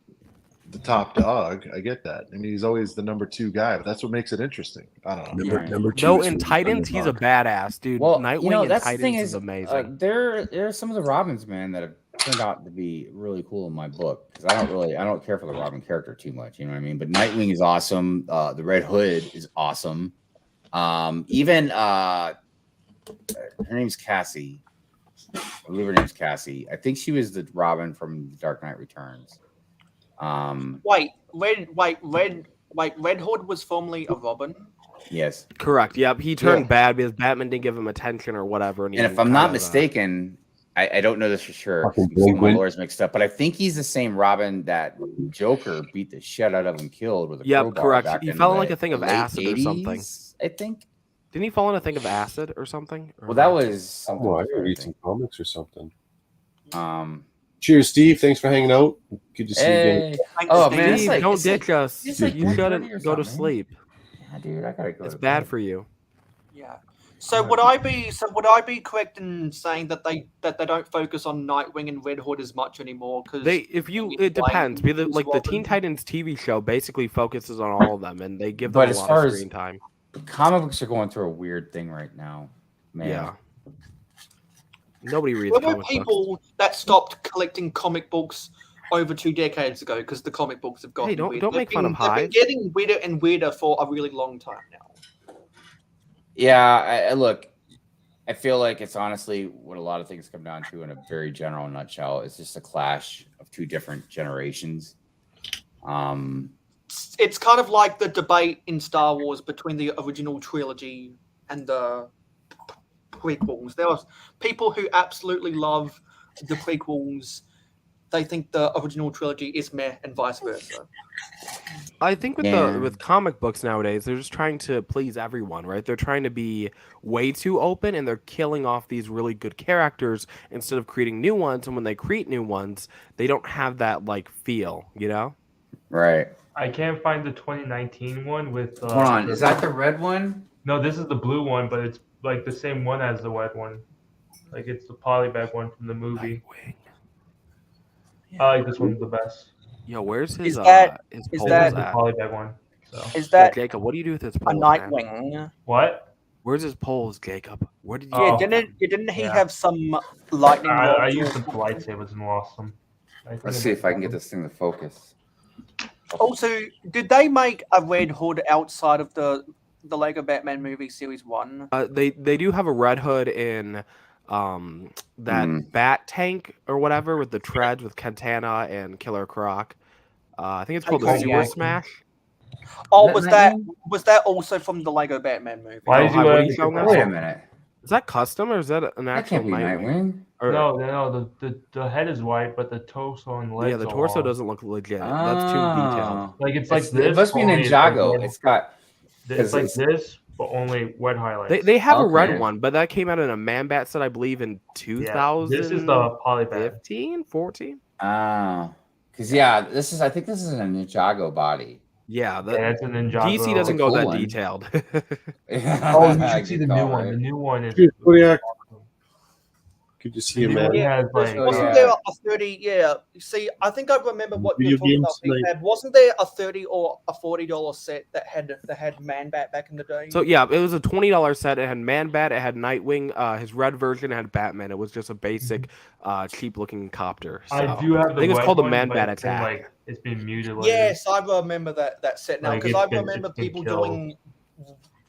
the top dog. I get that. I mean, he's always the number 2 guy, but that's what makes it interesting. I don't know. Number 2. No, in Titans, he's a badass, dude. Well, Nightwing in that's the Titans thing is amazing. there are some of the Robins, man, that have turned out to be really cool in my book, because I don't care for the Robin character too much, you know what I mean? But Nightwing is awesome. The Red Hood is awesome. Even her name's Cassie. I believe her name's Cassie. I think she was the Robin from The Dark Knight Returns. Red Hood was formerly a Robin. Yes. Correct. Yep. He turned bad because Batman didn't give him attention or whatever. And if I'm not mistaken, I don't know this for sure. My lawyer's mixed up, but I think he's the same Robin that Joker beat the shit out of and killed with a crowbar. Correct. He fell in like a thing of acid or something. I think. Didn't he fall in a thing of acid or something? Well, that was something. I could read some comics or something. Cheers, Steve. Thanks for hanging out. Good to see you again. Oh man, Steve, don't ditch us. You shouldn't go to sleep. Yeah, dude, I gotta go. It's bad for you. Yeah. So would I be correct in saying that they don't focus on Nightwing and Red Hood as much anymore? Because it depends. The Teen Titans TV show basically focuses on all of them, and they give them But a as lot far of as screen time. comic books are going through a weird thing right now, man. Yeah. Nobody reads There were comic people books. that stopped collecting comic books over 2 decades ago because the comic books have gotten weird. don't make fun of They've been Hive. getting weirder and weirder for a really long time now. Yeah, I look. I feel like it's honestly what a lot of things come down to in a very general nutshell. It's just a clash of 2 different generations. It's kind of like the debate in Star Wars between the original trilogy and the prequels. There are people who absolutely love the prequels. They think the original trilogy is meh, and vice versa. I think with comic books nowadays, they're just trying to please everyone, right? They're trying to be way too open, and they're killing off these really good characters instead of creating new ones. And when they create new ones, they don't have that feel, you know? Right. I can't find the 2019 one with. Hold on, is that the red one? No, this is the blue one, but it's like the same one as the white one. Like it's the polybag one from the movie. I like this one the best. Yo, where's his Is that polls that the at? polybag one? So. is that Jacob? What do you do with his a polls, man? Nightwing? What? Where's his polls, Jacob? Where did you? Yeah, get didn't he Yeah. have some lightning? I rods used or- some lightsabers and lost them. Let's see if I can get this thing to focus. Also, did they make a Red Hood outside of the Lego Batman movie series 1? They do have a Red Hood in that Bat Tank or whatever with the treads with Cantana and Killer Croc. I think it's called the Sewer Smash. Oh, was that also from the Lego Batman movie? Why is he what are wearing you showing us? Wait a minute. Is that custom or is that an That actual can't be Nightwing? Nightwing. Or- No, the head is white, but the torso and legs. Yeah, the are torso long. doesn't look legit. That's too detailed. Like it's like It this. must be only Ninjago. It's It's got. it's like this, but only wet highlights. They have a Okay. red one, but that came out in a Man Bat set, I believe, in 2015, This is the polybag. 14. Because I think this is a Ninjago body. Yeah, Yeah, it's a Ninjago. DC doesn't go Cool that one. detailed. Oh, you should see the new one. The new one is. Cheers, Kodiak. Good to see you, The new man. one has like. Wasn't there a 30? Yeah. See, I think I remember what Video you're talking about. games, Big Bad. Wasn't there a $30 or a $40 set that had Man Bat back in the day? So yeah, it was a $20 set. It had Man Bat, it had Nightwing, his red version, it had Batman. It was just a basic, cheap looking copter. So. I do have the I think it's white called the one, Man but Bat it's been, Attack. like it's been muted. Lately. Yes, I remember that set now Like, because it's I been- remember it's been people killed doing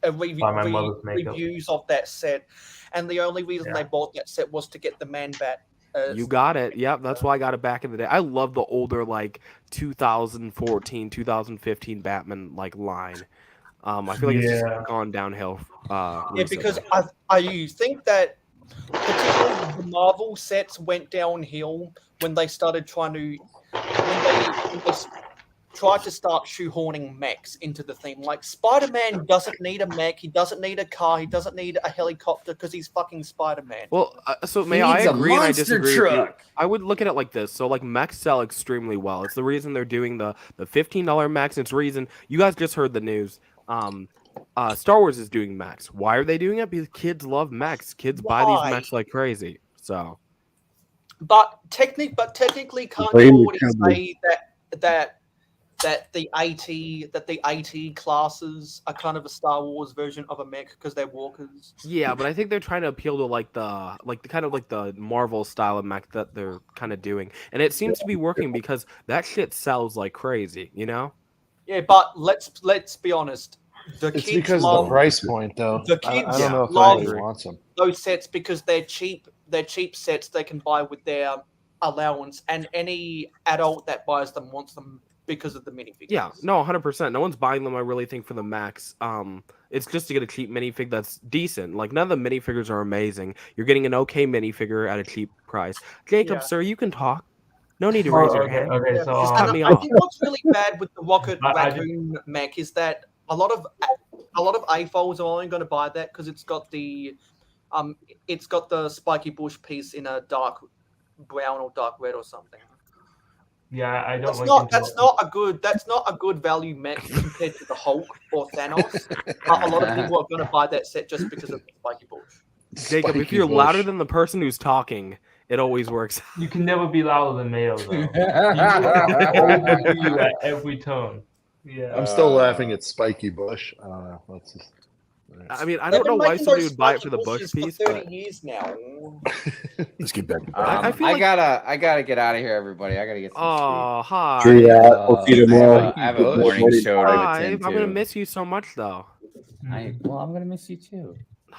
by my mother's makeup. reviews of that set, and the only reason Yeah. they bought that set was to get the Man Bat You got it. Yep, that's why I got it back in the day. I love the older like 2014, 2015 Batman like line. I feel like it's just gone downhill. Yeah, because Recently. I think that particularly the Marvel sets went downhill when they started trying to when they tried to start shoehorning mechs into the theme. Like Spider-Man doesn't need a mech, he doesn't need a car, he doesn't need a helicopter because he's fucking Spider-Man. Well, so He may I needs a agree and I monster disagree with you. truck. I would look at it like this. So like mechs sell extremely well. It's the reason they're doing the $15 mechs. It's the reason you guys just heard the news. Star Wars is doing mechs. Why are they doing it? Because kids love mechs. Kids buy these Why? mechs like crazy. So But technically, can't Blame you the already Cowboys. say that the AT classes are kind of a Star Wars version of a mech because they're walkers? yeah, but I think they're trying to appeal to like the kind of like the Marvel style of mech that they're kind of doing, and it seems to be working because that shit sells like crazy. You know? Yeah, but let's be honest. The It's kids because of love the price point, though. the I kids don't know if love anybody wants them. those sets because they're cheap. They're cheap sets they can buy with their allowance, and any adult that buys them wants them because of the minifigures. Yeah, no, 100%. No one's buying them. I really think for the max. It's just to get a cheap minifig that's decent. Like none of the minifigures are amazing. You're getting an okay minifigure at a cheap price. Jacob, Yeah. sir, you can talk. No need to Oh, raise your okay, hand. okay, Yeah, so, Just and cut me I off. think what's really bad with the Rocket Raccoon mech is that a lot of AFOLs are only going to buy that because it's got the spiky bush piece in a dark brown or dark red or something. Yeah, I don't That's not a good value mech compared to the Hulk or Thanos. But a lot of people are going to buy that set just because of the spiky bush. Jacob, if you're louder than the person who's talking, it always works. You can never be louder than Mayo, though. He will overdo you at every tone. Yeah. I'm still laughing at Spiky Bush. I don't know. Let's just. I mean, I They've don't know been why making somebody those would buy it for spiky the bush bushes piece, for 30 but years now. Let's get back. I feel like- I gotta get out of here, everybody. I gotta get some oh, hi. True that. We'll see you tomorrow. I have a morning show to Hi, attend I'm gonna to. miss you so much, though. I'm gonna miss you too.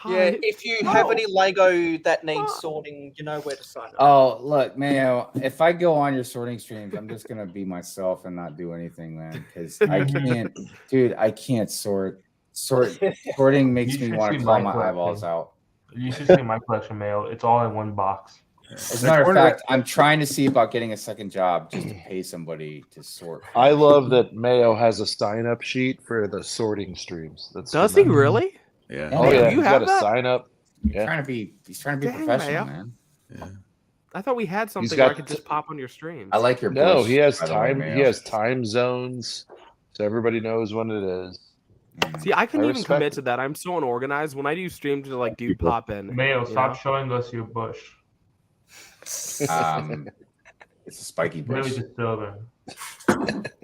Yeah, if you have any Lego that needs sorting, you know where to sign up. Oh, look, Mayo, if I go on your sorting streams, I'm just gonna be myself and not do anything, man. Because I can't, dude. I can't sort. Sorting makes You me should want to see claw my my eyeballs collection. out. You should see my collection, Mayo. It's all in one box. As a matter of fact, I'm trying to see about getting a second job just to pay somebody to sort. I love that Mayo has a sign-up sheet for the sorting streams. That's Does he tremendous. really? Yeah. Oh yeah, You he's have got a that? sign up. Yeah. He's trying to be Dang, professional, Mayo. man. Yeah. I thought we had something got where I could just pop on your streams. I like your No, bush, he has by the way, time. Mayo. He has time zones, so everybody knows when it is. See, I couldn't even respect commit it. to that. I'm so unorganized. When I do streams, like, do pop in. Mayo, you stop know? showing us your bush. It's a spiky Really bush. disturbing.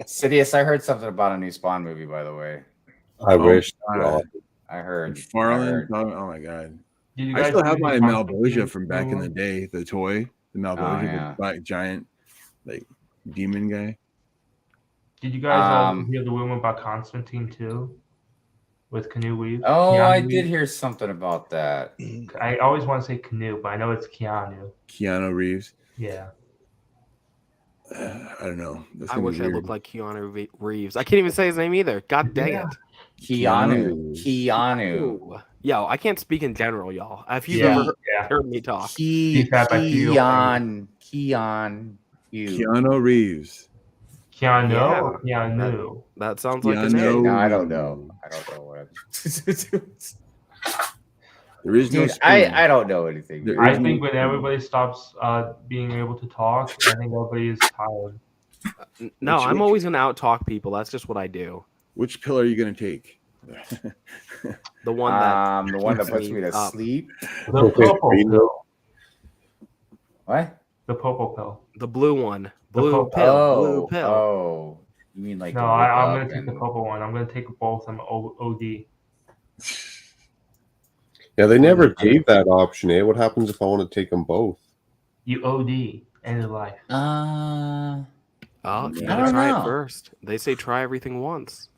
Sidious, I heard something about a new Spawn movie, by the way. I wish. God. I heard. McFarlane. Oh my god. Did you I guys still do have the my Constantine Malboja from back in one? the day, the toy, the Malboja, yeah. the black giant, like demon guy. Did you guys all Um, hear the rumor about Constantine too? With Canoe Reeves? Oh, Keanu I Reeves? did hear something about that. I always want to say Canoe, but I know it's Keanu. Keanu Reeves. Yeah. I don't know. That's I gonna be wish I weird. looked like Keanu Reeves. I can't even say his name either. God dang it. Keanu. Ooh. Yo, I can't speak in general, y'all. If you've Yeah. ever Yeah. heard me talk. Keanu. Keanu Reeves. Keanu Yeah. or Keanu? That sounds like a Keanu. name. No, I don't know. I don't know what. There is no. Dude, spoon. I don't know anything. There I is think no when everybody stops being able to talk, I think everybody is tired. No, Which- I'm always gonna out talk people. That's just what I do. Which pill are you gonna take? The one that the one that keeps puts me to up. sleep. The purple pill. What? The purple pill. The blue one. The Blue purple- pill. Blue Oh, pill. oh. You mean like? No, to I'm wake going up to take the and- purple one. I'm going to take both. I'm OD. Yeah, they never gave that option. Eh? What happens if I want to take them both? You OD. End of life. Oh, you I gotta don't try know. it first. They say try everything once.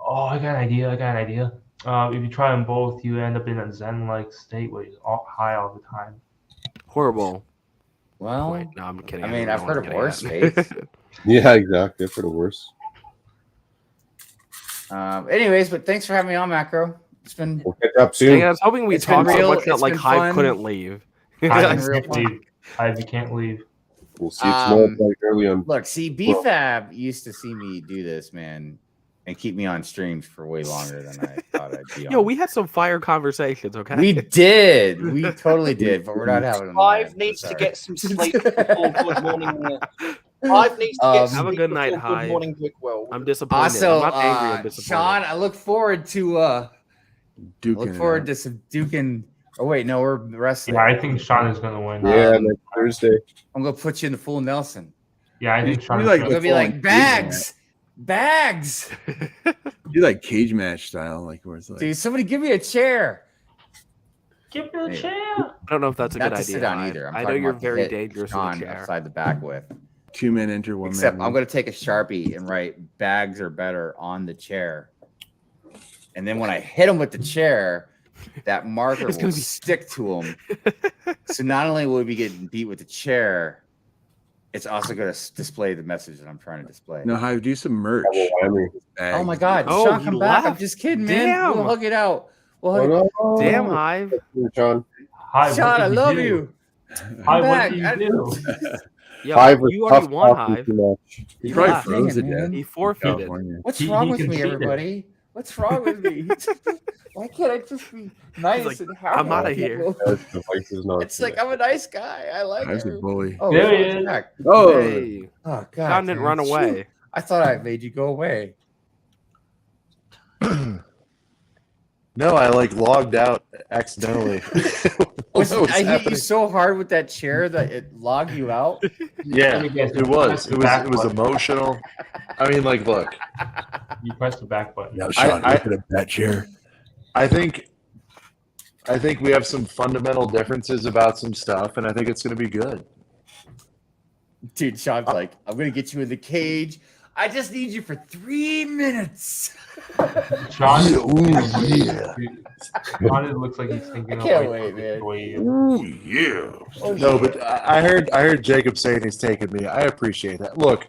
Oh, I got an idea. If you try them both, you end up in a zen-like state where you're all high all the time. Horrible. Well, Wait, no, I'm kidding. I I mean, don't I've know what heard I'm of worse getting fates. at. Yeah, exactly. For the worst. Anyways, but thanks for having me on, Macro. It's been We'll catch up Dang, soon. I was hoping we It's been talked so real. much that It's like been Hive fun. couldn't leave. Hive, been you real can't fun. leave. Hive, you can't leave. We'll see you tomorrow. Like early on. Look, see, BFAB used to see me do this, man, and keep me on streams for way longer than I thought I'd be on. Yo, we had some fire conversations, okay? We did. We totally did, but we're not having them. Hive needs to get some sleep before Good Morning. Hive needs to get Have a sleep good night, before Good Hive. Morning Brick World. I'm disappointed. Also, I'm not angry. I'm disappointed. Sean, I look forward to Duking some duking. Oh wait, no, we're wrestling. Yeah, I think Sean is gonna win. Yeah, next Thursday. I'm gonna put you in the full Nelson. Yeah, I think Sean. You is like I'm gonna gonna be like bags. You like cage match style, like where it's like, Dude, somebody give me a chair. Give me a chair. I don't know if that's a Not good to idea. sit on Hive. either. I'm I know talking you're about to very hit dangerous in a Sean chair. upside the back with. 2 men enter, 1 Except man. I'm gonna take a Sharpie and write bags are better on the chair. And then when I hit him with the chair, that marker It's will gonna be- stick to him. So not only will we be getting beat with the chair, it's also going to display the message that I'm trying to display. No, Hive, do some merch. Oh my God, Oh, Sean, he come back! I'm left. just kidding, man. Damn. We'll hug it out. We'll hug Oh, no. Damn, Hive. Sean. Hive, Sean, what I did love do? you. Hive, what back. did you do? Yo, Hive was you already tough won, talking Hive. too much. He You probably left. froze to Dang it, death. man. He forfeited. California. What's He wrong with me, conceded. everybody? What's wrong with me? Why can't I just be nice like, and happy? I'm outta here. The voice is not It's like I'm a nice guy. I like Hive's a it. bully. Oh, There he Sean's is. back. Oh, Hey. Oh God! Sean didn't man. run away. Shoot. I thought I made you go away. No, I like logged out accidentally. Was, What was I hit you happening? so hard with that chair that it logged you out. Yeah, Let me guess, it was. It back was button. emotional. I mean, like, look, You pressed the back button. now Sean, Sean, look look at that chair. I think we have some fundamental differences about some stuff, and I think it's going to be good. Dude, Sean's like, I'm gonna get you in the cage. I just need you for 3 minutes. Sean, Yeah. Sean, it looks like he's thinking I of can't like wait, man. the way you- Ooh, yeah. No, but I heard Jacob saying he's taking me. I appreciate that. Look,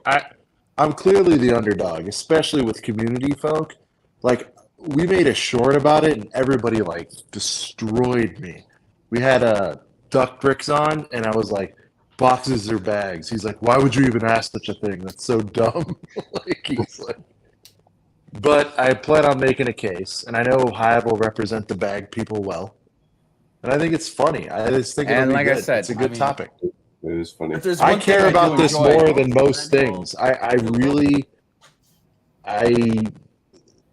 I'm clearly the underdog, especially with community folk. Like, we made a short about it, and everybody like destroyed me. We had duck bricks on, and I was like, boxes or bags. He's like, why would you even ask such a thing? That's so dumb. Like, he's like, but I plan on making a case, and I know Hive will represent the bag people well. And I think it's funny. I just think it'll And be like good. I said, it's a good topic. It is funny. If there's I one thing care do about this enjoy- more than most things.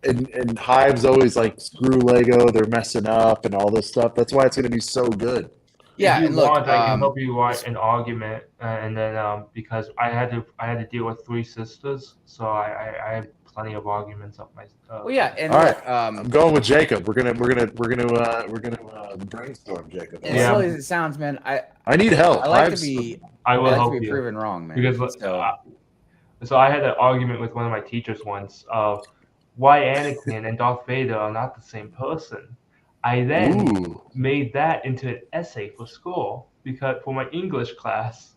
And Hive's always like, screw Lego, they're messing up and all this stuff. That's why it's going to be so good. Yeah, if you and look, want, I can help you write an argument, and then because I had to deal with 3 sisters, so I have plenty of arguments up my. well, yeah, and All look, right, I'm going with Jacob. We're gonna brainstorm, Jacob. as Yeah. silly as it sounds, man, I need help. I like to Hive's- be I will I like help to be you. proven wrong, man. Because So I had an argument with one of my teachers once of why Anakin and Darth Vader are not the same person. I then Ooh. made that into an essay for school for my English class.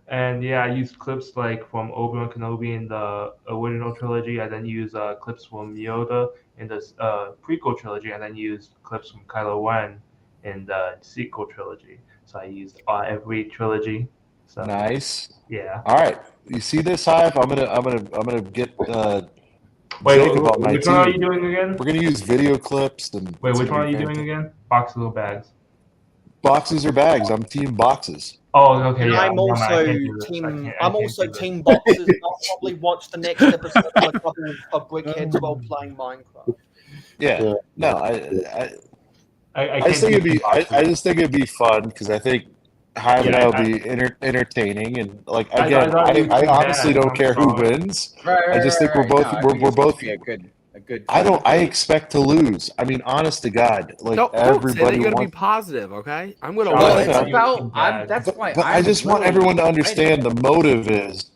And yeah, I used clips like from Obi-Wan Kenobi in the original trilogy. I then used clips from Yoda in the prequel trilogy. And then used clips from Kylo Ren in the sequel trilogy. So I used every trilogy. So Nice. yeah. All right. You see this, Hive? I'm gonna get Wait, Jacob on my which team. one are you doing again? We're gonna use video clips and Wait, it's which gonna one are be you doing fantastic. again? Boxes or bags? Boxes or bags? I'm team boxes. Oh, okay. And Yeah, I'm also I can't do this. I team. can't- I I'm can't also do this. team boxes. I'll probably watch the next episode of a couple of brickheads while playing Minecraft. Yeah. No, I I just think it'd be. I just think it'd be fun because I think Hive and Yeah, I will be entertaining and like I again. thought you I were honestly bad. don't I'm care who sorry. wins. right, I just think we're both. No, I we're think it's both. gonna be a good. I don't. I expect to lose. I mean, honest to God, like Don't say that. everybody You gotta be wants. positive, okay? I'm gonna Sean, Well, win. I it's know. about. That's why. But I I'm just want literally everyone to fighting. understand the motive is.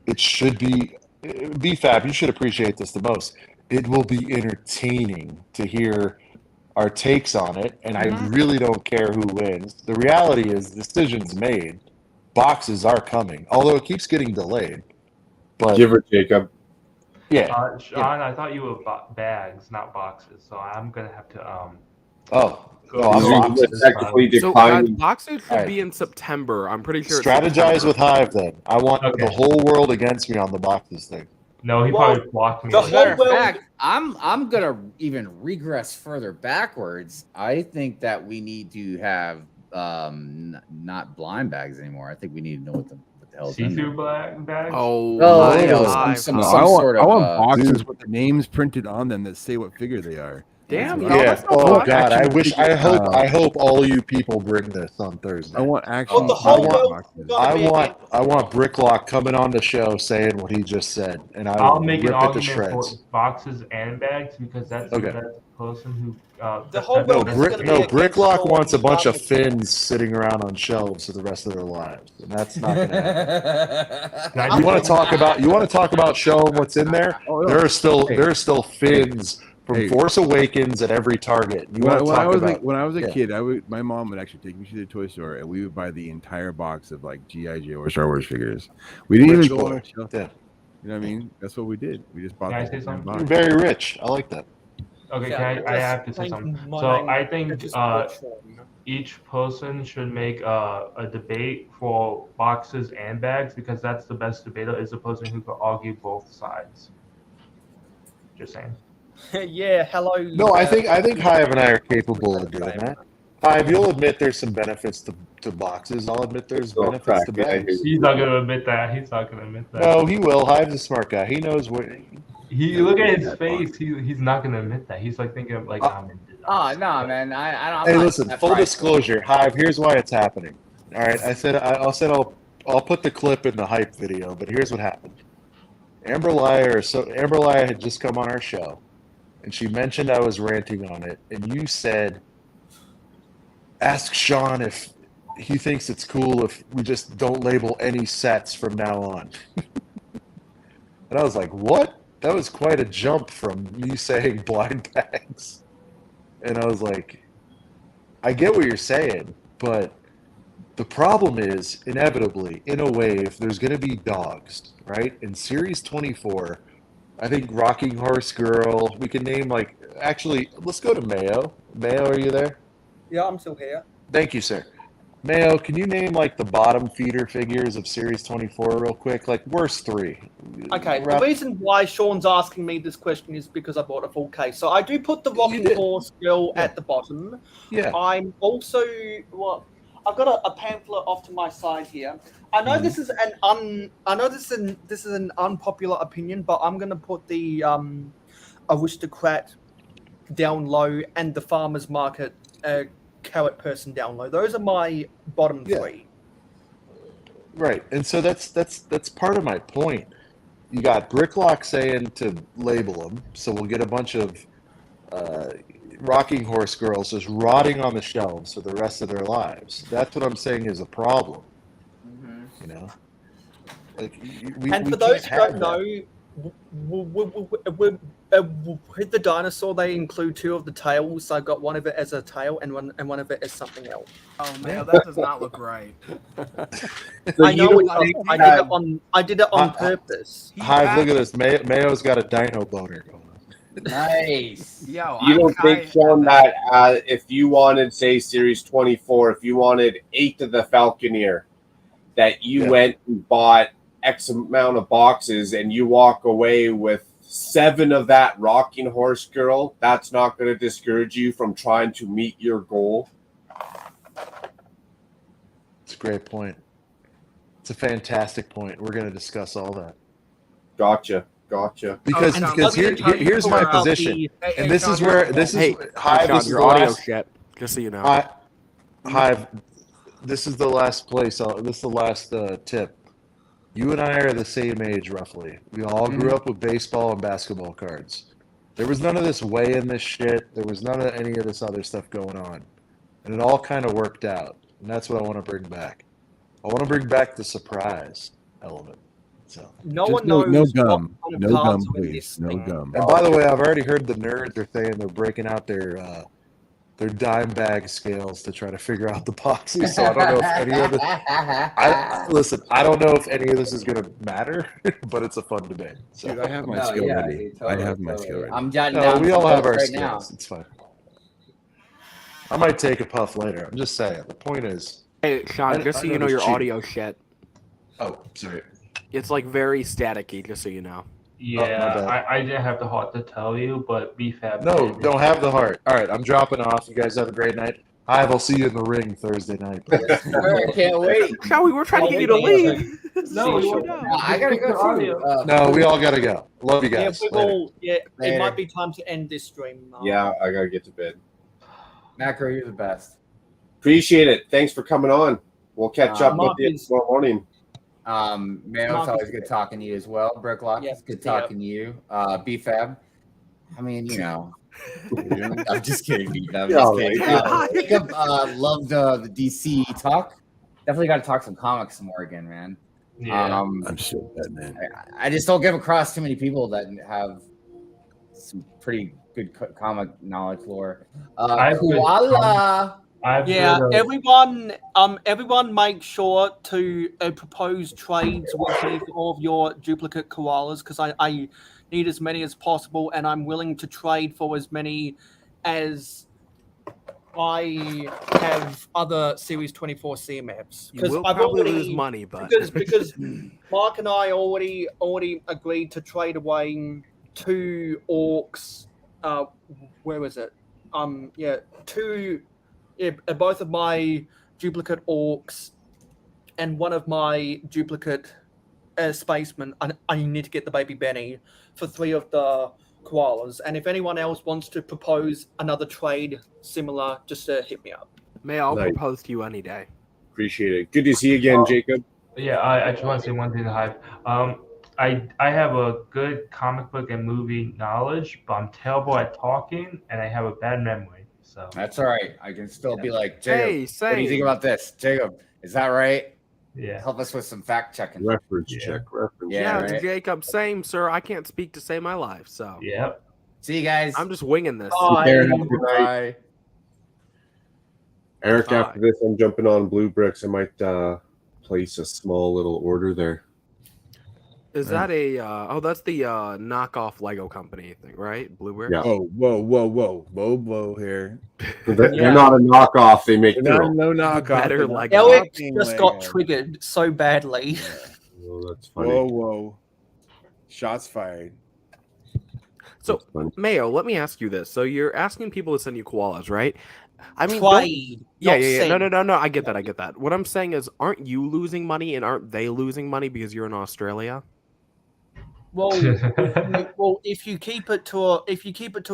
It should be. BFAB, you should appreciate this the most. It will be entertaining to hear our takes on it, and I really don't care who wins. The reality is, the decision's made. boxes are coming, although it keeps getting delayed. But Give or Jacob. Yeah. Sean, I thought you were bags, not boxes. So I'm gonna have to Oh. go No, I'm go boxes. with this Technically time. So declining. boxers should Alright. be in September. I'm pretty sure. It's Strategize September. with Hive then. I want Okay. the whole world against me on the boxes thing. No, he Well, probably blocked me. the As a matter of whole fact, I'm gonna even regress further backwards. I think that we need to have not blind bags anymore. I think we need to know what the hell's in See-through there. bags. Oh, Oh, you know, Hive. some No, sort I of want boxes dude. with the names printed on them that say what figure they are. Damn, That's y'all, what I Yeah. that's no Oh fun. God. I Action wish. figure, I hope all you people bring this on Thursday. I want action. Well, the whole world boxes. I want Bricklock coming on the show saying what he just said, and I I'll will make rip an it to argument for shreds. boxes and bags because that's Okay. the person who. The whole No, world is going to be against Bricklock all wants a the bunch of others. fins sitting around on shelves for the rest of their lives, and that's not going to happen. You want to talk about showing what's in there? Oh, no. There are still Hey. there are still fins from Hey. Force Awakens at every Target. You want to talk about when I was a yeah. kid, my mom would actually take me to the toy store and we would buy the entire box of like GI Joe or Star Wars figures. We didn't Rich even go on boy. a shelf. Yeah. You know what I mean? That's what we did. We just bought Can I the say whole something? box. You're very rich. I like that. Okay, Yeah, I have to say something. So I think each person should make a debate for boxes and bags because that's the best debater is the person who can argue both sides. Just saying. Yeah, hello. No, I think Hive and I are capable of doing that. Hive, you'll admit there's some benefits to boxes. I'll admit there's Oh, benefits to crack, yeah, I bags. He's not gonna admit that. He's not gonna admit that. No, he will. Hive's a smart guy. He knows what. He look at his face. He's not gonna admit that. He's like thinking like I'm in. Oh no, man! I'm Hey, not listen. that Full prideful. disclosure, Hive. Here's why it's happening. All right, I'll put the clip in the hype video, but here's what happened. Amber Lya had just come on our show, and she mentioned I was ranting on it, and you said, "Ask Sean if he thinks it's cool if we just don't label any sets from now on." And I was like, "What?" That was quite a jump from me saying blind bags. And I was like, I get what you're saying, but the problem is, inevitably, in a wave, there's going to be dogs, right? In Series 24, I think Rocking Horse Girl, we can name actually, let's go to Mayo. Mayo, are you there? Yeah, I'm still here. Thank you, sir. Mayo, can you name the bottom feeder figures of Series 24 real quick? Worst three. Okay, the reason why Sean's asking me this question is because I bought a full case. So I do put the Rocking Horse Girl at the bottom. Yeah. I'm also I've got a pamphlet off to my side here. I know this is this is an unpopular opinion, but I'm gonna put the Aristocrat down low and the Farmers Market Carrot Person down low. Those are my bottom three. Right, and so that's part of my point. You got Bricklock saying to label them, so we'll get a bunch of Rocking Horse Girls just rotting on the shelves for the rest of their lives. That's what I'm saying is a problem. You know, And for those who don't know, with the dinosaur, they include two of the tails. So I got one of it as a tail and one of it as something else. Oh man, that does not look right. I know I did it on purpose. Hive, look at this. Mayo's got a dino boner going on. Nice. Yo, You don't think, Sean, that if you wanted, say, Series 24, if you wanted 8 of the Falconeer, that you went and bought X amount of boxes and you walk away with 7 of that Rocking Horse Girl, that's not going to discourage you from trying to meet your goal? It's a great point. It's a fantastic point. We're going to discuss all that. Gotcha. Because here's my position, and this is where Hive. This is your the audio last. shit, just so you know. Hive, this is the last place. This is the last tip. You and I are the same age, roughly. We all grew up with baseball and basketball cards. There was none of this weigh-in this shit. There was none of any of this other stuff going on, and it all kind of worked out. And that's what I want to bring back. I want to bring back the surprise element. So no one knows. No gum. what kind of No cards gum, are in please. this No thing. gum. And by the way, I've already heard the nerds are saying they're breaking out their They're dime bag scales to try to figure out the poxy. So I don't know if any of this. Listen, I don't know if any of this is going to matter, but it's a fun debate. So. Dude, I have my No, skill yeah, ready. dude, totally, I have my totally. skill ready. I'm jotting No, down we some all have notes our right skills. now. It's fine. I might take a puff later. I'm just saying. The point is. Hey, Sean, just so you know, there's your cheating. audio shit. Oh, sorry. It's like very staticky, just so you know. Yeah, I didn't have the heart to tell you, but BFAB. No, did. don't have the heart. All right, I'm dropping off. You guys have a great night. Hive, I'll see you in the ring Thursday night. I can't wait. Shall we? We're trying to get you to leave. No, I gotta go too. No, we all gotta go. Love you guys. Yeah, it Later. might be time to end this stream. Yeah, I gotta get to bed. Macro, you're the best. Appreciate it. Thanks for coming on. We'll catch up with you tomorrow morning. Mayo, it's always good talking to you as well. Bricklock, it's good talking to you. BFAB, I mean, you know. I'm just kidding, BFAB. I'm just kidding. Jacob loved the DC talk. Definitely got to talk some comics some more again, man. Yeah. I'm sure that, man. I just don't give across too many people that have some pretty good comic knowledge lore. Koala. Yeah, everyone make sure to propose trades with me for all of your duplicate koalas, because I need as many as possible, and I'm willing to trade for as many as I have other Series 24 CMFs. You will probably lose money, but because Mark and I already agreed to trade away 2 orcs. Where was it? Both of my duplicate orcs and one of my duplicate spacemen. I need to get the baby Benny for 3 of the koalas. And if anyone else wants to propose another trade similar, just hit me up. I'll Nice. propose to you any day. Appreciate it. Good to see you again, Jacob. Yeah, I just want to say one thing to Hive. I have a good comic book and movie knowledge, but I'm terrible at talking, and I have a bad memory. So that's all right. I can still be like, Jacob, Hey, what do you think about this? Jacob, is that right? Yeah. Help us with some fact checking. Reference check. Yeah, right? Jacob, same, sir. I can't speak to save my life, so. Yep. See you guys. I'm just winging this. Bye. Eric, after this, I'm jumping on Blue Bricks. I might place a small little order there. Is that a that's the knockoff Lego company thing, right? Blue Bricks? Yeah. Oh, whoa here. They're not a knockoff. They make their own. No knockoff. Better They're Lego. Alex fucking just Lego. got triggered so badly. Oh, that's funny. Whoa. Shots fired. So, Mayo, let me ask you this. So you're asking people to send you koalas, right? I mean, Trade, yeah. not No. send. I get that. What I'm saying is, aren't you losing money and aren't they losing money because you're in Australia? Well, if you keep it to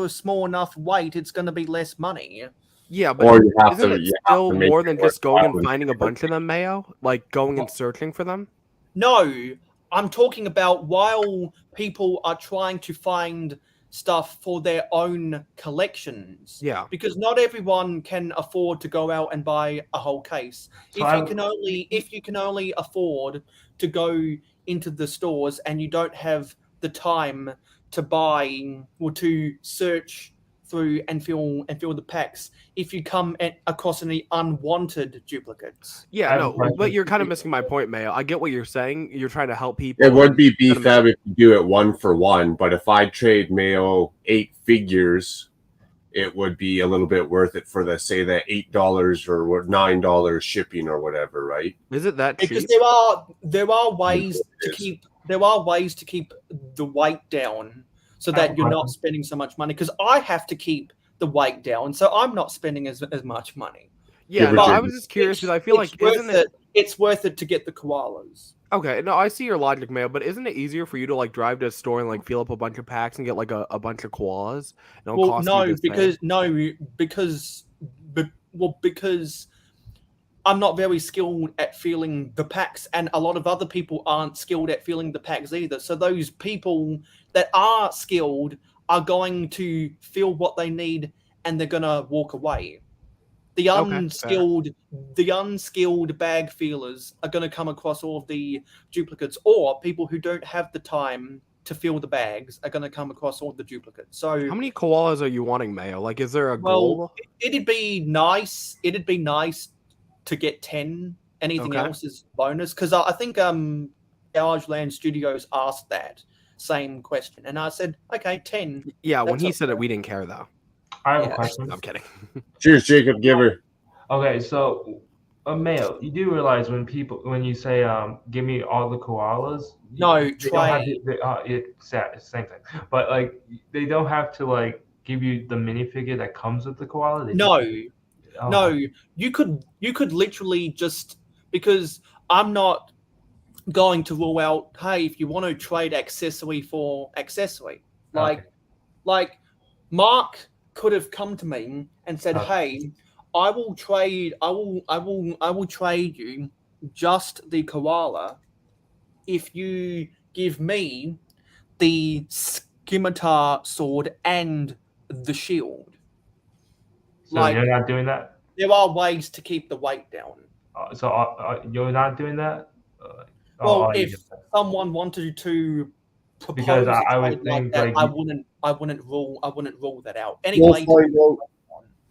a small enough weight, it's going to be less money. Yeah, but Or you have isn't to- it you have still to make more it than just going and worthwhile. finding a bunch of them, Mayo? Like going and searching for them? No, I'm talking about while people are trying to find stuff for their own collections. Yeah. Because not everyone can afford to go out and buy a whole case. So If you can only afford to go into the stores and you don't have the time to buy or to search through and fill the packs, if you come across any unwanted duplicates. Yeah, no, but you're kind of missing my point, Mayo. I get what you're saying. You're trying to help people. It would be and- BFAB if you do it 1 for 1, but if I trade Mayo 8 figures, it would be a little bit worth it for the $8 or $9 shipping or whatever, right? Is it that cheap? Because there are ways to keep the weight down so that you're not spending so much money. Because I have to keep the weight down, so I'm not spending as much money. Yeah, no, I was just curious because I feel like it's worth it to get the koalas. Okay, no, I see your logic, Mayo, but isn't it easier for you to like drive to a store and like fill up a bunch of packs and get like a bunch of koalas? Well, no, because I'm not very skilled at filling the packs, and a lot of other people aren't skilled at filling the packs either. So those people that are skilled are going to fill what they need, and they're gonna walk away. The unskilled bag feelers are going to come across all of the duplicates, or people who don't have the time to fill the bags are going to come across all the duplicates. So How many koalas are you wanting, Mayo? Like, is there a well, goal? it'd be nice. It'd be nice to get 10. Anything Okay. else is bonus because I think Garage Land Studios asked that same question, and I said, okay, 10. Yeah, when That's he okay. said it, we didn't care though. I have Yeah. a question. I'm kidding. Cheers, Jacob Giver. Okay, so Mayo, you do realize when you say give me all the koalas, No, they don't have trade. it's the same thing. But like they don't have to like give you the minifigure that comes with the koala. They No, just, oh, no, you could literally just because I'm not going to rule out. Hey, if you want to trade accessory for accessory, like Mark could have come to me and said, "Hey, I will trade. I will trade you just the koala if you give me the scimitar sword and the shield." So you're not doing that. There are ways to keep the weight down. So you're not doing that. Well, if someone wanted to propose Because I a would trade like think, that, like, I wouldn't rule that out. We'll Anyway, find out.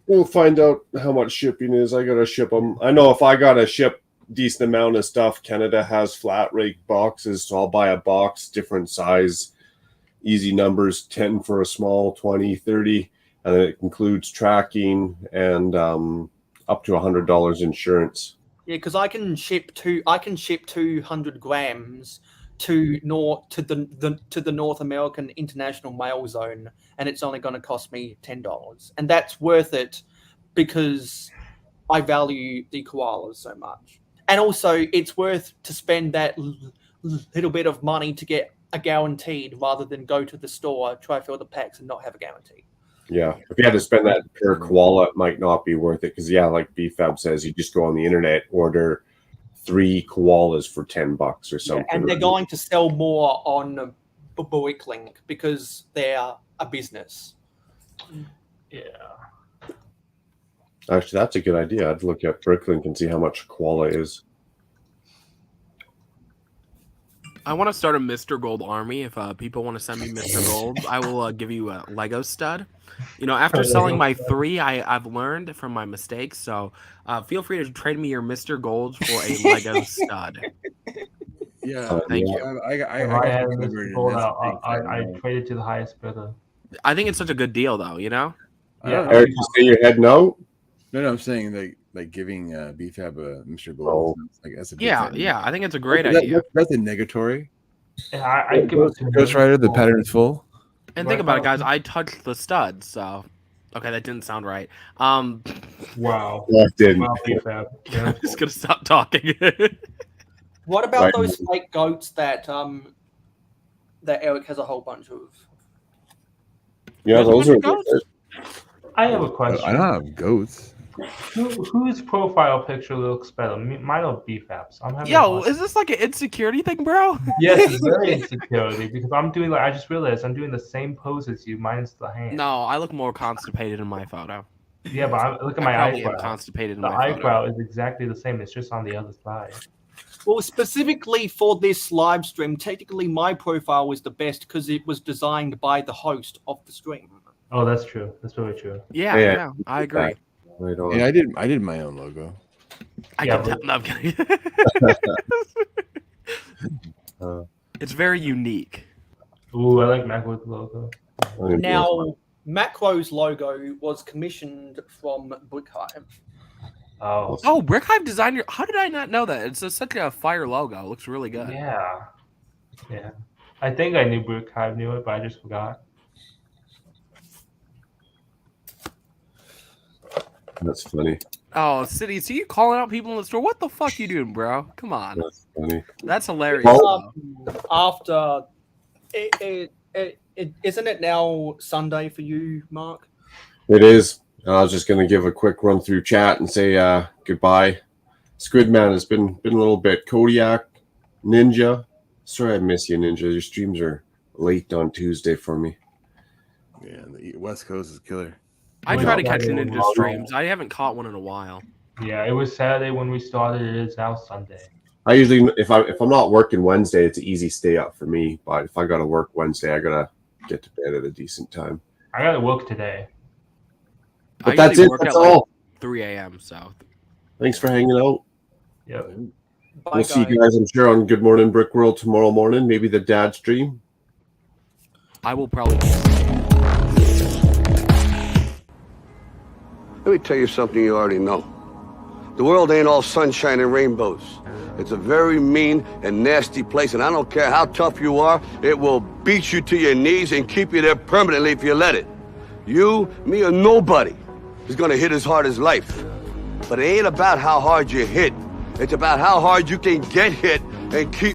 We'll find out how much shipping is. I gotta ship them. I know if I gotta ship decent amount of stuff, Canada has flat rate boxes, so I'll buy a box, different size, easy numbers, 10 for a small, 20, 30, and it includes tracking and up to $100 insurance. yeah, because I can ship 200 grams to the North American International Mail Zone, and it's only going to cost me $10, and that's worth it because I value the koalas so much, and also it's worth to spend that little bit of money to get a guaranteed rather than go to the store, try to fill the packs, and not have a guarantee. Yeah, if you had to spend that per koala, it might not be worth it because, yeah, like BFAB says, you just go on the internet, order 3 koalas for $10 or something. And they're going to sell more on Bricklink because they're a business. Yeah. Actually, that's a good idea. I'd look at Bricklink and see how much a koala is. I want to start a Mr. Gold army. If people want to send me Mr. Gold, I will give you a Lego stud. You know, after selling my 3, I've learned from my mistakes. So feel free to trade me your Mr. Gold for a Lego stud. Yeah, Thank you. I traded to the highest bidder. I think it's such a good deal, though. You know. Yeah. Eric, you say your head no? No, I'm saying like giving BFAB a Mr. Gold. Like that's a big thing. Yeah. I think it's a great idea. That's a negatory. I give it to Ghost Rider. The pattern is full. And think about it, guys. I touched the stud, so okay, that didn't sound right. Wow. That didn't. Wow, BFAB. Yeah. I'm just gonna stop talking. What about those fake goats that Eric has a whole bunch of? Yeah, those are. I have a question. I don't have goats. Whose profile picture looks better? Mine or BFAB's? Is this like an insecurity thing, bro? Yes, it's very insecurity because I'm doing I just realized I'm doing the same pose as you, minus the hand. No, I look more constipated in my photo. Yeah, but look at I my probably am eyebrow. constipated in the my photo. eyebrow is exactly the same. It's just on the other side. Well, specifically for this live stream, technically my profile was the best because it was designed by the host of the stream. Oh, that's true. That's very true. Yeah, I agree. Right on. Yeah, I did my own logo. I can tell. No, I'm kidding. It's very unique. Ooh, I like Macro's logo. Now, Macro's logo was commissioned from Brickhive. Oh, Brickhive designed your. How did I not know that? It's such a fire logo. It looks really good. Yeah. I think I knew Brickhive knew it, but I just forgot. That's funny. Oh, City, so you calling out people in the store? What the fuck you doing, bro? Come on. That's funny. That's hilarious. After isn't it now Sunday for you, Mark? It is. I was just going to give a quick run through chat and say goodbye. Squidman, it's been a little bit. Kodiak, Ninja. Sorry I miss you, Ninja. Your streams are late on Tuesday for me. Yeah, the West Coast is killer. I try to catch Ninja streams. I haven't caught one in a while. Yeah, it was Saturday when we started. It is now Sunday. I usually, if I'm not working Wednesday, it's an easy stay up for me. But if I got to work Wednesday, I gotta get to bed at a decent time. I got to work today. But that's it. That's all. 3 a.m. So thanks for hanging out. Yep. We'll see you guys, I'm sure, on Good Morning Brick World tomorrow morning. Maybe the dad stream. I will probably. Let me tell you something you already know. The world ain't all sunshine and rainbows. It's a very mean and nasty place, and I don't care how tough you are, it will beat you to your knees and keep you there permanently if you let it. You, me, or nobody is gonna hit as hard as life. But it ain't about how hard you hit. It's about how hard you can get hit and keep